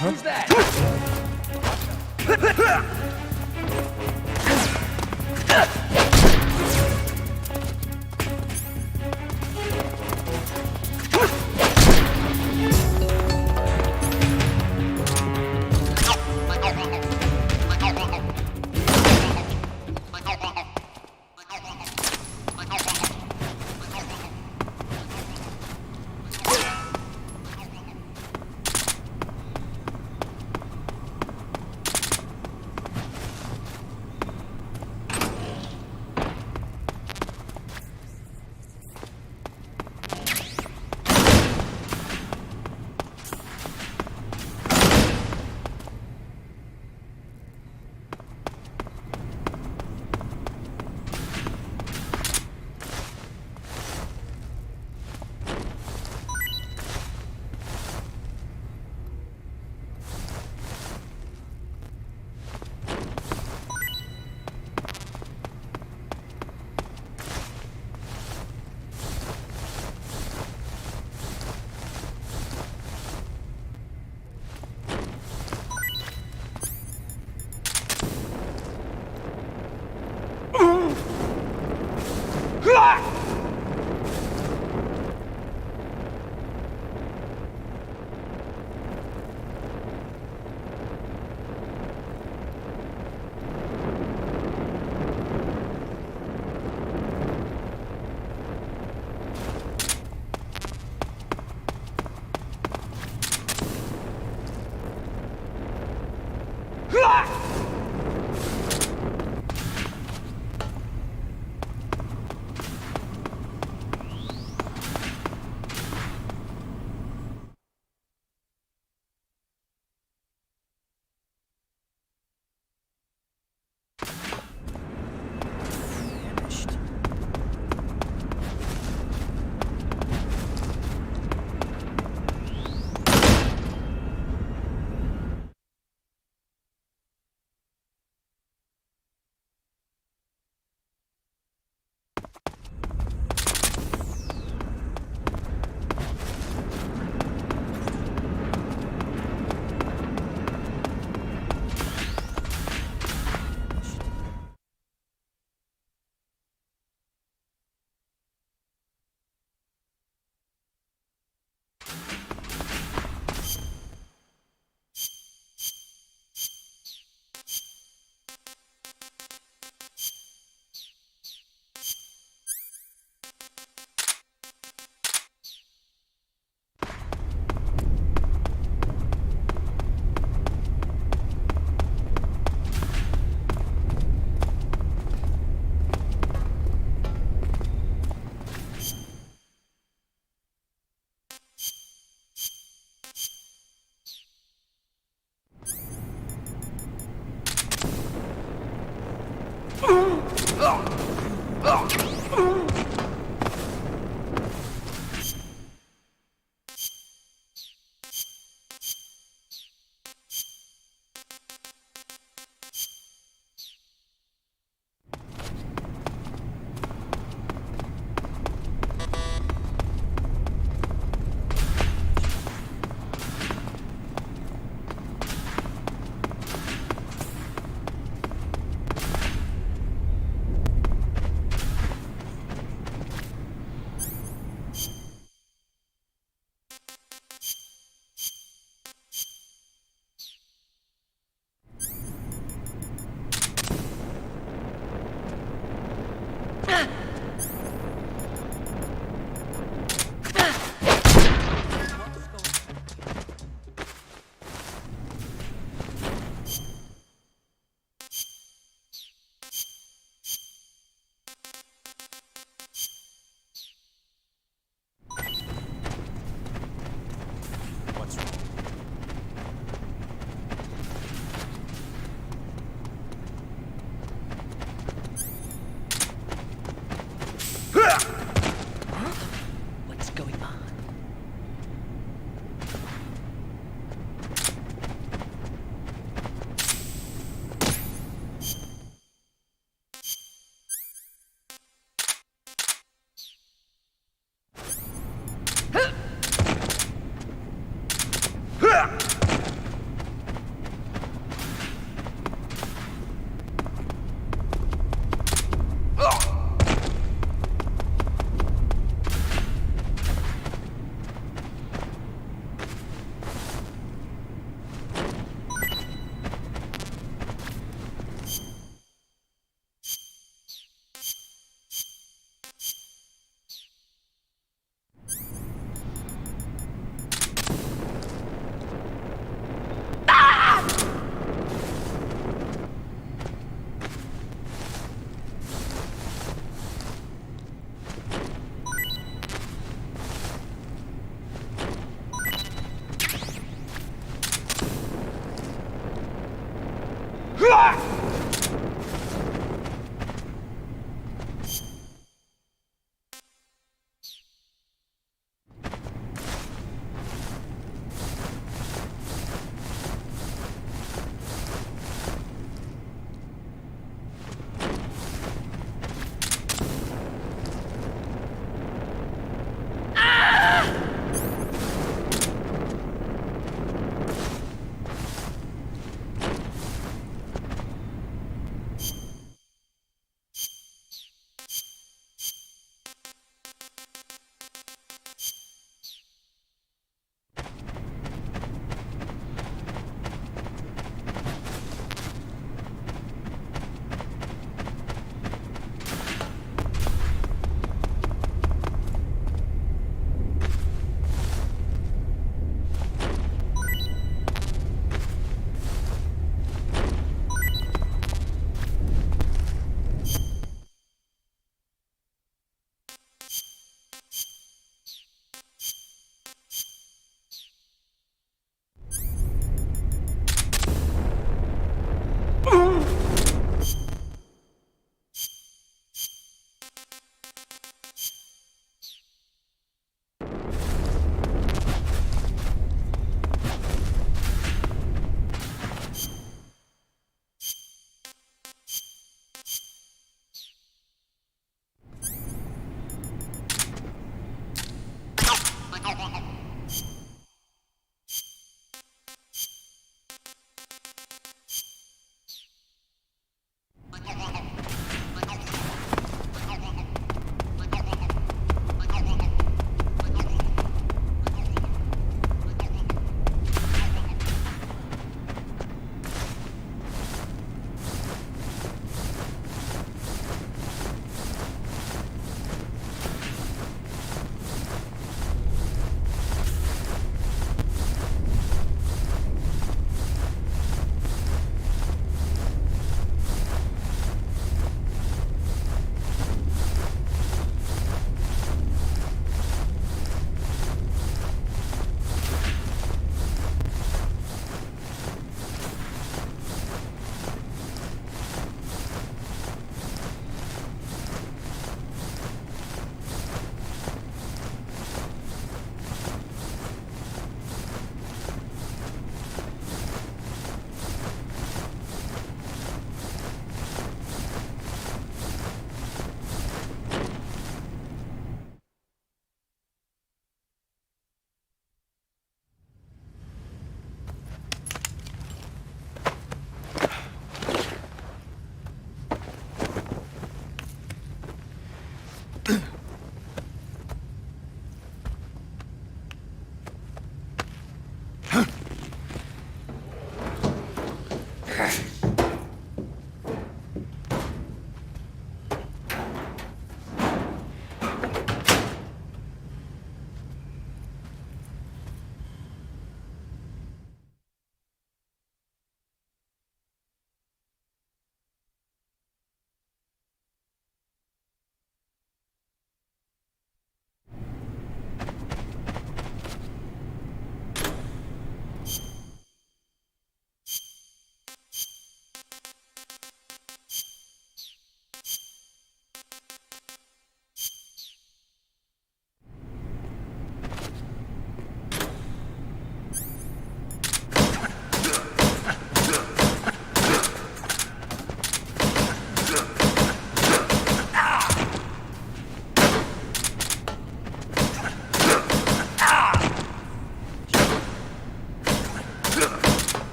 Who's that?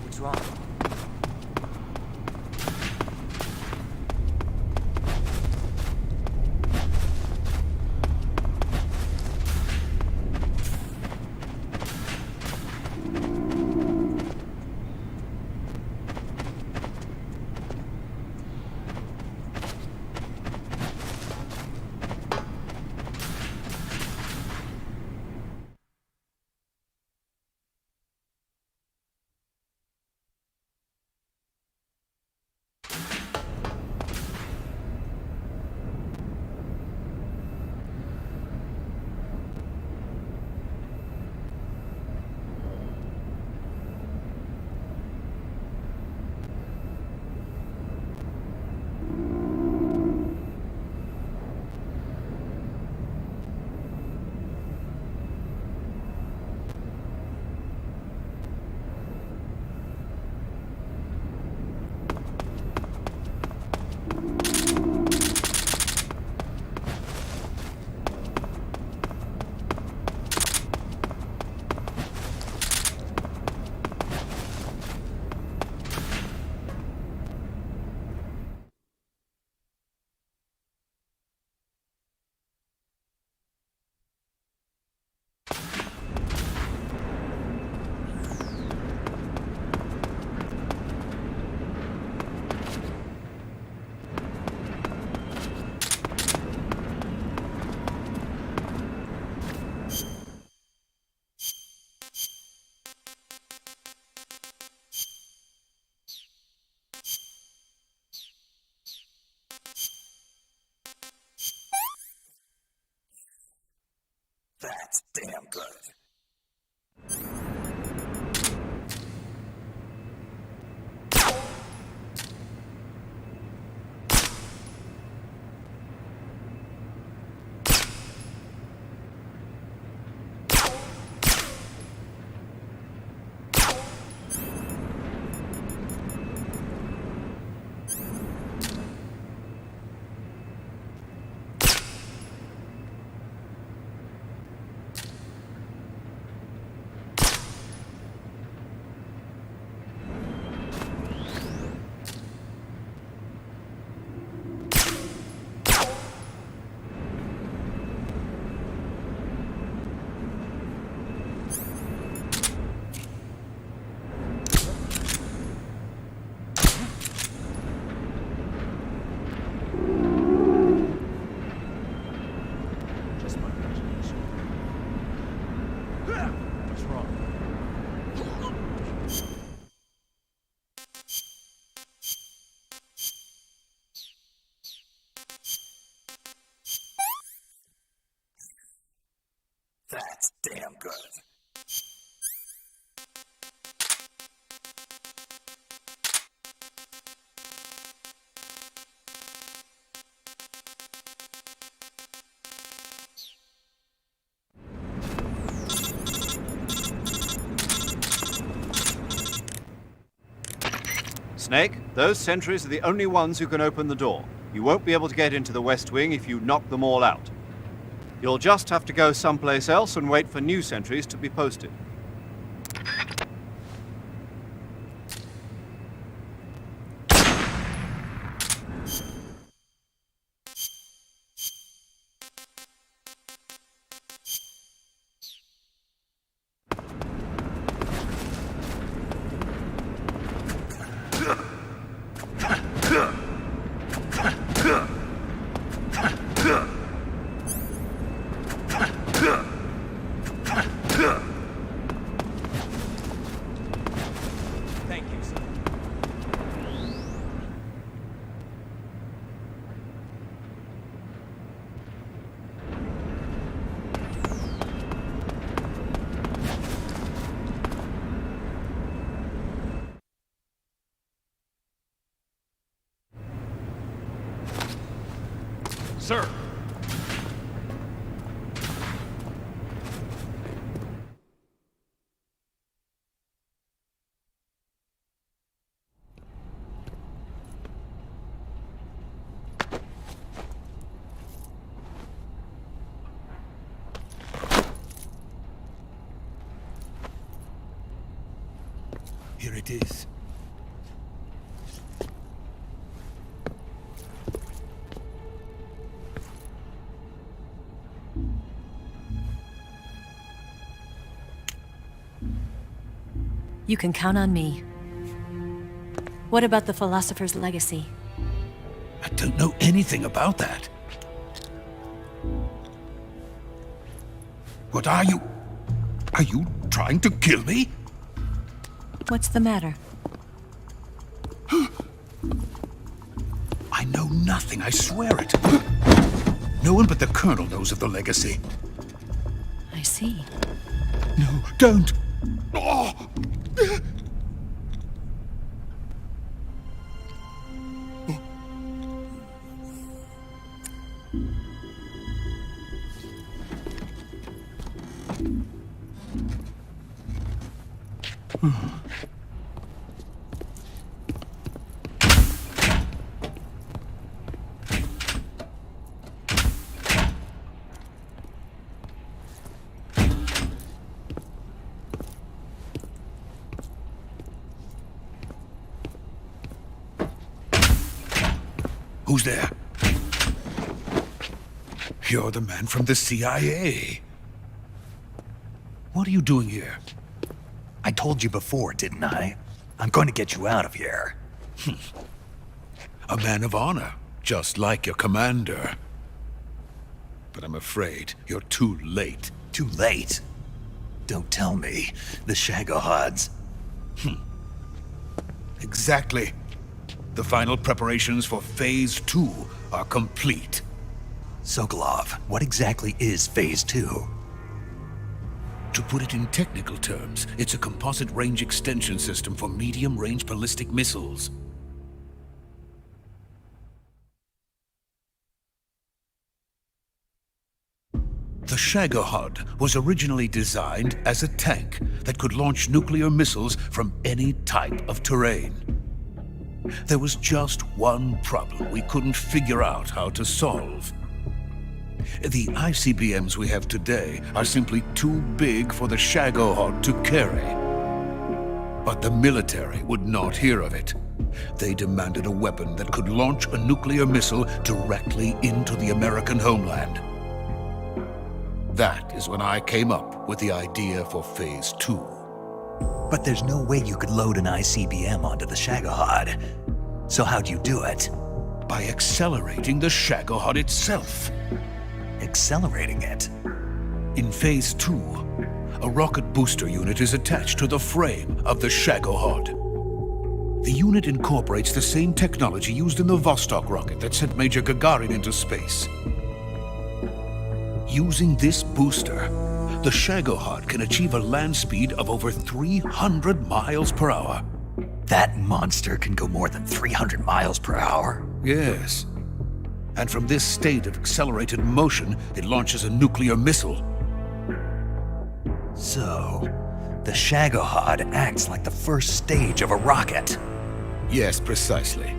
What's wrong? That's damn good. What's wrong? That's damn good. Snake, those sentries are the only ones who can open the door. You won't be able to get into the West Wing if you knock them all out. You'll just have to go someplace else and wait for new sentries to be posted. Thank you, sir. Sir. Here it is. You can count on me. What about the philosopher's legacy? I don't know anything about that. What are you? Are you trying to kill me? What's the matter? I know nothing, I swear it. No one but the Colonel knows of the legacy. I see. No, don't! Oh. Who's there? You're the man from the CIA. What are you doing here? I told you before, didn't I? I'm going to get you out of here. A man of honor, just like your commander. But I'm afraid you're too late. Too late? Don't tell me. The Shagohods. Exactly. The final preparations for Phase 2 are complete. Sokolov, what exactly is Phase 2? To put it in technical terms, it's a composite range extension system for medium-range ballistic missiles. The Shagohod was originally designed as a tank that could launch nuclear missiles from any type of terrain. There was just one problem we couldn't figure out how to solve. The ICBMs we have today are simply too big for the Shagohod to carry. But the military would not hear of it. They demanded a weapon that could launch a nuclear missile directly into the American homeland. That is when I came up with the idea for Phase 2. But there's no way you could load an ICBM onto the Shagohod. So how'd you do it? By accelerating the Shagohod itself. Accelerating it? In Phase 2, a rocket booster unit is attached to the frame of the Shagohod. The unit incorporates the same technology used in the Vostok rocket that sent Major Gagarin into space. Using this booster, the Shagohod can achieve a land speed of over 300 miles per hour. That monster can go more than 300 miles per hour? Yes. And from this state of accelerated motion, it launches a nuclear missile. So, the Shagohod acts like the first stage of a rocket. Yes, precisely.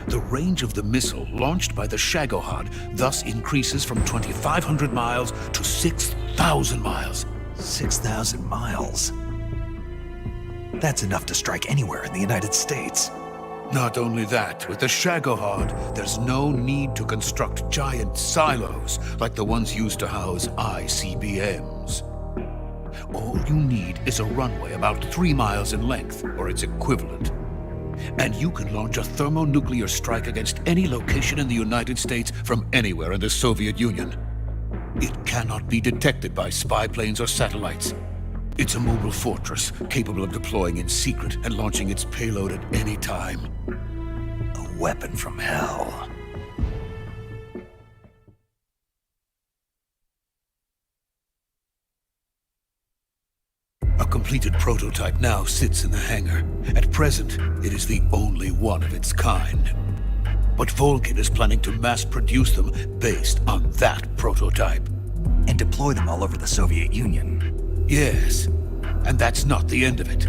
The range of the missile launched by the Shagohod thus increases from 2,500 miles to 6,000 miles. 6,000 miles? That's enough to strike anywhere in the United States. Not only that, with the Shagohod, there's no need to construct giant silos like the ones used to house ICBMs. All you need is a runway about 3 miles in length, or its equivalent. And you can launch a thermonuclear strike against any location in the United States from anywhere in the Soviet Union. It cannot be detected by spy planes or satellites. It's a mobile fortress, capable of deploying in secret and launching its payload at any time. A weapon from hell. A completed prototype now sits in the hangar. At present, it is the only one of its kind. But Volgin is planning to mass-produce them based on that prototype. And deploy them all over the Soviet Union. Yes, and that's not the end of it.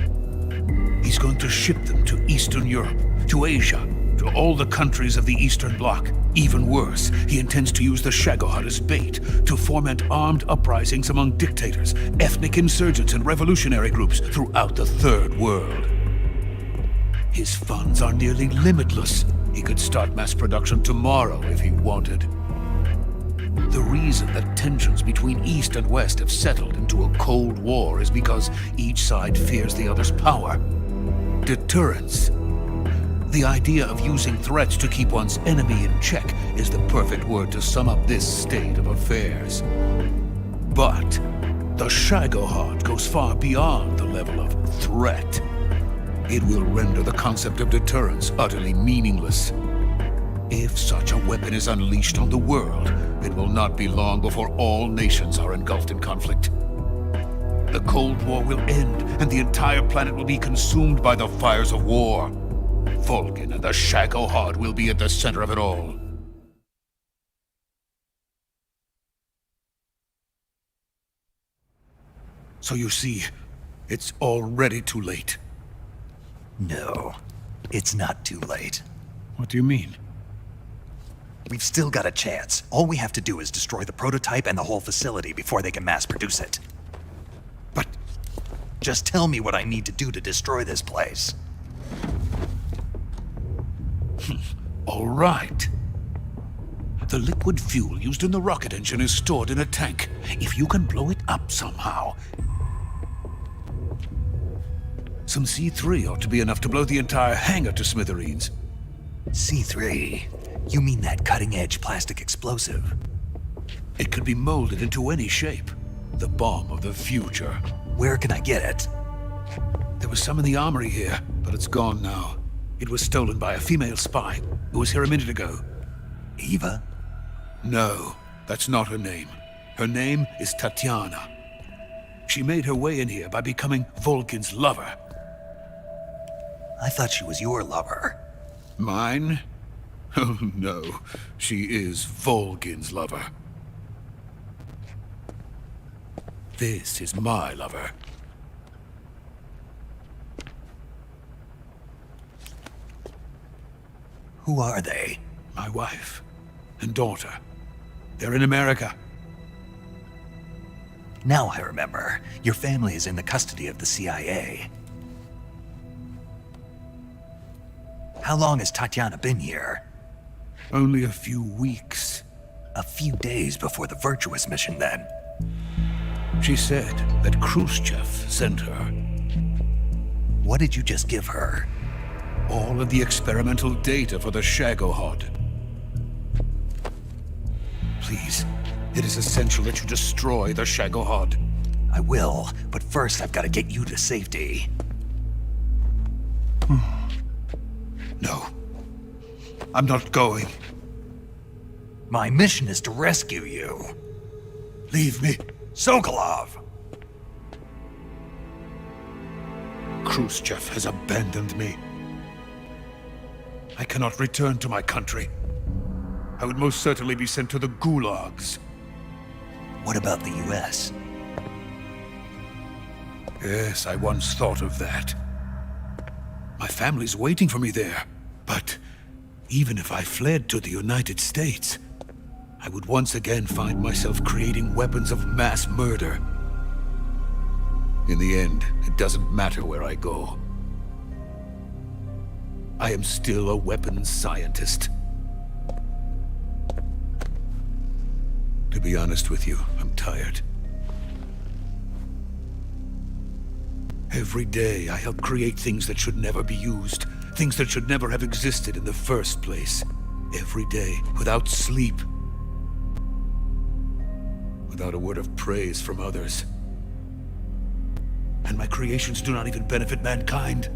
He's going to ship them to Eastern Europe, to Asia, to all the countries of the Eastern Bloc, Even worse, he intends to use the Shagohod as bait to foment armed uprisings among dictators, ethnic insurgents, and revolutionary groups throughout the Third World. His funds are nearly limitless. He could start mass production tomorrow if he wanted. The reason that tensions between East and West have settled into a Cold War is because each side fears the other's power. Deterrence. The idea of using threats to keep one's enemy in check is the perfect word to sum up this state of affairs. But the Shagohod goes far beyond the level of threat. It will render the concept of deterrence utterly meaningless. If such a weapon is unleashed on the world, it will not be long before all nations are engulfed in conflict. The Cold War will end, and the entire planet will be consumed by the fires of war. Vulcan and the Shagohod will be at the center of it all. So you see, it's already too late. No, it's not too late. What do you mean? We've still got a chance. All we have to do is destroy the prototype and the whole facility before they can mass produce it. But just tell me what I need to do to destroy this place. All right. The liquid fuel used in the rocket engine is stored in a tank. If you can blow it up somehow... Some C3 ought to be enough to blow the entire hangar to smithereens. C3? You mean that cutting-edge plastic explosive? It could be molded into any shape. The bomb of the future. Where can I get it? There was some in the armory here, but it's gone now. It was stolen by a female spy who was here a minute ago. Eva? No, that's not her name. Her name is Tatiana. She made her way in here by becoming Vulcan's lover. I thought she was your lover. Mine? Oh no, she is Vulcan's lover. This is my lover. Who are they? My wife and daughter. They're in America. Now I remember. Your family is in the custody of the CIA. How long has Tatiana been here? Only a few weeks. A few days before the Virtuous mission, then. She said that Khrushchev sent her. What did you just give her? All of the experimental data for the Shagohod. Please, it is essential that you destroy the Shagohod. I will, but first I've got to get you to safety. No. I'm not going. My mission is to rescue you. Leave me. Sokolov! Khrushchev has abandoned me. I cannot return to my country. I would most certainly be sent to the gulags. What about the US? Yes, I once thought of that. My family's waiting for me there. But even if I fled to the United States, I would once again find myself creating weapons of mass murder. In the end, it doesn't matter where I go. I am still a weapons scientist. To be honest with you, I'm tired. Every day, I help create things that should never be used, things that should never have existed in the first place. Every day, without sleep. Without a word of praise from others. And my creations do not even benefit mankind.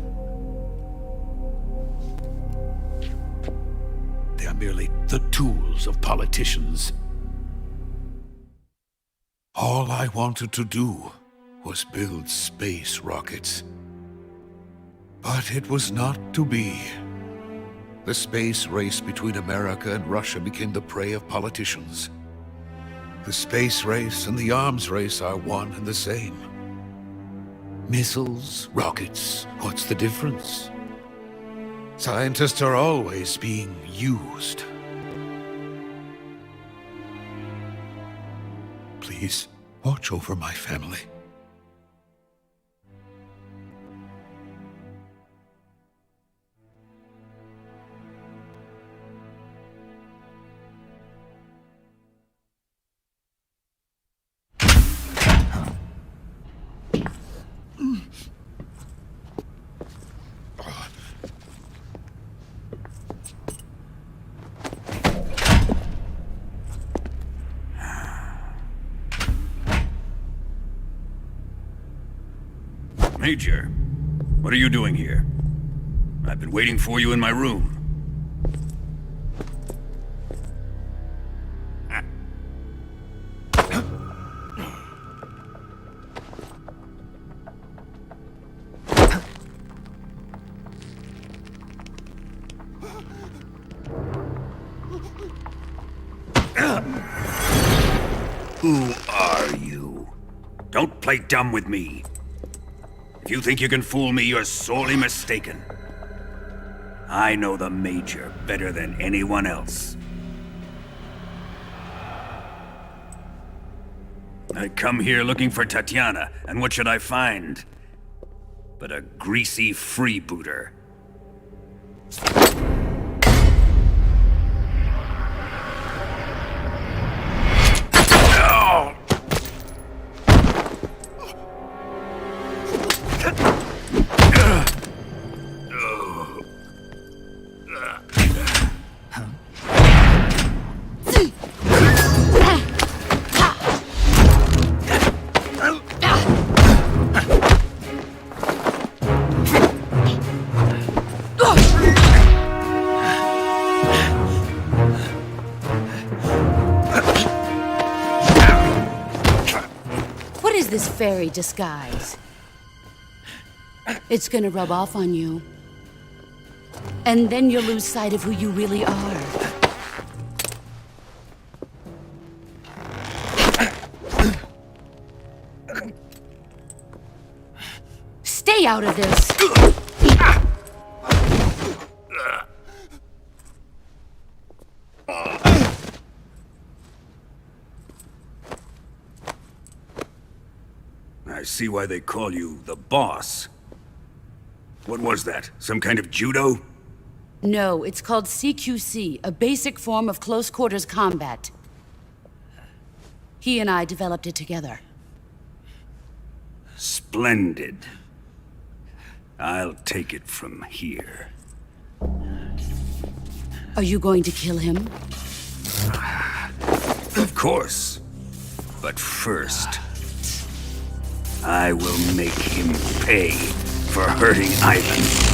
They are merely the tools of politicians. All I wanted to do was build space rockets. But it was not to be. The space race between America and Russia became the prey of politicians. The space race and the arms race are one and the same. Missiles, rockets, what's the difference? Scientists are always being used. Please, watch over my family. Major, what are you doing here? I've been waiting for you in my room. Who are you? Don't play dumb with me. If you think you can fool me, you're sorely mistaken. I know the Major better than anyone else. I come here looking for Tatiana, and what should I find? But a greasy freebooter. This fairy disguise. It's gonna rub off on you. And then you'll lose sight of who you really are. Stay out of this! I see why they call you the boss. What was that? Some kind of judo? No, it's called CQC, a basic form of close quarters combat. He and I developed it together. Splendid. I'll take it from here. Are you going to kill him? Of course. But first, I will make him pay for hurting Ivan.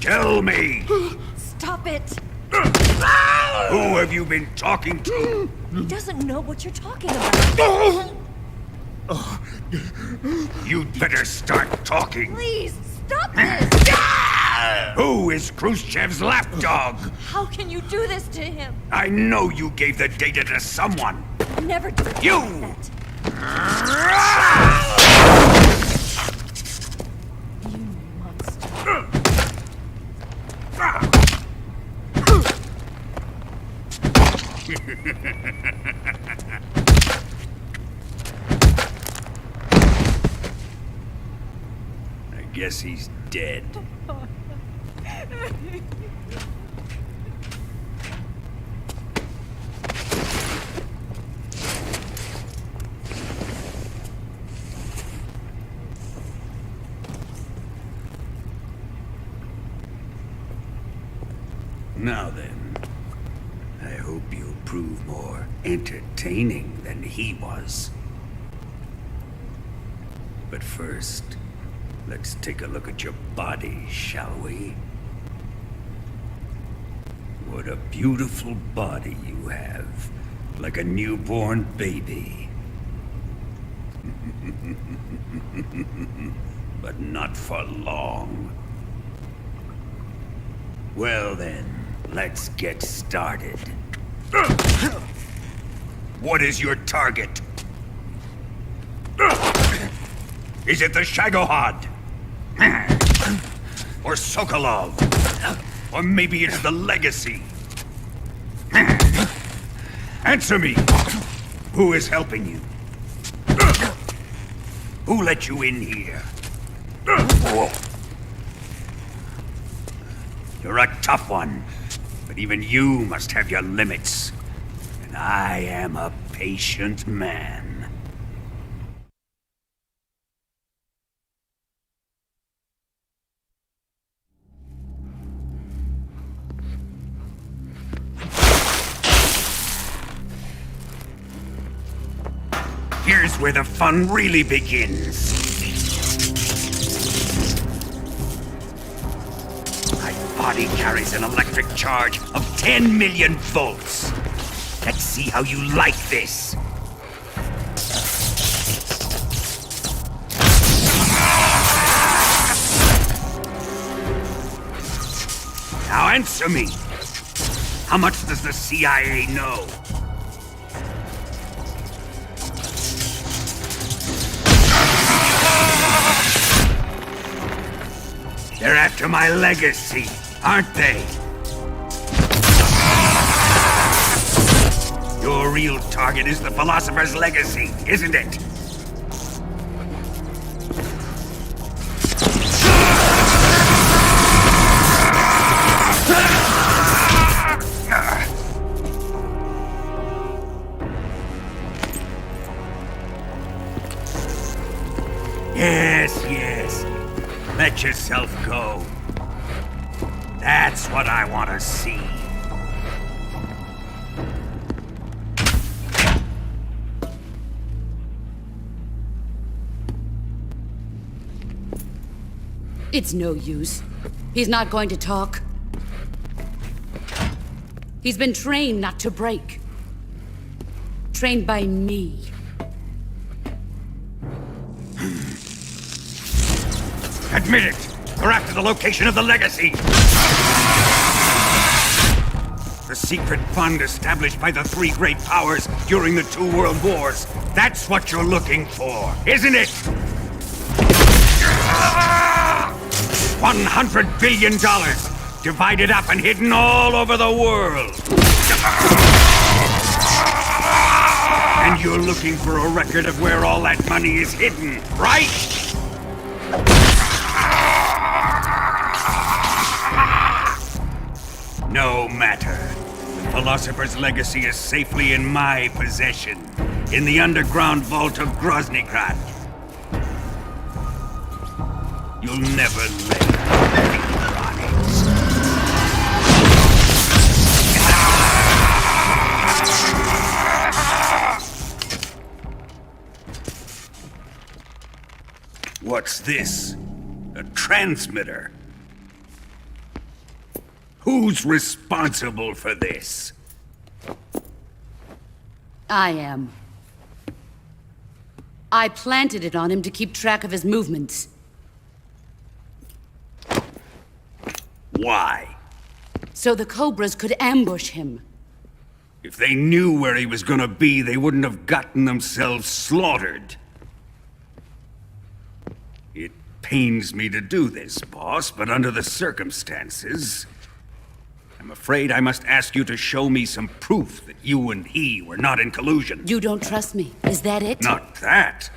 Tell me! Stop it! Who have you been talking to? He doesn't know what you're talking about. You'd better start talking. Please, stop this! Who is Khrushchev's lapdog? How can you do this to him? I know you gave the data to someone. Never do You! I guess he's dead. Now then, I hope you'll prove more entertaining than he was. But first, let's take a look at your body, shall we? What a beautiful body you have, like a newborn baby. But not for long. Well then, let's get started. What is your target? Is it the Shagohod? Or Sokolov? Or maybe it's the Legacy? Answer me! Who is helping you? Who let you in here? You're a tough one, but even you must have your limits. And I am a patient man. Here's where the fun really begins. My body carries an electric charge of 10 million volts. Let's see how you like this. Now answer me. How much does the CIA know? They're after my legacy, aren't they? Your real target is the Philosopher's Legacy, isn't it? Yes, yes. Let yourself go. That's what I want to see. It's no use. He's not going to talk. He's been trained not to break. Trained by me. Admit it! We're after the location of the Legacy! The secret fund established by the three great powers during the 2 world wars. That's what you're looking for, isn't it? $100 billion, divided up and hidden all over the world. And you're looking for a record of where all that money is hidden, right? No matter. The Philosopher's Legacy is safely in my possession, in the underground vault of Groznygrad. You'll never lay a finger on it. What's this? A transmitter? Who's responsible for this? I am. I planted it on him to keep track of his movements. Why? So the Cobras could ambush him. If they knew where he was gonna be, they wouldn't have gotten themselves slaughtered. It pains me to do this, boss, but under the circumstances, I'm afraid I must ask you to show me some proof that you and he were not in collusion. You don't trust me, is that it? Not that,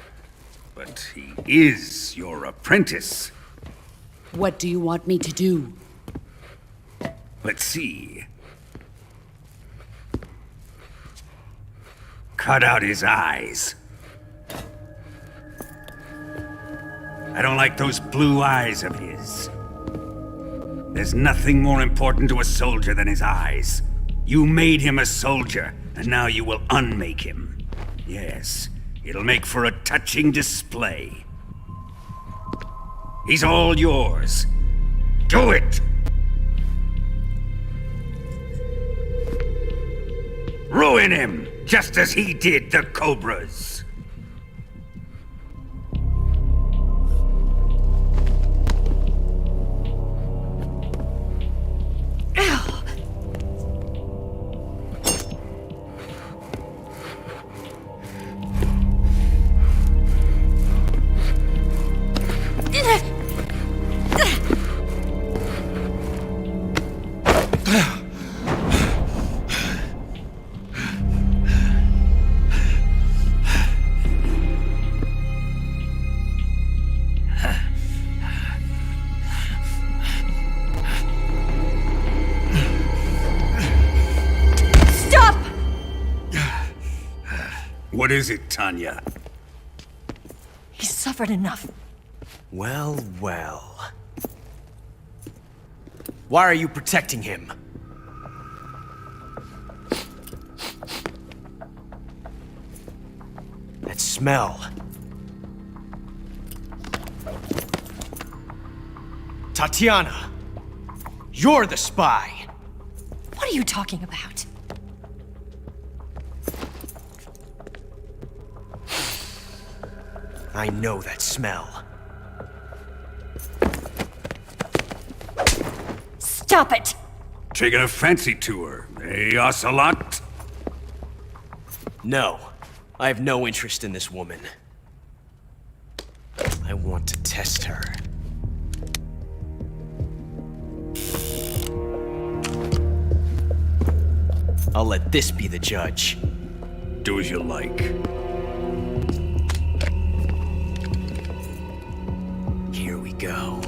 but he is your apprentice. What do you want me to do? Let's see. Cut out his eyes. I don't like those blue eyes of his. There's nothing more important to a soldier than his eyes. You made him a soldier, and now you will unmake him. Yes, it'll make for a touching display. He's all yours. Do it! Ruin him, just as he did the Cobras. What is it, Tanya? He's suffered enough. Well, well. Why are you protecting him? That smell. Tatiana! You're the spy! What are you talking about? I know that smell. Stop it! Taking a fancy tour, eh, Ocelot? No. I have no interest in this woman. I want to test her. I'll let this be the judge. Do as you like. Here we go.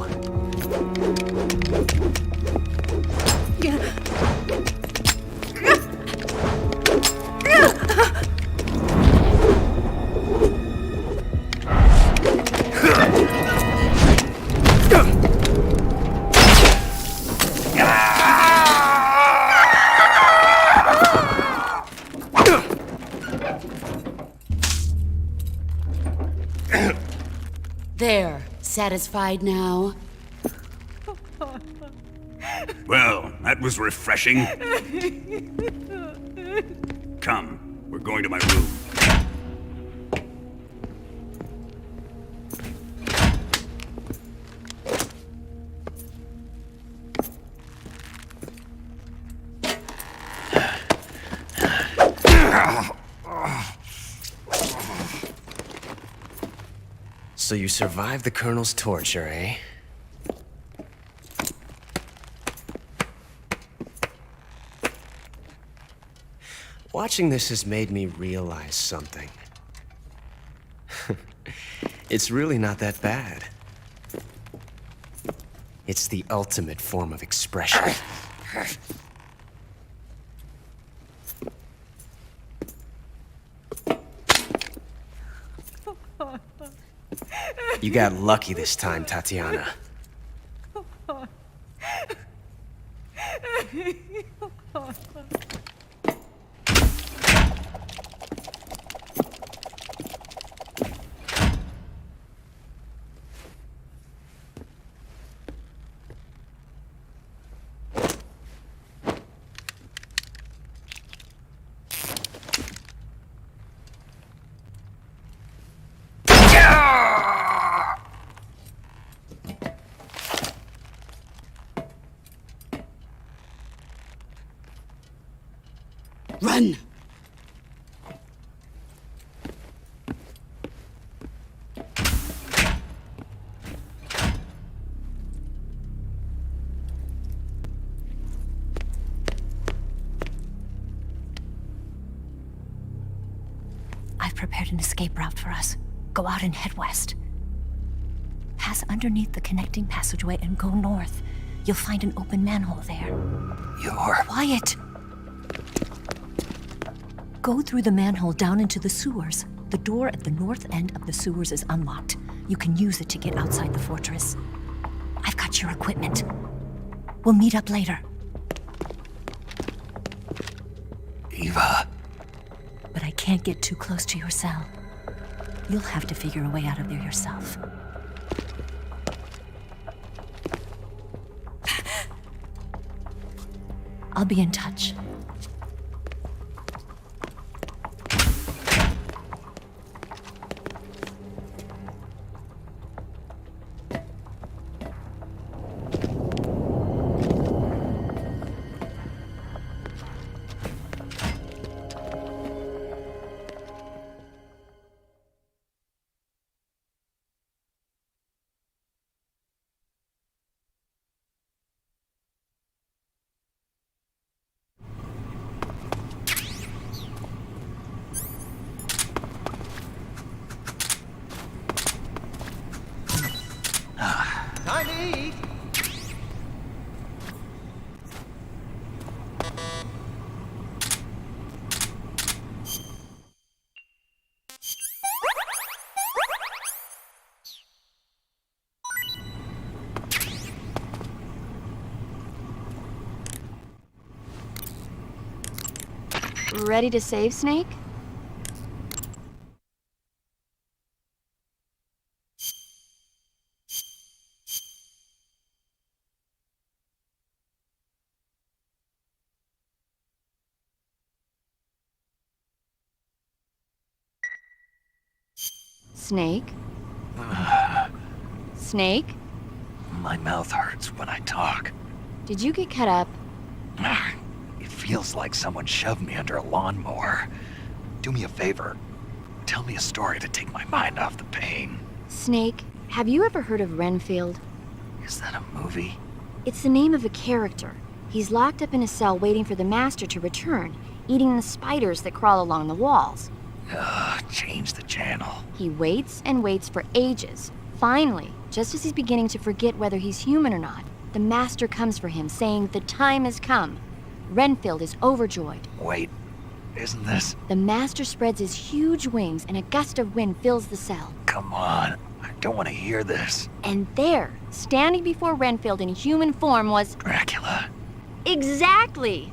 There. Satisfied now? Well, that was refreshing. Come, we're going to my room. So you survived the Colonel's torture, eh? Watching this has made me realize something. It's really not that bad. It's the ultimate form of expression. You got lucky this time, Tatiana. Run! I've prepared an escape route for us. Go out and head west. Pass underneath the connecting passageway and go north. You'll find an open manhole there. You're... Quiet! Go through the manhole down into the sewers. The door at the north end of the sewers is unlocked. You can use it to get outside the fortress. I've got your equipment. We'll meet up later. Eva. But I can't get too close to your cell. You'll have to figure a way out of there yourself. I'll be in touch. Time to eat. Ready to save, Snake? Snake? Snake? My mouth hurts when I talk. Did you get cut up? It feels like someone shoved me under a lawnmower. Do me a favor. Tell me a story to take my mind off the pain. Snake, have you ever heard of Renfield? Is that a movie? It's the name of a character. He's locked up in a cell waiting for the master to return, eating the spiders that crawl along the walls. Change the channel. He waits and waits for ages. Finally, just as he's beginning to forget whether he's human or not, the master comes for him, saying the time has come. Renfield is overjoyed. Wait, isn't this... The master spreads his huge wings and a gust of wind fills the cell. Come on, I don't want to hear this. And there, standing before Renfield in human form was... Dracula. Exactly!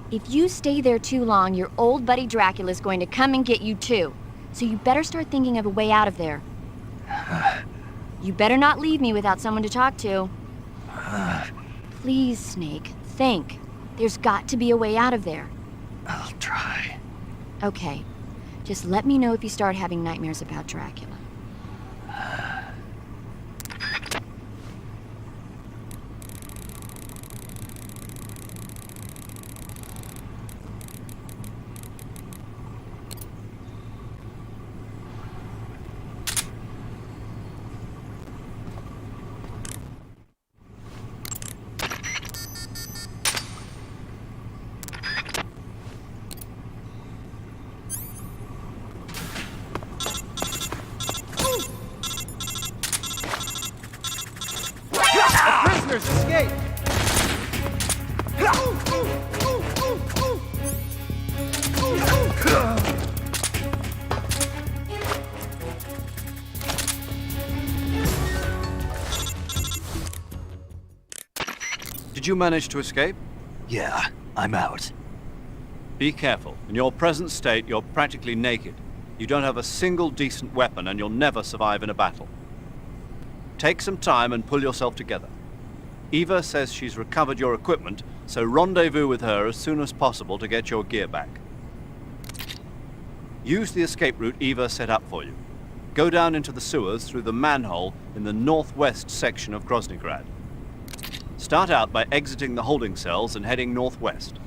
If you stay there too long, your old buddy Dracula's going to come and get you too. So you better start thinking of a way out of there. You better not leave me without someone to talk to. Please, Snake, think. There's got to be a way out of there. I'll try. Okay. Just let me know if you start having nightmares about Dracula. Prisoners escape! Did you manage to escape? Yeah, I'm out. Be careful. In your present state, you're practically naked. You don't have a single decent weapon, and you'll never survive in a battle. Take some time and pull yourself together. Eva says she's recovered your equipment, so rendezvous with her as soon as possible to get your gear back. Use the escape route Eva set up for you. Go down into the sewers through the manhole in the northwest section of Groznygrad. Start out by exiting the holding cells and heading northwest.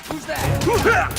Who's that? Who's that?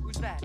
Who's that?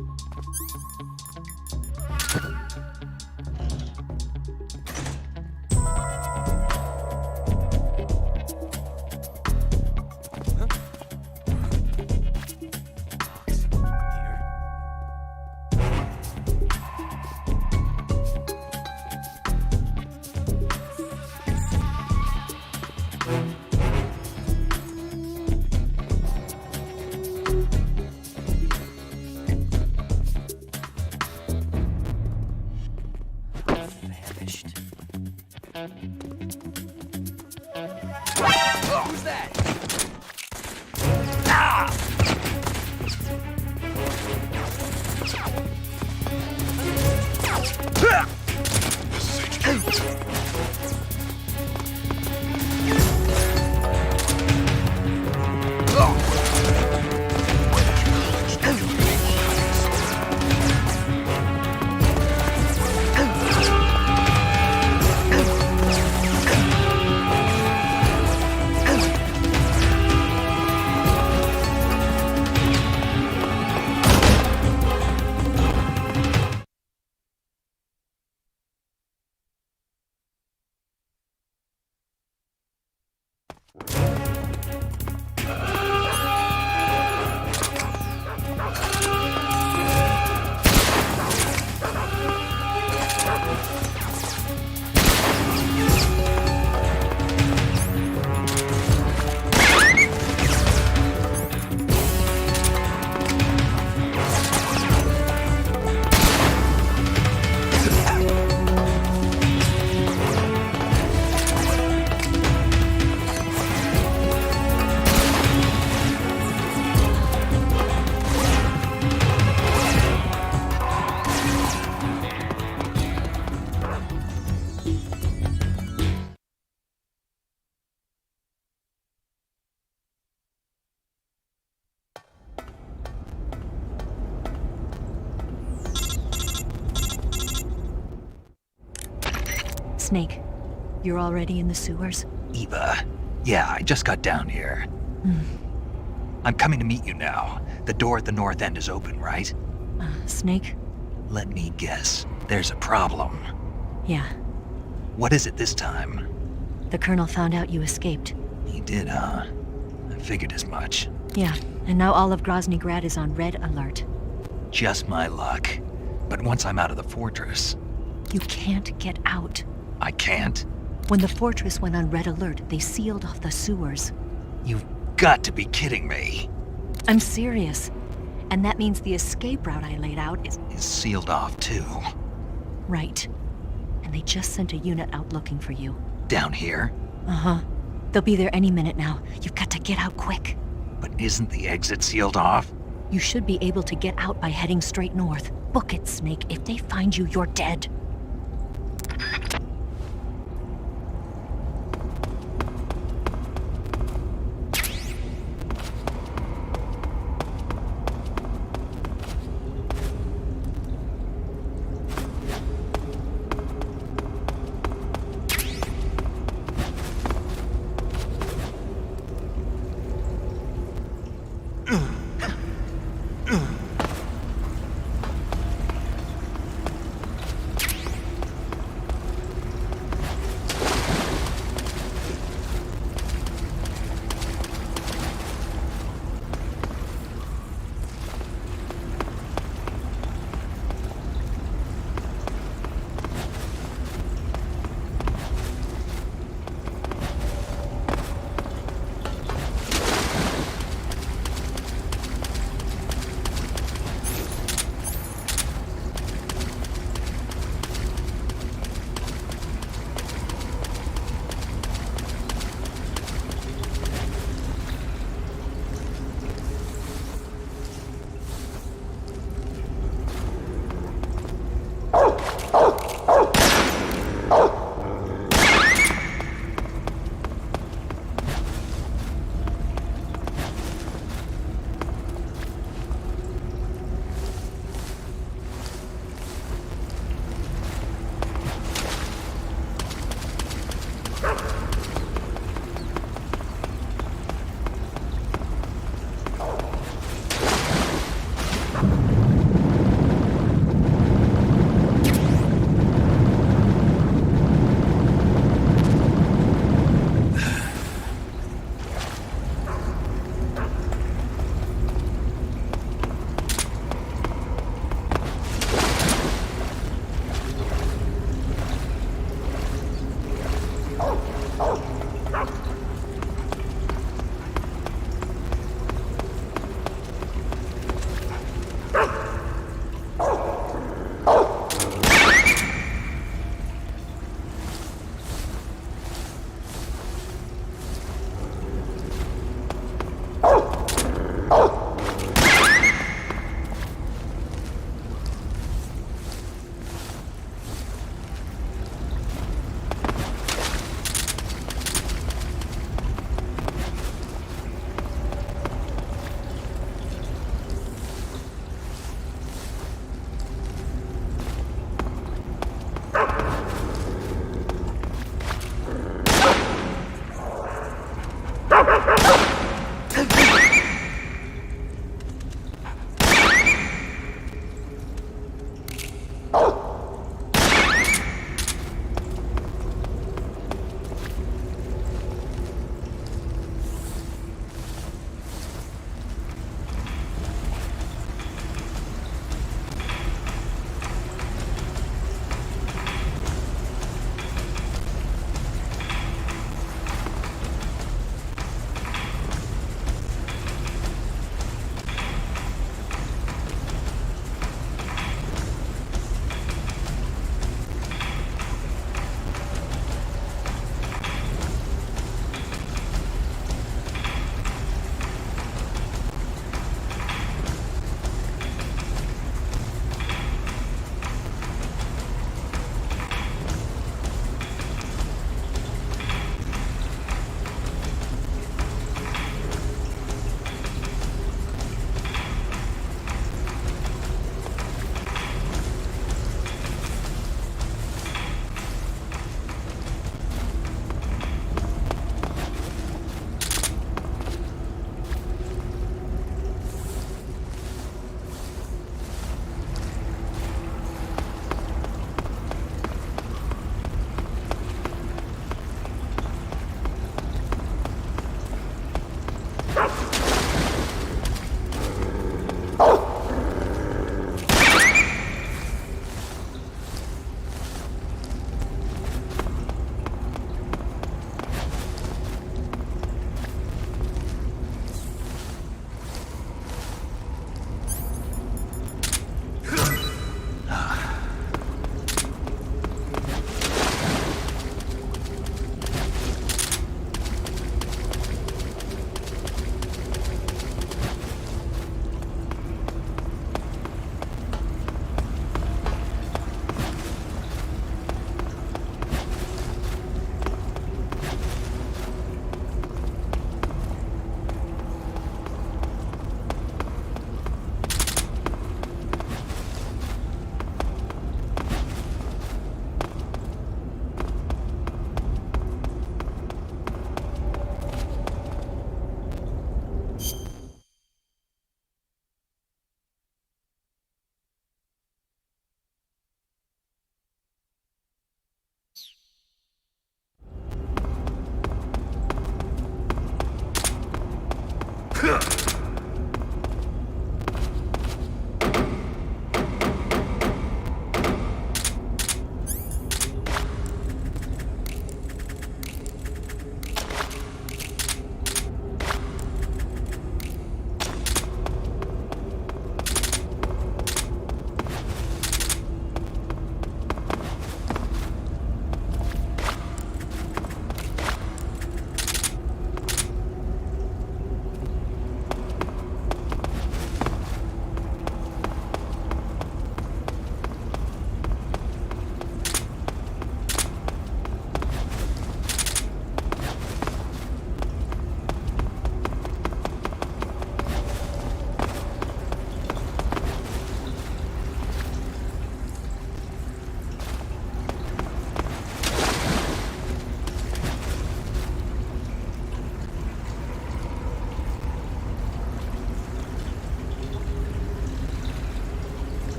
Snake, you're already in the sewers? Eva, yeah, I just got down here. I'm coming to meet you now. The door at the north end is open, right? Snake? Let me guess. There's a problem. Yeah. What is it this time? The Colonel found out you escaped. He did, huh? I figured as much. Yeah, and now all of Grozny Grad is on red alert. Just my luck. But once I'm out of the fortress... You can't get out. I can't? When the fortress went on red alert, they sealed off the sewers. You've got to be kidding me. I'm serious. And that means the escape route I laid out is sealed off, too. Right. And they just sent a unit out looking for you. Down here? Uh-huh. They'll be there any minute now. You've got to get out quick. But isn't the exit sealed off? You should be able to get out by heading straight north. Book it, Snake. If they find you, you're dead.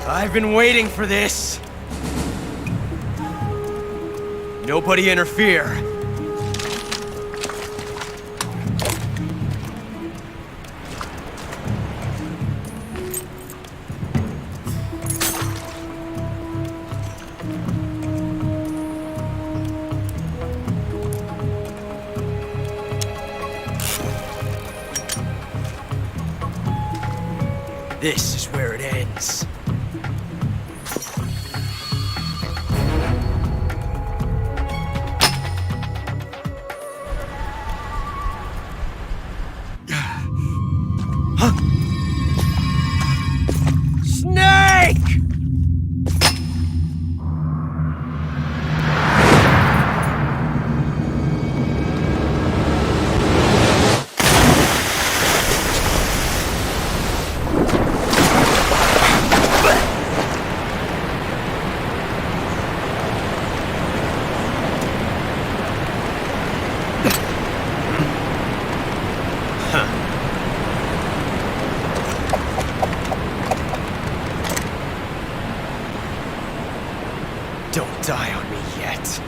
I've been waiting for this. Nobody interfere. This is where it ends. Snake! Don't die on me yet.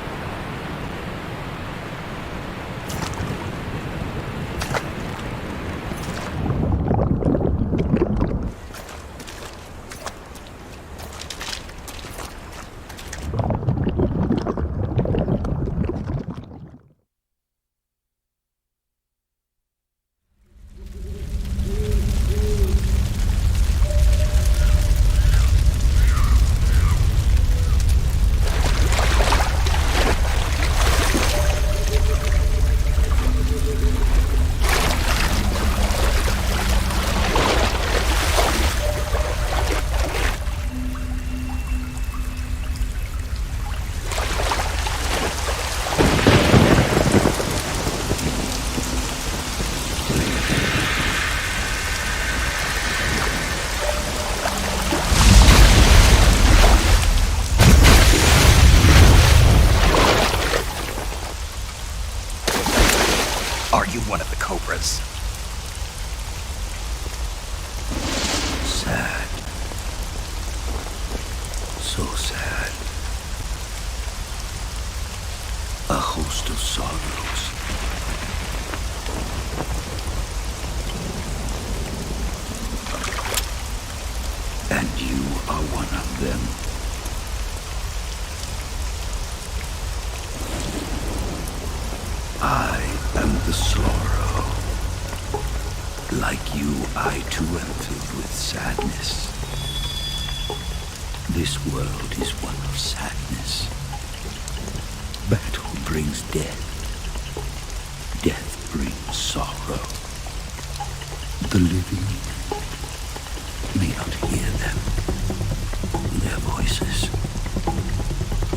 Are you one of the Cobras? Sad. So sad. A host of sorrows. And you are one of them. I am the sorrow. Like you, I too am filled with sadness. This world is one of sadness. Battle brings death. Death brings sorrow. The living may not hear them. Their voices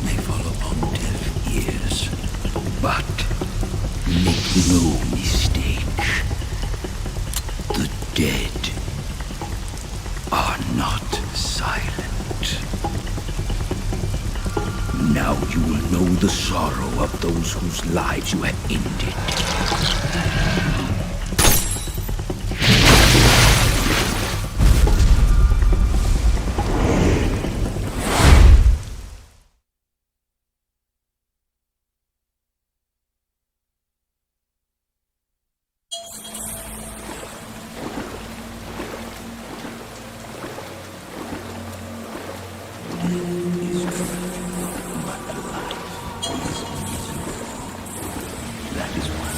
may fall upon deaf ears. But make no mistake, the dead are not silent. Now you will know the sorrow of those whose lives you have ended. That is why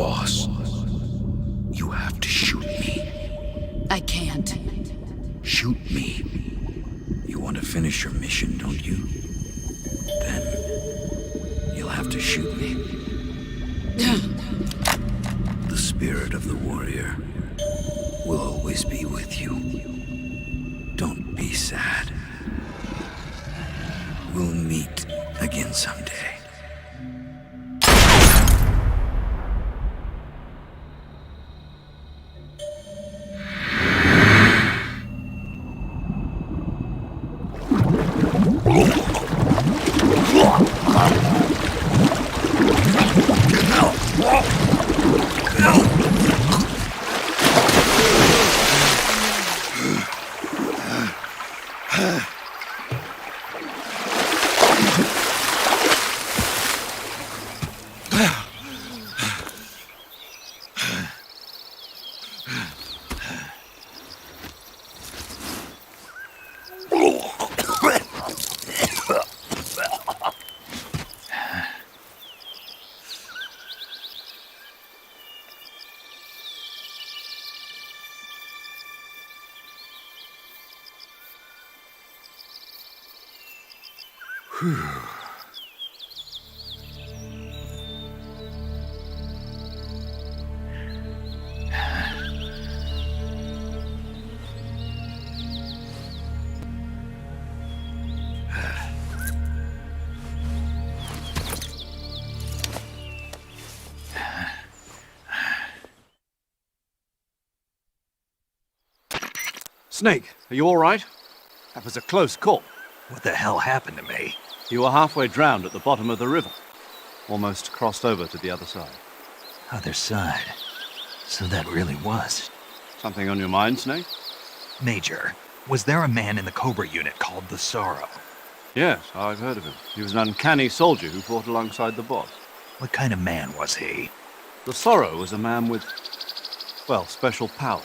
boss. You have to shoot me. I can't. Shoot me. You want to finish your mission, don't you? Then you'll have to shoot me. The spirit of the warrior will always be with you. Don't be sad. We'll meet again someday. Snake, are you all right? That was a close call. What the hell happened to me? You were halfway drowned at the bottom of the river. Almost crossed over to the other side. Other side. So that really was. Something on your mind, Snake? Major, was there a man in the Cobra unit called the Sorrow? Yes, I've heard of him. He was an uncanny soldier who fought alongside the boss. What kind of man was he? The Sorrow was a man with, well, special powers.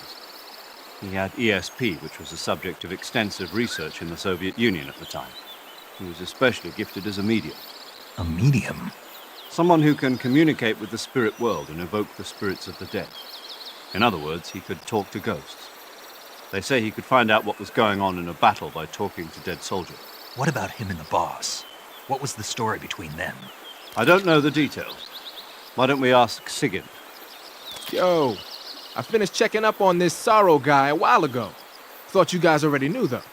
He had ESP, which was the subject of extensive research in the Soviet Union at the time. He was especially gifted as a medium. A medium? Someone who can communicate with the spirit world and evoke the spirits of the dead. In other words, he could talk to ghosts. They say he could find out what was going on in a battle by talking to dead soldiers. What about him and the boss? What was the story between them? I don't know the details. Why don't we ask Sigyn? Yo, I finished checking up on this Sorrow guy a while ago. Thought you guys already knew, though.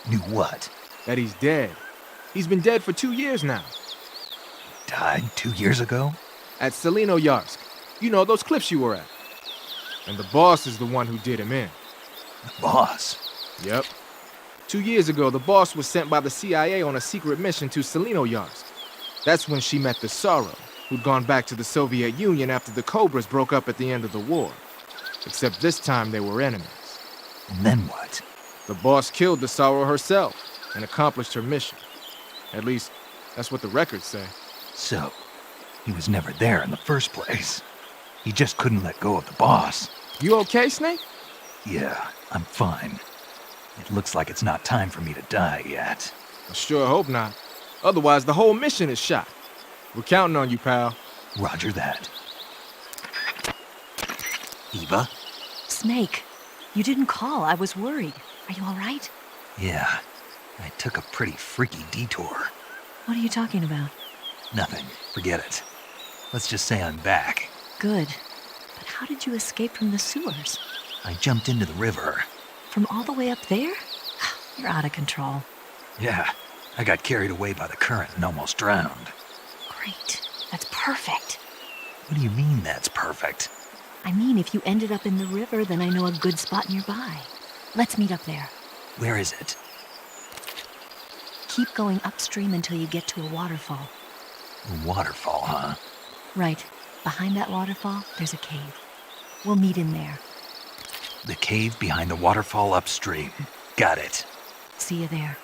Knew what? That he's dead. He's been dead for 2 years now. Died 2 years ago? At Selino-Yarsk. You know, those cliffs you were at. And the boss is the one who did him in. The boss? Yep. 2 years ago, the boss was sent by the CIA on a secret mission to Selino-Yarsk. That's when she met the Sorrow, who'd gone back to the Soviet Union after the Cobras broke up at the end of the war. Except this time they were enemies. And then what? The boss killed the Sorrow herself and accomplished her mission. At least, that's what the records say. So, he was never there in the first place. He just couldn't let go of the boss. You okay, Snake? Yeah, I'm fine. It looks like it's not time for me to die yet. I sure hope not. Otherwise, the whole mission is shot. We're counting on you, pal. Roger that. Eva? Snake, you didn't call. I was worried. Are you all right? Yeah, I took a pretty freaky detour. What are you talking about? Nothing. Forget it. Let's just say I'm back. Good. But how did you escape from the sewers? I jumped into the river. From all the way up there? You're out of control. Yeah, I got carried away by the current and almost drowned. Great. That's perfect. What do you mean that's perfect? I mean, if you ended up in the river, then I know a good spot nearby. Let's meet up there. Where is it? Keep going upstream until you get to a waterfall. A waterfall, huh? Right. Behind that waterfall, there's a cave. We'll meet in there. The cave behind the waterfall upstream. Got it. See you there.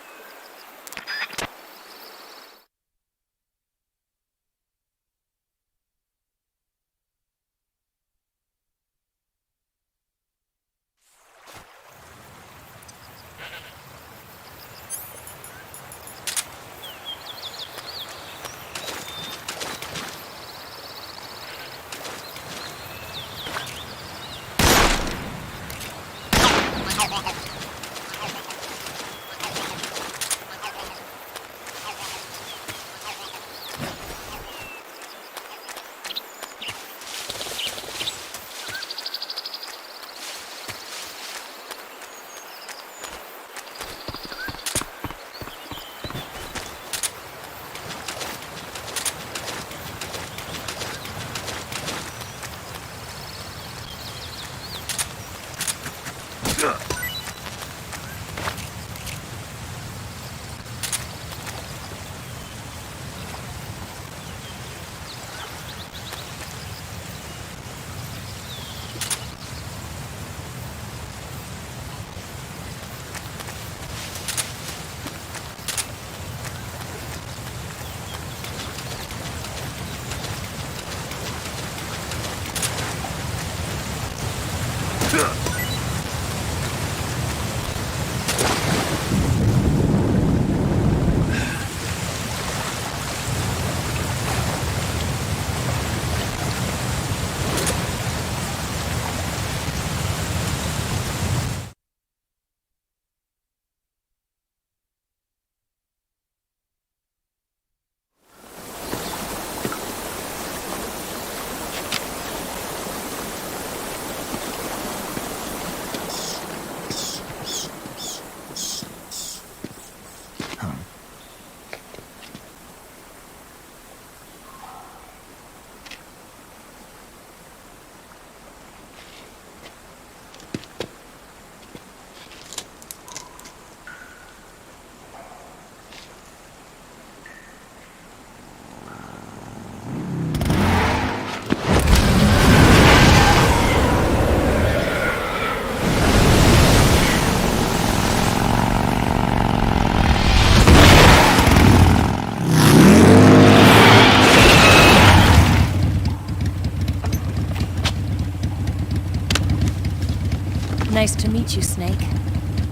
Nice to meet you, Snake.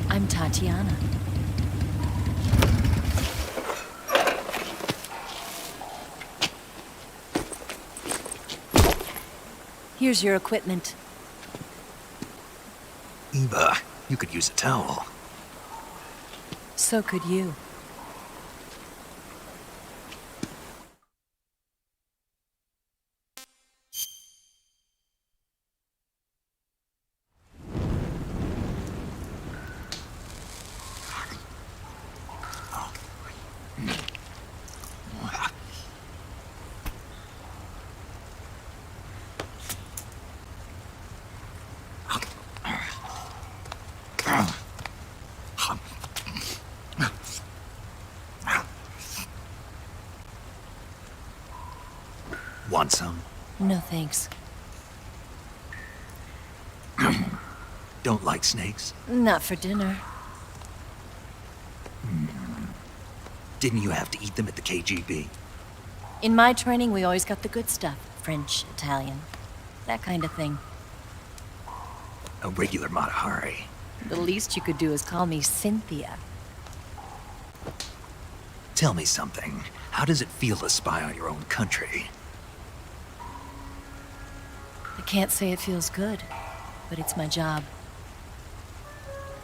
I'm Tatiana. Here's your equipment. Eva, you could use a towel. So could you. Want some? No thanks. Don't like snakes? Not for dinner. Didn't you have to eat them at the KGB? In my training, we always got the good stuff. French, Italian, that kind of thing. A regular Matahari. The least you could do is call me Cynthia. Tell me something. How does it feel to spy on your own country? I can't say it feels good, but it's my job.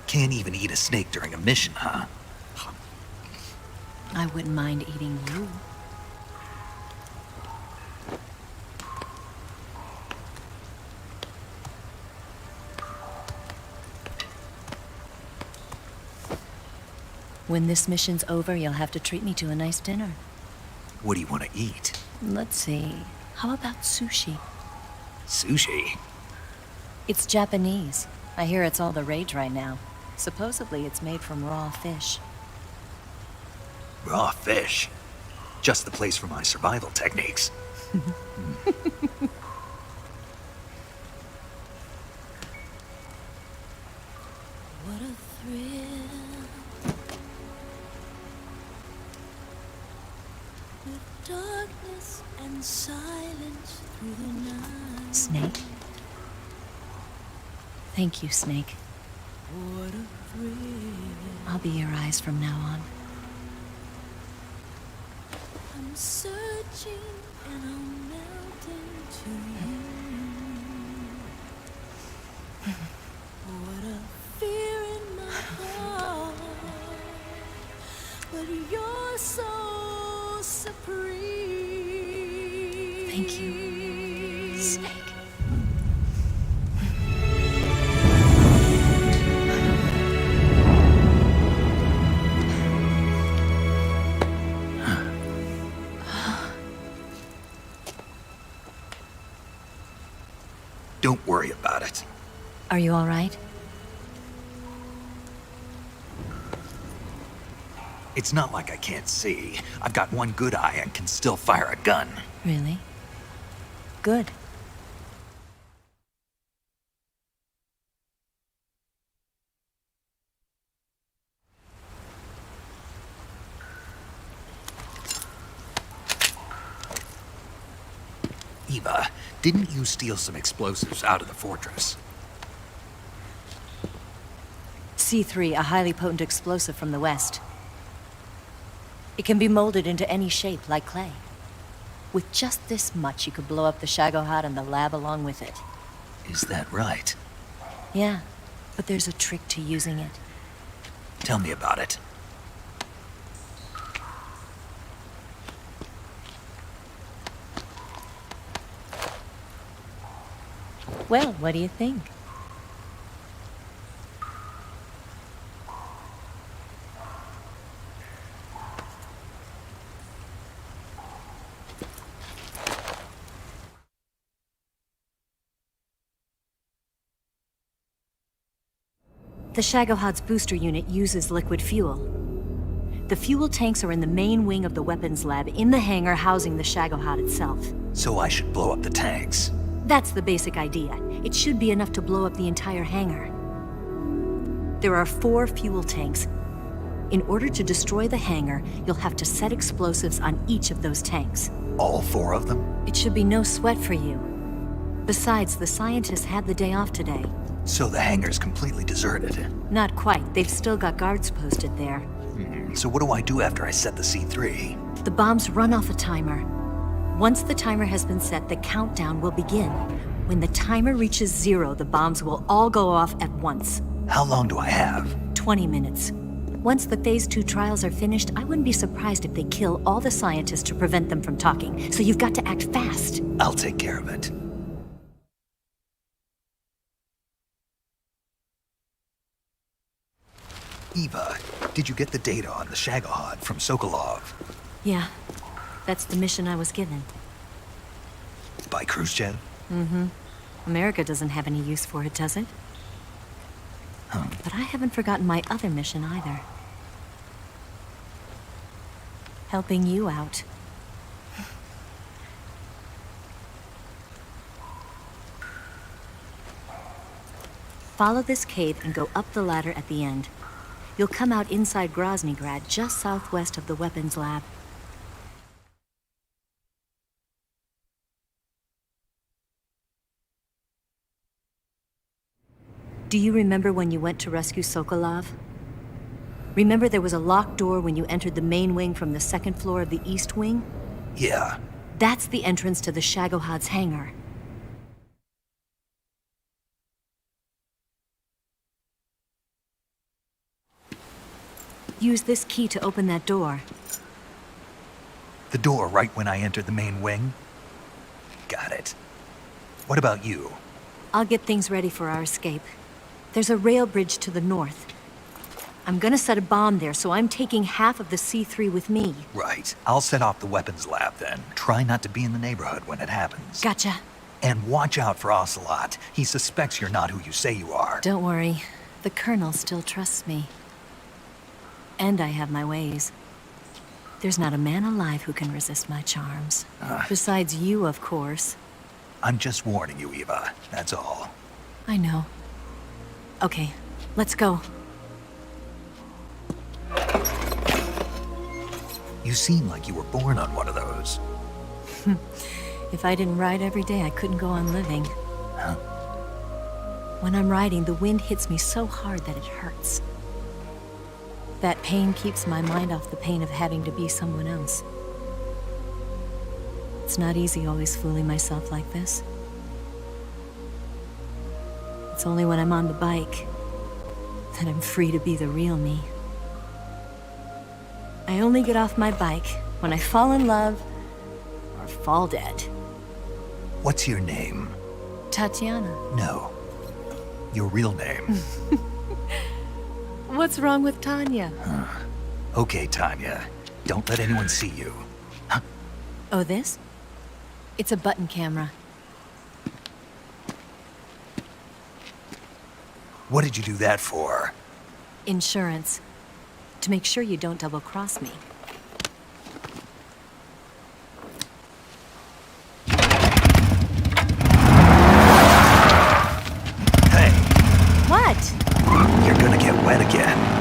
Can't even eat a snake during a mission, huh? I wouldn't mind eating you. When this mission's over, you'll have to treat me to a nice dinner. What do you want to eat? Let's see. How about sushi? Sushi? It's Japanese. I hear it's all the rage right now. Supposedly it's made from raw fish. Raw fish? Just the place for my survival techniques. What a thrill. With darkness and silence through the night. Snake? Thank you, Snake. What a thrill. I'll be your eyes from now on. I'm searching and I'm melting to you. What a fear in my heart. But you're so supreme. Thank you, Snake. Don't worry about it. Are you all right? It's not like I can't see. I've got one good eye and can still fire a gun. Really? Good. Eva, didn't you steal some explosives out of the fortress? C3, a highly potent explosive from the west. It can be molded into any shape, like clay. With just this much, you could blow up the Shagohod and the lab along with it. Is that right? Yeah, but there's a trick to using it. Tell me about it. Well, what do you think? The Shagohod's booster unit uses liquid fuel. The fuel tanks are in the main wing of the weapons lab in the hangar housing the Shagohod itself. So I should blow up the tanks. That's the basic idea. It should be enough to blow up the entire hangar. There are 4 fuel tanks. In order to destroy the hangar, you'll have to set explosives on each of those tanks. All 4 of them? It should be no sweat for you. Besides, the scientists had the day off today. So the hangar's completely deserted. Not quite. They've still got guards posted there. So what do I do after I set the C3? The bombs run off a timer. Once the timer has been set, the countdown will begin. When the timer reaches 0, the bombs will all go off at once. How long do I have? 20 minutes. Once the Phase 2 trials are finished, I wouldn't be surprised if they kill all the scientists to prevent them from talking. So you've got to act fast. I'll take care of it. Eva, did you get the data on the Shagohod from Sokolov? Yeah, that's the mission I was given. By Khrushchev? Mm-hmm. America doesn't have any use for it, does it? But I haven't forgotten my other mission either. Helping you out. Follow this cave and go up the ladder at the end. You'll come out inside Groznygrad, just southwest of the weapons lab. Do you remember when you went to rescue Sokolov? Remember there was a locked door when you entered the main wing from the 2nd floor of the east wing? Yeah. That's the entrance to the Shagohod's hangar. Use this key to open that door. The door right when I entered the main wing? Got it. What about you? I'll get things ready for our escape. There's a rail bridge to the north. I'm gonna set a bomb there, so I'm taking half of the C3 with me. Right. I'll set off the weapons lab then. Try not to be in the neighborhood when it happens. Gotcha. And watch out for Ocelot. He suspects you're not who you say you are. Don't worry. The Colonel still trusts me. And I have my ways. There's not a man alive who can resist my charms. Besides you, of course. I'm just warning you, Eva. That's all. I know. Okay, let's go. You seem like you were born on one of those. If I didn't ride every day, I couldn't go on living. Huh? When I'm riding, the wind hits me so hard that it hurts. That pain keeps my mind off the pain of having to be someone else. It's not easy always fooling myself like this. It's only when I'm on the bike that I'm free to be the real me. I only get off my bike when I fall in love or fall dead. What's your name? Tatiana. No. Your real name. What's wrong with Tanya? Okay, Tanya. Don't let anyone see you. Oh, this? It's a button camera. What did you do that for? Insurance. to make sure you don't double-cross me. Hey, What? you're gonna get wet again.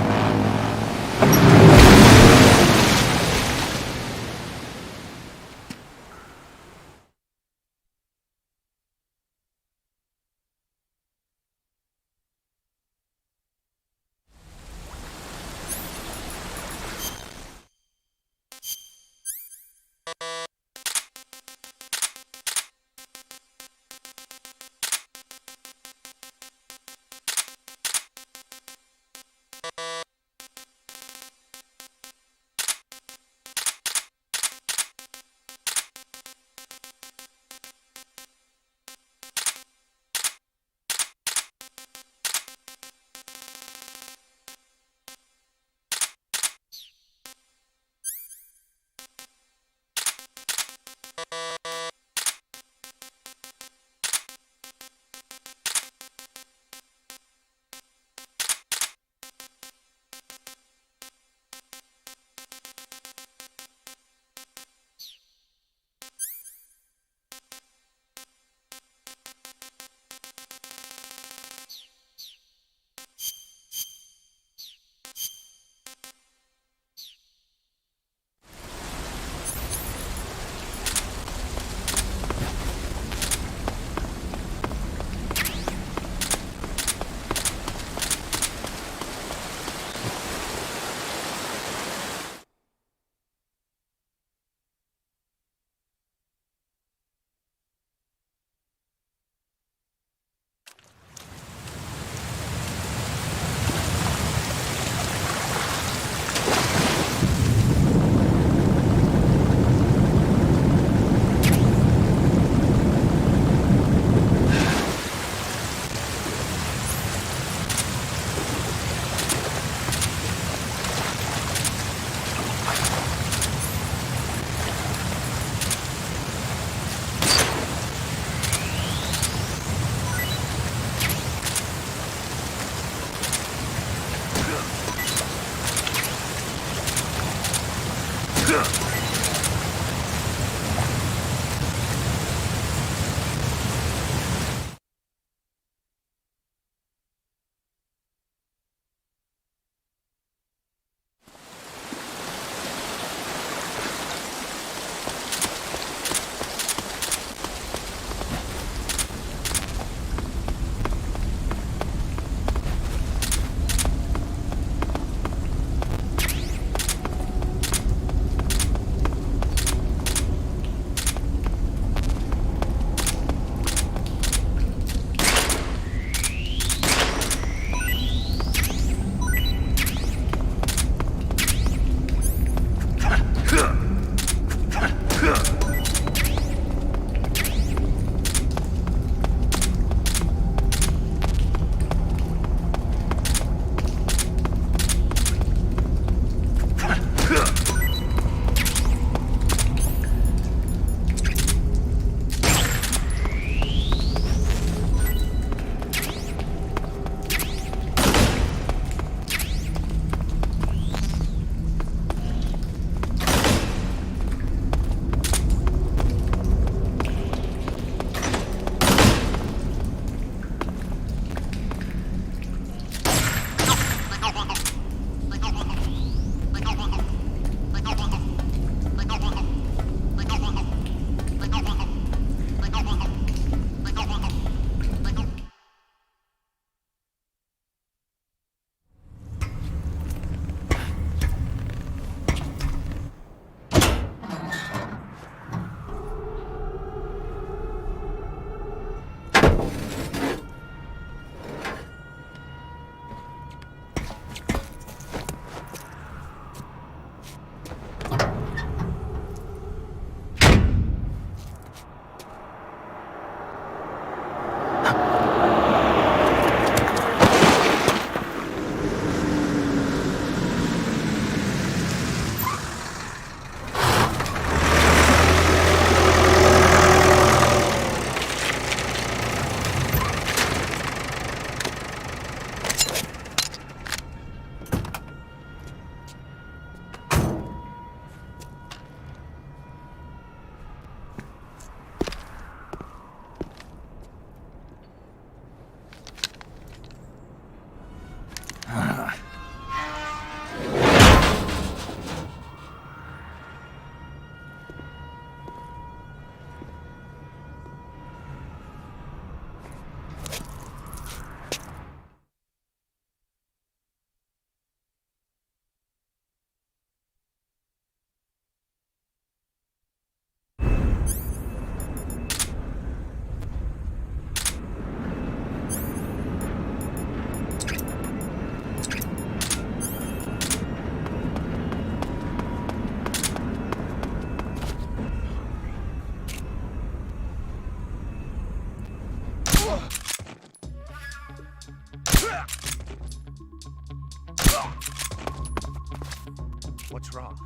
What's wrong?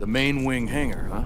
The main wing hangar, huh?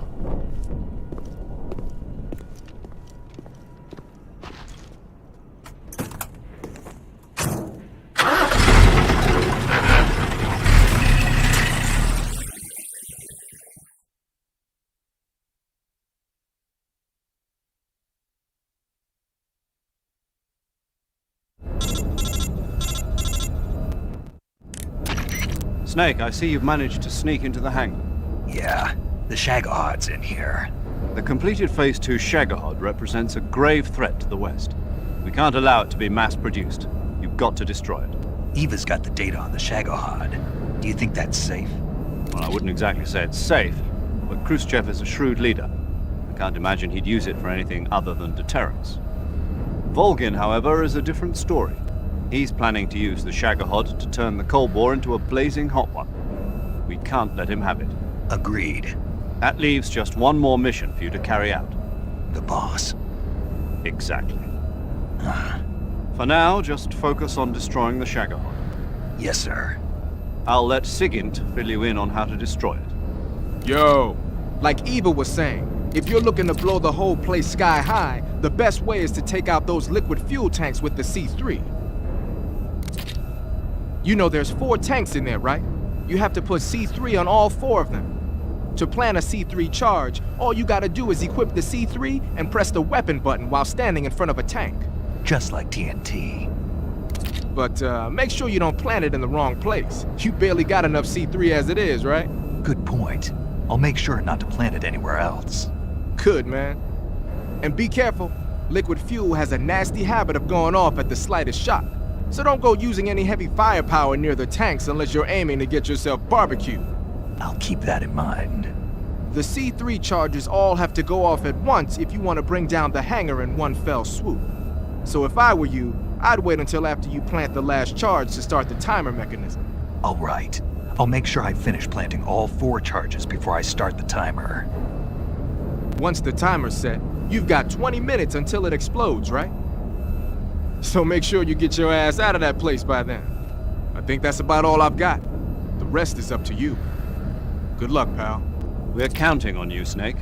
Snake, I see you've managed to sneak into the hangar. Yeah, the Shag Odd's in here. The completed Phase 2 Shagohod represents a grave threat to the West. We can't allow it to be mass-produced. You've got to destroy it. Eva's got the data on the Shagohod. Do you think that's safe? Well, I wouldn't exactly say it's safe, but Khrushchev is a shrewd leader. I can't imagine he'd use it for anything other than deterrence. Volgin, however, is a different story. He's planning to use the Shagohod to turn the Cold War into a blazing hot one. We can't let him have it. Agreed. That leaves just one more mission for you to carry out. The boss. Exactly. For now, just focus on destroying the Shagohod. Yes, sir. I'll let Sigint fill you in on how to destroy it. Yo, like Eva was saying, if you're looking to blow the whole place sky high, the best way is to take out those liquid fuel tanks with the C3. You know there's 4 tanks in there, right? You have to put C3 on all 4 of them. To plan a C3 charge, all you gotta do is equip the C3 and press the weapon button while standing in front of a tank. Just like TNT. But make sure you don't plant it in the wrong place. You barely got enough C3 as it is, right? Good point. I'll make sure not to plant it anywhere else. Good, man. And be careful. Liquid fuel has a nasty habit of going off at the slightest shock. So don't go using any heavy firepower near the tanks unless you're aiming to get yourself barbecued. I'll keep that in mind. The C3 charges all have to go off at once if you want to bring down the hangar in one fell swoop. So if I were you, I'd wait until after you plant the last charge to start the timer mechanism. All right. I'll make sure I finish planting all 4 charges before I start the timer. Once the timer's set, you've got 20 minutes until it explodes, right? So make sure you get your ass out of that place by then. I think that's about all I've got. The rest is up to you. Good luck, pal. We're counting on you, Snake.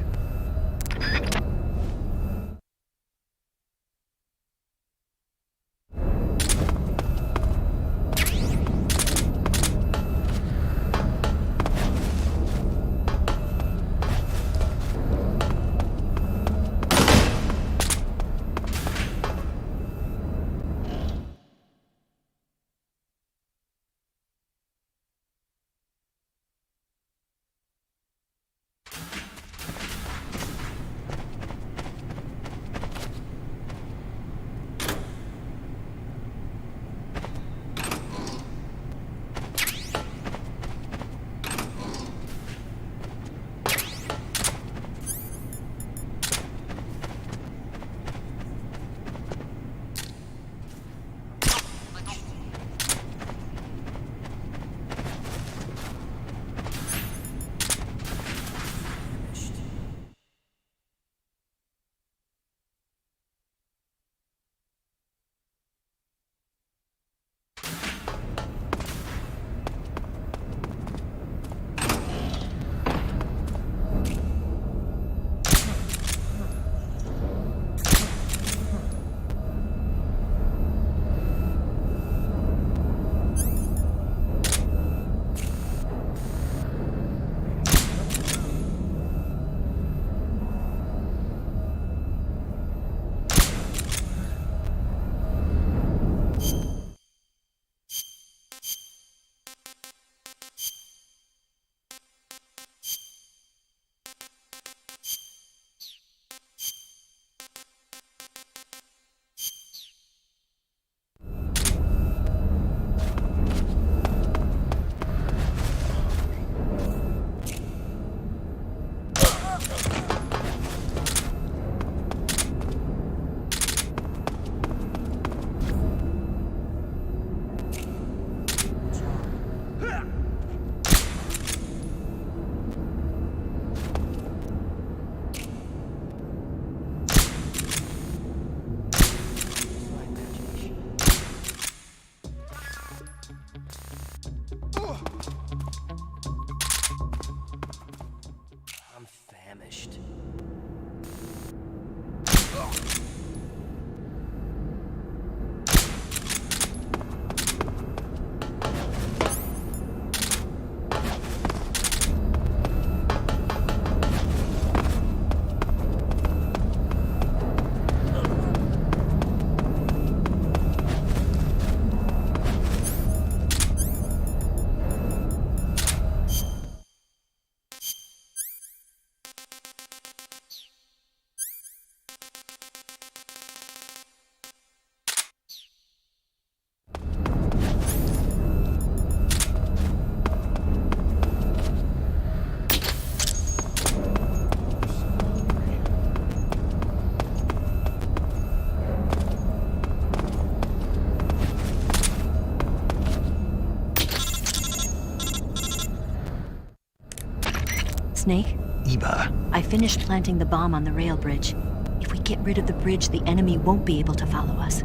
Snake? Eva, I finished planting the bomb on the rail bridge. If we get rid of the bridge, the enemy won't be able to follow us.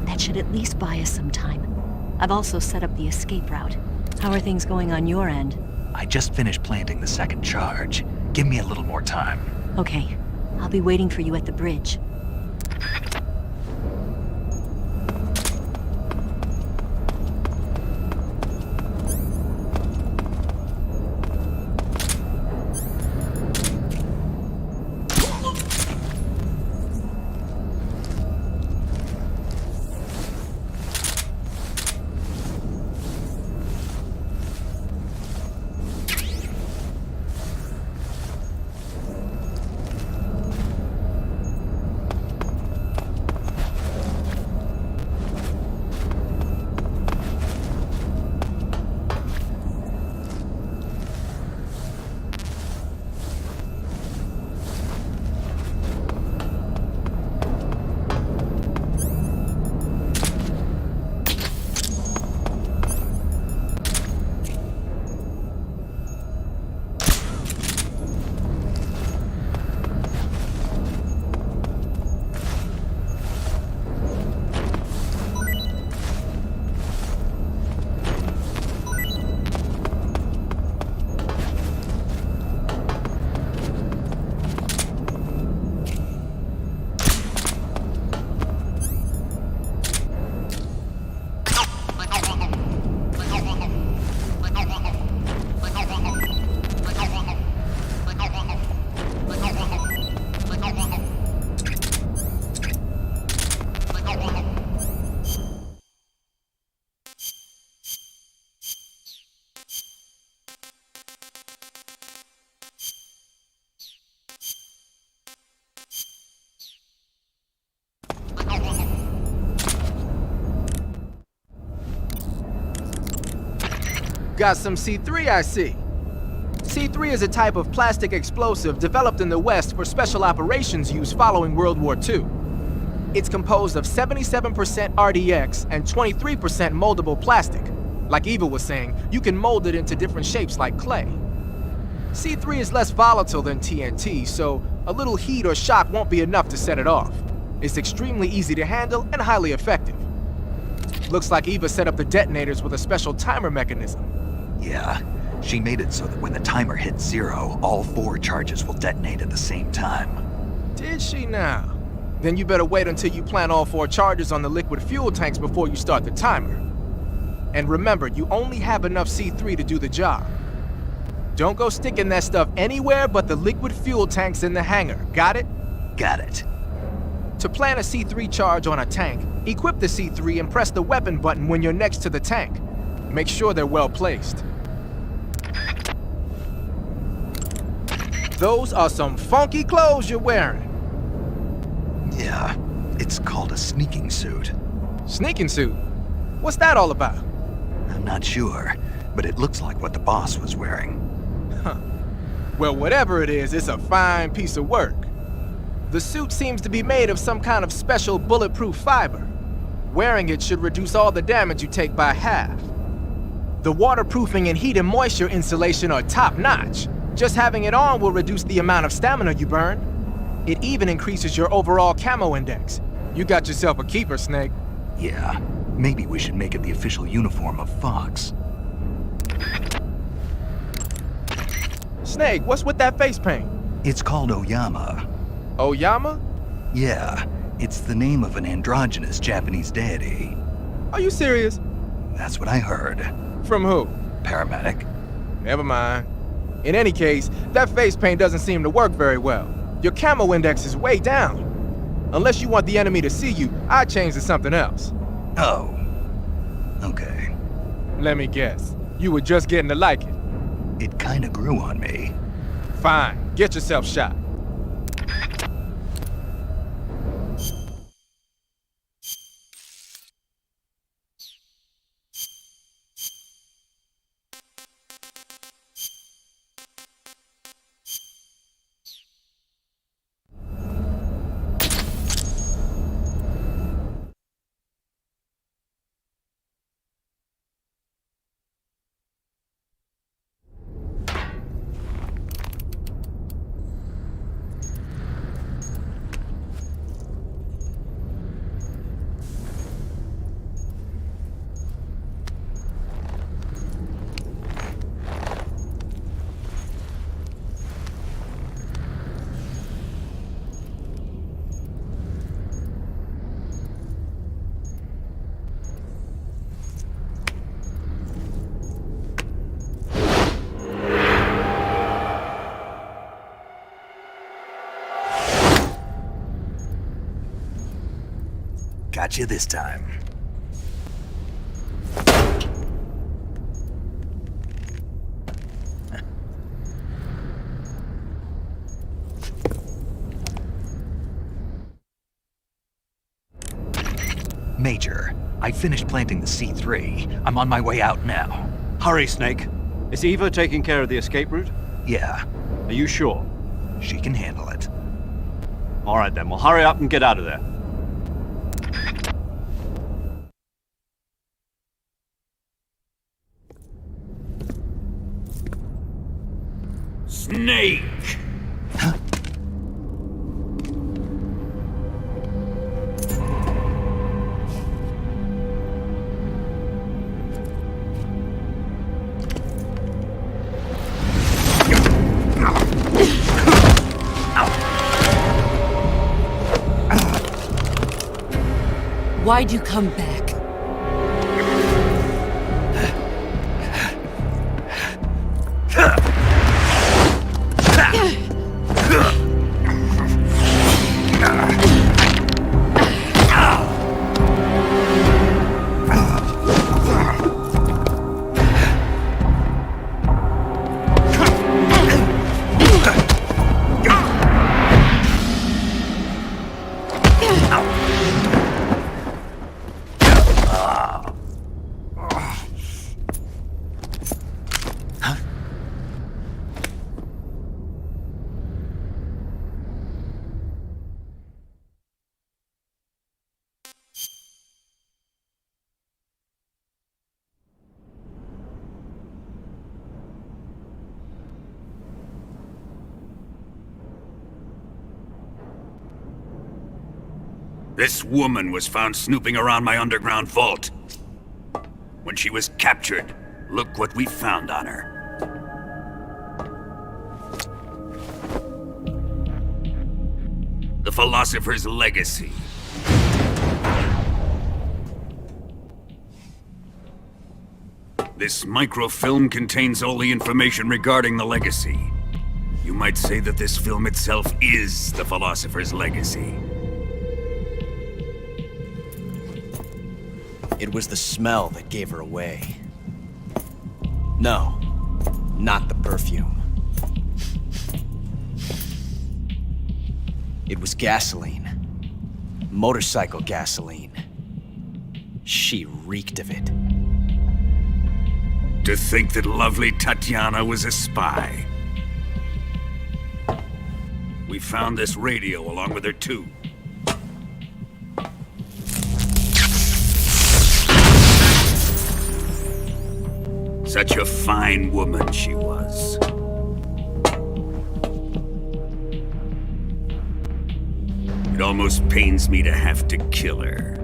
That should at least buy us some time. I've also set up the escape route. How are things going on your end? I just finished planting the second charge. Give me a little more time. Okay. I'll be waiting for you at the bridge. Got some C3, I see. C3 is a type of plastic explosive developed in the West for special operations use following World War II. It's composed of 77% RDX and 23% moldable plastic. Like Eva was saying, you can mold it into different shapes like clay. C3 is less volatile than TNT, so a little heat or shock won't be enough to set it off. It's extremely easy to handle and highly effective. Looks like Eva set up the detonators with a special timer mechanism. Yeah, she made it so that when the timer hits 0, all 4 charges will detonate at the same time. Did she now? Then you better wait until you plant all 4 charges on the liquid fuel tanks before you start the timer. And remember, you only have enough C3 to do the job. Don't go sticking that stuff anywhere but the liquid fuel tanks in the hangar, got it? Got it. To plant a C3 charge on a tank, equip the C3 and press the weapon button when you're next to the tank. Make sure they're well placed. Those are some funky clothes you're wearing. Yeah, it's called a sneaking suit. Sneaking suit? What's that all about? I'm not sure, but it looks like what the boss was wearing. Huh. Well, whatever it is, it's a fine piece of work. The suit seems to be made of some kind of special bulletproof fiber. Wearing it should reduce all the damage you take by half. The waterproofing and heat and moisture insulation are top-notch. Just having it on will reduce the amount of stamina you burn. It even increases your overall camo index. You got yourself a keeper, Snake. Yeah, maybe we should make it the official uniform of Fox. Snake, what's with that face paint? It's called Oyama. Oyama? Yeah, it's the name of an androgynous Japanese deity. Are you serious? That's what I heard. From who? Paramedic. Never mind. In any case, that face paint doesn't seem to work very well. Your camo index is way down. Unless you want the enemy to see you, I'd change to something else. Oh. Okay. Let me guess. You were just getting to like it. It kinda grew on me. Fine. Get yourself shot. Got you this time. Major, I finished planting the C3. I'm on my way out now. Hurry, Snake. Is Eva taking care of the escape route? Yeah. Are you sure? She can handle it. All right then, well hurry up and get out of there. Snake! Why'd you come back? This woman was found snooping around my underground vault. When she was captured, look what we found on her. The Philosopher's Legacy. This microfilm contains all the information regarding the Legacy. You might say that this film itself is the Philosopher's Legacy. It was the smell that gave her away. No, not the perfume. It was gasoline. Motorcycle gasoline. She reeked of it. To think that lovely Tatiana was a spy. We found this radio along with her too. Such a fine woman she was. It almost pains me to have to kill her.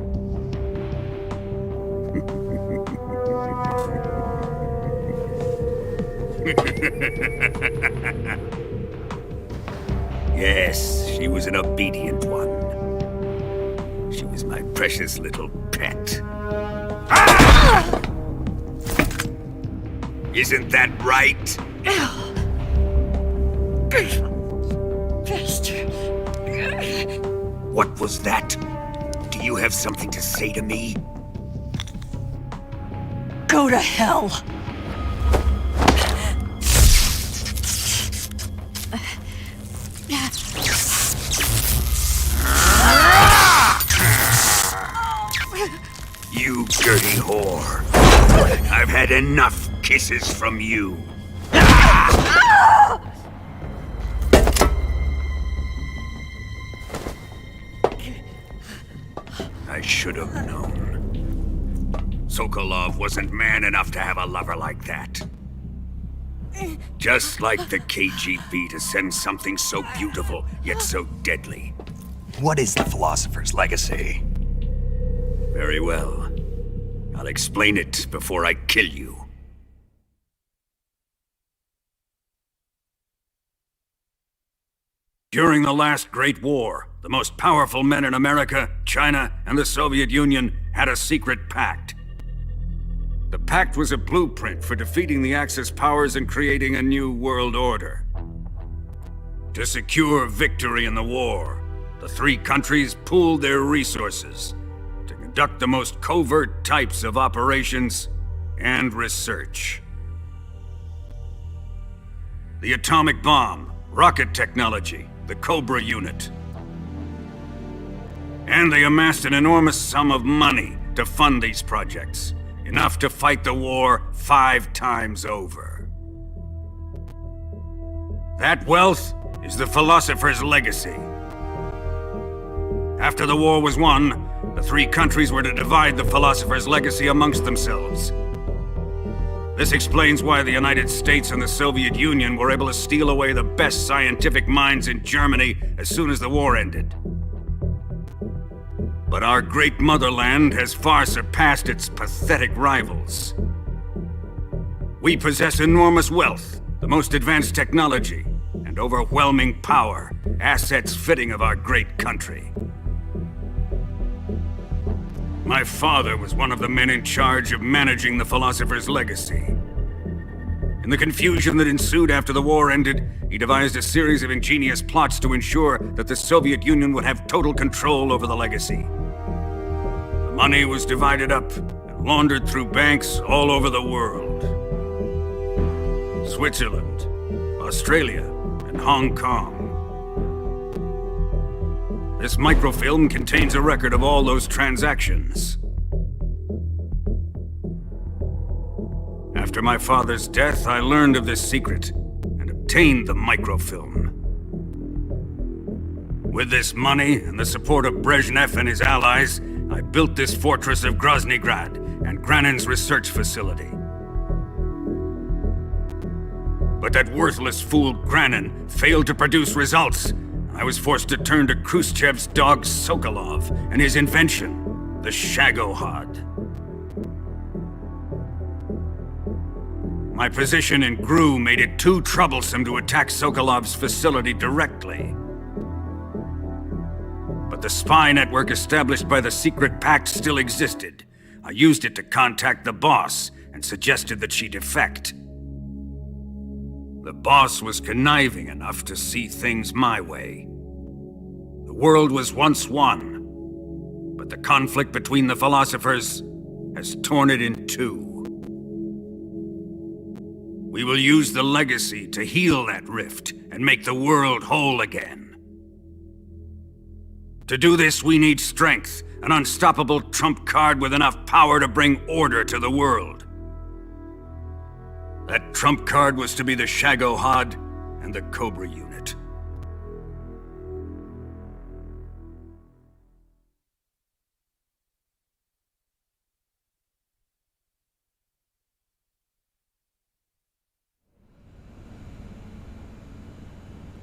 Yes, she was an obedient one. She was my precious little pet. Ah! Isn't that right? What was that? Do you have something to say to me? Go to hell! You dirty whore. I've had enough kisses from you. I should have known. Sokolov wasn't man enough to have a lover like that. Just like the KGB to send something so beautiful, yet so deadly. What is the Philosopher's Legacy? Very well. I'll explain it before I kill you. During the last Great War, the most powerful men in America, China, and the Soviet Union had a secret pact. The pact was a blueprint for defeating the Axis powers and creating a new world order. To secure victory in the war, the three countries pooled their resources conduct the most covert types of operations and research. The atomic bomb, rocket technology, the Cobra unit. And they amassed an enormous sum of money to fund these projects, enough to fight the war 5 times over. That wealth is the philosopher's legacy. After the war was won, the 3 countries were to divide the philosopher's legacy amongst themselves. This explains why the United States and the Soviet Union were able to steal away the best scientific minds in Germany as soon as the war ended. But our great motherland has far surpassed its pathetic rivals. We possess enormous wealth, the most advanced technology, and overwhelming power, assets fitting of our great country. My father was one of the men in charge of managing the philosopher's legacy. In the confusion that ensued after the war ended, he devised a series of ingenious plots to ensure that the Soviet Union would have total control over the legacy. The money was divided up and laundered through banks all over the world. Switzerland, Australia, and Hong Kong. This microfilm contains a record of all those transactions. After my father's death, I learned of this secret and obtained the microfilm. With this money and the support of Brezhnev and his allies, I built this fortress of Groznygrad and Granin's research facility. But that worthless fool Granin failed to produce results. I was forced to turn to Khrushchev's dog Sokolov and his invention, the Shagohod. My position in GRU made it too troublesome to attack Sokolov's facility directly. But the spy network established by the secret pact still existed. I used it to contact the boss and suggested that she defect. The boss was conniving enough to see things my way. The world was once one, but the conflict between the philosophers has torn it in 2. We will use the legacy to heal that rift and make the world whole again. To do this, we need strength, an unstoppable trump card with enough power to bring order to the world. That trump card was to be the Shagohod and the Cobra unit.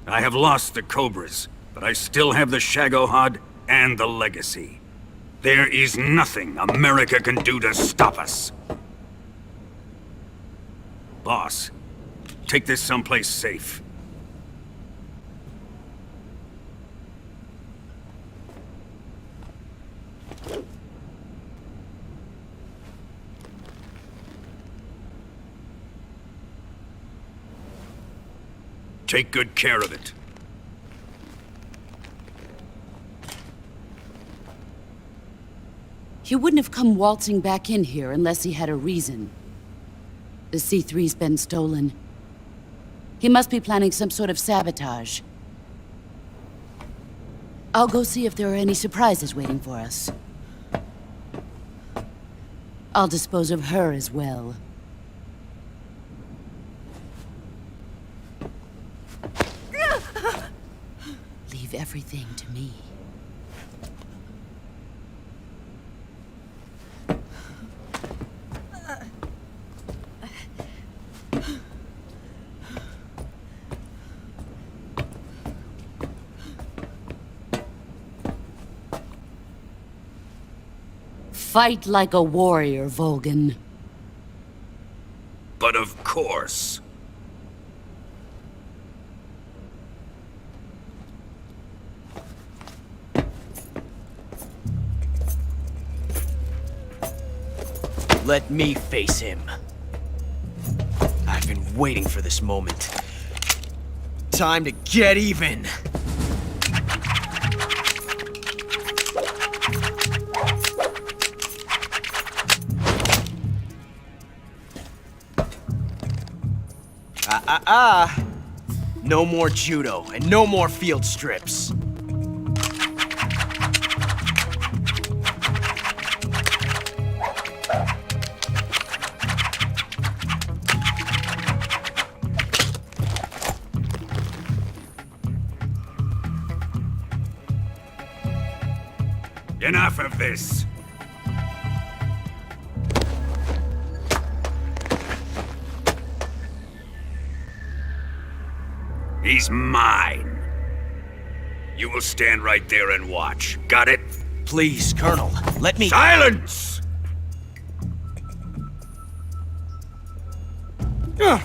I have lost the Cobras, but I still have the Shagohod and the legacy. There is nothing America can do to stop us. Boss, take this someplace safe. Take good care of it. He wouldn't have come waltzing back in here unless he had a reason. The C3's been stolen. He must be planning some sort of sabotage. I'll go see if there are any surprises waiting for us. I'll dispose of her as well. Leave everything to me. Fight like a warrior, Volgin. But of course. Let me face him. I've been waiting for this moment. Time to get even! No more judo, and no more field strips. Enough of this! He's mine. You will stand right there and watch. Got it? Please, Colonel, let me— Silence! Huh?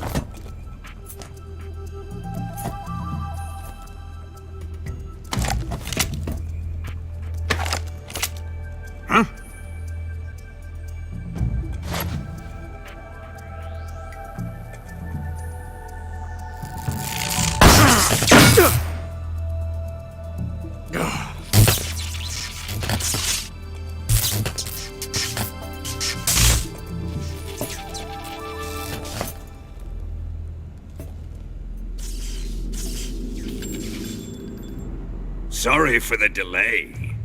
Sorry for the delay.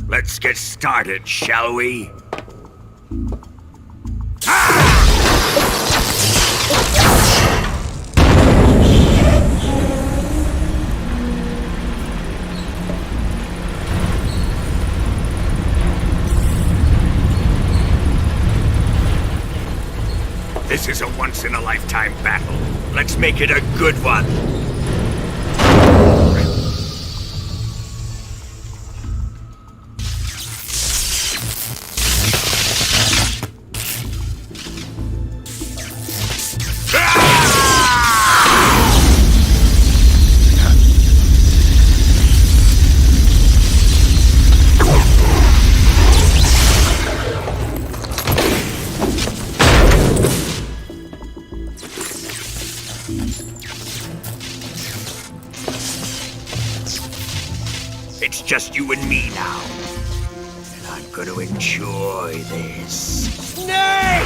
Let's get started, shall we? This is a once-in-a-lifetime battle. Let's make it a good one. It's just you and me now. And I'm gonna enjoy this. Snake!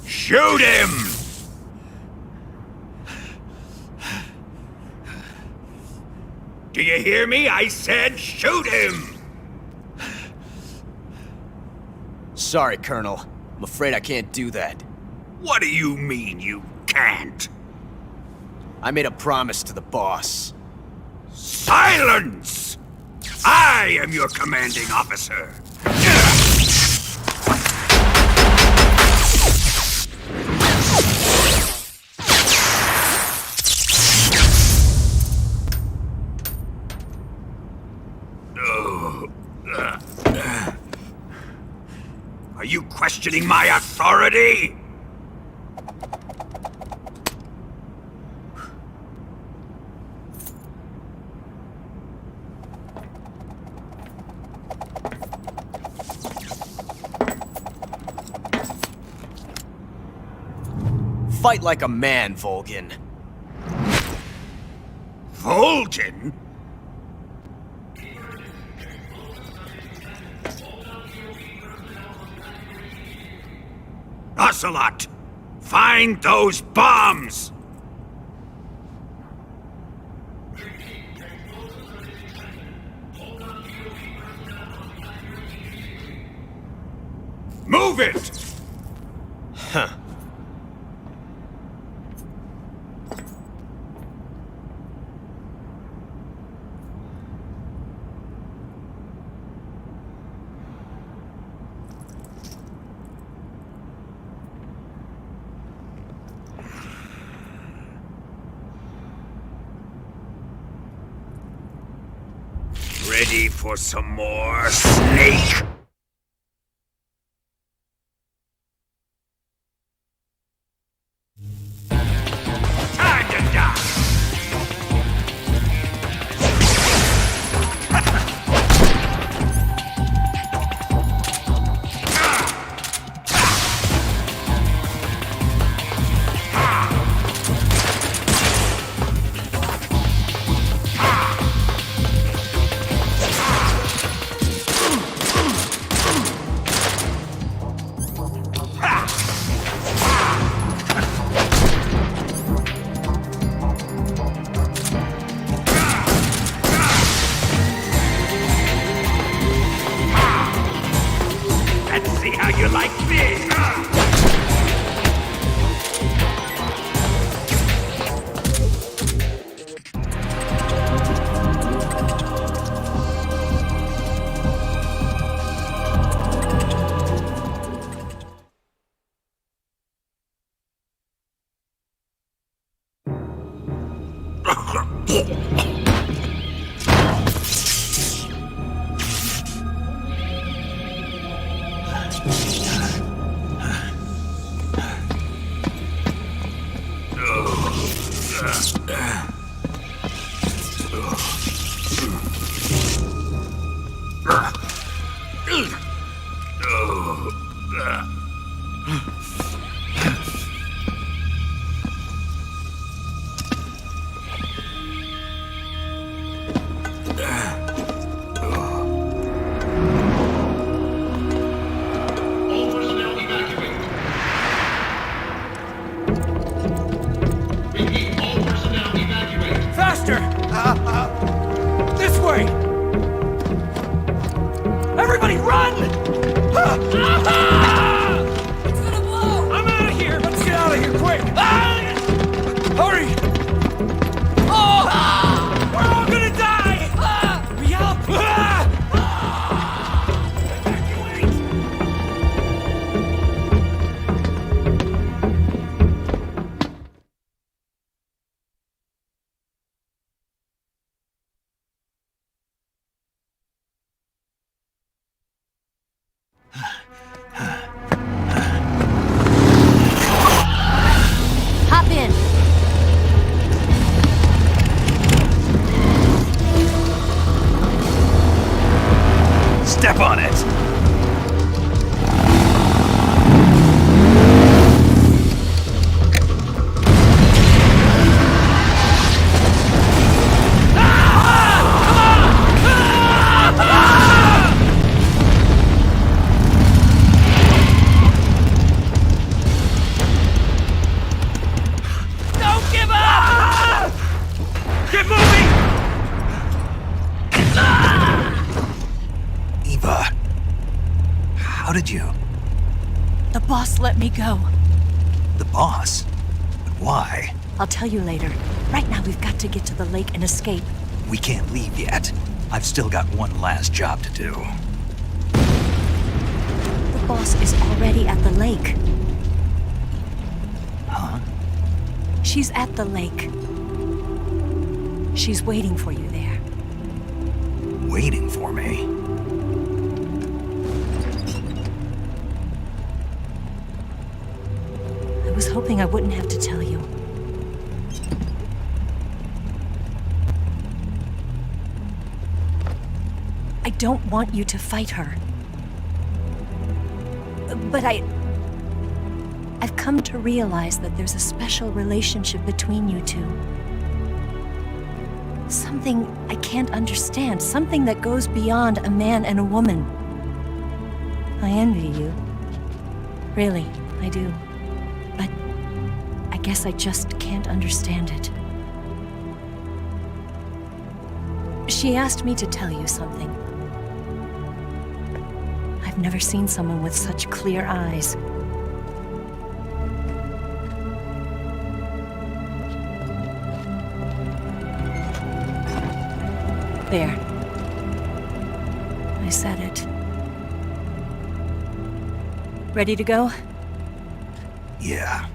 Shoot him! Do you hear me? I said shoot him! Sorry, Colonel. I'm afraid I can't do that. What do you mean you can't? I made a promise to the boss. Silence! I am your commanding officer. Are you questioning my authority? Fight like a man, Volgin. Volgin? Ocelot! Find those bombs! Move it! Huh. Ready for some more, Snake? Time to die! Let's see how you like this! Faster! This way! Everybody run! It's gonna blow! I'm out of here! Let's get out of here, quick! Hurry! Oh! We're all gonna die! Hurry up! Hop in. Step on it! Don't give up! Get moving! Eva, how did you? The boss let me go. The boss? But why? I'll tell you later. Right now, we've got to get to the lake and escape. We can't leave yet. I've still got one last job to do. The boss is already at the lake. Huh? She's at the lake. She's waiting for you there. Waiting for me? I was hoping I wouldn't have to tell you. I don't want you to fight her. But I've come to realize that there's a special relationship between you two. Something I can't understand, something that goes beyond a man and a woman. I envy you. Really, I do. But I guess I just can't understand it. She asked me to tell you something. I've never seen someone with such clear eyes. There. I said it. Ready to go? Yeah.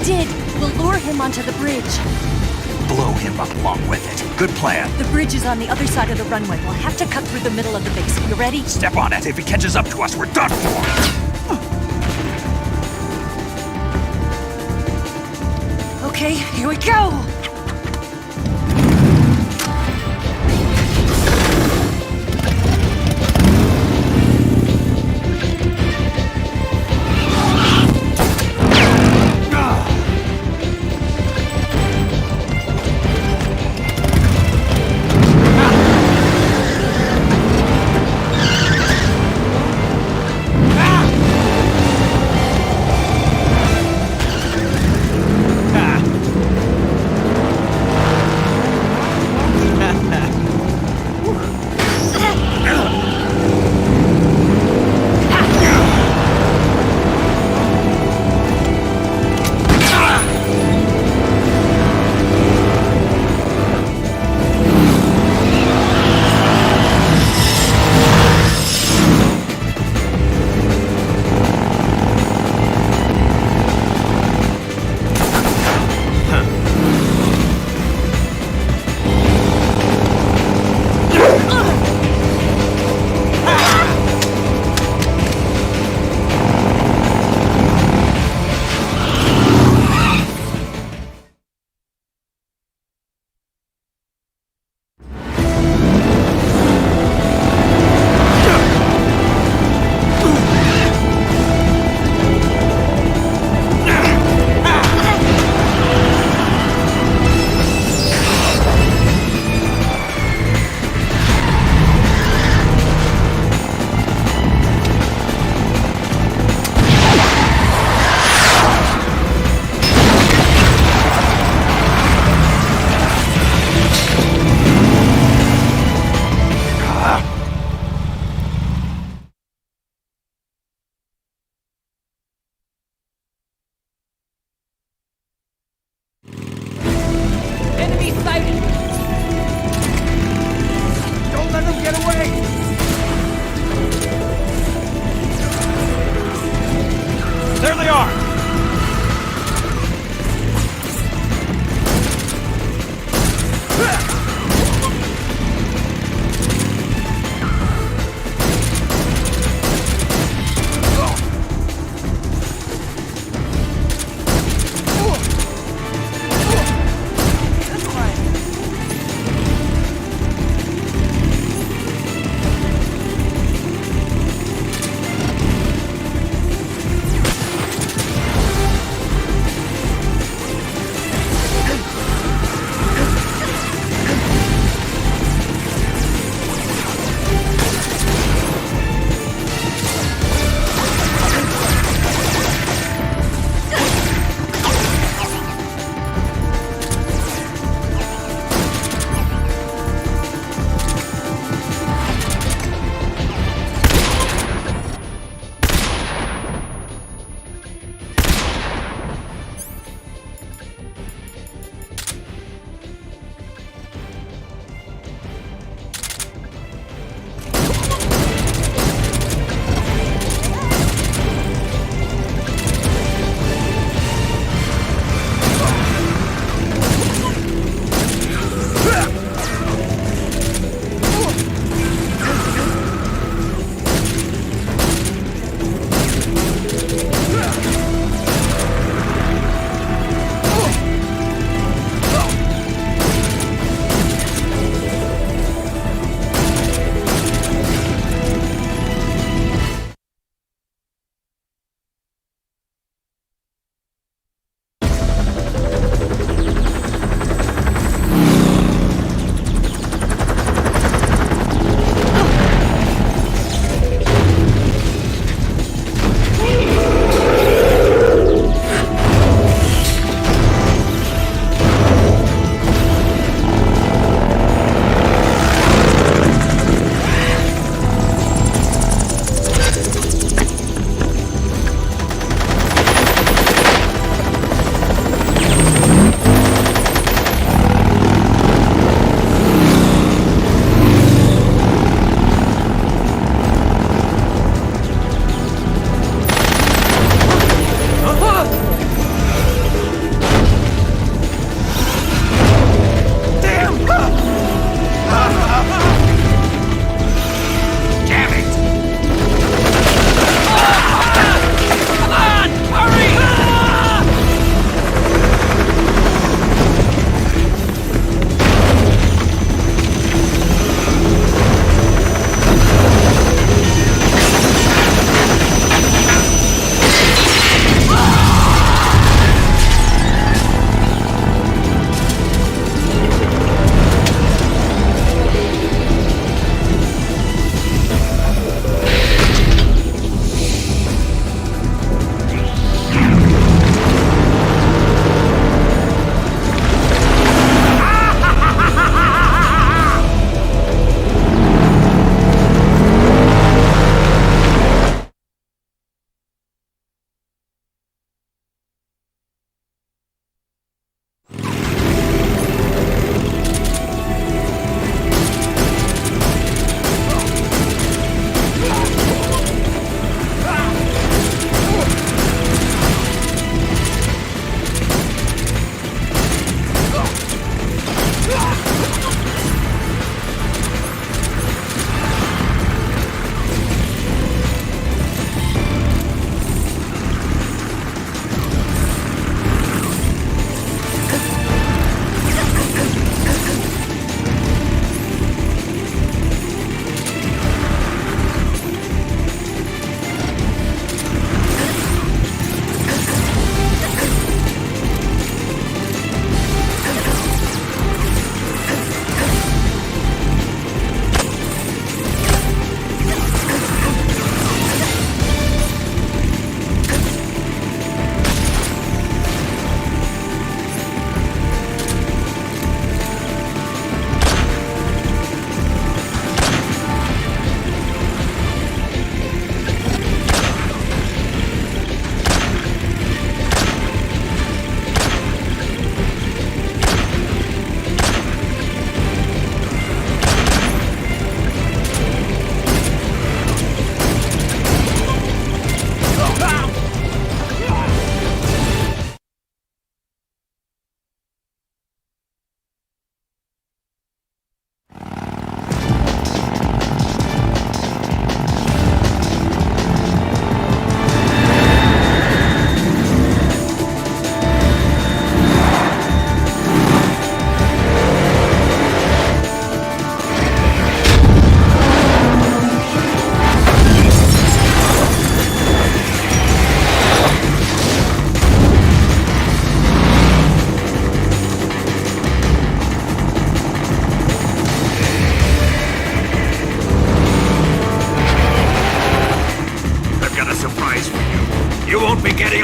did. We'll lure him onto the bridge. Blow him up along with it. Good plan. The bridge is on the other side of the runway. We'll have to cut through the middle of the base. You ready? Step on it. If he catches up to us, we're done for. Okay, here we go!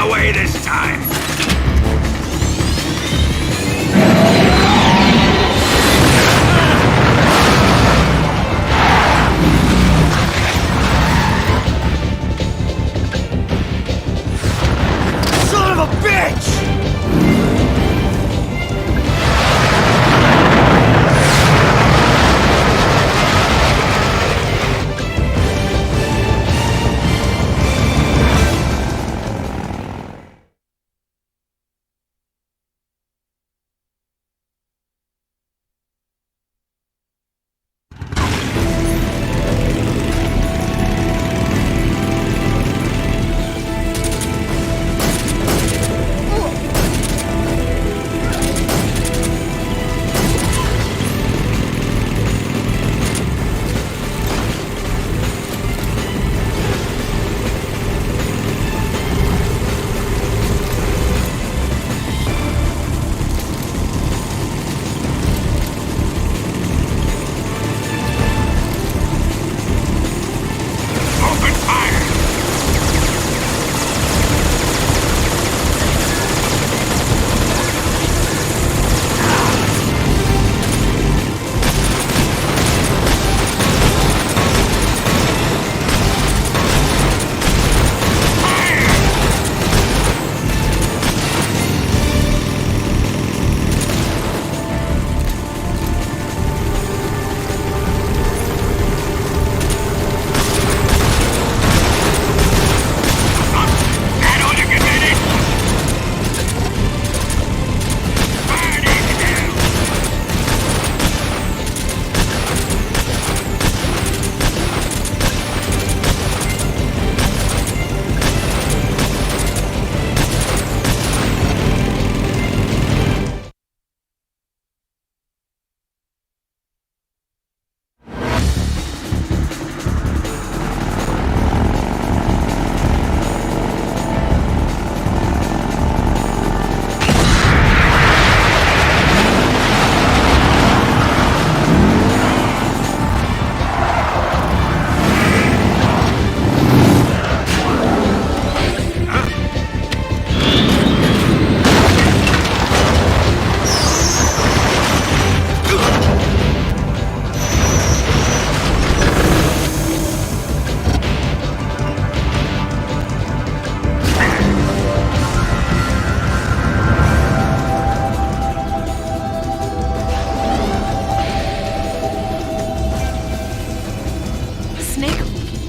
away this time! Son of a bitch!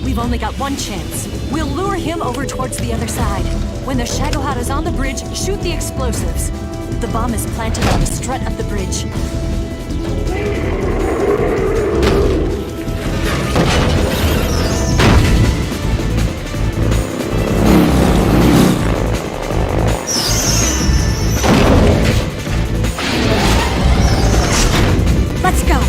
We've only got one chance. We'll lure him over towards the other side. When the Shagohod is on the bridge, shoot the explosives. The bomb is planted on the strut of the bridge. Let's go!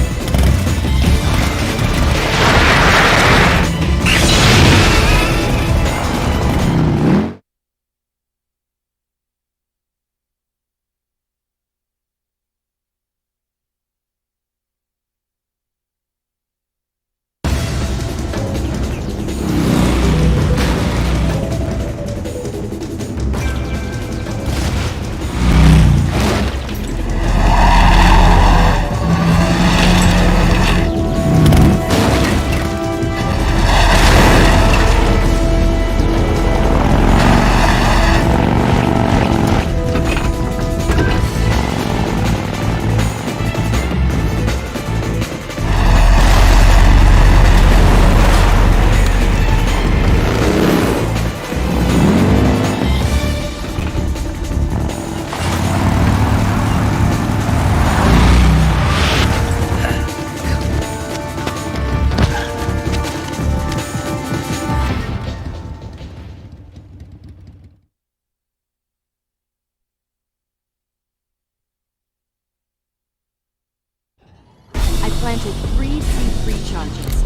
I planted 3 C3 charges.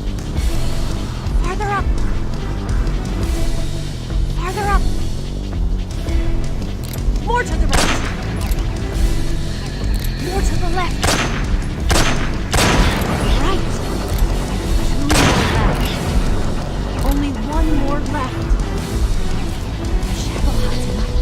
Farther up! Farther up! More to the right! More to the left! Right! 2 more left. Only 1 more left. Shagohod's not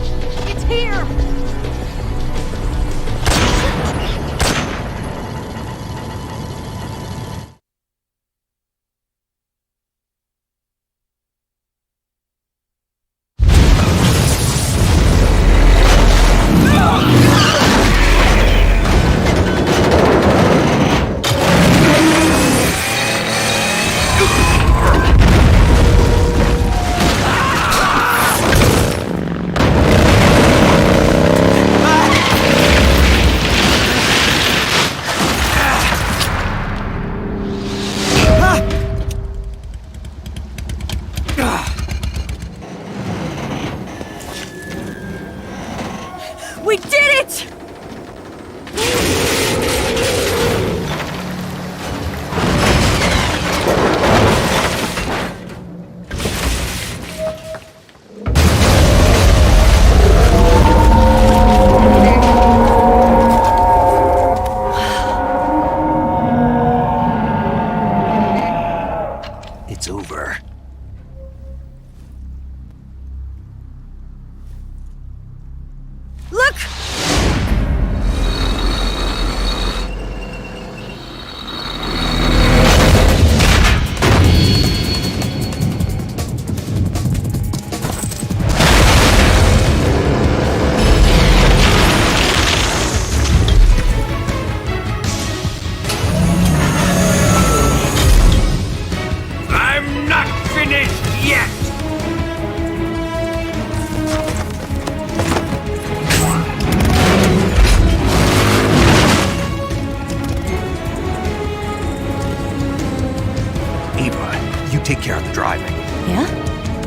take care of the driving. Yeah?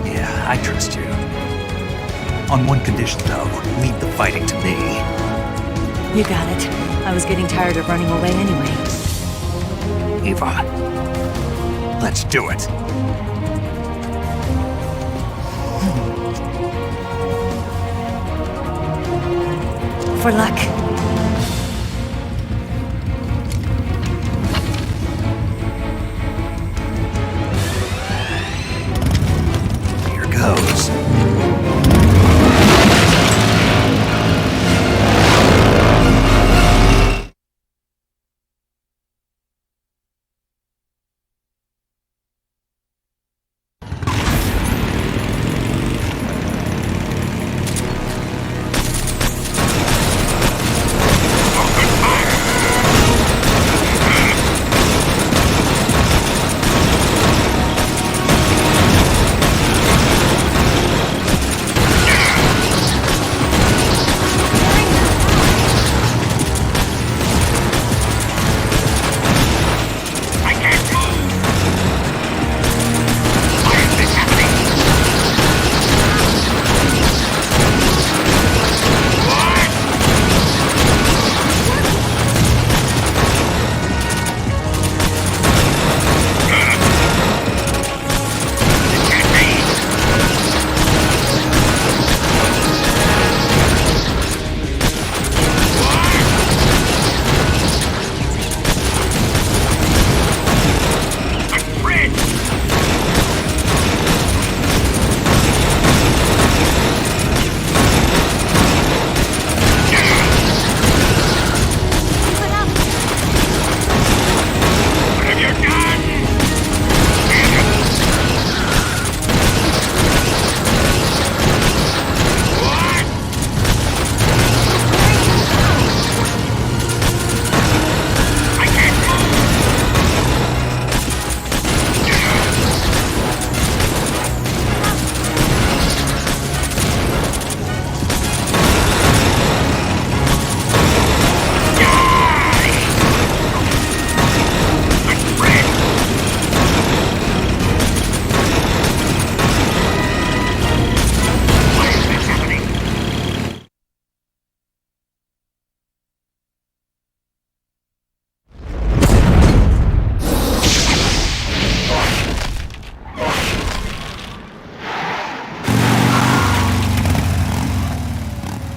Yeah, I trust you. On one condition, though, leave the fighting to me. You got it. I was getting tired of running away anyway. Eva, let's do it. For luck. Here goes.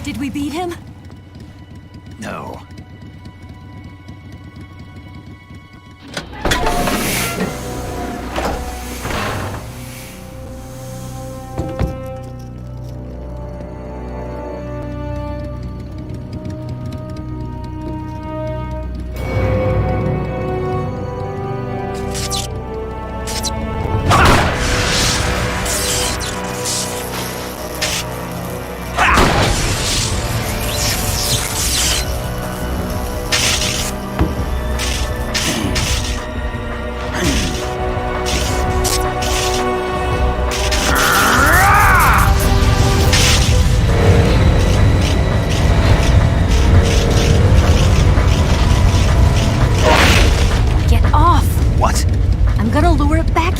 Did we beat him? No.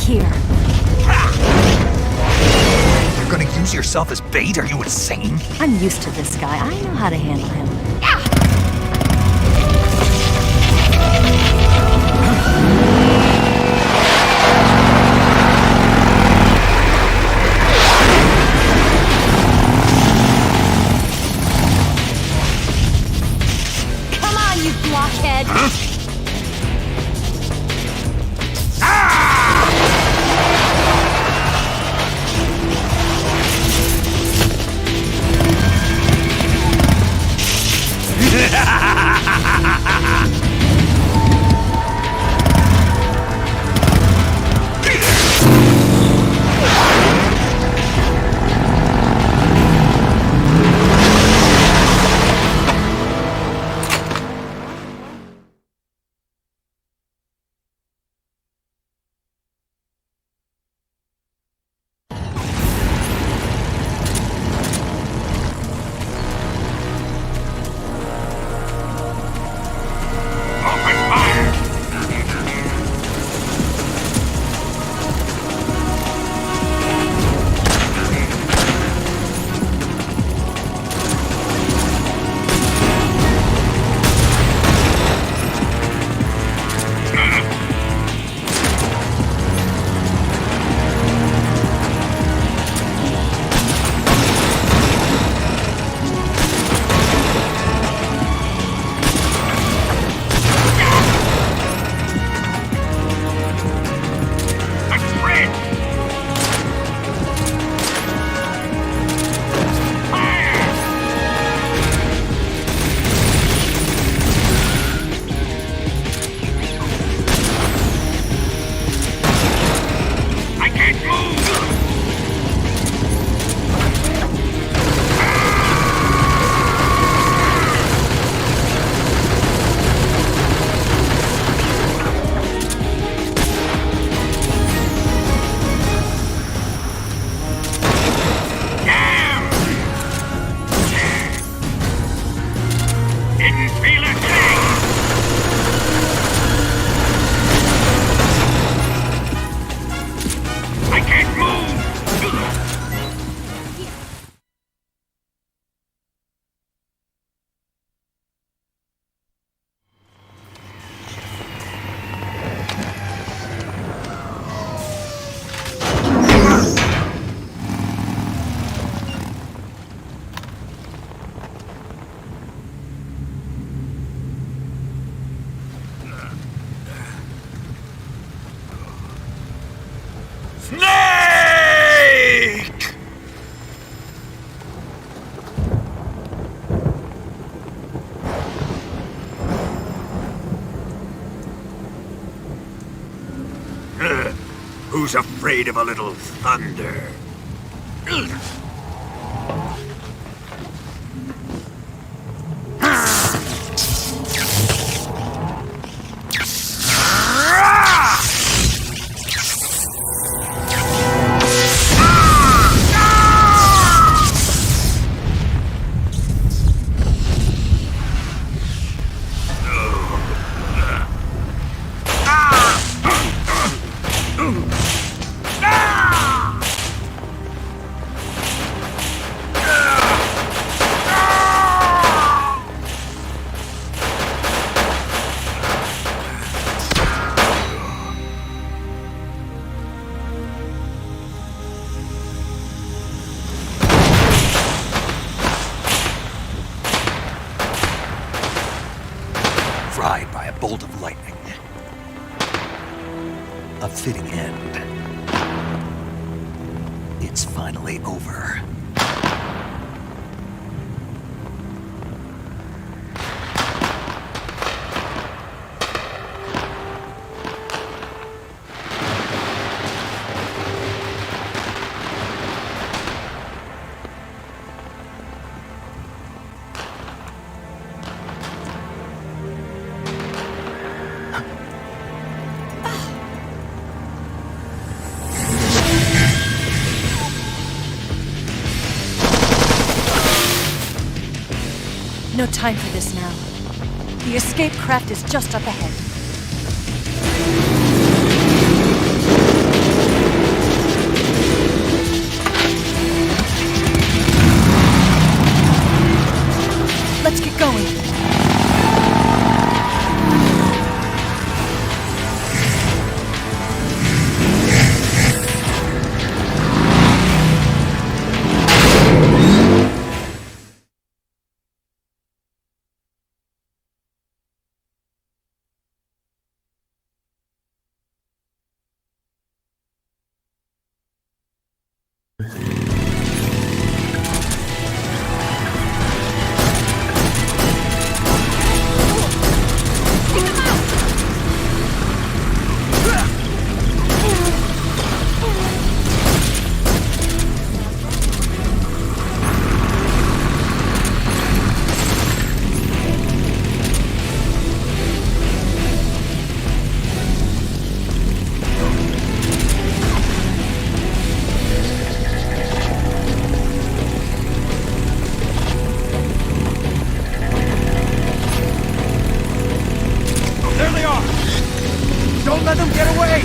Here. You're gonna use yourself as bait? Are you insane? I'm used to this guy. I know how to handle him. Come on, you blockhead! Huh? Snake! Who's afraid of a little thunder? Fried by a bolt of lightning. A fitting end. It's finally over. No time for this now. The escape craft is just up ahead. Let's get going. Don't let them get away!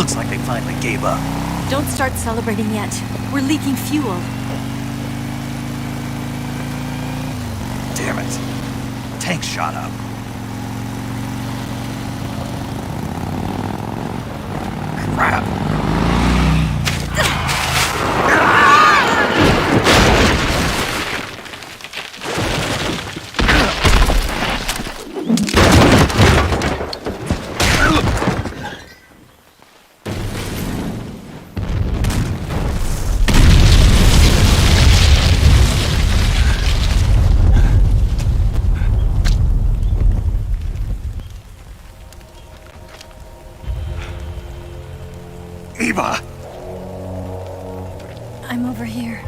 Looks like they finally gave up. Don't start celebrating yet. We're leaking fuel. Damn it. Tank shot up. Crap. Eva! I'm over here.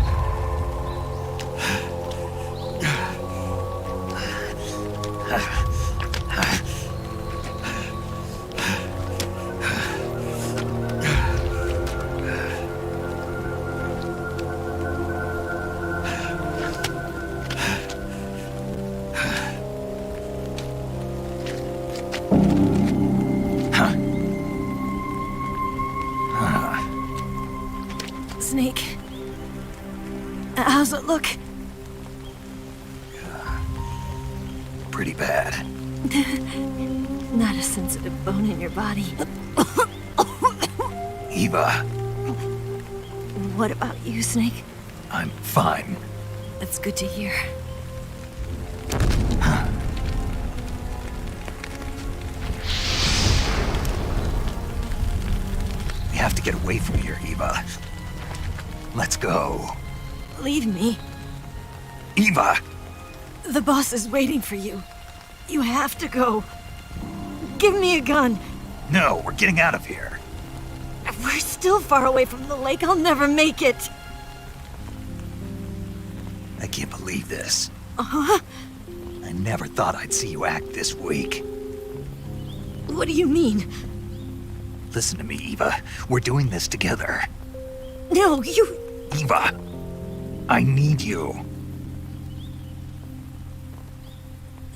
Snake. How's it look? Pretty bad. Not a sensitive bone in your body. Eva, What about you, Snake? I'm fine. That's good to hear. We have to get away from here, Eva. Let's go. Leave me. Eva! The boss is waiting for you. You have to go. Give me a gun. No, we're getting out of here. We're still far away from the lake. I'll never make it. I can't believe this. Uh-huh. I never thought I'd see you act this weak. What do you mean? Listen to me, Eva. We're doing this together. No, you... Eva, I need you.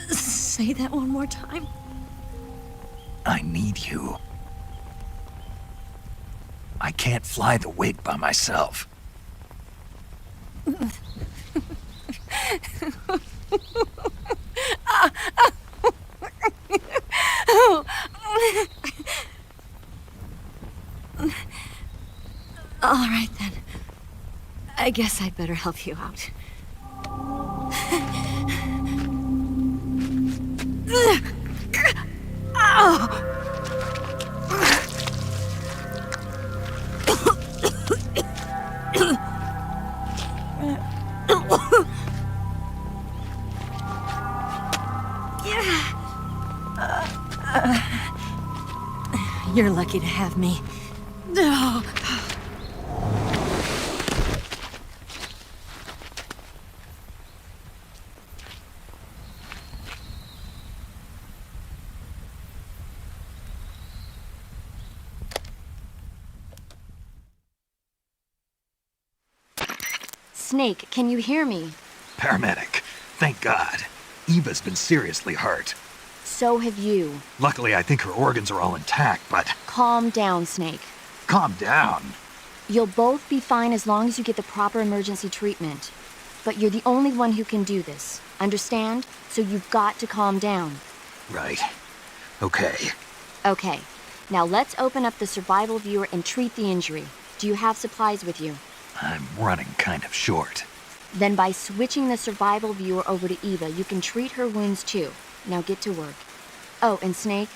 Say that one more time. I need you. I can't fly the wig by myself. All right, then. I guess I'd better help you out. You're lucky to have me. No. Snake, can you hear me? Paramedic, thank God. Eva's been seriously hurt. So have you. Luckily, I think her organs are all intact, but... Calm down, Snake. Calm down. You'll both be fine as long as you get the proper emergency treatment. But you're the only one who can do this. Understand? So you've got to calm down. Right. Okay. Okay. Now let's open up the survival viewer and treat the injury. Do you have supplies with you? I'm running kind of short. Then by switching the survival viewer over to Eva, you can treat her wounds too. Now get to work. Oh, and Snake,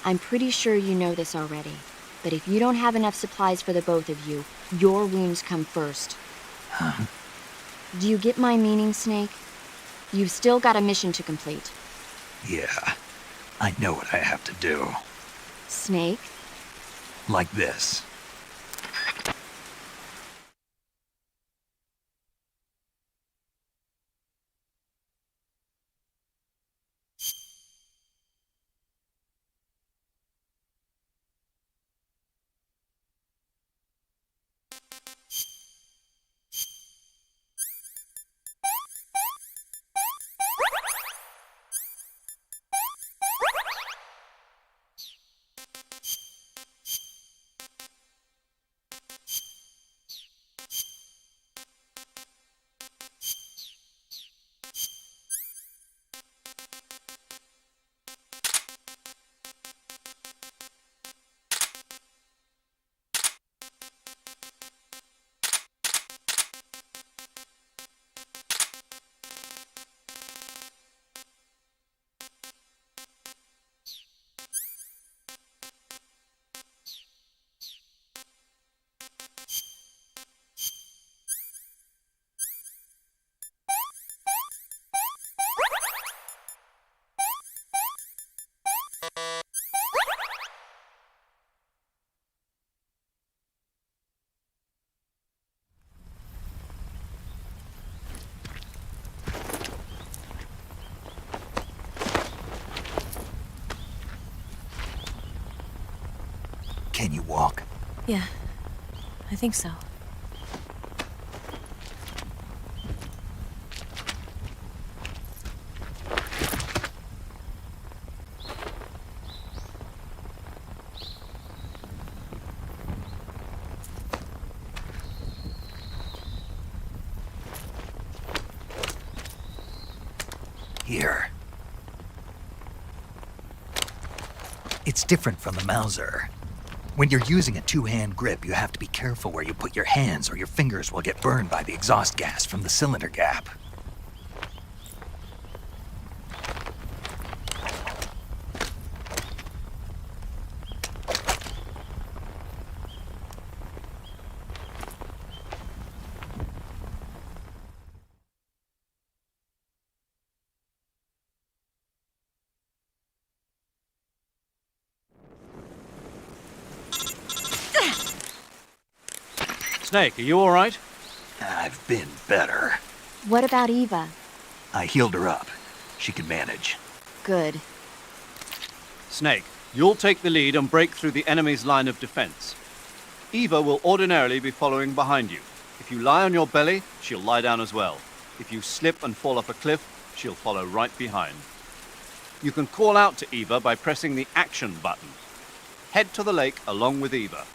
I'm pretty sure you know this already, but if you don't have enough supplies for the both of you, your wounds come first. Huh? Do you get my meaning, Snake? You've still got a mission to complete. Yeah, I know what I have to do. Snake? Like this. Can you walk? Yeah, I think so. Here. It's different from the Mauser. When you're using a two-hand grip, you have to be careful where you put your hands or your fingers will get burned by the exhaust gas from the cylinder gap. Snake, are you all right? I've been better. What about Eva? I healed her up. She can manage. Good. Snake, you'll take the lead and break through the enemy's line of defense. Eva will ordinarily be following behind you. If you lie on your belly, she'll lie down as well. If you slip and fall off a cliff, she'll follow right behind. You can call out to Eva by pressing the action button. Head to the lake along with Eva.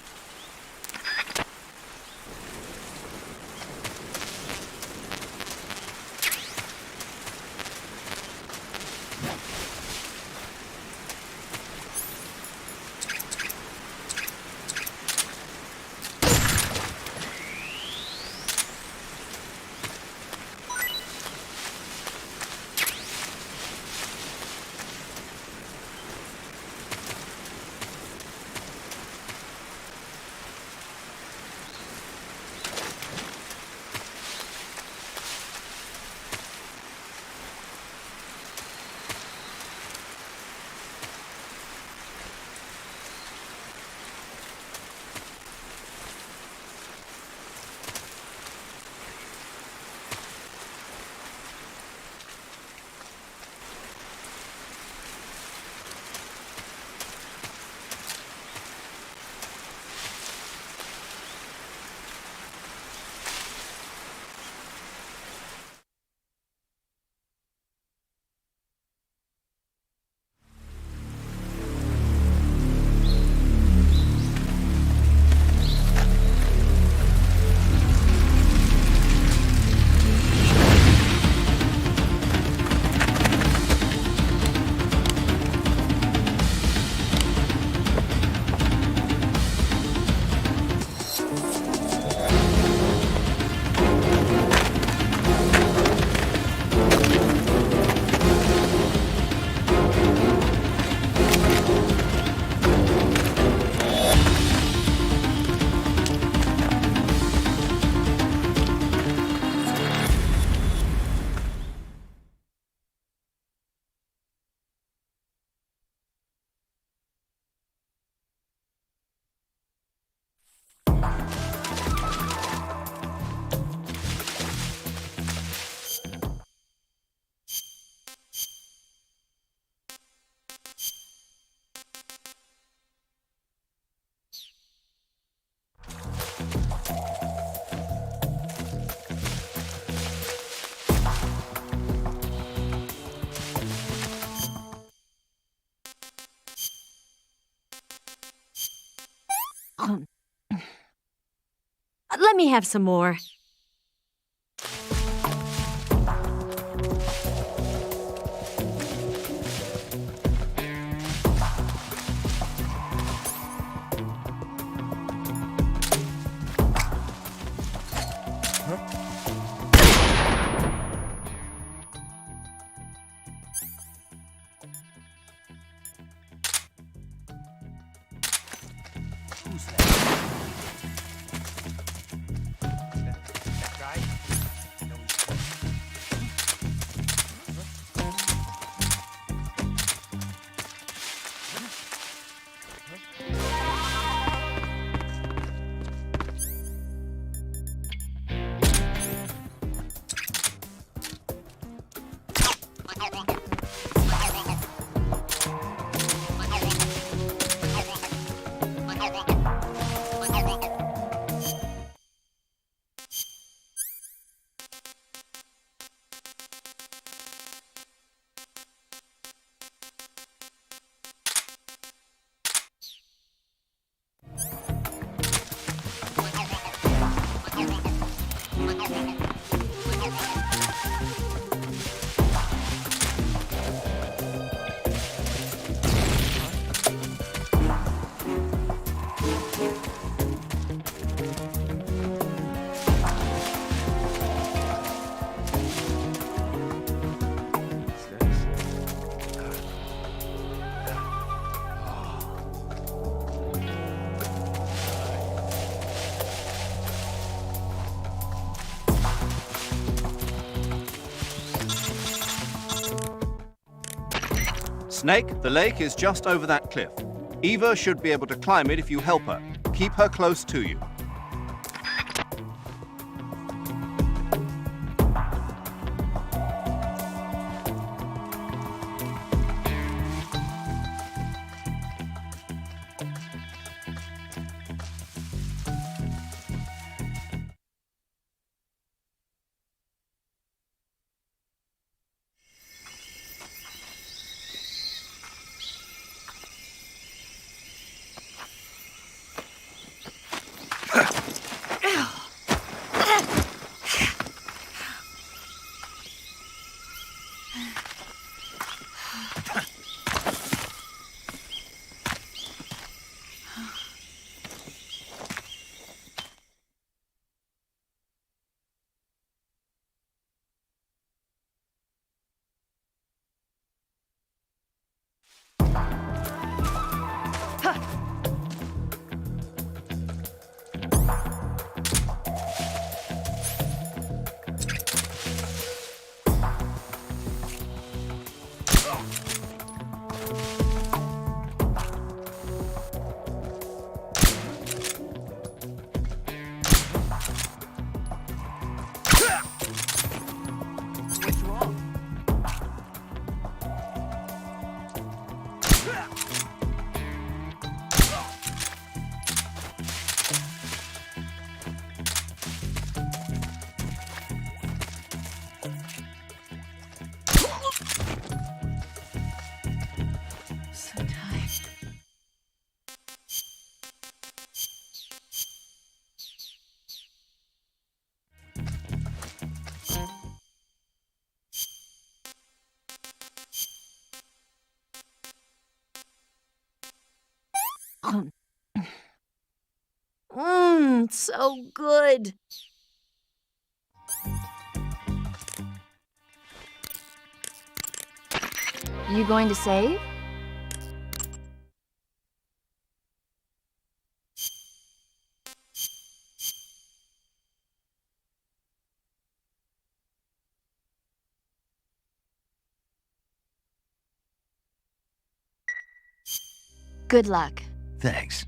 Let me have some more. Snake, the lake is just over that cliff. Eva should be able to climb it if you help her. Keep her close to you. So good. You going to save? Good luck. Thanks.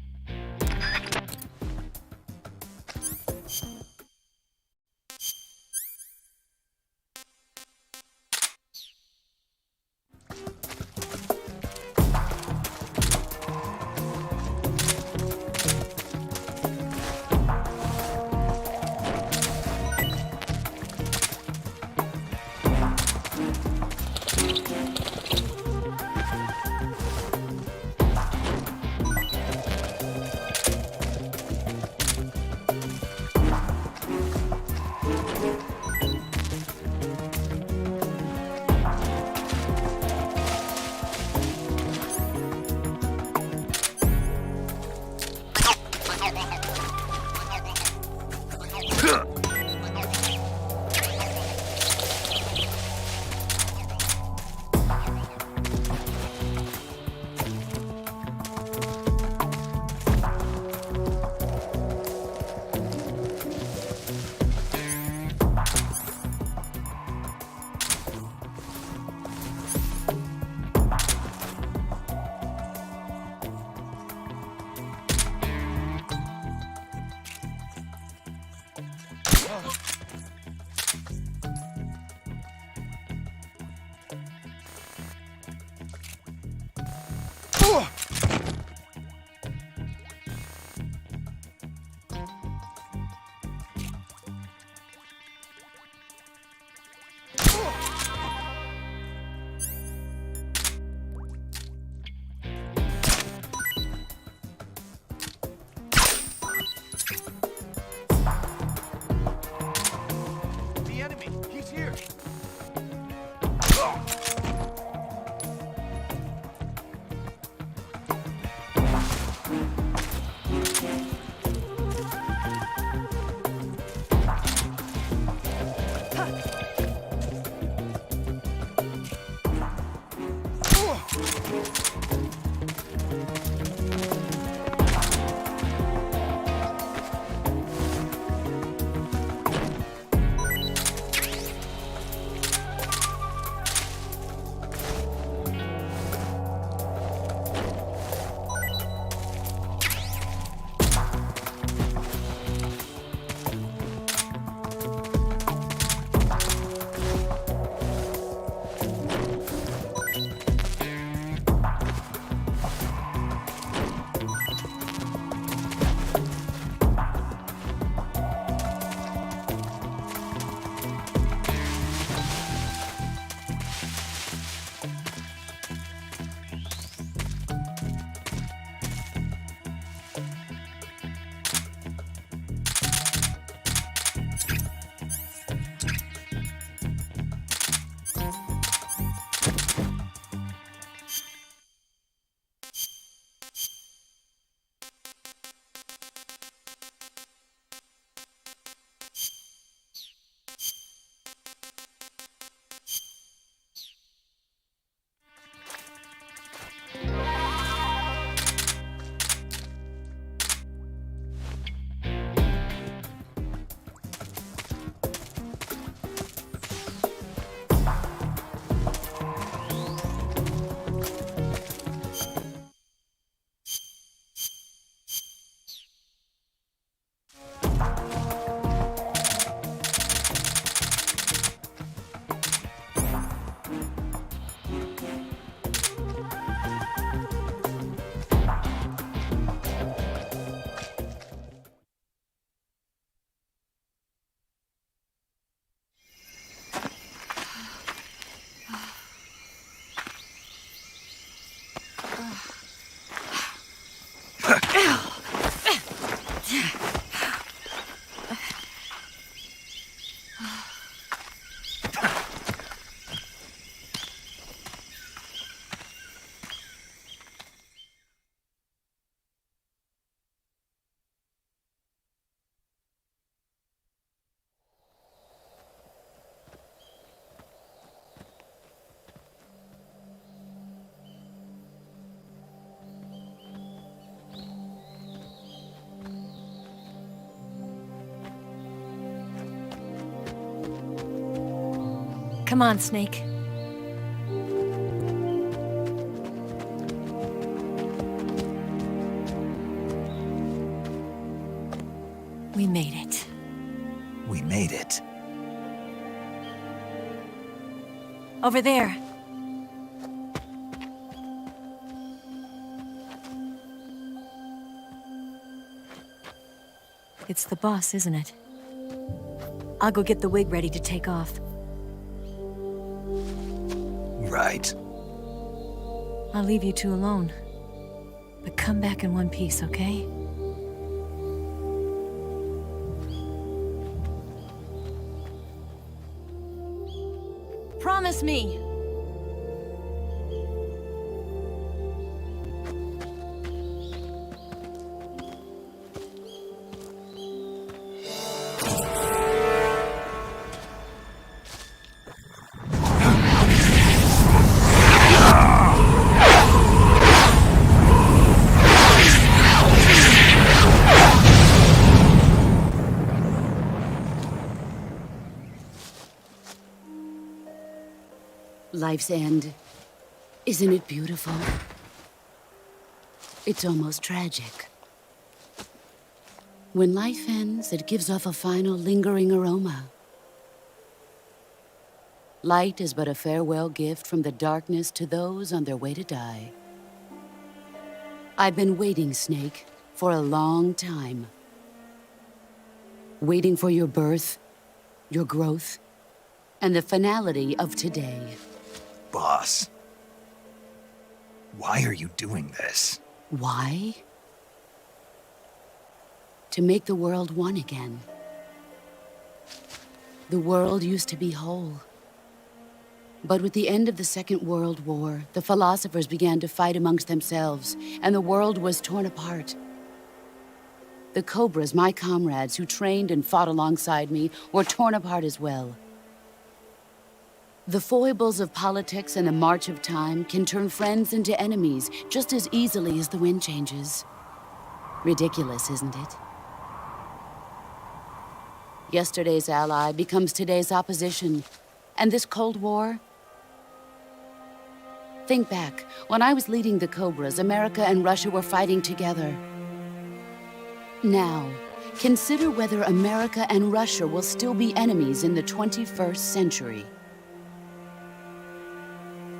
Come on, Snake. We made it. We made it. Over there. It's the boss, isn't it? I'll go get the wig ready to take off. Right. I'll leave you two alone. But come back in one piece, okay? Promise me! Life's end. Isn't it beautiful? It's almost tragic. When life ends, it gives off a final lingering aroma. Light is but a farewell gift from the darkness to those on their way to die. I've been waiting, Snake, for a long time. Waiting for your birth, your growth, and the finality of today. Boss, why are you doing this? Why? To make the world one again. The world used to be whole. But with the end of the Second World War, the philosophers began to fight amongst themselves, and the world was torn apart. The Cobras, my comrades who trained and fought alongside me, were torn apart as well. The foibles of politics and the march of time can turn friends into enemies just as easily as the wind changes. Ridiculous, isn't it? Yesterday's ally becomes today's opposition. And this Cold War? Think back. When I was leading the Cobras, America and Russia were fighting together. Now, consider whether America and Russia will still be enemies in the 21st century.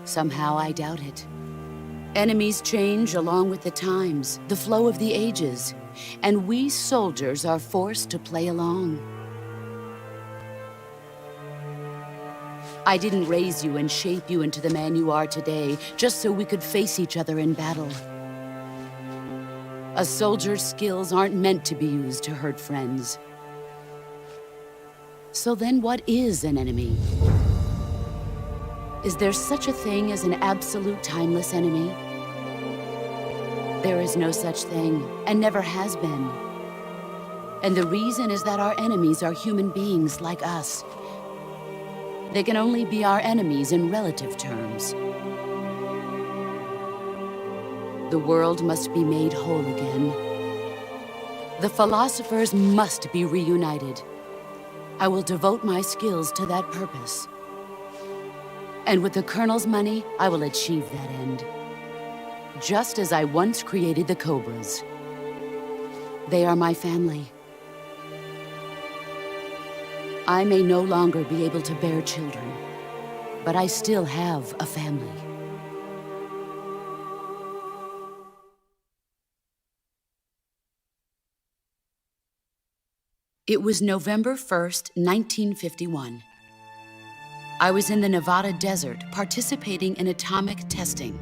Somehow I doubt it. Enemies change along with the times, the flow of the ages, and we soldiers are forced to play along. I didn't raise you and shape you into the man you are today just so we could face each other in battle. A soldier's skills aren't meant to be used to hurt friends. So then what is an enemy? Is there such a thing as an absolute timeless enemy? There is no such thing, and never has been. And the reason is that our enemies are human beings like us. They can only be our enemies in relative terms. The world must be made whole again. The philosophers must be reunited. I will devote my skills to that purpose. And with the Colonel's money, I will achieve that end. Just as I once created the Cobras. They are my family. I may no longer be able to bear children, but I still have a family. It was November 1st, 1951. I was in the Nevada desert participating in atomic testing.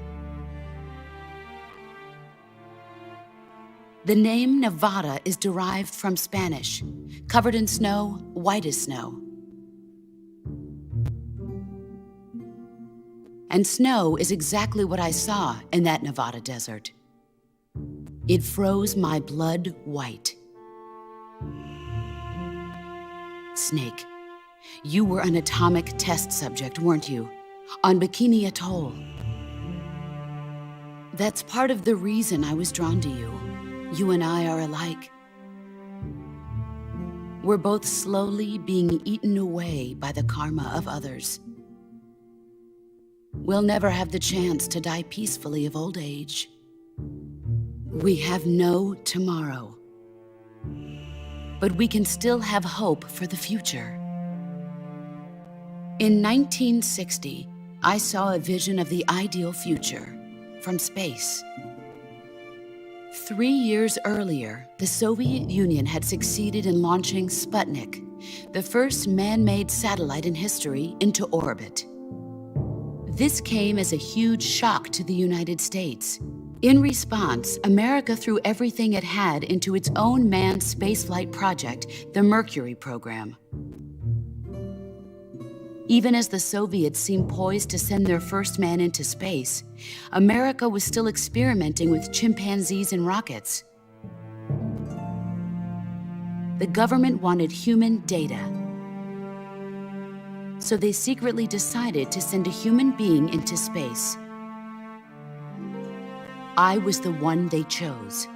The name Nevada is derived from Spanish, covered in snow, white as snow. And snow is exactly what I saw in that Nevada desert. It froze my blood white. Snake, you were an atomic test subject, weren't you? On Bikini Atoll. That's part of the reason I was drawn to you. You and I are alike. We're both slowly being eaten away by the karma of others. we'll never have the chance to die peacefully of old age. We have no tomorrow. But we can still have hope for the future. In 1960, I saw a vision of the ideal future from space. 3 years earlier, the Soviet Union had succeeded in launching Sputnik, the first man-made satellite in history, into orbit. This came as a huge shock to the United States. In response, America threw everything it had into its own manned spaceflight project, the Mercury program. Even as the Soviets seemed poised to send their first man into space, America was still experimenting with chimpanzees and rockets. The government wanted human data. So they secretly decided to send a human being into space. I was the one they chose.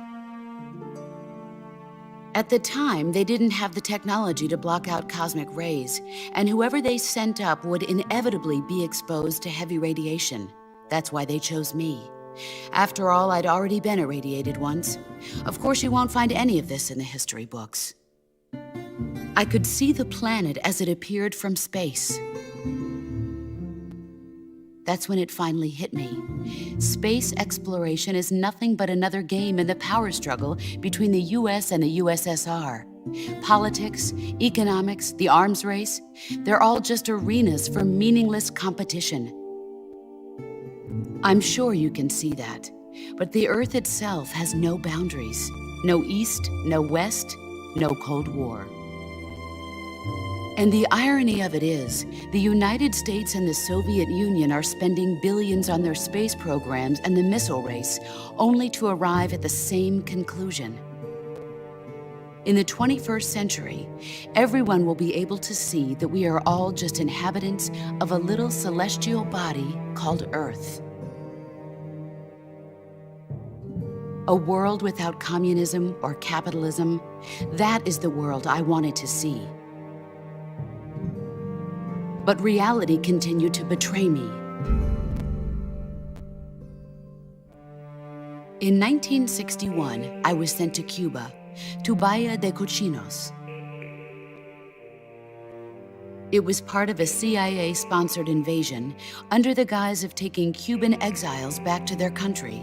At the time, they didn't have the technology to block out cosmic rays, and whoever they sent up would inevitably be exposed to heavy radiation. That's why they chose me. After all, I'd already been irradiated once. Of course, you won't find any of this in the history books. I could see the planet as it appeared from space. That's when it finally hit me. Space exploration is nothing but another game in the power struggle between the US and the USSR. Politics, economics, the arms race, they're all just arenas for meaningless competition. I'm sure you can see that, but the Earth itself has no boundaries. No East, no West, no Cold War. And the irony of it is, the United States and the Soviet Union are spending billions on their space programs and the missile race, only to arrive at the same conclusion. In the 21st century, everyone will be able to see that we are all just inhabitants of a little celestial body called Earth. A world without communism or capitalism, that is the world I wanted to see. But reality continued to betray me. In 1961, I was sent to Cuba, to Bahia de Cochinos. It was part of a CIA-sponsored invasion under the guise of taking Cuban exiles back to their country.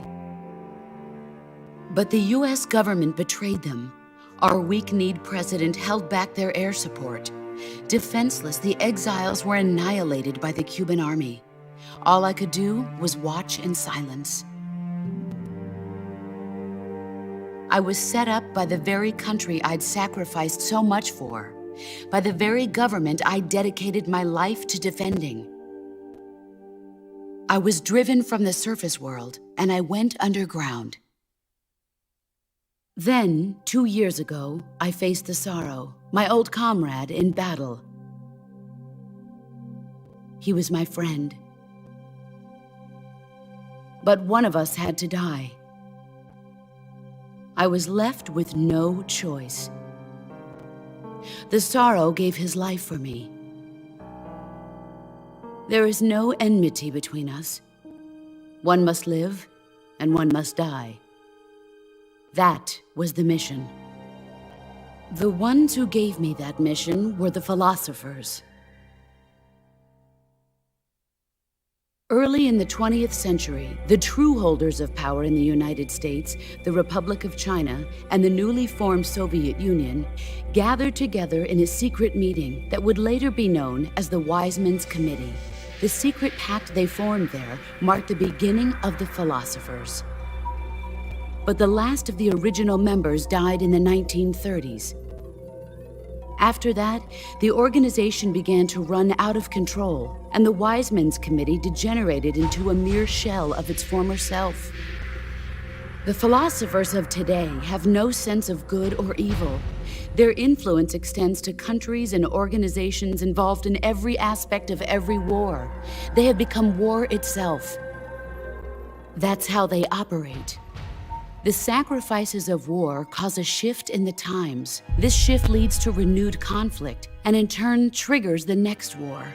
But the US government betrayed them. Our weak-kneed president held back their air support. Defenseless, the exiles were annihilated by the Cuban army. All I could do was watch in silence. I was set up by the very country I'd sacrificed so much for, by the very government I dedicated my life to defending. I was driven from the surface world, and I went underground. Then, 2 years ago, I faced the sorrow, my old comrade in battle. He was my friend. But one of us had to die. I was left with no choice. The sorrow gave his life for me. There is no enmity between us. One must live, and one must die. That was the mission. The ones who gave me that mission were the philosophers. Early in the 20th century, the true holders of power in the United States, the Republic of China, and the newly formed Soviet Union gathered together in a secret meeting that would later be known as the Wise Men's Committee. The secret pact they formed there marked the beginning of the philosophers. But the last of the original members died in the 1930s. After that, the organization began to run out of control, and the Wise Men's Committee degenerated into a mere shell of its former self. The philosophers of today have no sense of good or evil. Their influence extends to countries and organizations involved in every aspect of every war. They have become war itself. That's how they operate. The sacrifices of war cause a shift in the times. This shift leads to renewed conflict, and in turn triggers the next war.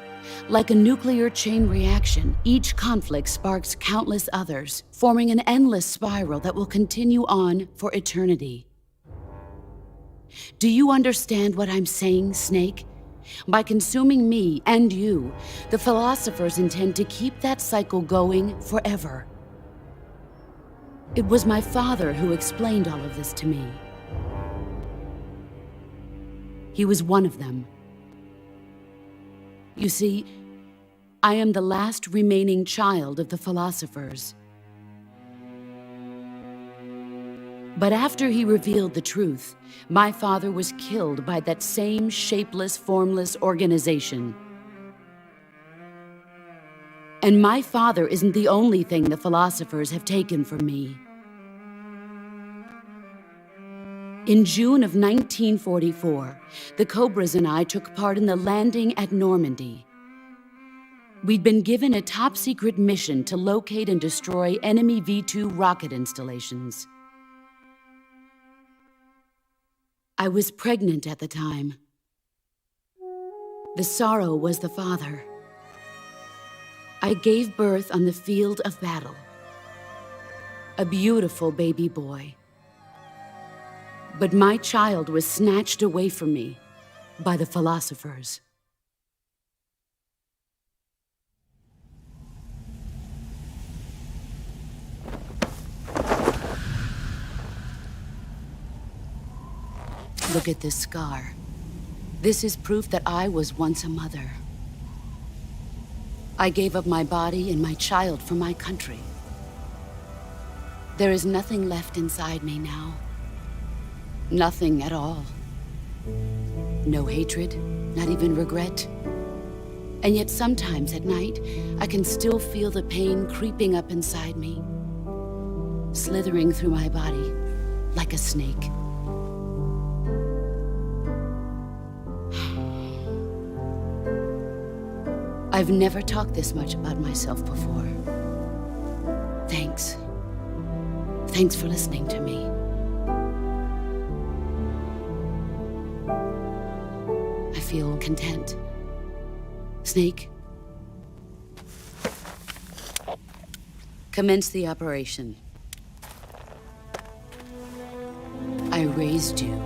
Like a nuclear chain reaction, each conflict sparks countless others, forming an endless spiral that will continue on for eternity. Do you understand what I'm saying, Snake? By consuming me and you, the philosophers intend to keep that cycle going forever. It was my father who explained all of this to me. He was one of them. You see, I am the last remaining child of the philosophers. But after he revealed the truth, my father was killed by that same shapeless, formless organization. And my father isn't the only thing the philosophers have taken from me. In June of 1944, the Cobras and I took part in the landing at Normandy. We'd been given a top-secret mission to locate and destroy enemy V-2 rocket installations. I was pregnant at the time. The sorrow was the father. I gave birth on the field of battle. A beautiful baby boy. But my child was snatched away from me by the philosophers. Look at this scar. This is proof that I was once a mother. I gave up my body and my child for my country. There is nothing left inside me now. Nothing at all. No hatred, not even regret. And yet sometimes at night, I can still feel the pain creeping up inside me, slithering through my body like a snake. I've never talked this much about myself before. Thanks. Thanks for listening to me. I feel content. Snake, commence the operation. I raised you.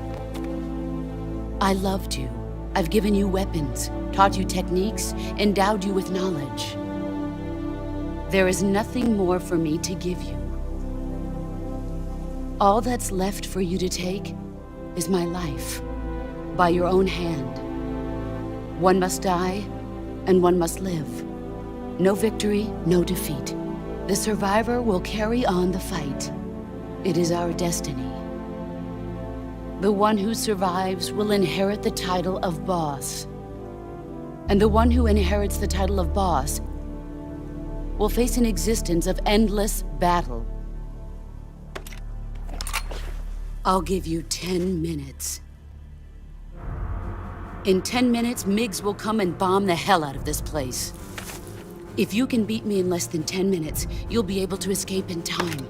I loved you. I've given you weapons, taught you techniques, endowed you with knowledge. There is nothing more for me to give you. All that's left for you to take is my life, by your own hand. One must die, and one must live. No victory, no defeat. The survivor will carry on the fight. It is our destiny. The one who survives will inherit the title of boss. And the one who inherits the title of boss will face an existence of endless battle. I'll give you 10 minutes. In 10 minutes, MiGs will come and bomb the hell out of this place. If you can beat me in less than 10 minutes, you'll be able to escape in time.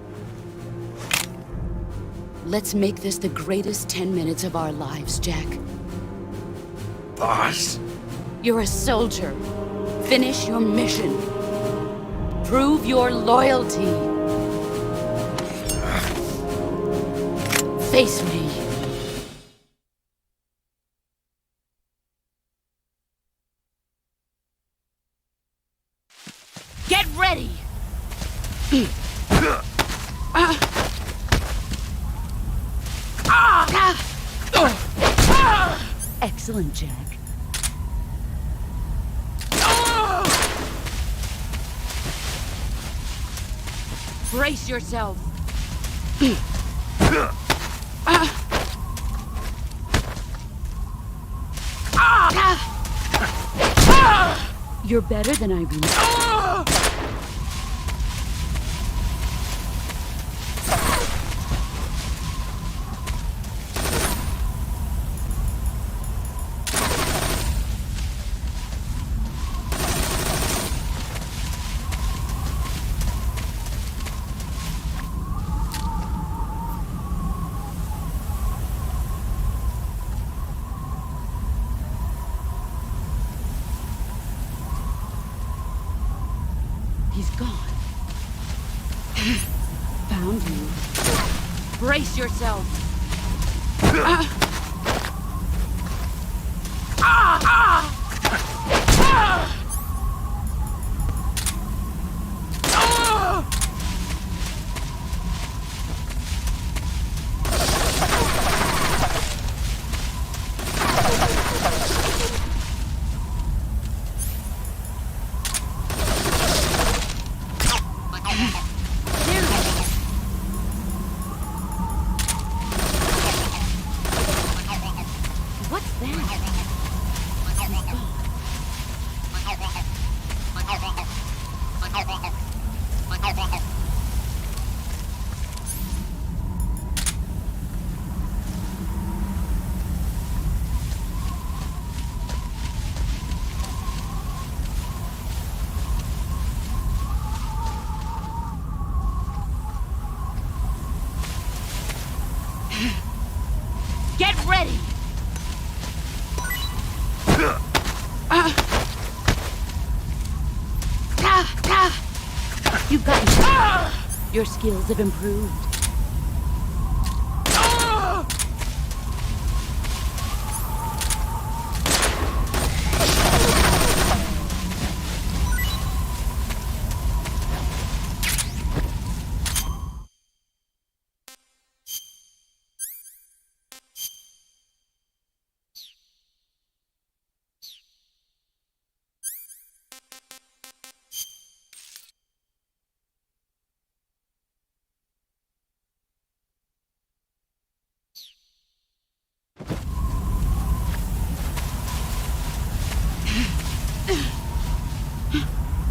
Let's make this the greatest 10 minutes of our lives, Jack. Boss? You're a soldier. Finish your mission. Prove your loyalty. Face me. Get ready! Excellent, Jack. Brace yourself. You're better than I remember. He's gone. Found you. Brace yourself. What's that? Get ready! You've gotten your skills have improved.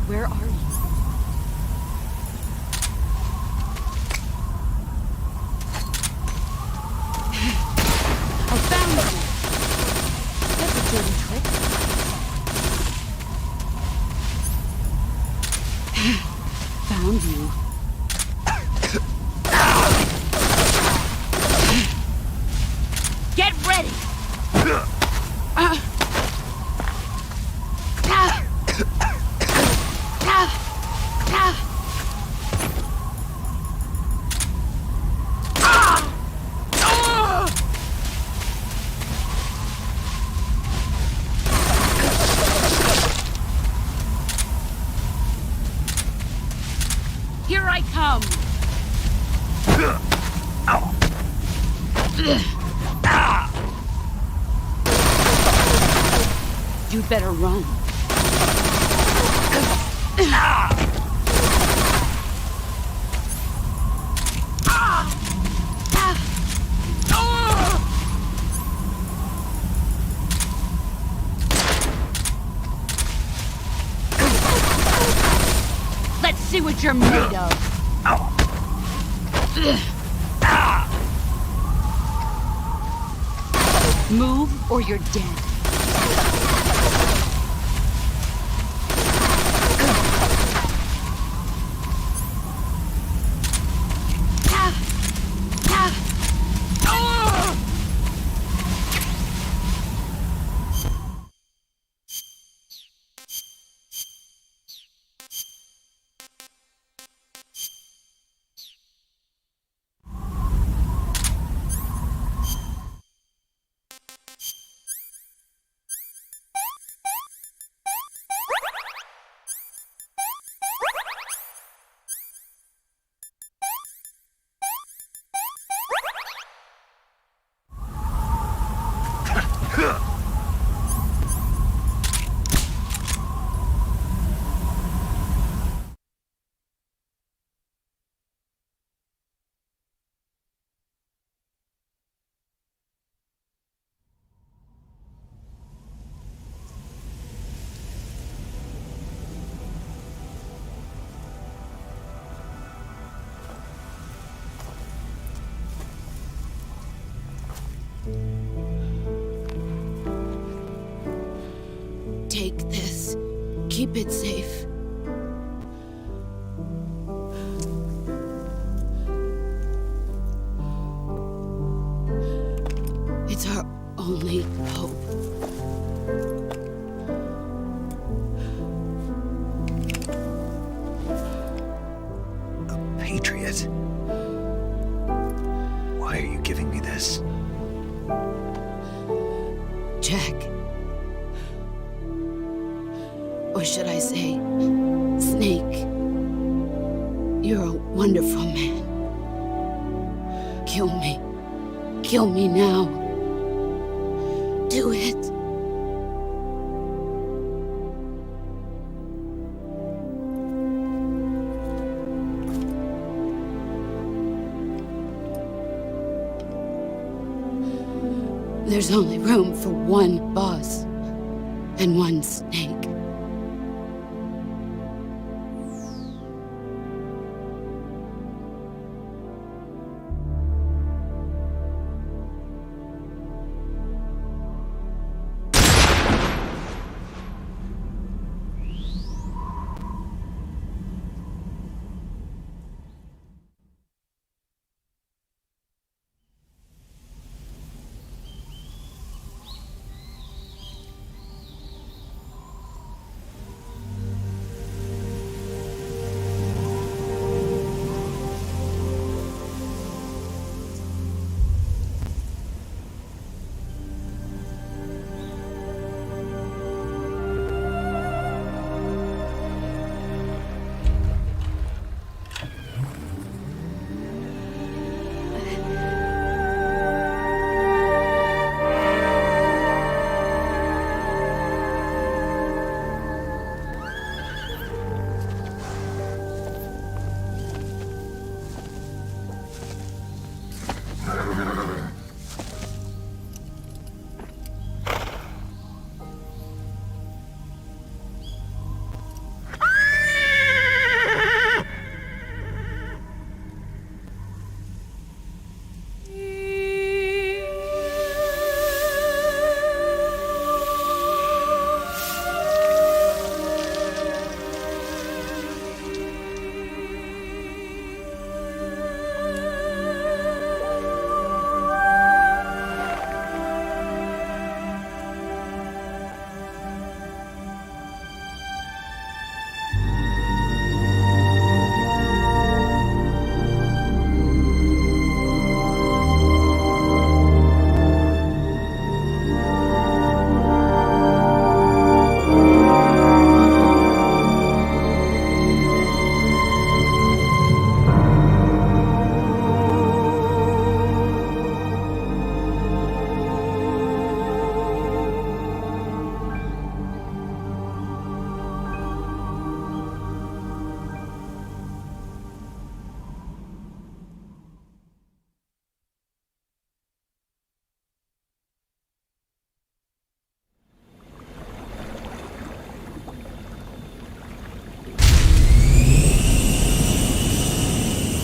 Where are you? I found you! That's a dirty trick. Found you. Get ready! Here I come! You'd better run. Let's see what you're made of. Move or you're dead. Take this. Keep it safe. It's our only hope. patriot. Why are you giving me this? Jack. Or should I say, Snake. You're a wonderful man. Kill me. Kill me now. Do it. There's only room for one boss and one snake.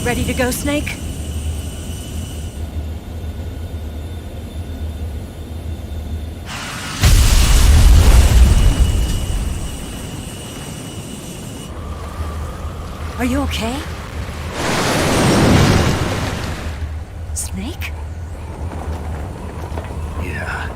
Ready to go, Snake? Are you okay? Snake? Yeah.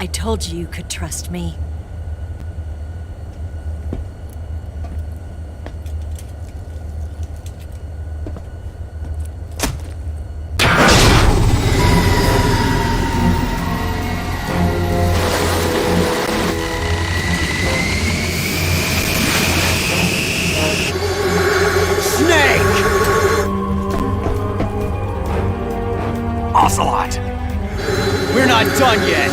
I told you you could trust me. Ocelot! We're not done yet!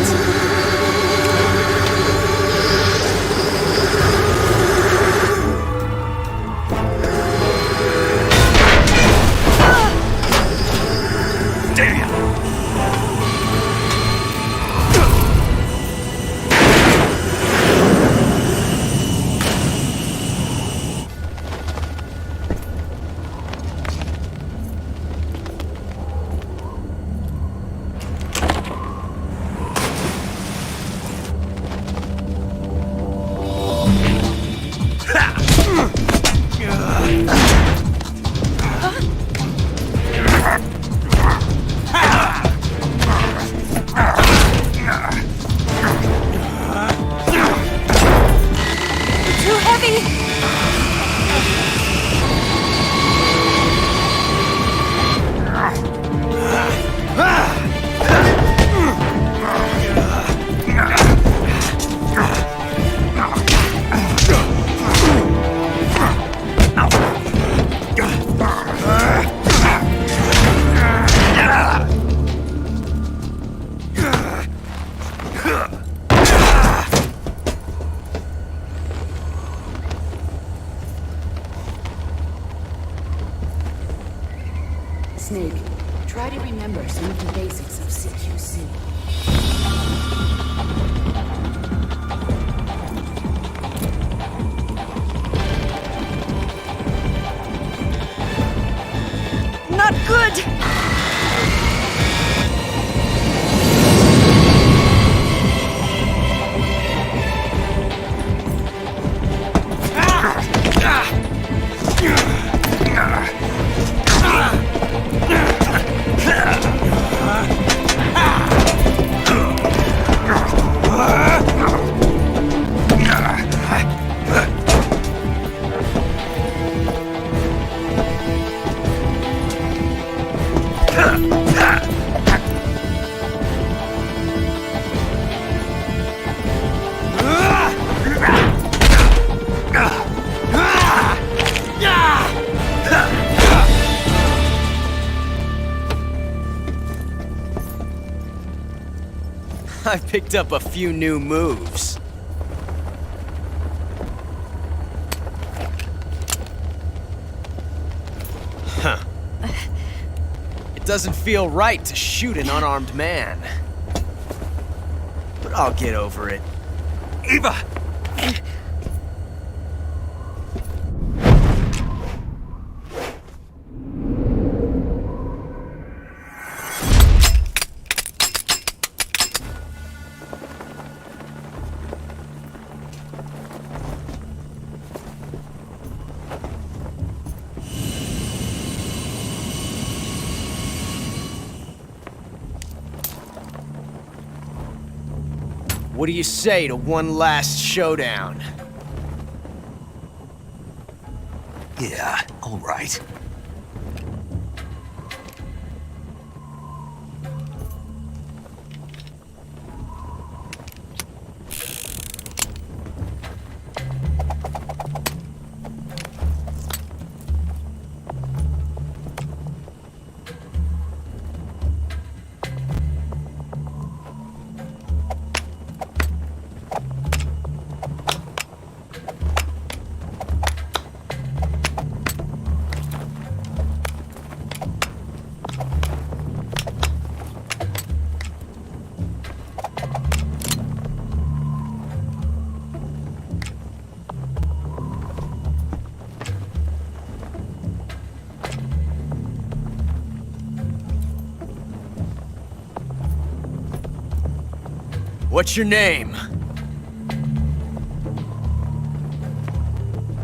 Snake, try to remember some of the basics of CQC. Not good! I picked up a few new moves. Huh. It doesn't feel right to shoot an unarmed man. But I'll get over it. Eva! What do you say to one last showdown? Yeah, all right. What's your name?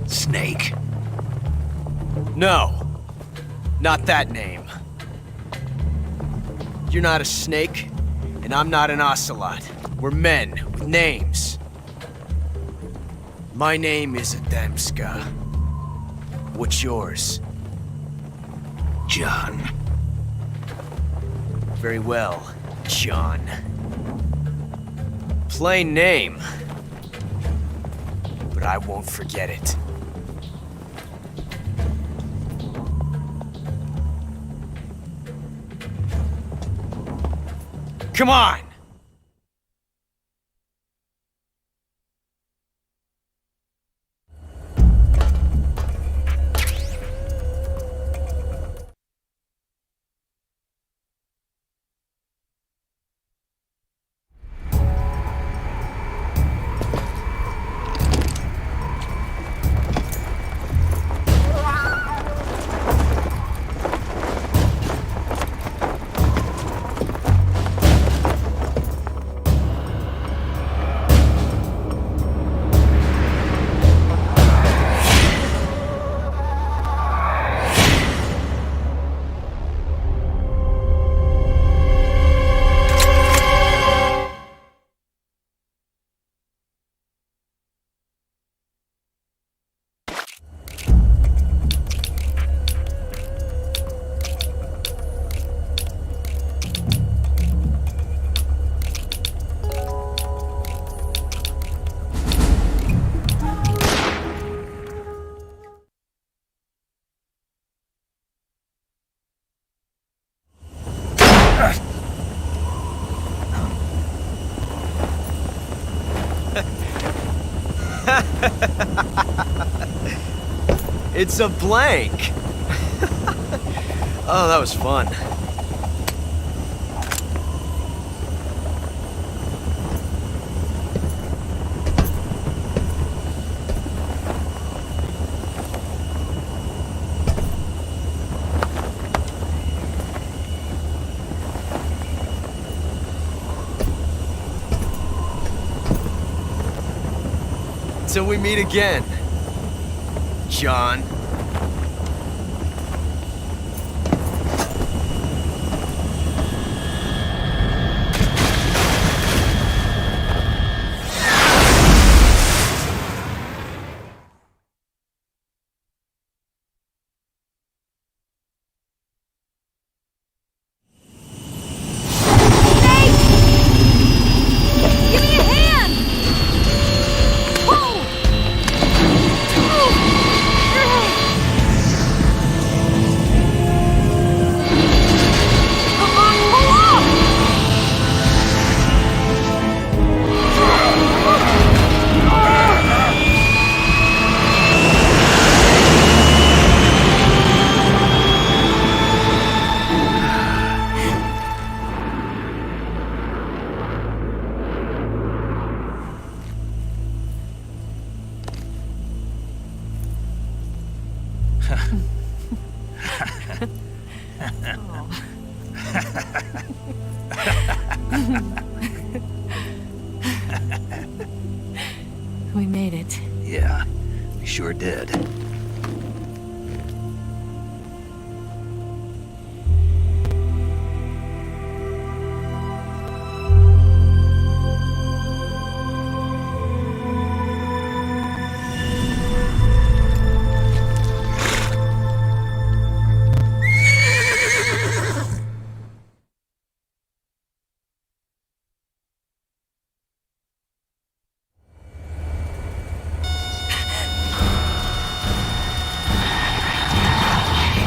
Snake. No. Not that name. You're not a snake, and I'm not an ocelot. We're men with names. My name is Adamska. What's yours? John. Very well, John. Plain name. But I won't forget it. Come on! It's a blank. Oh, that was fun. Till we meet again, John. Give me a hand! Whoa! Come on, pull We made it. Yeah, we sure did.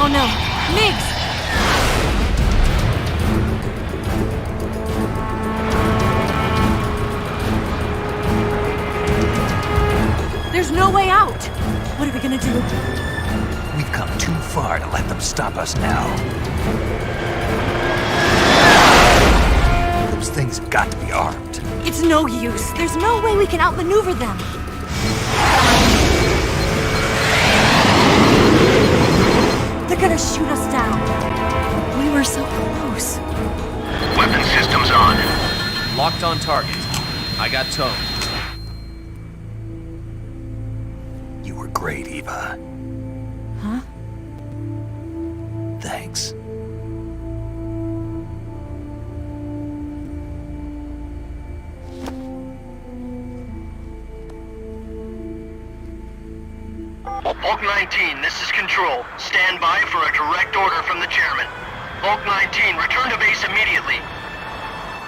Oh no, Migs! There's no way out! What are we gonna do? We've come too far to let them stop us now. Those things have got to be armed. It's no use. There's no way we can outmaneuver them. They're gonna shoot us down. We were so close. Weapon systems on. Locked on target. I got towed. You were great, Eva. Huh? Thanks. Bulk 19, this is Control. Stand by for a direct order from the chairman. Bulk 19, return to base immediately.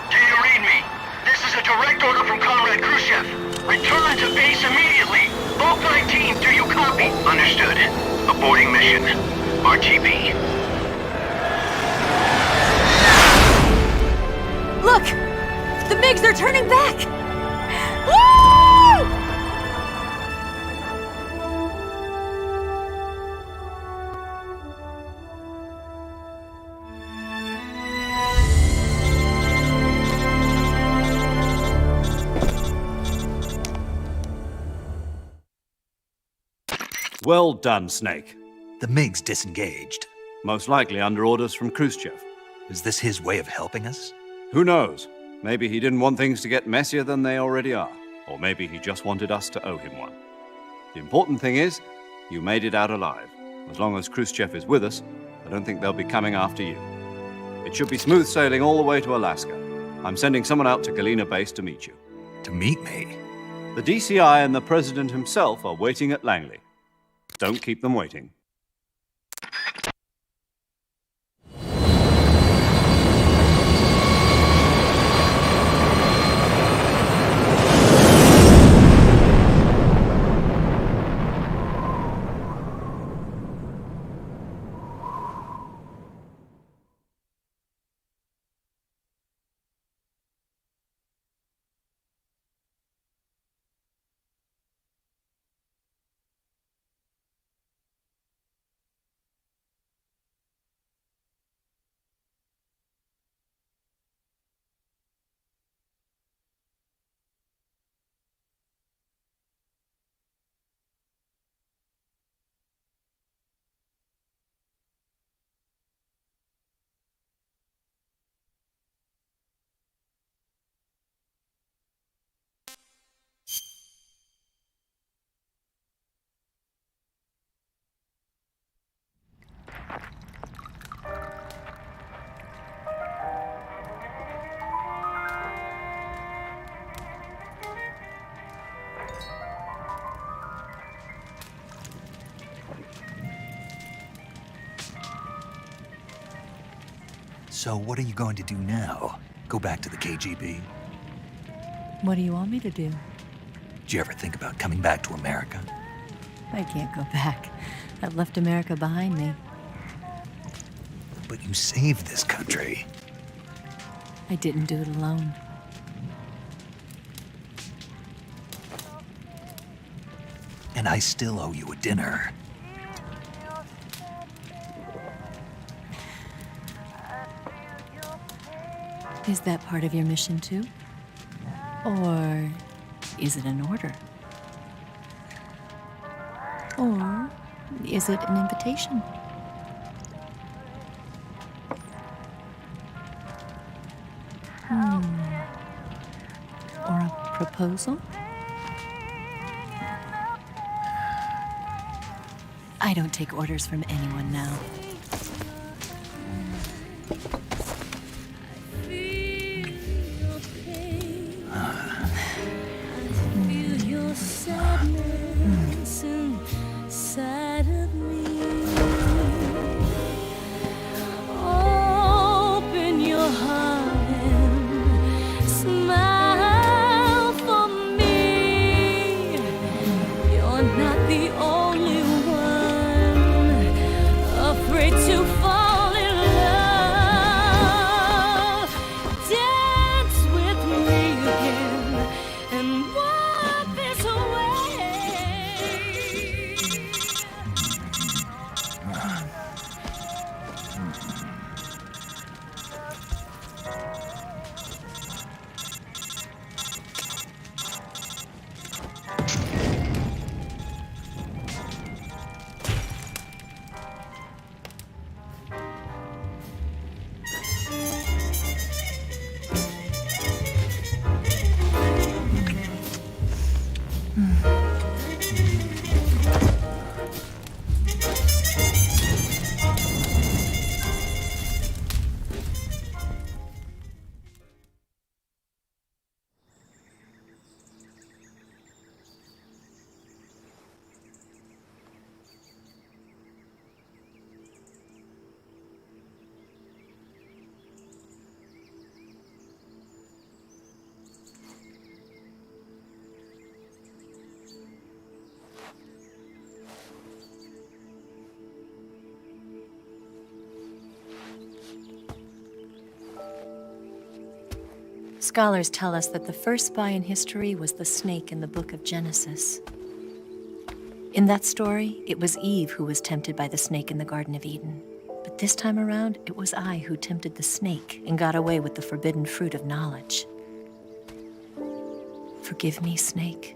Do you read me? This is a direct order from Comrade Khrushchev. Return to base immediately. Bulk 19, do you copy? Understood. Aborting mission. RTB. Look! The MiGs are turning back! Woo! Well done, Snake. The MiGs disengaged. Most likely under orders from Khrushchev. Is this his way of helping us? Who knows? Maybe he didn't want things to get messier than they already are. Or maybe he just wanted us to owe him one. The important thing is, you made it out alive. As long as Khrushchev is with us, I don't think they'll be coming after you. It should be smooth sailing all the way to Alaska. I'm sending someone out to Galena Base to meet you. To meet me? The DCI and the President himself are waiting at Langley. Don't keep them waiting. So what are you going to do now? Go back to the KGB? What do you want me to do? Did you ever think about coming back to America? I can't go back. I've left America behind me. But you saved this country. I didn't do it alone. And I still owe you a dinner. Is that part of your mission too? Or is it an order? Or is it an invitation? Or a proposal? I don't take orders from anyone now. Scholars tell us that the first spy in history was the snake in the book of Genesis. In that story, it was Eve who was tempted by the snake in the Garden of Eden. But this time around, it was I who tempted the snake and got away with the forbidden fruit of knowledge. Forgive me, snake.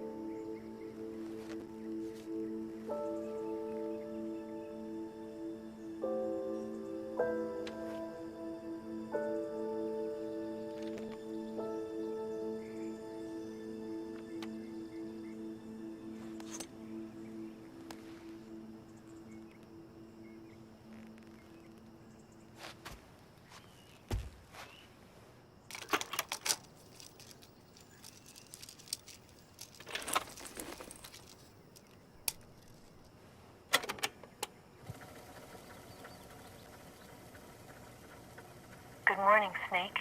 Good morning, Snake.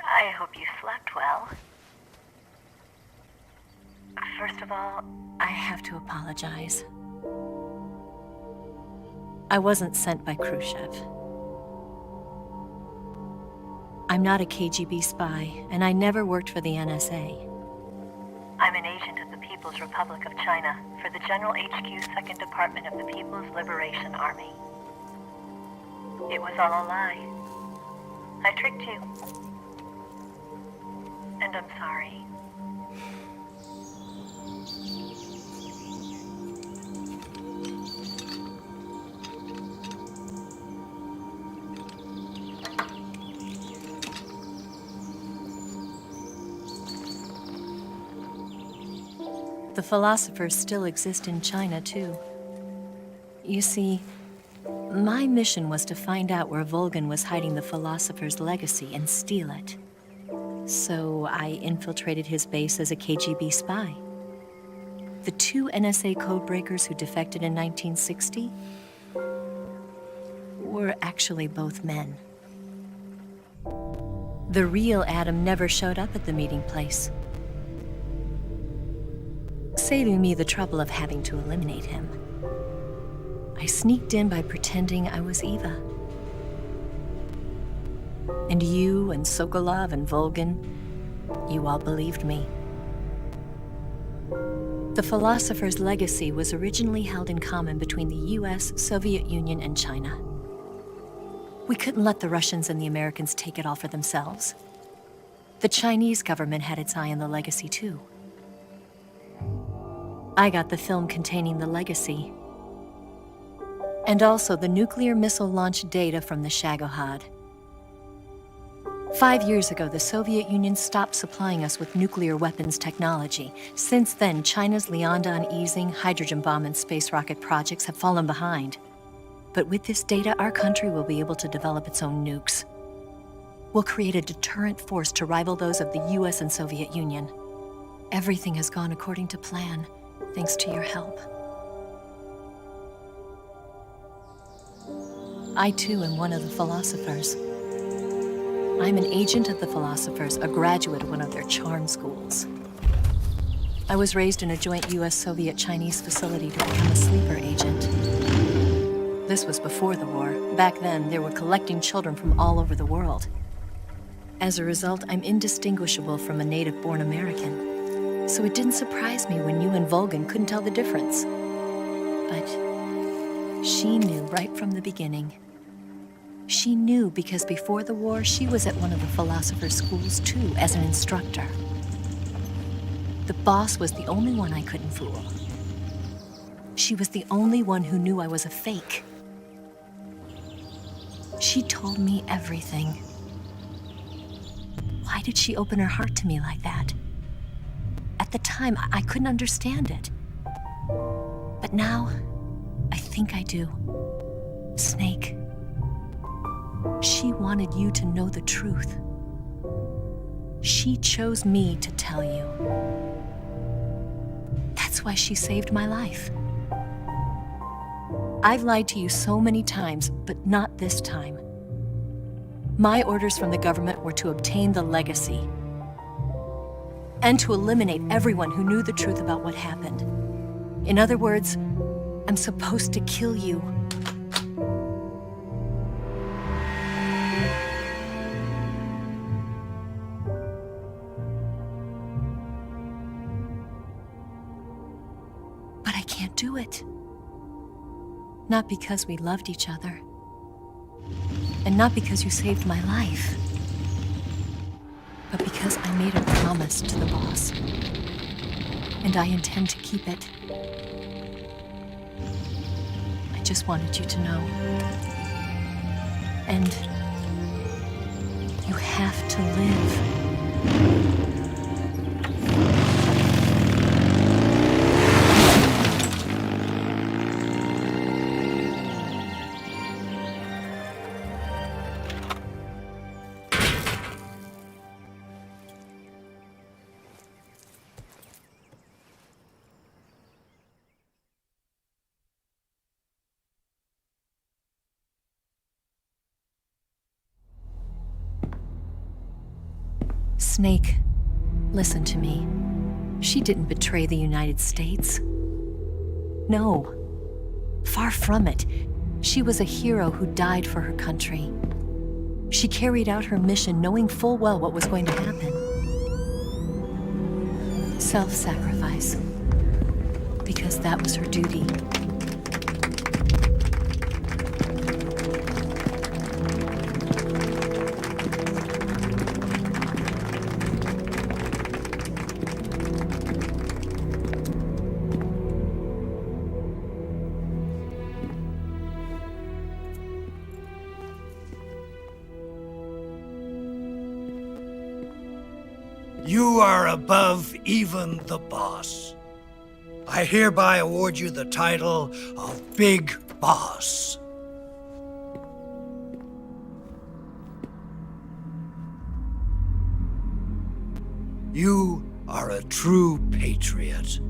I hope you slept well. First of all, I have to apologize. I wasn't sent by Khrushchev. I'm not a KGB spy, and I never worked for the NSA. I'm an agent of the People's Republic of China for the General HQ 2nd Department of the People's Liberation Army. It was all a lie. I tricked you. And I'm sorry. The philosophers still exist in China, too. You see, my mission was to find out where Volgin was hiding the philosopher's legacy and steal it. So I infiltrated his base as a KGB spy. The two NSA codebreakers who defected in 1960, were actually both men. The real Adam never showed up at the meeting place, saving me the trouble of having to eliminate him. I sneaked in by pretending I was Eva. And you and Sokolov and Volgin, you all believed me. The philosopher's legacy was originally held in common between the US, Soviet Union, and China. We couldn't let the Russians and the Americans take it all for themselves. The Chinese government had its eye on the legacy too. I got the film containing the legacy, and also the nuclear missile launch data from the Shagohod. 5 years ago, the Soviet Union stopped supplying us with nuclear weapons technology. Since then, China's Liaodong easing, hydrogen bomb, and space rocket projects have fallen behind. But with this data, our country will be able to develop its own nukes. We'll create a deterrent force to rival those of the US and Soviet Union. Everything has gone according to plan, thanks to your help. I too am one of the philosophers. I'm an agent of the philosophers, a graduate of one of their charm schools. I was raised in a joint US-Soviet-Chinese facility to become a sleeper agent. This was before the war. Back then, they were collecting children from all over the world. As a result, I'm indistinguishable from a native-born American. So it didn't surprise me when you and Volgin couldn't tell the difference. But she knew right from the beginning. She knew because before the war, she was at one of the philosopher's schools too, as an instructor. The boss was the only one I couldn't fool. She was the only one who knew I was a fake. She told me everything. Why did she open her heart to me like that? At the time, I couldn't understand it. But now, I think I do. Snake. She wanted you to know the truth. She chose me to tell you. That's why she saved my life. I've lied to you so many times, but not this time. My orders from the government were to obtain the legacy and to eliminate everyone who knew the truth about what happened. In other words, I'm supposed to kill you. But I can't do it. Not because we loved each other. And not because you saved my life. But because I made a promise to the boss. And I intend to keep it. I just wanted you to know. And you have to live. Snake, listen to me. She didn't betray the United States. No. Far from it. She was a hero who died for her country. She carried out her mission knowing full well what was going to happen. Self-sacrifice. Because that was her duty. You are above even the boss. I hereby award you the title of Big Boss. You are a true patriot.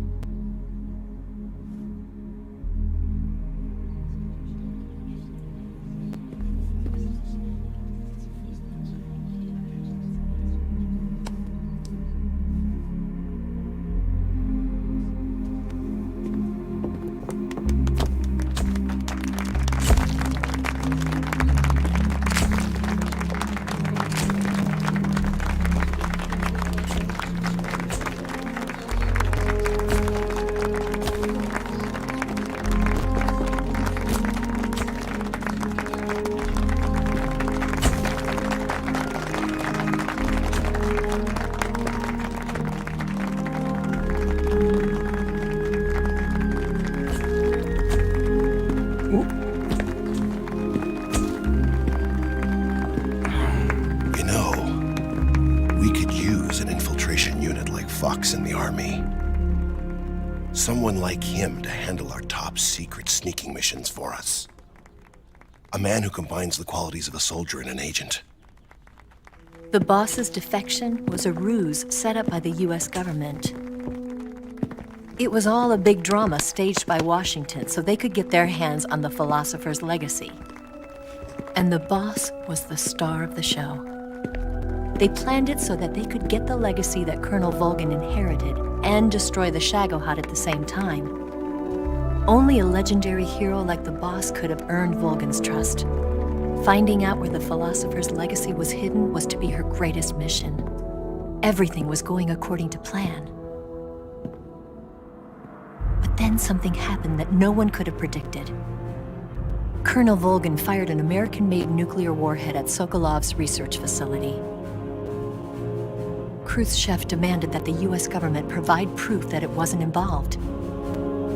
Fox in the army. Someone like him to handle our top secret sneaking missions for us. A man who combines the qualities of a soldier and an agent. The boss's defection was a ruse set up by the US government. It was all a big drama staged by Washington so they could get their hands on the philosopher's legacy. And the boss was the star of the show. They planned it so that they could get the legacy that Colonel Volgin inherited and destroy the Shagohod at the same time. Only a legendary hero like the boss could have earned Volgin's trust. Finding out where the philosopher's legacy was hidden was to be her greatest mission. Everything was going according to plan. But then something happened that no one could have predicted. Colonel Volgin fired an American-made nuclear warhead at Sokolov's research facility. Khrushchev demanded that the US government provide proof that it wasn't involved.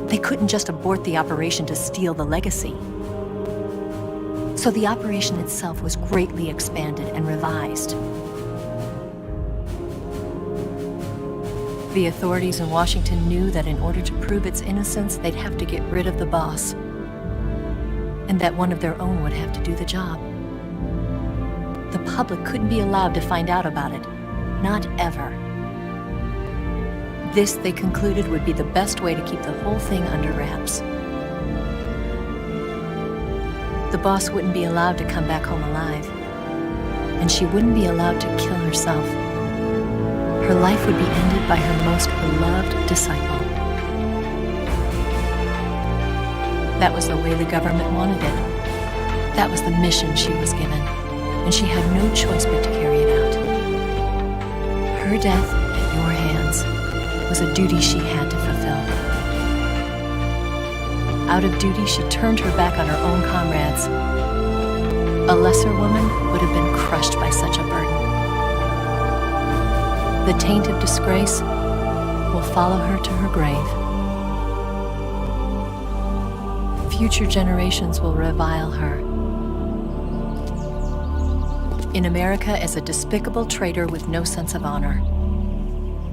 They couldn't just abort the operation to steal the legacy. So the operation itself was greatly expanded and revised. The authorities in Washington knew that in order to prove its innocence, they'd have to get rid of the boss, and that one of their own would have to do the job. The public couldn't be allowed to find out about it. Not ever. This, they concluded, would be the best way to keep the whole thing under wraps. The boss wouldn't be allowed to come back home alive, and she wouldn't be allowed to kill herself. Her life would be ended by her most beloved disciple. That was the way the government wanted it. That was the mission she was given, and she had no choice but to carry it out. Her death at your hands was a duty she had to fulfill. Out of duty, she turned her back on her own comrades. A lesser woman would have been crushed by such a burden. The taint of disgrace will follow her to her grave. Future generations will revile her. In America as a despicable traitor with no sense of honor.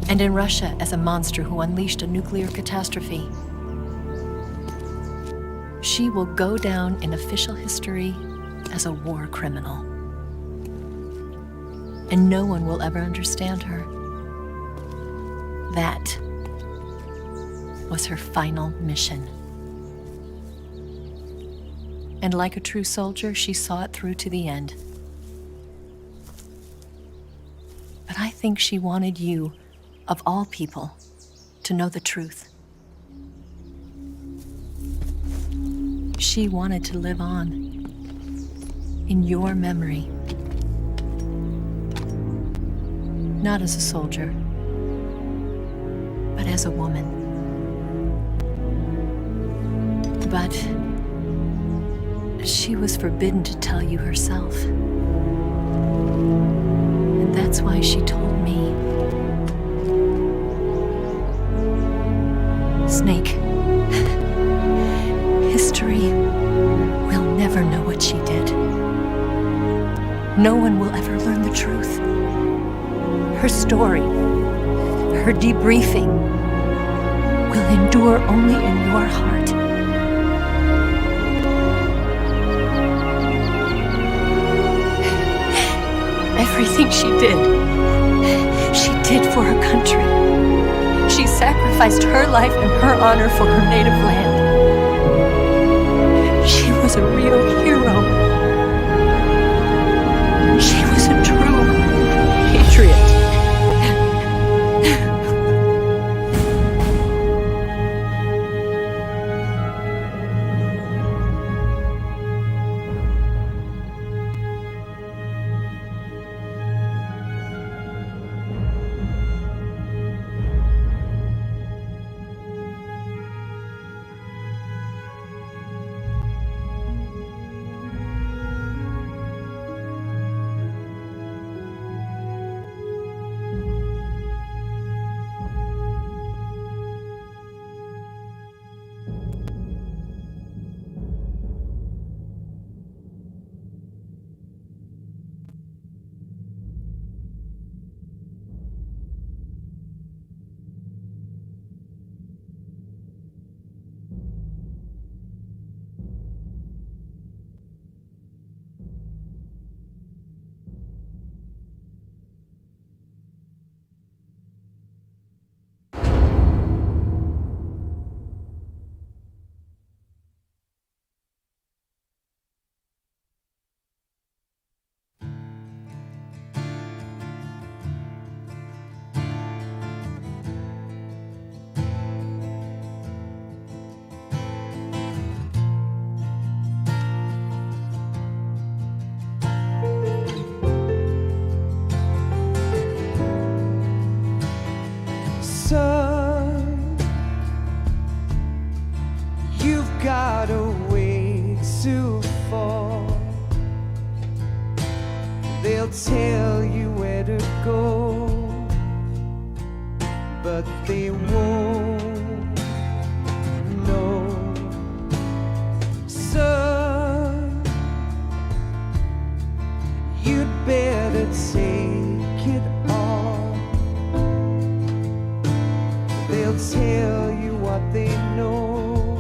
And in Russia as a monster who unleashed a nuclear catastrophe. She will go down in official history as a war criminal. And no one will ever understand her. That was her final mission. And like a true soldier, she saw it through to the end. But I think she wanted you, of all people, to know the truth. She wanted to live on in your memory. Not as a soldier, but as a woman. But she was forbidden to tell you herself. And that's why she told me. Snake, history will never know what she did. No one will ever learn the truth. Her story, her debriefing, will endure only in your heart. Everything she did for her country. She sacrificed her life and her honor for her native land. She was a real hero. She was a true patriot. fall. They'll tell you where to go, but they won't know. Son, you'd better take it all. They'll tell you what they know,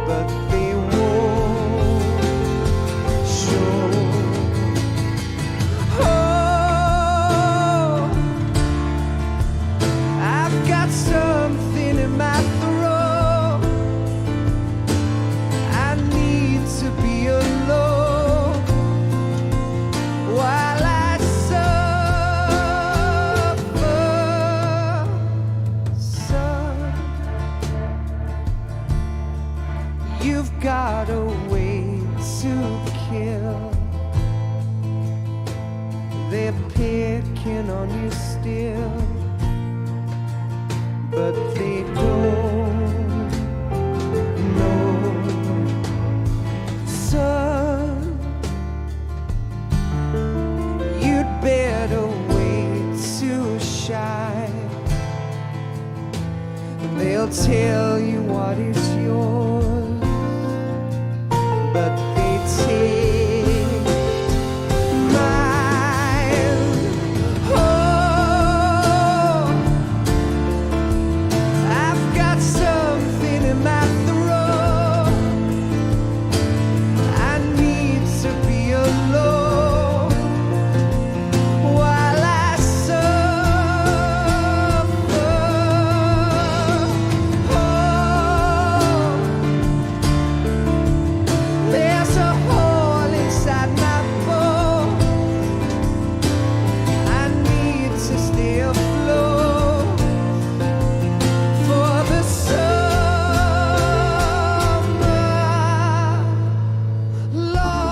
but they won't show. Oh, I've got something in my throat. I need to be alone while I suffer. Son, you've got a way to kill. They're picking on you still, but they don't know. Son, you'd better wait to shine. They'll tell you what is yours, but they take mine. Oh, I've got something in my throat. I need to be alone while I suffer. Oh, there's a hole inside my bones. I need to stay afloat for the summer, Lord.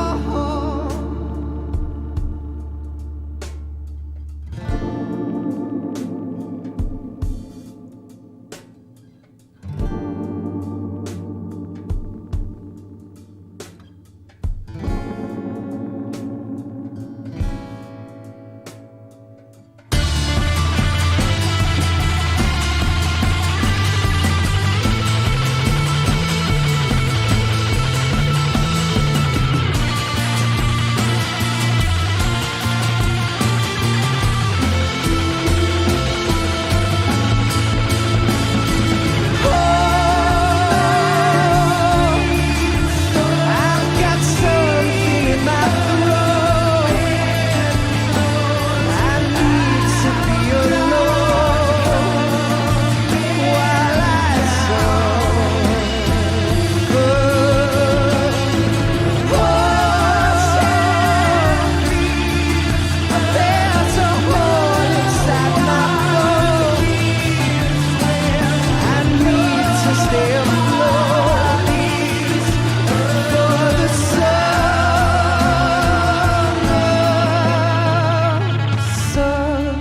I've got something in my throat. I need to be alone while I suffer. There's a hole inside my bones. I need to stay afloat for the summer. Son,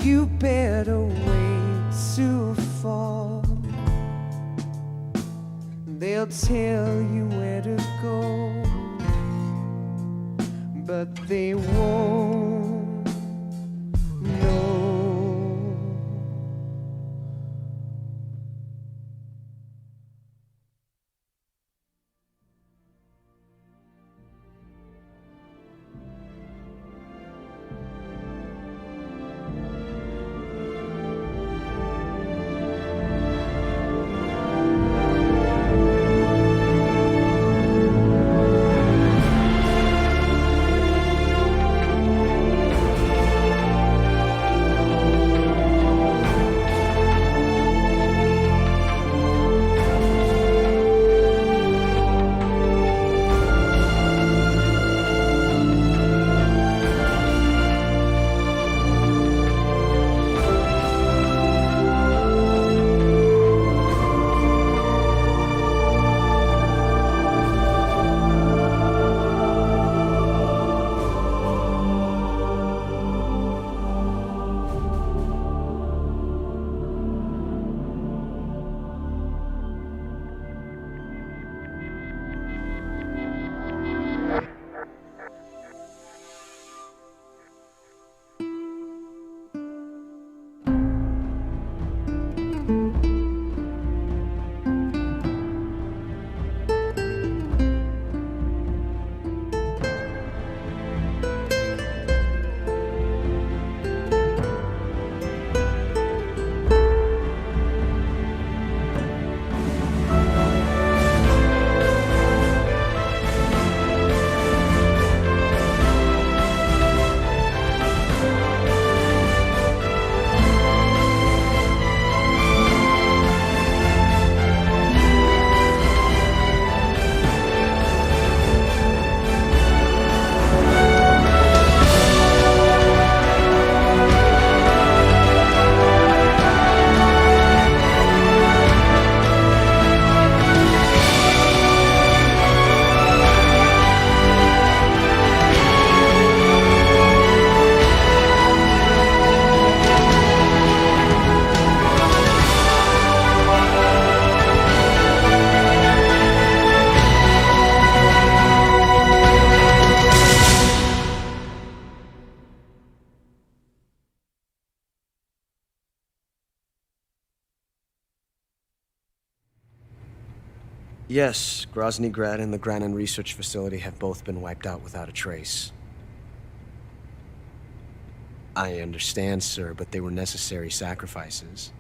you better wait to fall. They'll tell you where to go, but they won't know. Yes, Grozny Grad and the Granin Research Facility have both been wiped out without a trace. I understand, sir, but they were necessary sacrifices.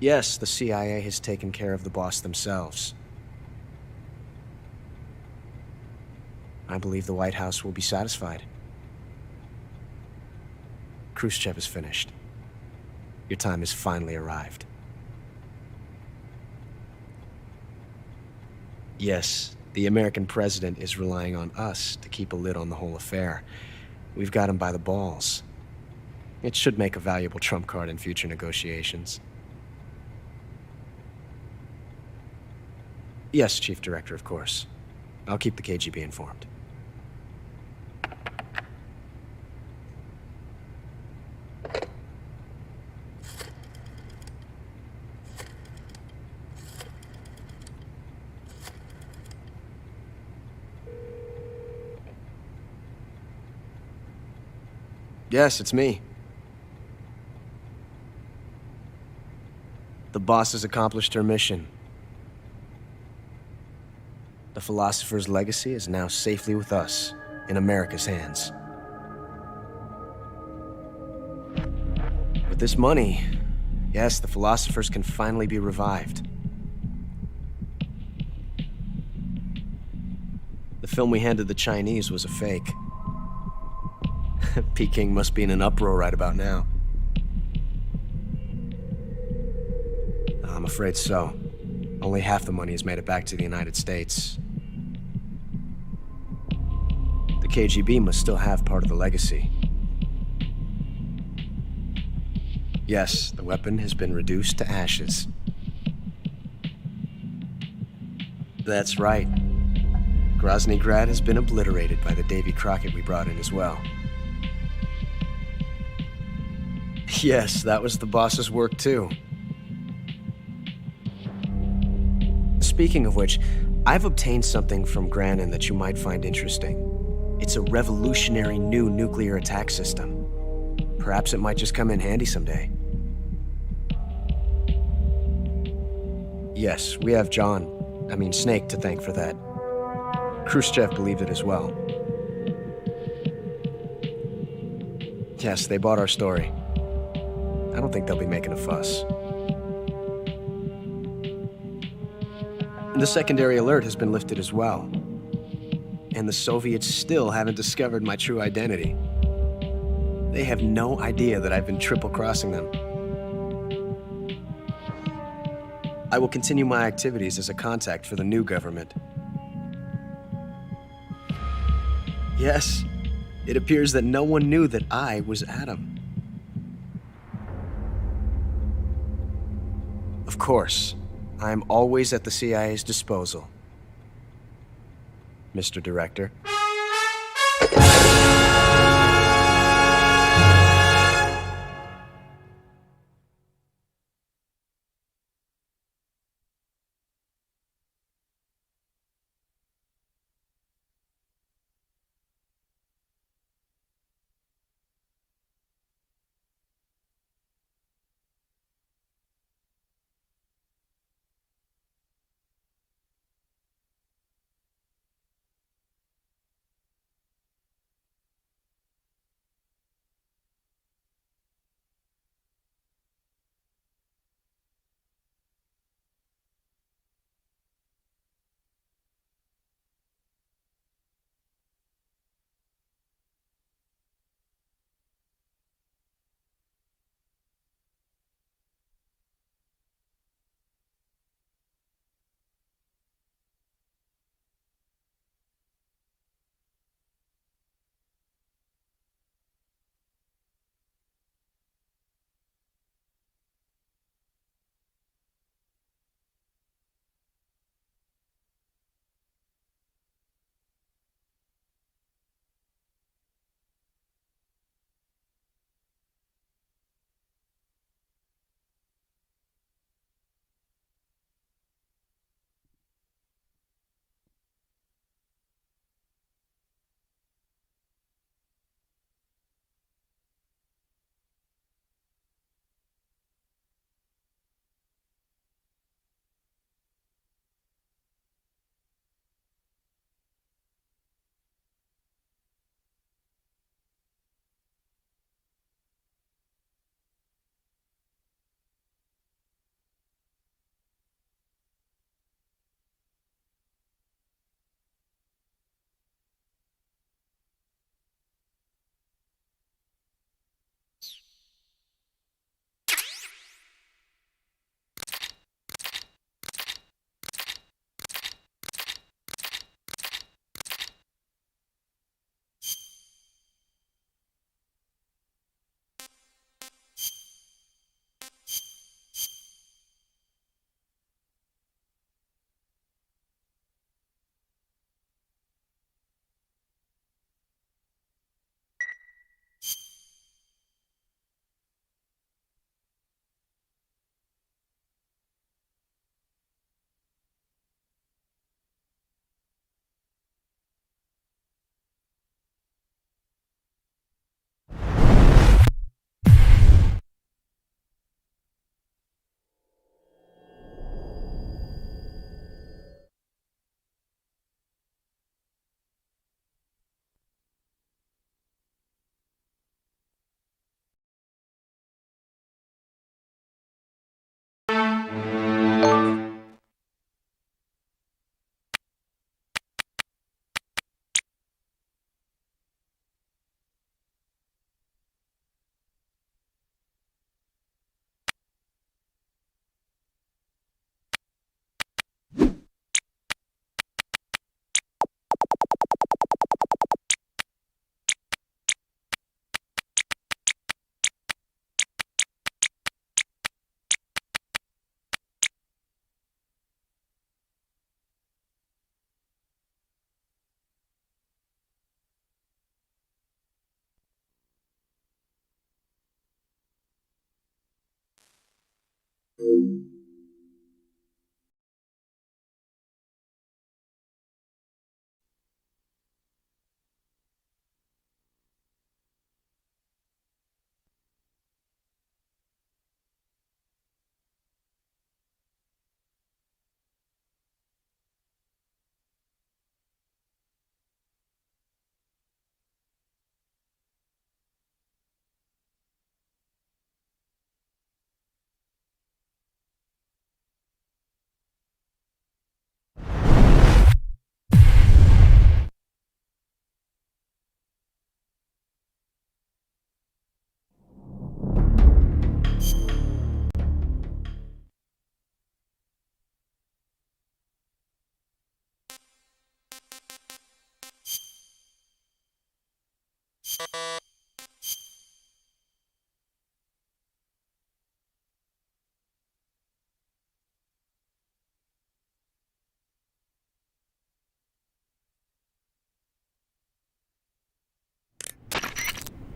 Yes, the CIA has taken care of the boss themselves. I believe the White House will be satisfied. Khrushchev is finished. Your time has finally arrived. Yes, the American president is relying on us to keep a lid on the whole affair. We've got him by the balls. It should make a valuable trump card in future negotiations. Yes, Chief Director, of course. I'll keep the KGB informed. Yes, it's me. The boss has accomplished her mission. The philosopher's legacy is now safely with us, in America's hands. With this money, yes, the philosophers can finally be revived. The film we handed the Chinese was a fake. Peking must be in an uproar right about now. I'm afraid so. Only half the money has made it back to the United States. The KGB must still have part of the legacy. Yes, the weapon has been reduced to ashes. That's right. Grozny Grad has been obliterated by the Davy Crockett we brought in as well. Yes, that was the boss's work too. Speaking of which, I've obtained something from Granin that you might find interesting. It's a revolutionary new nuclear attack system. Perhaps it might just come in handy someday. Yes, we have Snake to thank for that. Khrushchev believed it as well. Yes, they bought our story. I don't think they'll be making a fuss. The secondary alert has been lifted as well. And the Soviets still haven't discovered my true identity. They have no idea that I've been triple-crossing them. I will continue my activities as a contact for the new government. Yes, it appears that no one knew that I was Adam. Of course, I am always at the CIA's disposal, Mr. Director.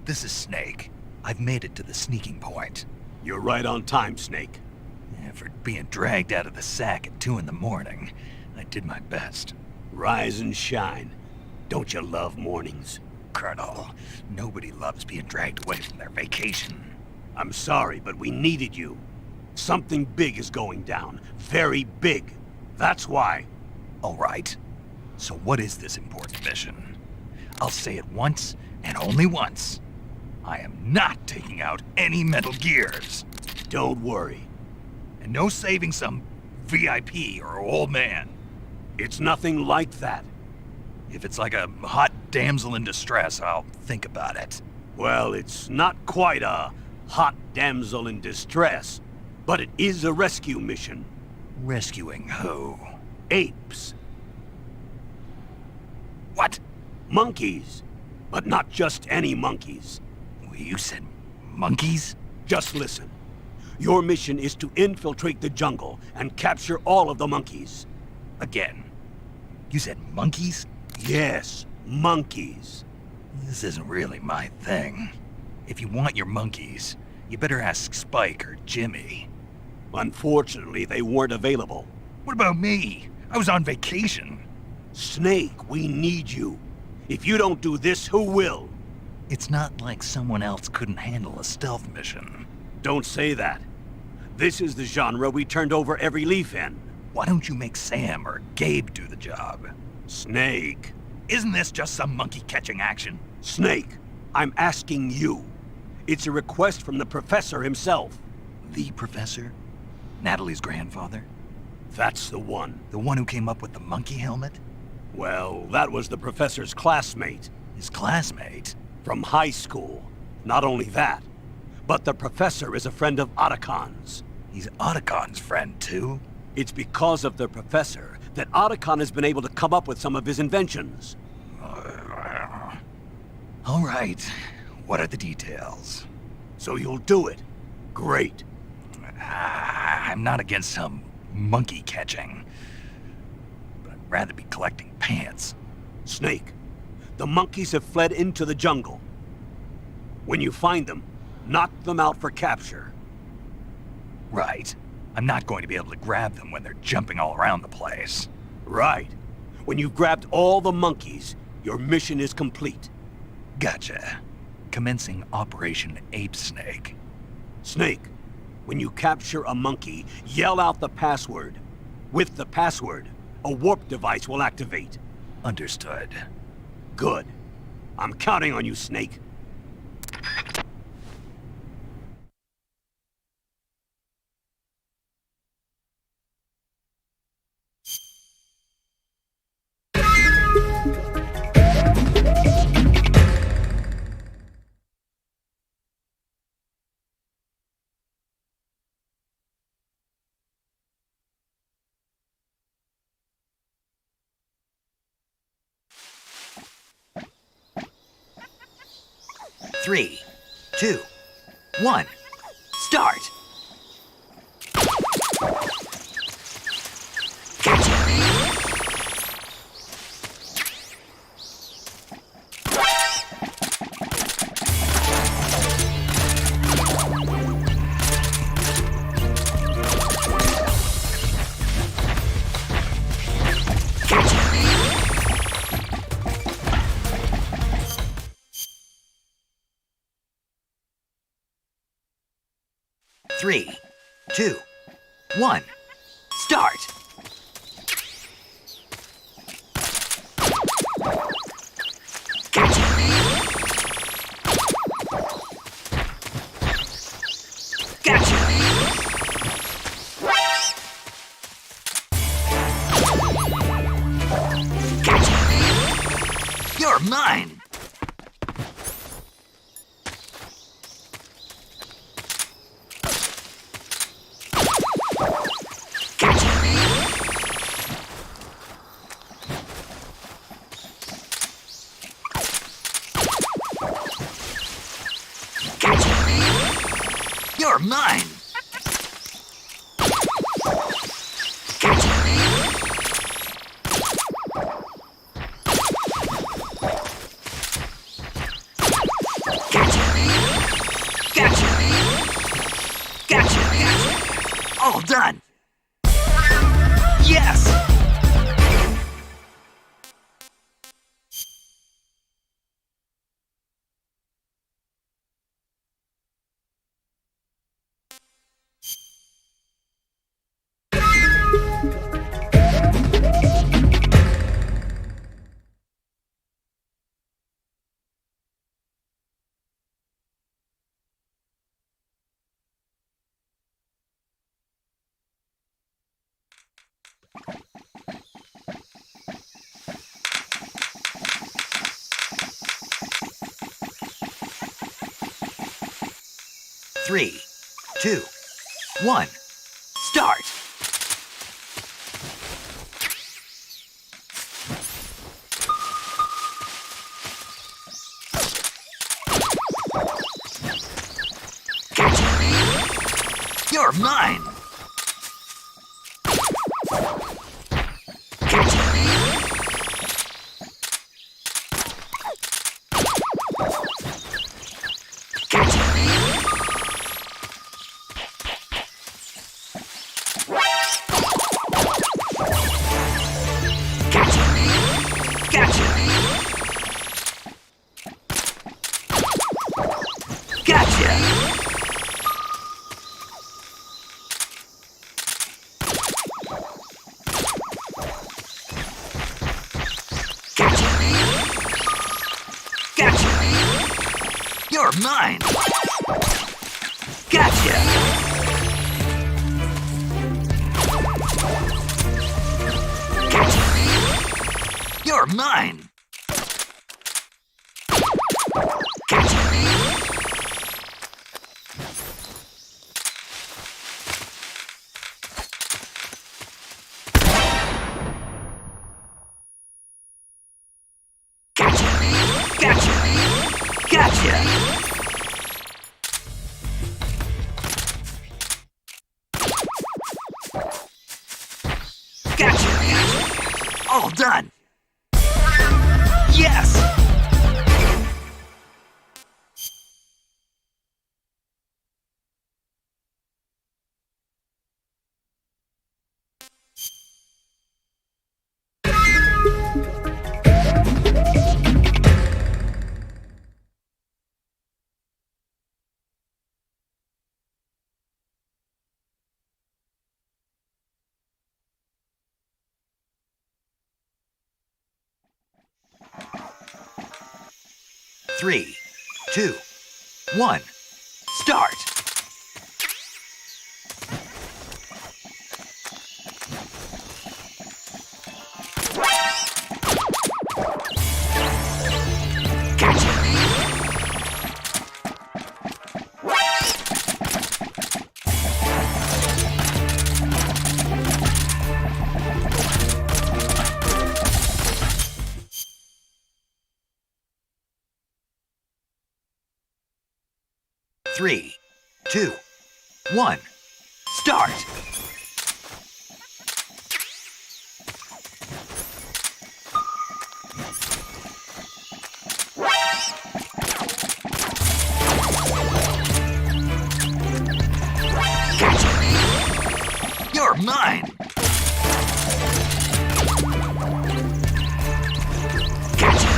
This is Snake. I've made it to the sneaking point. You're right on time, Snake. For being dragged out of the sack at 2 in the morning, I did my best. Rise and shine. Don't you love mornings? Colonel, nobody loves being dragged away from their vacation. I'm sorry, but we needed you. Something big is going down. Very big. That's why. All right. So what is this important mission? I'll say it once, and only once. I am not taking out any Metal Gears. Don't worry. And no saving some VIP or old man. It's nothing like that. If it's like a hot damsel in distress, I'll think about it. Well, it's not quite a hot damsel in distress, but it is a rescue mission. Rescuing who? Apes. What? Monkeys. But not just any monkeys. You said monkeys? Just listen. Your mission is to infiltrate the jungle and capture all of the monkeys. Again. You said monkeys? Yes, monkeys. This isn't really my thing. If you want your monkeys, you better ask Spike or Jimmy. Unfortunately, they weren't available. What about me? I was on vacation. Snake, we need you. If you don't do this, who will? It's not like someone else couldn't handle a stealth mission. Don't say that. This is the genre we turned over every leaf in. Why don't you make Sam or Gabe do the job? Snake. Isn't this just some monkey-catching action? Snake, I'm asking you. It's a request from the professor himself. The professor? Natalie's grandfather? That's the one. The one who came up with the monkey helmet? Well, that was the professor's classmate. His classmate? From high school. Not only that, but the professor is a friend of Otacon's. He's Otacon's friend, too? It's because of the professor that Otacon has been able to come up with some of his inventions. All right. What are the details? So you'll do it. Great. I'm not against some monkey catching, but I'd rather be collecting pants. Snake, the monkeys have fled into the jungle. When you find them, knock them out for capture. Right. I'm not going to be able to grab them when they're jumping all around the place. Right. When you've grabbed all the monkeys, your mission is complete. Gotcha. Commencing Operation Ape Snake. Snake, when you capture a monkey, yell out the password. With the password, a warp device will activate. Understood. Good. I'm counting on you, Snake. Three, 2, 1, start! 3, 2, 1, start! Gotcha! Gotcha! Gotcha! You're mine! You're mine! Gotcha! Gotcha! Gotcha! Gotcha! Gotcha! All done! Yes! Three, 2, 1, start! Gotcha! You're mine! Gotcha! Gotcha! You're mine! Gotcha! Gotcha! You're mine! Gotcha! Gotcha! Gotcha! Gotcha! All done! Yes! Three, 2, 1, start! Gotcha! Three, 2, 1, start! Gotcha! You're mine! Gotcha!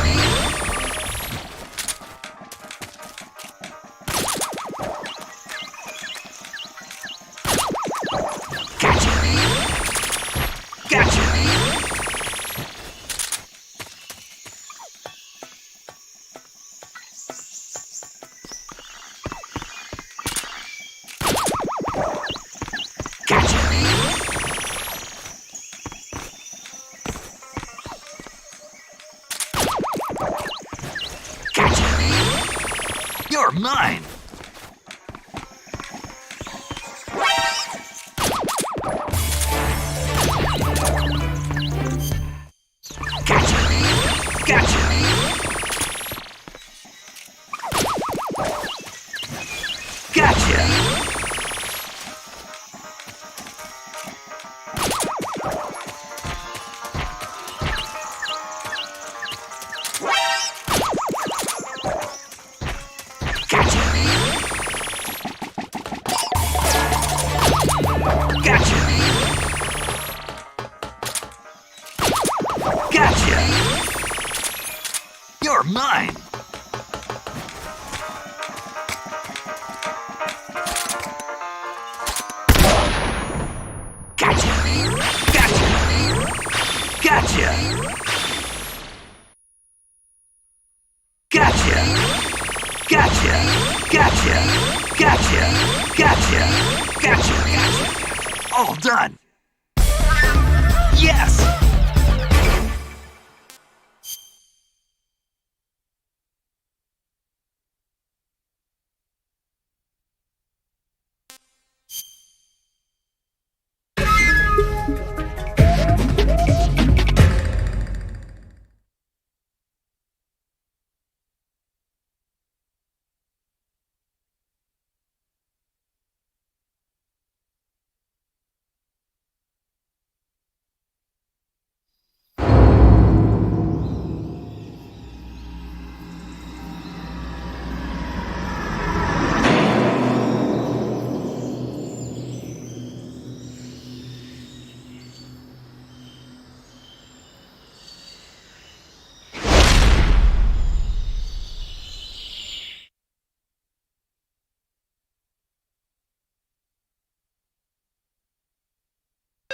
You're mine! You're mine! Gotcha! All done! Yes!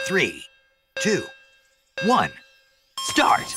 Three, two, one, start!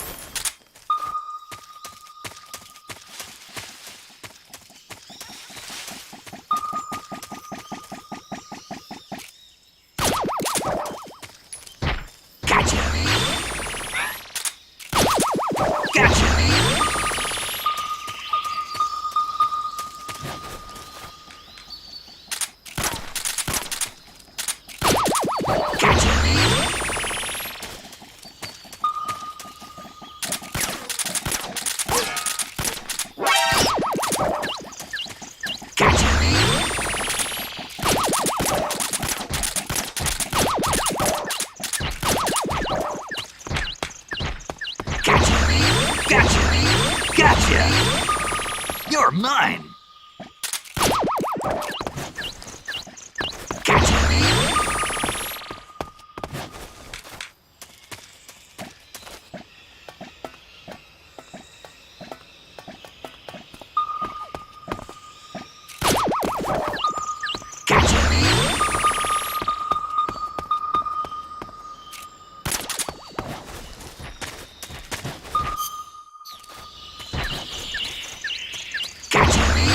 You're mine! Gotcha!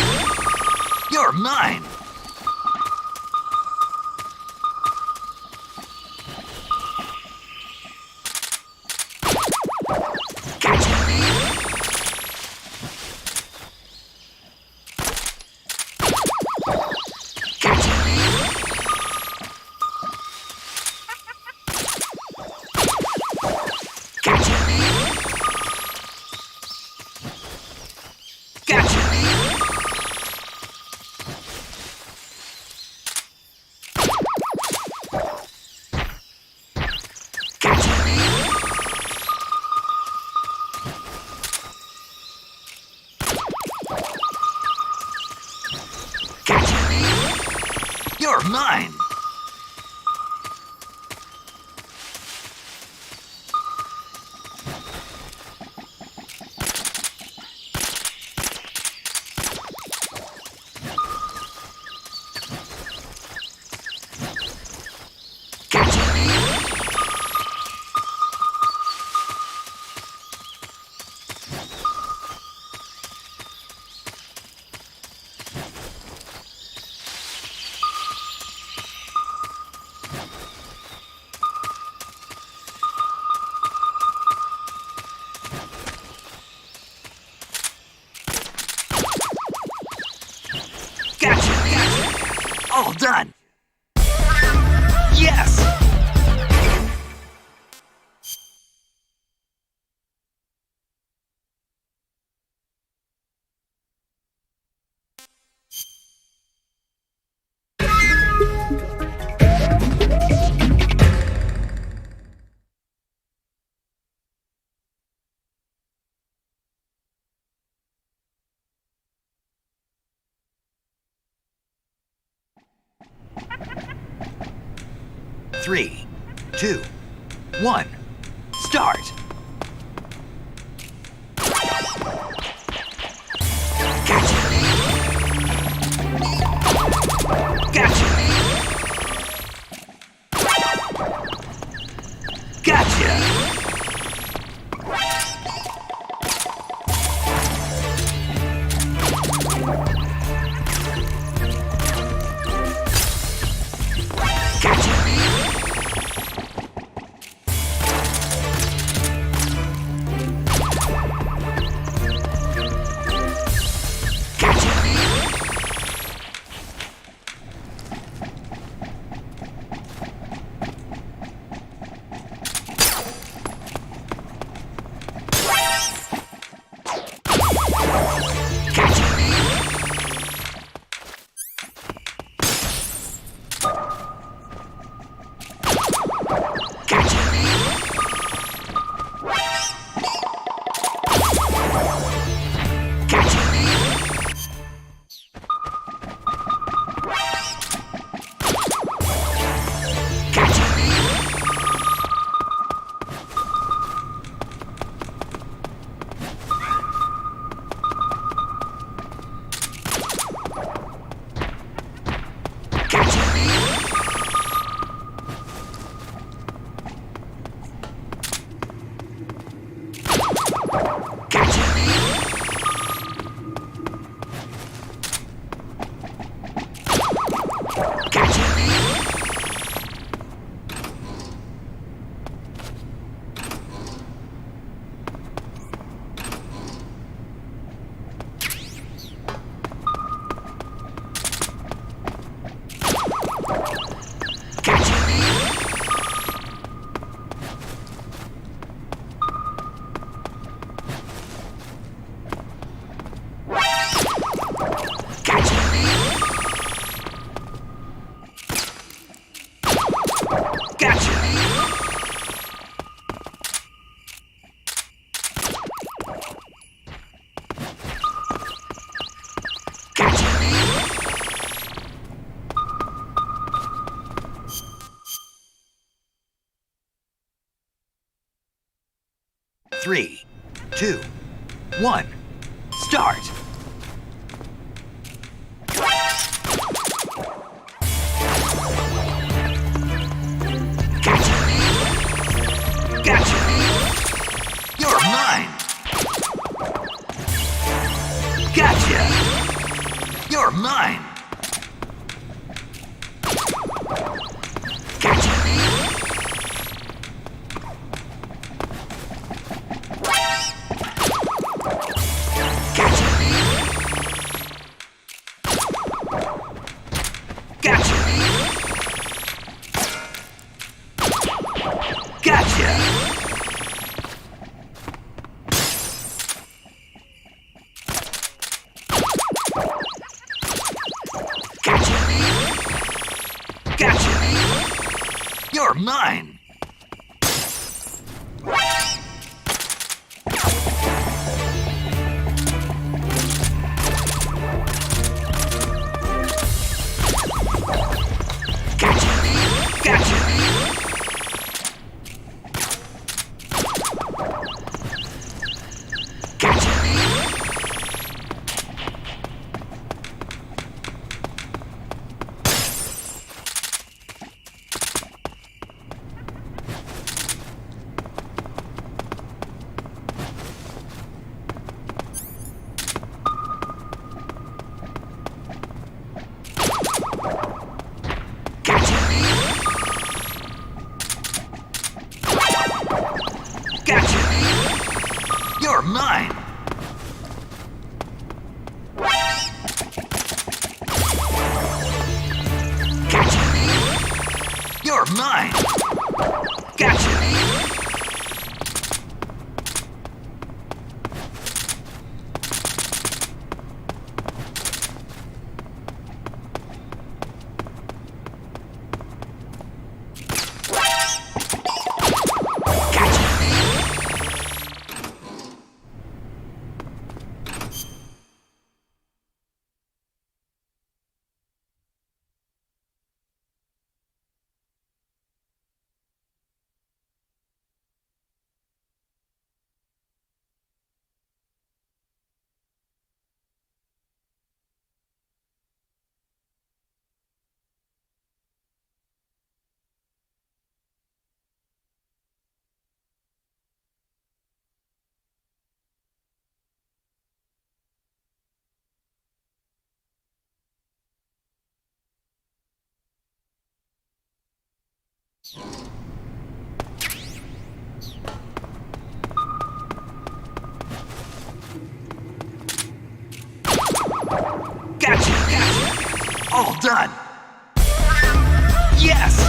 Done! Yes! Three, two, one, start! Gotcha! Gotcha! Three, two, one, start! Gotcha! You're mine! Gotcha! You're mine! Gotcha! You're mine! You're mine! You're mine! Gotcha! Gotcha! All done! Yes!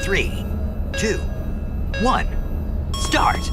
Three, two, one, start!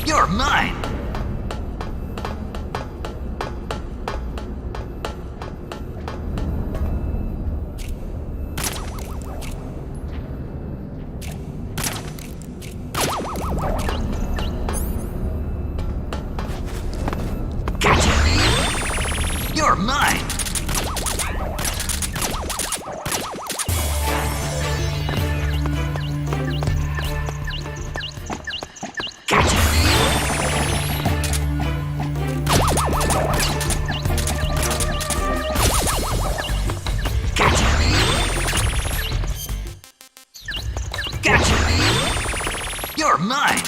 You're mine! Gotcha! You're mine! You're mine!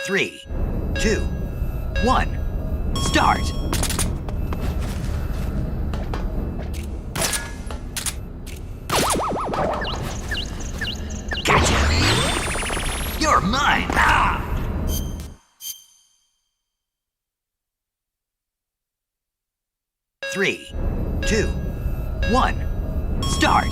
Three, two, one, start! Gotcha! You're mine! Ah! Three, two, one, start!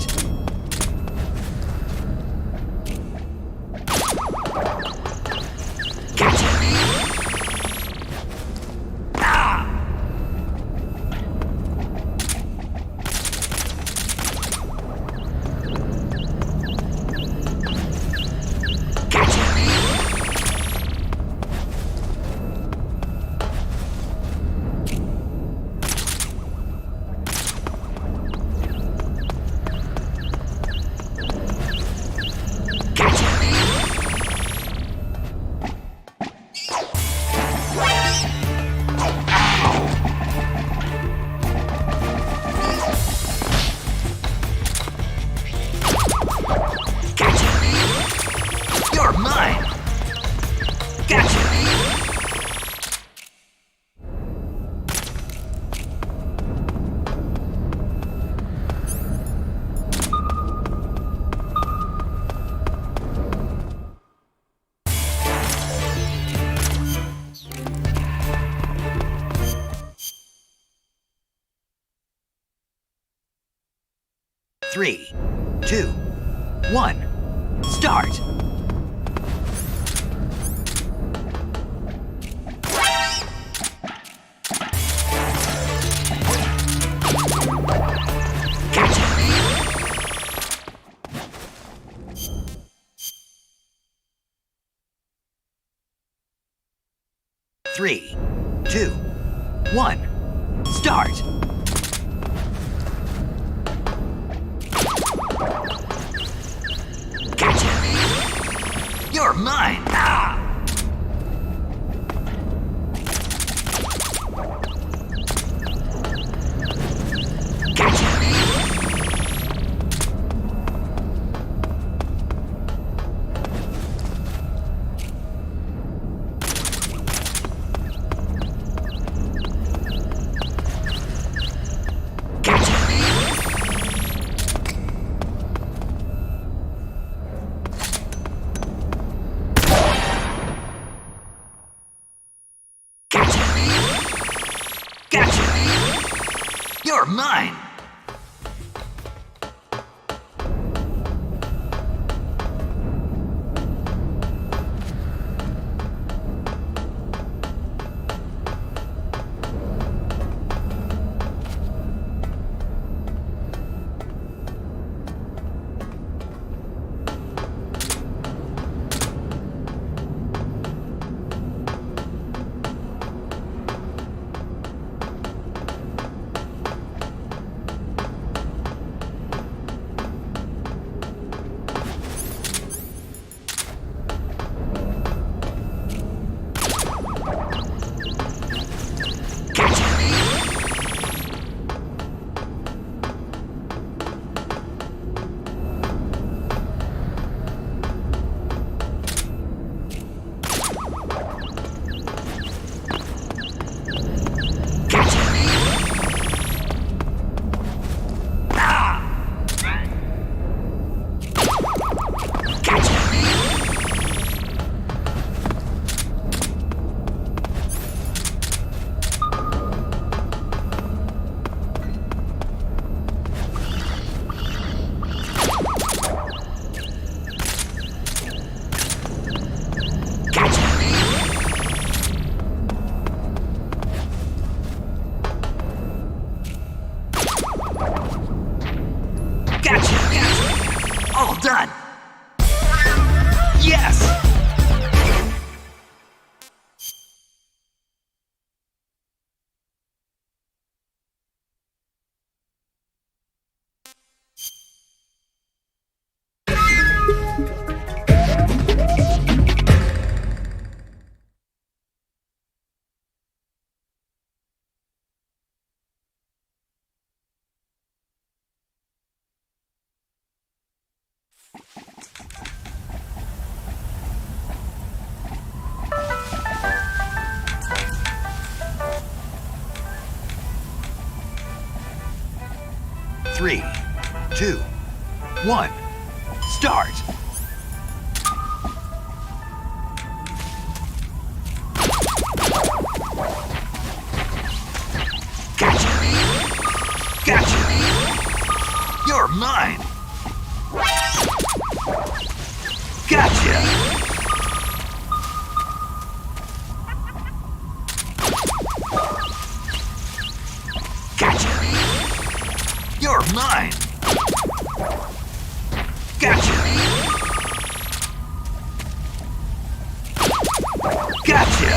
3, 2, 1, start! Three, 2, 1, start! Gotcha! You're mine! Ah! You're mine! All done! Yes! Three, 2, 1, start! Gotcha! Gotcha! You're mine! Gotcha! You're mine! Gotcha! Gotcha!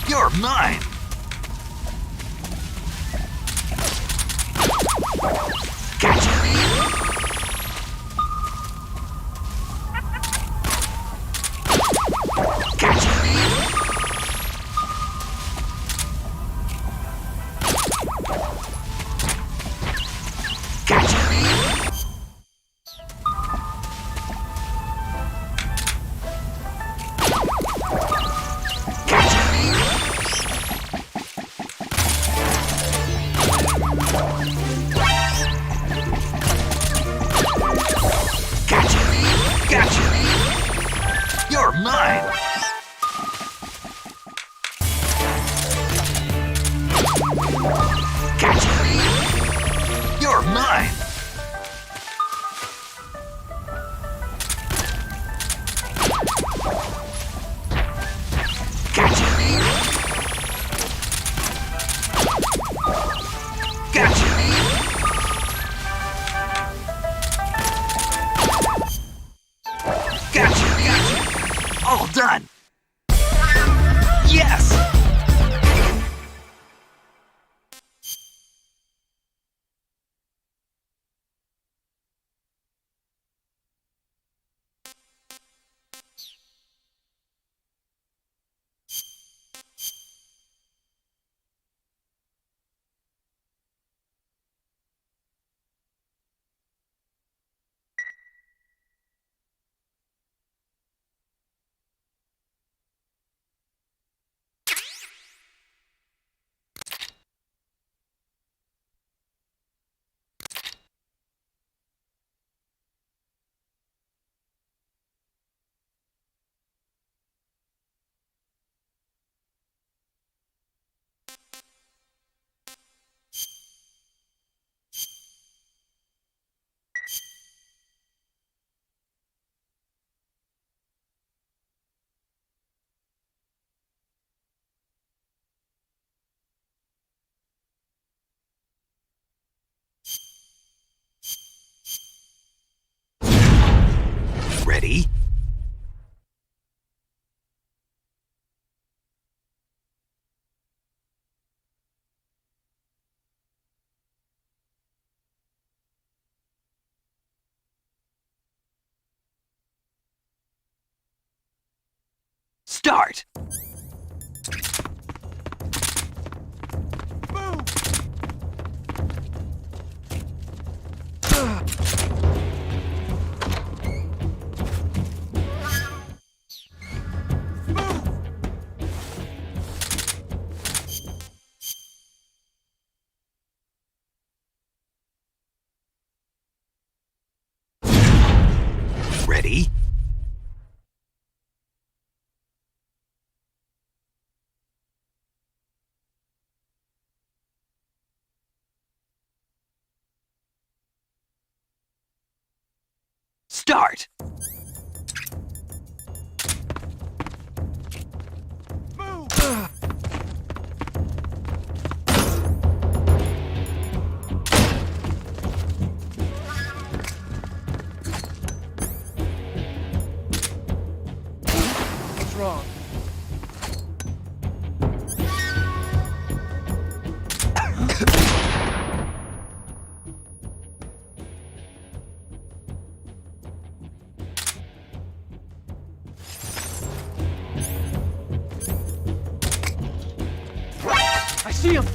You're mine! Gotcha! You're mine! Gotcha! You're mine! Ready? Start! Ready? Start! What's wrong? I see him!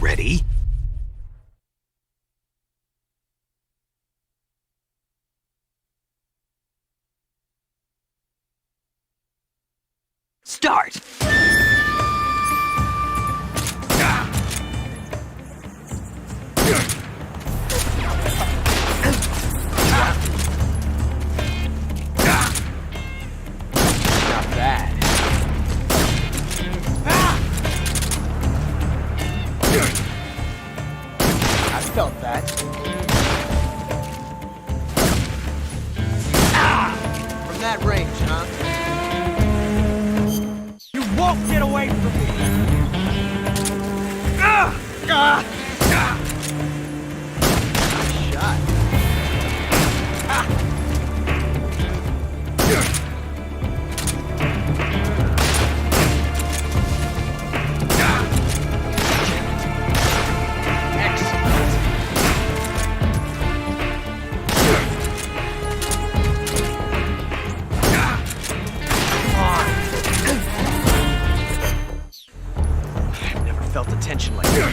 Ready? Start! Not bad. I felt that. From that range, huh? You won't get away from me! Shot. Felt the tension like that.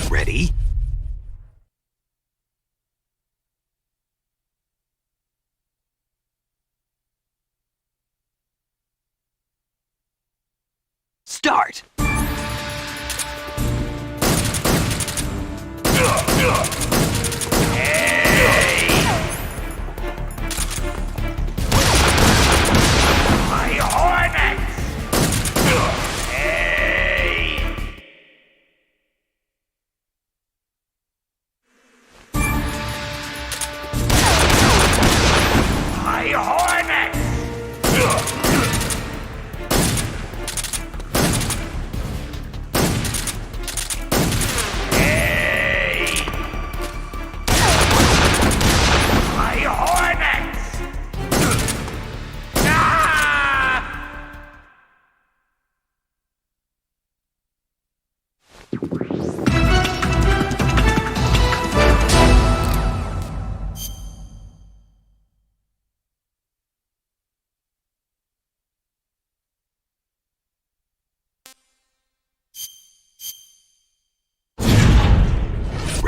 Ready? Start! My hornets!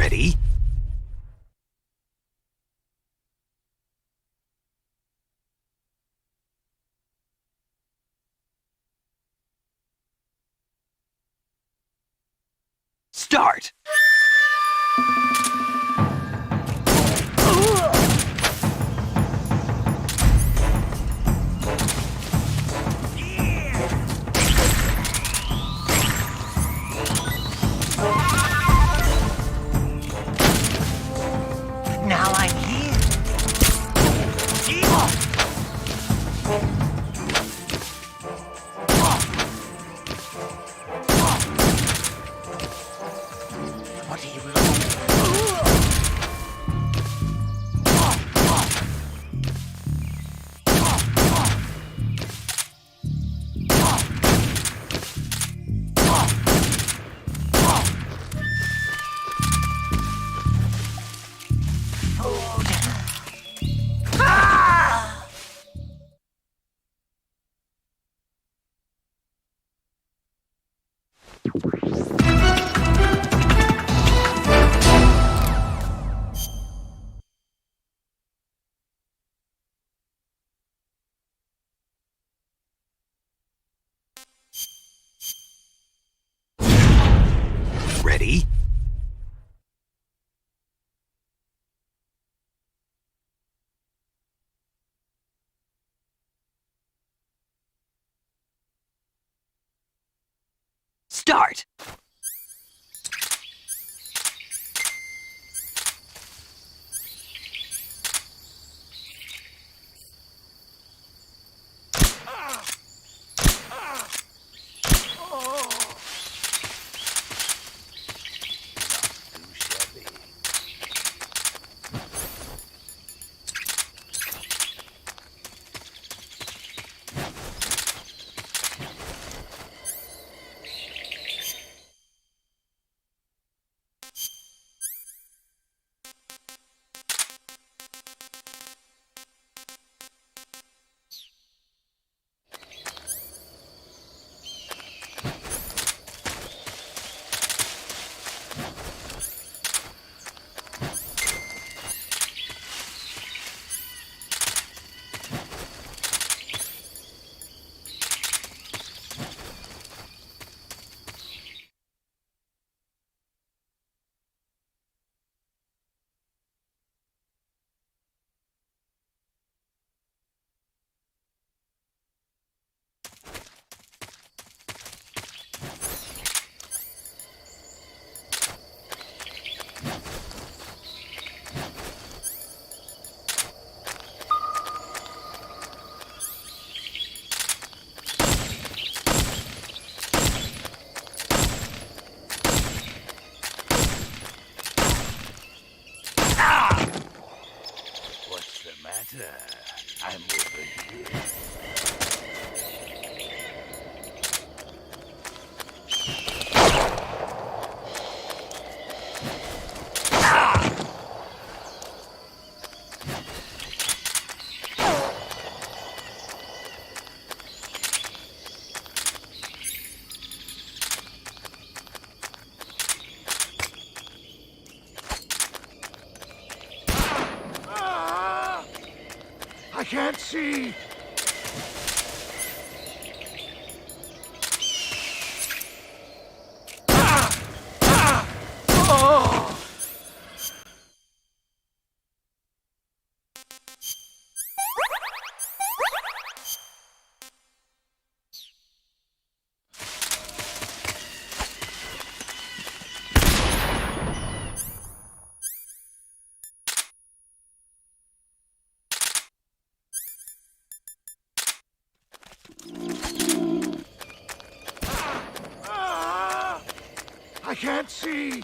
Ready? Start! Now I'm here. What are you looking Ready? Start! What's the matter? I'm over here. I can't see. I can't see.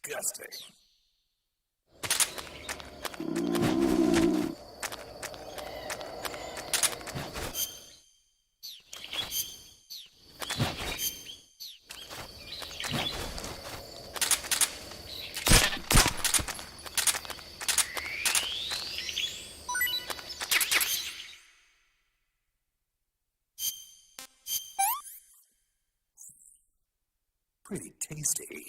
disgusting. Pretty tasty.